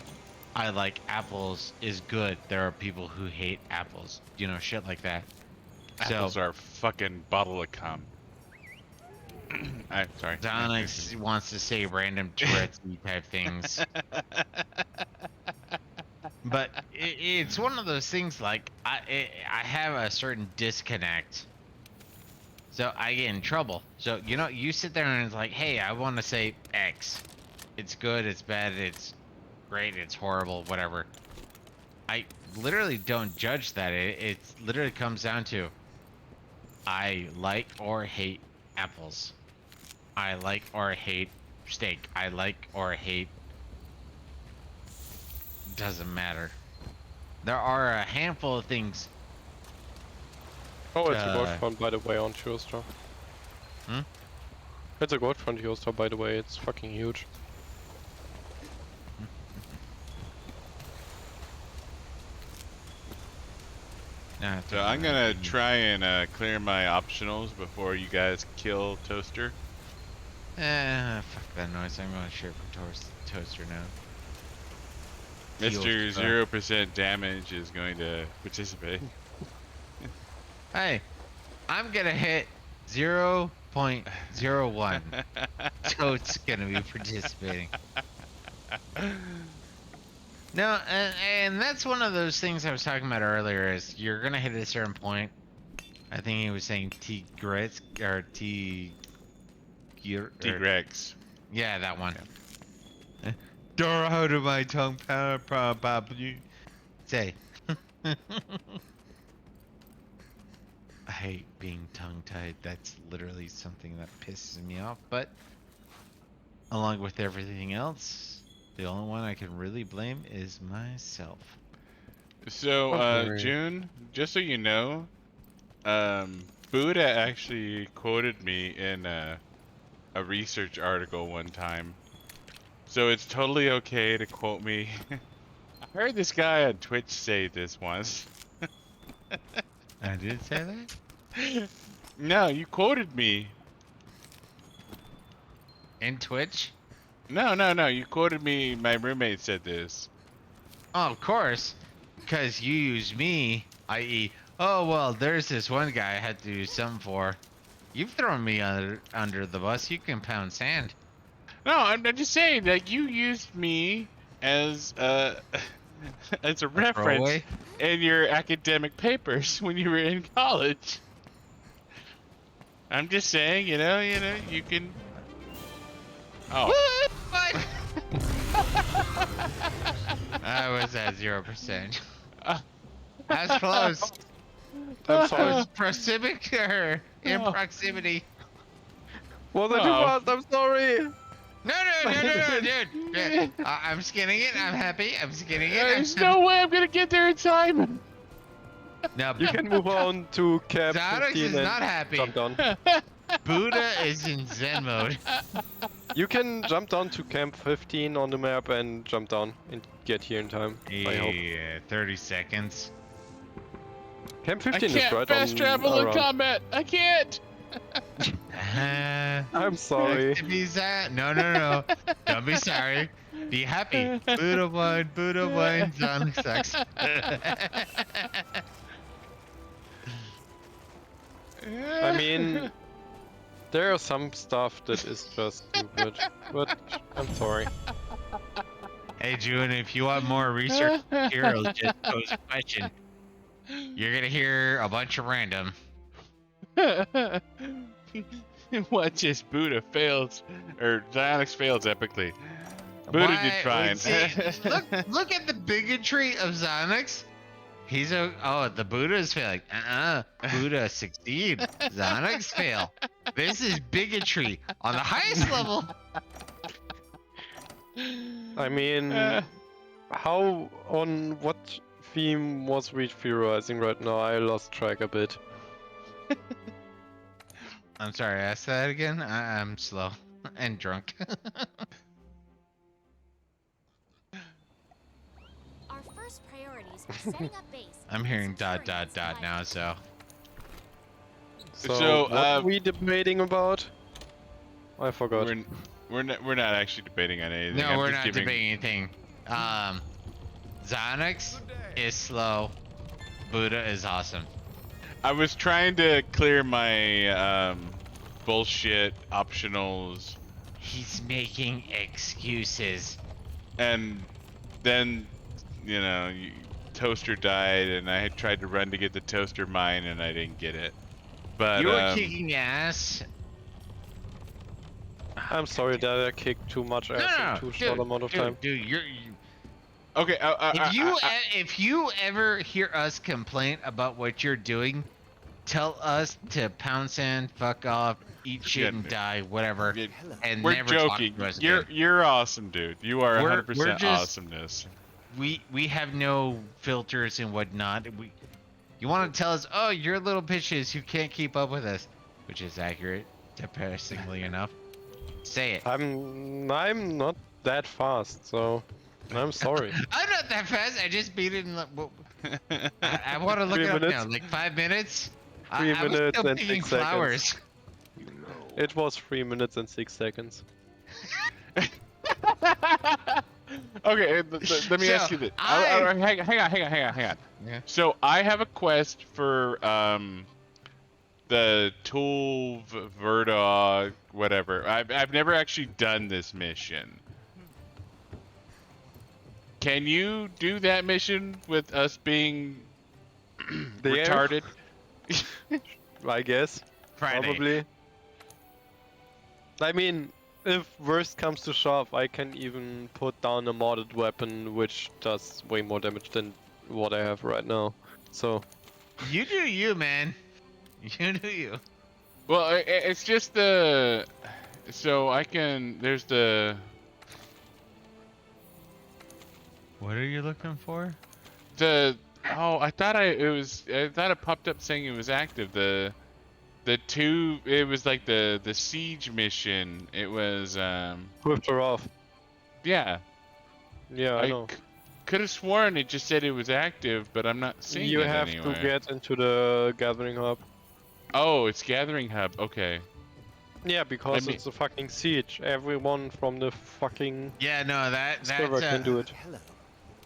I like apples is good. There are people who hate apples. You know, shit like that.
Apples
So,
are a fucking bottle of cum. I'm sorry.
Onyx wants to say random Tourette's type things. But it's one of those things like I have a certain disconnect. So I get in trouble. So, you know, you sit there and it's like, hey, I want to say X. It's good, it's bad, it's great, it's horrible, whatever. I literally don't judge that. It literally comes down to I like or hate apples. I like or hate steak. I like or hate. Doesn't matter. There are a handful of things.
Oh, it's a gold front, by the way, on Geostra.
Hmm?
It's a gold front Geostra, by the way. It's fucking huge.
Nah,
So I'm gonna try and clear my optionals before you guys kill Toaster.
Fuck that noise. I'm going to share from Toaster now.
Mr.
Heals,
0% damage is going to participate.
Hey, I'm gonna hit 0.01. Toad's gonna be participating. No, and that's one of those things I was talking about earlier. Is you're gonna hit a certain point. I think he was saying T Gritz or T.
T-Rex.
Yeah, that one. Door out of my tongue, probably. Say. I hate being tongue-tied. That's literally something that pisses me off. But along with everything else, the only one I can really blame is myself.
So, June, just so you know, Buddha actually quoted me in a research article one time. So it's totally okay to quote me. I heard this guy on Twitch say this once.
I did say that?
No, you quoted me.
In Twitch?
No, no, no. You quoted me. My roommate said this.
Oh, of course. Because you use me, i.e., oh, well, there's this one guy I had to do something for. You've thrown me under the bus. You can pound sand.
No, I'm just saying, like, you used me as as a reference
throwaway?
in your academic papers when you were in college. I'm just saying, you know, you can. Oh,
What? I was at 0%. That's close.
I'm sorry.
Was proximic or in
Oh.
proximity?
Was I too
Oh.
fast? I'm sorry.
No, dude. I'm skinning it. I'm happy. I'm skinning it.
there's no way I'm gonna get there in time.
No,
You can move on to Camp
Xanax
15
is
and
not happy.
jump down.
Buddha is in Zen mode.
You can jump down to Camp 15 on the map and jump down and get here in time. I hope.
Yeah, 30 seconds.
Camp
I
15 is
can't
right
fast
on
travel in
around.
combat. I can't.
I'm sorry.
To be sad. No. Don't be sorry. Be happy. Buddha wine, Xanax sucks.
I mean, there are some stuff that is just stupid, but I'm sorry.
Hey, June, if you want more research materials, just pose a question. You're gonna hear a bunch of random.
What just Buddha fails, or Xanax fails epically. Buddha did fine.
See, look at the bigotry of Xanax. The Buddha is failing. Buddha succeed. Xanax fail. This is bigotry on the highest level.
I mean, how on what theme was we theorizing right now? I lost track a bit.
I'm sorry, ask that again. I'm slow and drunk.
Our first priorities are setting up base.
I'm
and
hearing ...
securing the supply
now, so.
So, what are we debating about? I forgot.
We're not actually debating on anything.
No,
I'm
we're
just
not
giving-
debating anything. Xanax is slow. Buddha is awesome.
I was trying to clear my bullshit optionals,
He's making excuses.
and then toaster died, and I had tried to run to get the toaster mine, and I didn't get it. But
You were kicking ass.
I'm sorry that I kicked too much ass in too short amount of time.
Dude,
okay.
if you ever hear us complain about what you're doing, tell us to pound sand, fuck off, eat shit and die, whatever, and
we're
never
joking.
talk to us again.
You're awesome, dude. You are
We're
100%
just-
awesomeness.
We have no filters and whatnot. You want to tell us, oh, you're little bitches who can't keep up with us, which is accurate, depressingly enough. Say it.
I'm not that fast, so I'm sorry.
I'm not that fast. I just beat it in. I want to look
3
it up now.
minutes?
Like 5 minutes.
3
I was
minutes
still
and
picking
6
flowers.
seconds. It was 3 minutes and 6 seconds.
Okay, let me ask you this. Hang on.
Yeah.
So I have a quest for the Tool Verdog, whatever. I've never actually done this mission. Can you do that mission with us being
There?
retarded?
I guess.
Friday.
Probably. I mean, if worst comes to shove, I can even put down a modded weapon which does way more damage than what I have right now. So,
You do you, man. You do you.
Well, it's just the. So I can. There's the.
What are you looking for?
The. Oh, I thought it popped up saying it was active. The two. It was like the siege mission. It was
whipped her off.
Yeah.
Yeah, I know.
could have sworn it just said it was active, but I'm not seeing
You
it
have
anyway.
to get into the gathering hub.
Oh, it's gathering hub. Okay.
Yeah, because
me-
it's a fucking siege. Everyone from the fucking
Yeah, no,
server can do it.
Hello.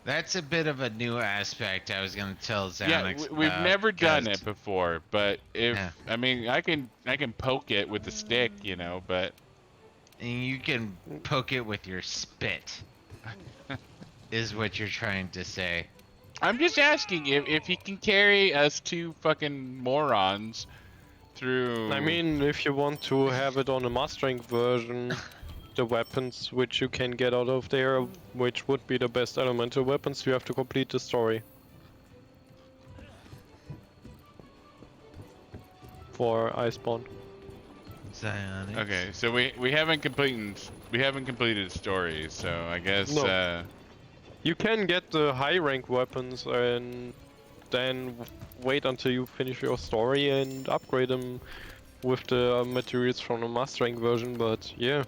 that's a bit of a new aspect I was gonna tell Xanax
Yeah, we've
about,
never done
'cause-
it before, but if
Yeah.
I mean, I can poke it with a stick, you know, but
And you can poke it with your spit, is what you're trying to say.
I'm just asking if he can carry us two fucking morons through.
I mean, if you want to have it on a mastering version, the weapons which you can get out of there, which would be the best elemental weapons, you have to complete the story. For Iceborne.
Xanax.
Okay, so we haven't completed the story, so I guess
No. You can get the high rank weapons and then wait until you finish your story and upgrade them with the materials from the mastering version, but yeah,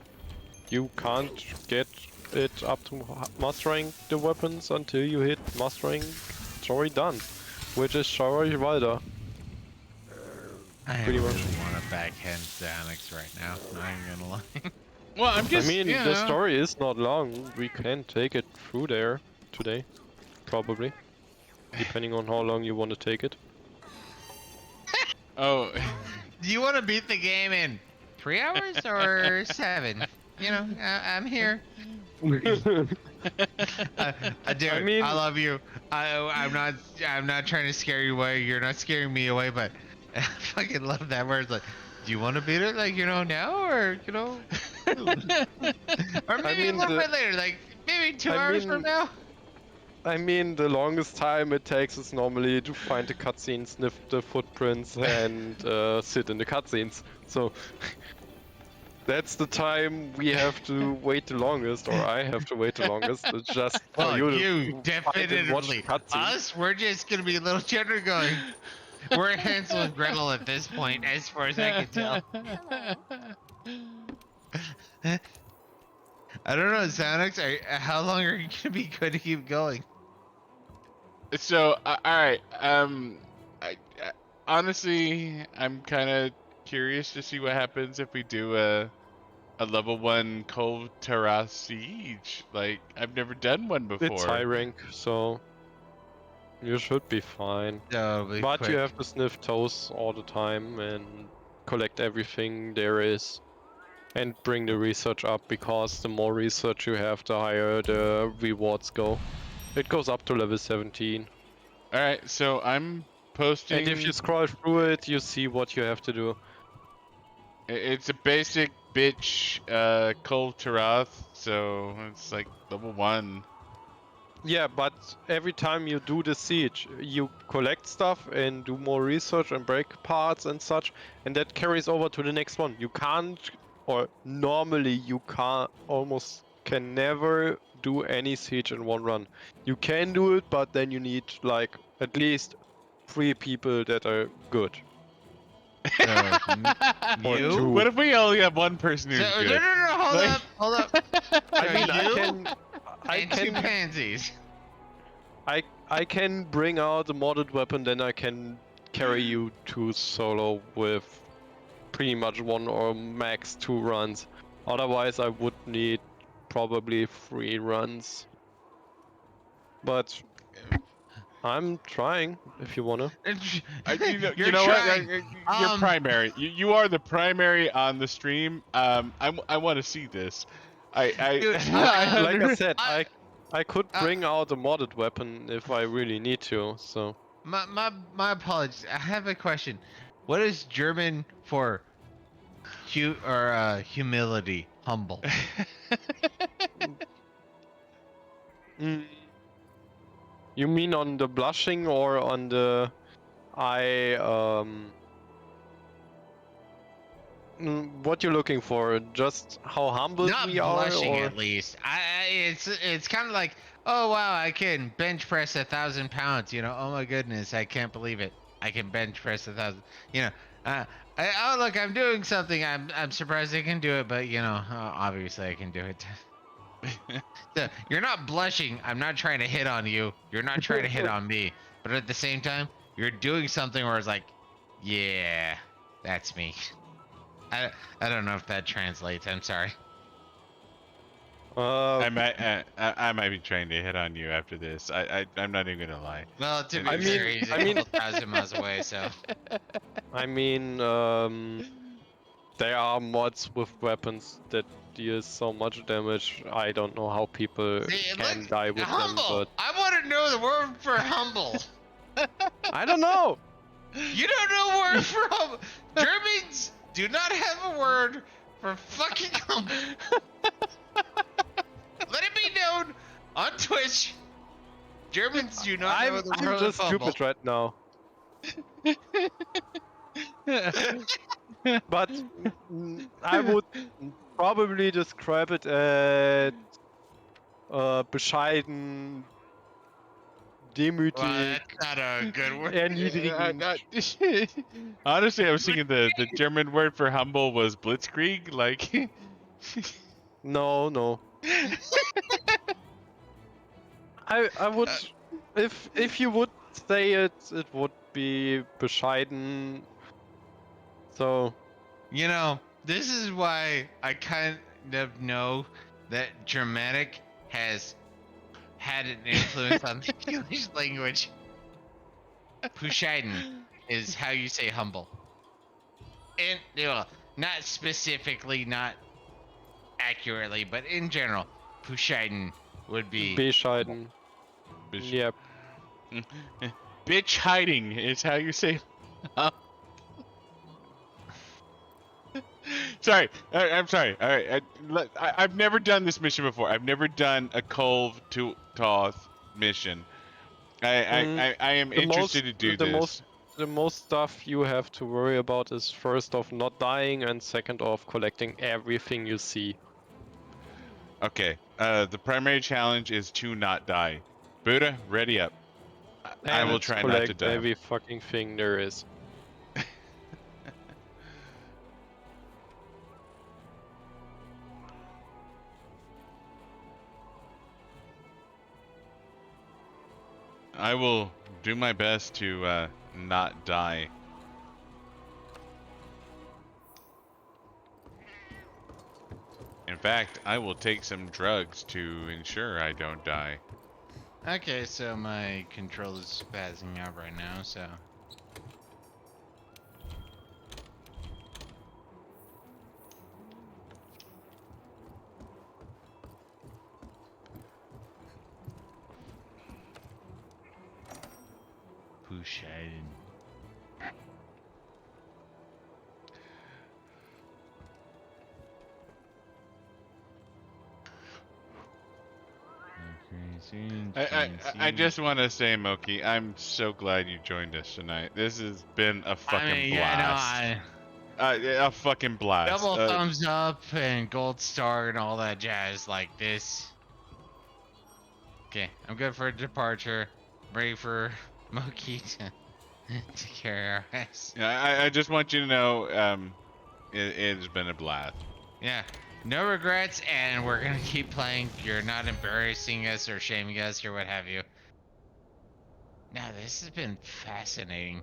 you can't get it up to mastering the weapons until you hit mastering story done, which is Shara Valda.
I
pretty
really
much.
want to backhand Xanax right now. Not even gonna lie.
well, I'm just.
I mean,
you
the
know.
story is not long. We can take it through there today, probably, depending on how long you want to take it.
Oh,
Do you want to beat the game in 3 hours or 7? You know, I'm here. Dude,
I mean-
I love you. I'm not trying to scare you away. You're not scaring me away, but I fucking love that word. It's like, do you want to beat it, like, you know, now, or you know, or maybe
mean,
a little
the-
bit later, like maybe 2
I
hours
mean-
from now.
I mean, the longest time it takes is normally to find the cutscene, sniff the footprints, and sit in the cutscenes. So that's the time we have to wait the longest, or I have to wait the longest. It's just for
Well,
you
you
to find and watch the
definitively.
cutscene.
Us, we're just gonna be a little children going. We're Hansel and Gretel at this point, as far as I can tell. I don't know, Xanax. How long are you gonna be good to keep going?
so all right. I honestly, I'm kind of curious to see what happens if we do a level 1 Cove Terrace siege. Like I've never done one before.
It's high rank, so you should be fine. But you have to sniff toes all the time and collect everything there is. And bring the research up, because the more research you have, the higher the rewards go. It goes up to level 17.
All right, so I'm posting.
And if you scroll through it, you see what you have to do.
It's a basic bitch Cove Terrace, so it's like level 1.
Yeah, but every time you do the siege, you collect stuff and do more research and break parts and such, and that carries over to the next one. You can't, or normally you can't, almost can never do any siege in one run. You can do it, but then you need like at least 3 people that are good. Or
you?
two.
What if we only have one person who's
No,
good?
no, hold up.
I mean,
you
I
and 2
can
pansies.
I can bring out a modded weapon, then I can carry you to solo with pretty much 1 or max 2 runs. Otherwise, I would need probably 3 runs. But I'm trying, if you wanna.
You know what?
trying.
You're primary. You are the primary on the stream. I want to see this.
Dude,
Like I said,
I-
I could bring out a modded weapon if I really need to, so...
My apologies. I have a question. What is German for humility? Humble.
Mm. You mean on the blushing or on the... what you're looking for? Just how humble
Not
we are,
blushing,
or...
at least. It's kind of like, oh wow, I can bench press 1,000 pounds. You know, oh my goodness, I can't believe it. I can bench press 1,000. You know, oh look, I'm doing something. I'm surprised I can do it, but you know, obviously I can do it. You're not blushing. I'm not trying to hit on you. You're not trying to hit on me. But at the same time, you're doing something where it's like, yeah, that's me. I don't know if that translates. I'm sorry.
I might be trying to hit on you after this. I'm not even gonna lie.
Well, to be
I
fair,
mean-
he's a
I mean-
couple thousand miles away, so.
I mean, there are mods with weapons that deal so much damage. I don't know how people
See,
can
look,
die with
humble.
them,
I want to know the word for humble.
but I don't know.
You don't know the word for humble. Germans do not have a word for fucking humble. Let it be known on Twitch. Germans do not know the
I'm
word
just
for humble.
stupid right now. But I would probably describe it as bescheiden, demütig,
Well, that's not a good word.
erniedrigend.
Honestly, I was thinking the German word for humble was blitzkrieg. Like,
No. I would, if you would say it, it would be bescheiden. So
You know, this is why I kind of know that Germanic has had an influence on the English language. Bescheiden is how you say humble. And, not specifically, not accurately, but in general, bescheiden would be.
bescheiden.
Besch-
Yep.
bitch hiding is how you say. Sorry, I'm sorry. All right, I've never done this mission before. I've never done a Cove to Toth mission. I am interested to do this.
The most stuff you have to worry about is first off not dying and second off collecting everything you see.
Okay, the primary challenge is to not die. Buddha, ready up. I will
And
try not to
collect
die.
every fucking thing there is.
I will do my best to not die. In fact, I will take some drugs to ensure I don't die.
Okay, so my controller is spazzing out right now, so. Bescheiden.
I just want to say, Mokky, I'm so glad you joined us tonight. This has been a fucking blast. A fucking blast.
Double thumbs up and gold star and all that jazz like this. Okay, I'm good for a departure. Ready for Mokky to carry our ass.
Yeah, I just want you to know, it's been a blast.
Yeah, no regrets, and we're gonna keep playing. You're not embarrassing us or shaming us or what have you. Now, this has been fascinating.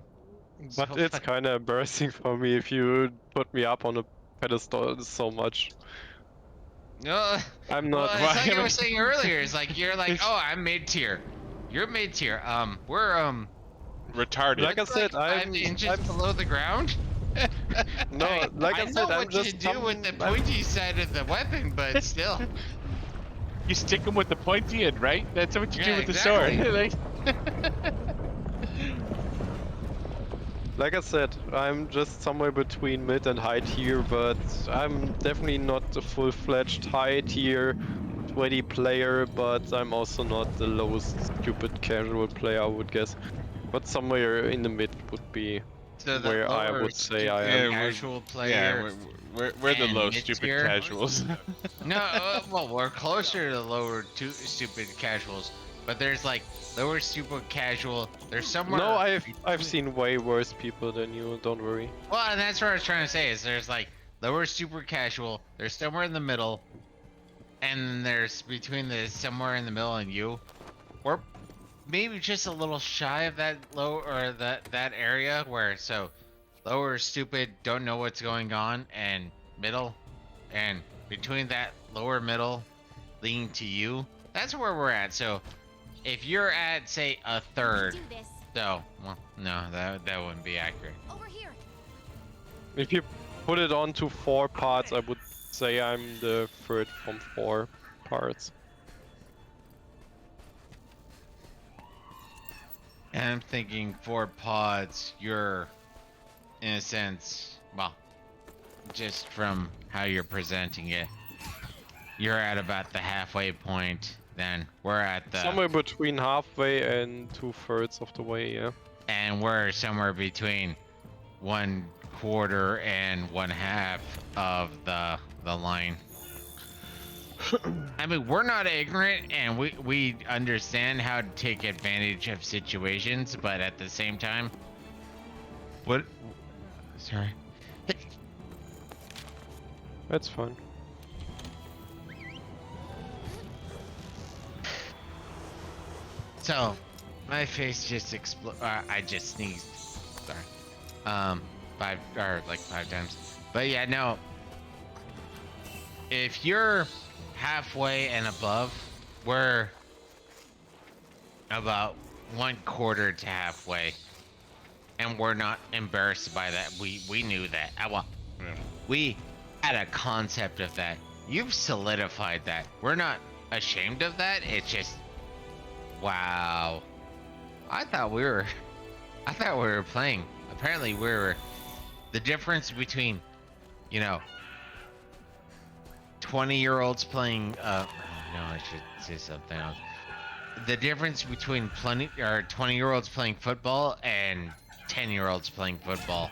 But
So
it's kind of embarrassing for me if you put me up on a pedestal so much.
No,
I'm
well,
not.
it's like I was saying earlier. It's like you're like, oh, I'm mid tier. You're mid tier. We're
Retarded.
Like I said,
like 5
I'm
inches below the ground.
No, like I
know
said, I'm
what
just
to do with the pointy side of the weapon, but still.
You stick him with the pointy end, right? That's what you do
Yeah,
with
exactly.
the sword.
Like I said, I'm just somewhere between mid and high tier, but I'm definitely not a full-fledged high tier 20 player, but I'm also not the lowest stupid casual player, I would guess. But somewhere in the mid would be
So the
where I
lower
would say I
Yeah,
am.
we're-
casual player.
Yeah, we're the
and
low
mid-tier.
stupid casuals.
No, well, we're closer to lower stupid casuals, but there's like lower stupid casual. There's somewhere.
No, I've seen way worse people than you, don't worry.
Well, and that's what I was trying to say is there's like lower super casual. There's somewhere in the middle, and there's between the somewhere in the middle and you, or maybe just a little shy of that low or that area where so lower stupid don't know what's going on and middle, and between that lower middle leading to you, that's where we're at. So if you're at say a
We can
third,
do this.
so well no that wouldn't be accurate.
Over here.
If you put it onto 4 parts, I would say I'm the third from 4 parts.
And I'm thinking 4 pods, you're in a sense, well, just from how you're presenting it, you're at about the halfway point. Then we're at the
Somewhere between halfway and 2/3 of the way, yeah.
and we're somewhere between 1/4 and 1/2 of the line. I mean, we're not ignorant, and we understand how to take advantage of situations, but at the same time, what? Sorry.
That's fine.
So, my face just exploded. I just sneezed. Sorry. 5 times. But yeah, no. If you're halfway and above, we're about 1/4 to halfway, and we're not embarrassed by that. We knew that. Well,
Yeah.
we had a concept of that. You've solidified that. We're not ashamed of that. It's just, wow. I thought we were playing. Apparently, we were. The difference between, 20-year-olds playing. No, I should say something else. The difference between 20-year-olds playing football and 10-year-olds playing football.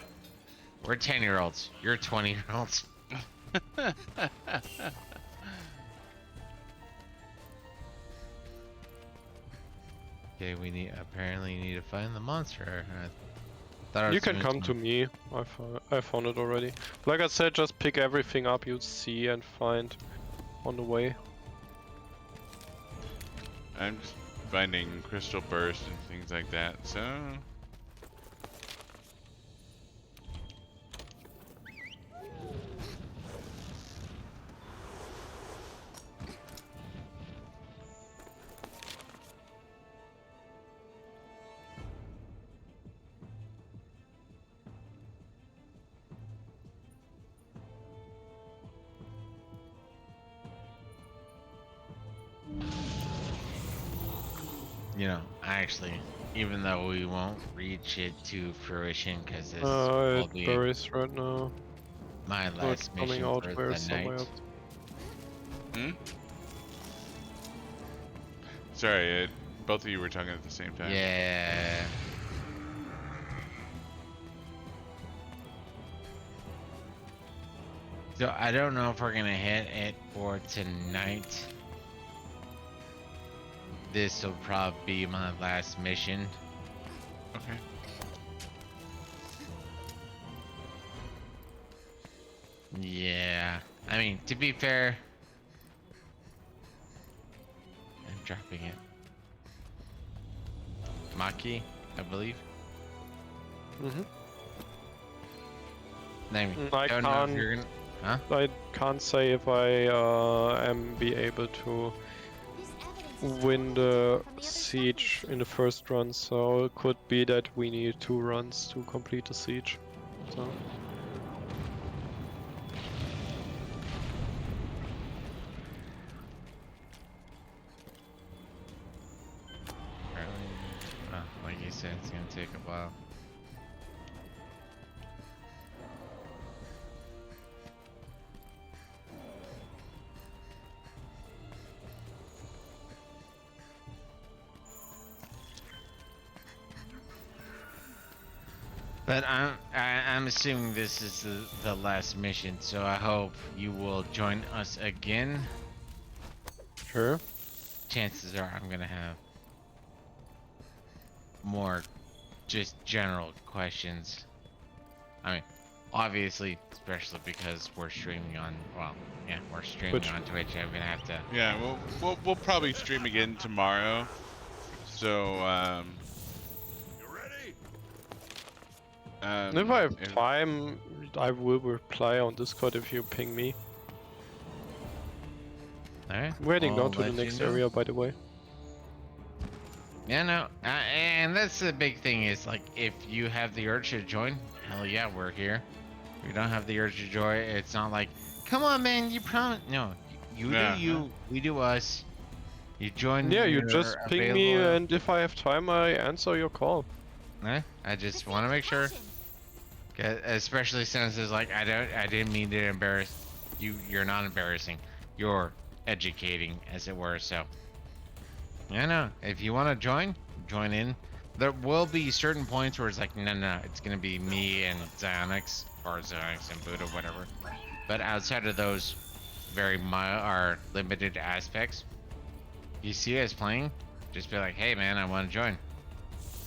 We're 10-year-olds. You're 20-year-olds. Okay, we apparently need to find the monster. I thought it
You
was
can
doing
come to
something.
me. I found it already. Like I said, just pick everything up you see and find on the way.
I'm just finding crystal burst and things like that, so...
Even though we won't reach it to fruition because this
It
will be
buries right now.
my
So it's
last
coming
mission
out
for
where
the
somewhere
night.
else.
Sorry, both of you were talking at the same time.
Yeah. So I don't know if we're gonna hit it for tonight. This will probably be my last mission.
Okay.
Yeah. I mean, to be fair, I'm dropping it. Mokky, I believe. I mean,
I
don't know if
can't-
you're gonna. Huh?
I can't say if I am be able to
This evidence is
win
totally
the
different from the other
siege
studies.
in the first run, so it could be that we need 2 runs to complete the siege. So
Like you said, it's gonna take a while. But I'm assuming this is the last mission, so I hope you will join us again.
sure.
Chances are I'm gonna have more just general questions. I mean, obviously, especially because we're streaming on, well, yeah, we're streaming
Twitch.
on Twitch. I'm gonna have to.
Yeah, we'll probably stream again tomorrow. So
If I have time, I will reply on Discord if you ping me.
Alright.
I'm heading
I'll
down to the
let you
next
know.
area, by the way.
Yeah, no, and that's the big thing is like if you have the urge to join, hell yeah, we're here. If you don't have the urge to join, it's not like, come on, man, you promise. No, you
Yeah.
do you, we do us. You join.
Yeah, you
you're
just ping me,
available.
and if I have time, I answer your call.
I just want to make sure, especially since it's like I didn't mean to embarrass you. You're not embarrassing. You're educating, as it were. So. Yeah, no. If you want to join in. There will be certain points where it's like, no, it's gonna be me and Zyonix, or Zyonix and Buddah, whatever. But outside of those very limited aspects, you see us playing, just be like, hey man, I want to join.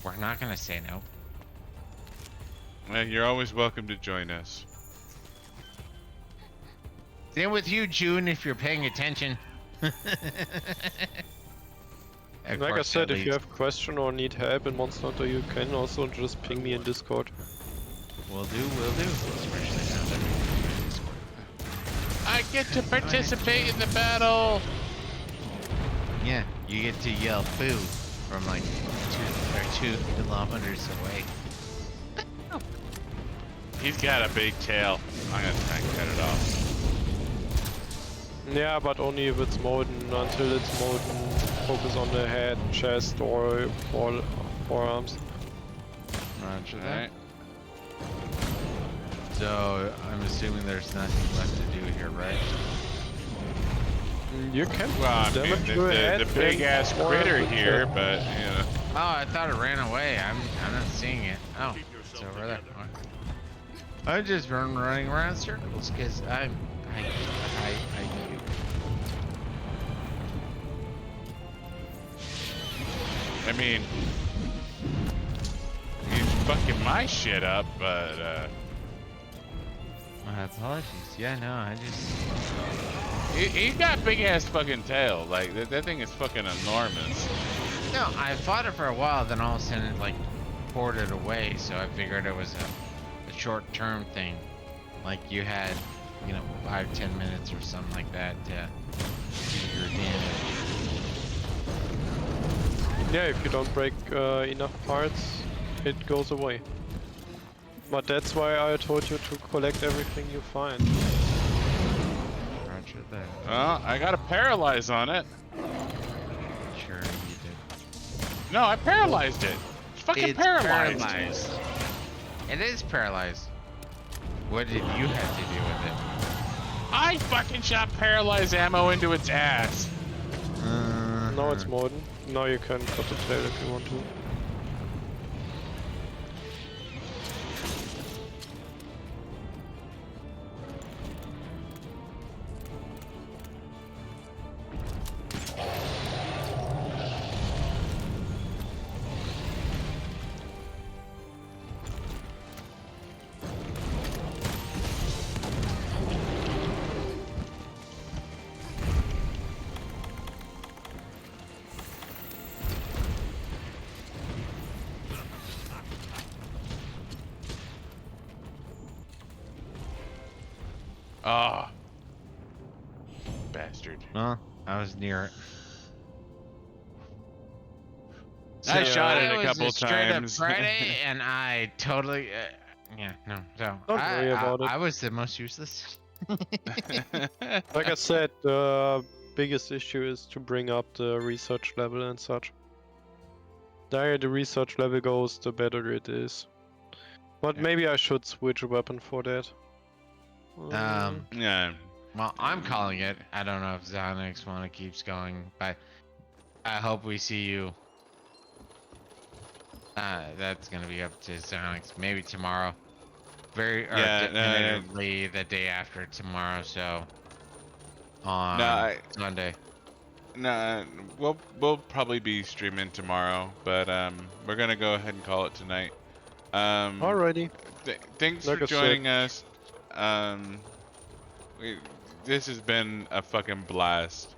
We're not gonna say no.
Well, you're always welcome to join us.
Same with you, June, if you're paying attention. Of
Like I
course,
said,
that
if you
leads-
have question or need help in Monster Hunter, you can also just ping me in Discord.
Will do. Especially now that we're in Discord.
I get to participate in the battle.
Yeah, you get to yell boo from like 2 kilometers away.
He's got a big tail. I'm gonna try and cut it off.
Yeah, but only if it's molten. Until it's molten, focus on the head, chest, or forearms.
Roger
Alright.
So I'm assuming there's nothing left to do here, right?
You can
Well, I mean,
damage your head
the big
and
ass
forearm
critter
with
here,
the-
but you know.
Oh, I thought it ran away. I'm not seeing it. Oh, it's over there. I've just been running around in circles because I
I mean, he's fucking my shit up, but
my apologies. Yeah, no, I just
he's got big ass fucking tail. Like that thing is fucking enormous.
no. I fought it for a while, then all of a sudden it like poured it away. So I figured it was a short-term thing. Like you had, 5-10 minutes or something like that to do your damage.
Yeah, if you don't break enough parts, it goes away. But that's why I told you to collect everything you find.
Roger that.
Oh, I got a paralyze on it.
Sure, you did.
No, I paralyzed it. It's fucking paralyzed.
paralyzed. It is paralyzed. What did you have to do with it?
I fucking shot paralyzed ammo into its ass.
Now it's molten. Now you can cut the tail if you want to.
Ah, bastard.
Well, I was near it.
I shot it
I
a
was
couple
straight
times.
up Friday, and I totally, yeah, no. So
Don't worry about it.
I was the most useless.
Like I said, the biggest issue is to bring up the research level and such. The higher the research level goes, the better it is. But
Yeah.
maybe I should switch a weapon for that.
Yeah.
Well, I'm calling it. I don't know if Zonix keeps going, but I hope we see you. That's gonna be up to Zonix. Maybe tomorrow. Definitively the day after tomorrow. So on Sunday.
No, we'll probably be streaming tomorrow, but we're gonna go ahead and call it tonight.
Alrighty.
Thanks
Like
for
I said.
joining us. Um, this has been a fucking blast.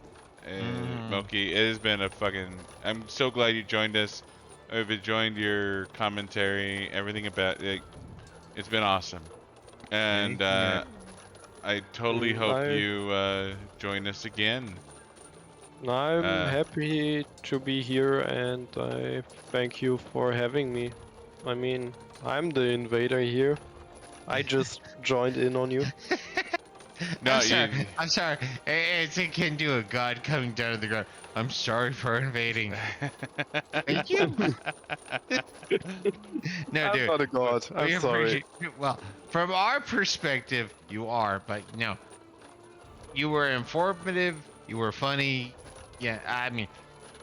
Mokky, it has been a fucking. I'm so glad you joined us. I've enjoyed your commentary, everything about it. It's been awesome, and
Thank
I totally hope
I-
you join us again.
I'm happy to be here and I thank you for having me. I mean, I'm the invader here. I just joined in on you.
No,
I'm sorry.
you-
I'm sorry. It's akin to a god coming down to the ground. I'm sorry for invading. Thank you. No,
I'm
dude.
not a god.
We
I'm sorry.
appreciate. Well, from our perspective, you are, but no, you were informative. You were funny. Yeah, I mean,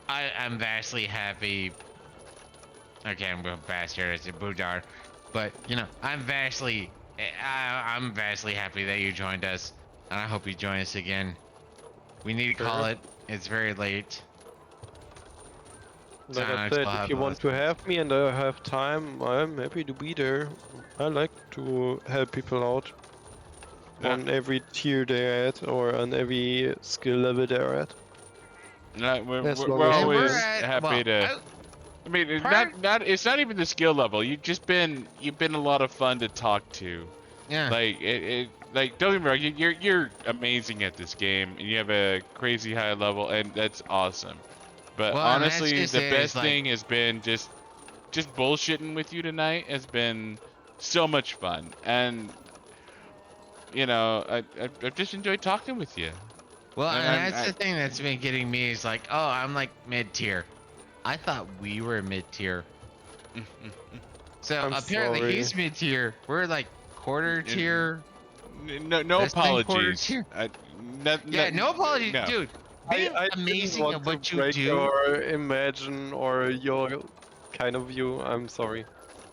I'm vastly happy. Okay, I'm going faster as a Buddah, but I'm vastly happy that you joined us, and I hope you join us again. We need to call
Sure.
it. It's very late.
Like I
I
said,
still
if
have
you
the
want to
lessons.
have me and I have time, I'm happy to be there. I like to help people out
Yeah.
on every tier they're at or on every skill level they're at.
we're,
As
we're
long
we're
as
And
you
we're
always
can.
at
happy to. I mean,
prior.
it's not even the skill level. You've been a lot of fun to talk to.
Yeah.
Like don't get me wrong, you're amazing at this game and you have a crazy high level and that's awesome. But
Well, and that's
honestly,
just
the
it. It's
best
like,
thing has been just bullshitting with you tonight has been so much fun. And I've just enjoyed talking with you.
well,
And
and that's the thing that's been getting me is like, oh, I'm like mid tier. I thought we were mid tier. So
I'm
apparently
sorry.
he's mid tier. We're like quarter tier.
no
Less than quarter
apologies.
tier.
I,
Yeah, no apology,
no.
dude. Being
I didn't
amazing
want
at
to
what you
break
do.
your imagine or your kind of view. I'm sorry.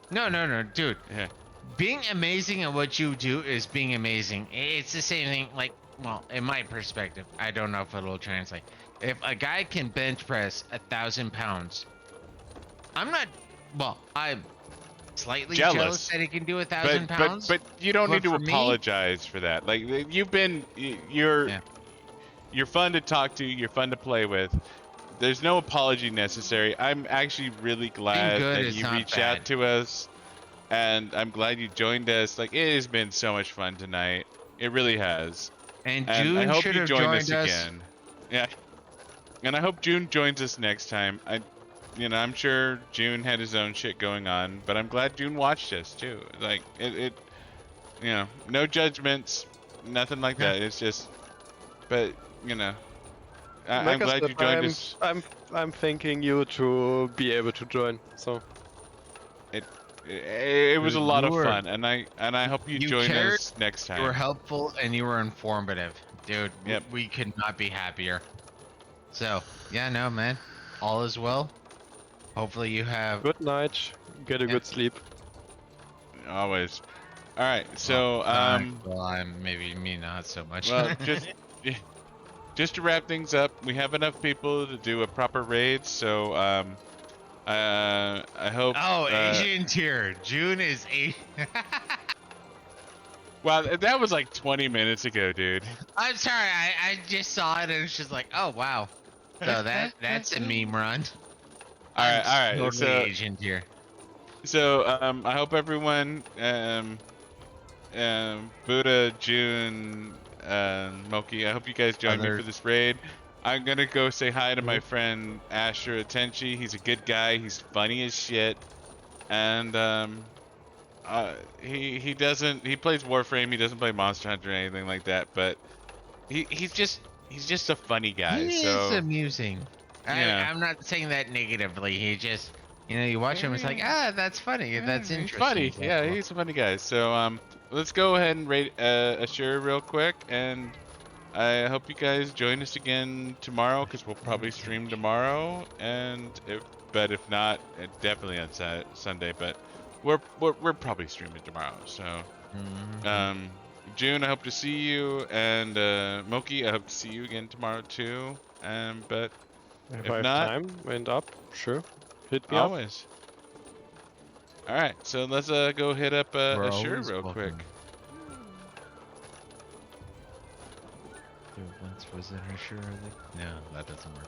No, dude.
Yeah.
Being amazing at what you do is being amazing. It's the same thing. Like, well, in my perspective, I don't know if it'll translate. If a guy can bench press 1,000 pounds, I'm not. Well, I'm slightly jealous that he can do 1,000 pounds.
But you don't
But
need to
for me,
apologize for that. Like
yeah.
you're fun to talk to, you're fun to play with. There's no apology necessary. I'm actually really
Being
glad
good
that
is
you
not
reached
bad.
out to us and I'm glad you joined us. Like it has been so much fun tonight. It really has.
And
And I
June
hope
should
you
have
join
joined
us
us.
again. Yeah. And I hope June joins us next time. I'm sure June had his own shit going on, but I'm glad June watched us too. Like no judgments, nothing like
Yeah.
that. It's just, but I'm
Like I
glad
said,
you joined us.
I'm thanking you to be able to join. So
It was a
Dude,
lot
you
of
were
fun, and I hope you join
cared,
us next
you were
time.
helpful, and you were informative, dude.
Yep.
We could not be happier. So yeah, no, man, all is well. Hopefully you have.
good night. Get a
Yeah.
good sleep.
Always. All right.
Well,
So
well, I'm maybe me not so much.
well, just to wrap things up, we have enough people to do a proper raid. So I hope.
Oh, Asian tier. June is Asian.
Well, that was like 20 minutes ago, dude.
I'm sorry. I just saw it and it's just like, oh wow. So that's a meme run.
All right, all right.
Totally Asian tier.
So I hope everyone, Buddha, June, Mokky, I hope you guys join me
Other-
for this raid. I'm gonna go say hi to my friend Asher Atenchi. He's a good guy. He's funny as shit, and he plays Warframe. He doesn't play Monster Hunter or anything like that. But he's just a funny guy.
He
so
is amusing.
Yeah.
I'm not saying that negatively. He just, you watch him, it's like, that's funny. That's
he's
interesting.
funny.
That's
Yeah,
cool.
he's a funny guy. So let's go ahead and rate Assure real quick, and I hope you guys join us again tomorrow because we'll probably stream tomorrow, and but if not, definitely on Sunday. But we're probably streaming tomorrow. So
Mhm.
June, I hope to see you, and Mokky, I hope to see you again tomorrow too. But
If
if
I have
not,
time and up, sure. Hit me up.
always. All right, so let's go hit up
We're
Assure
always
real
welcome.
quick.
There once was an Assure. No, that doesn't work.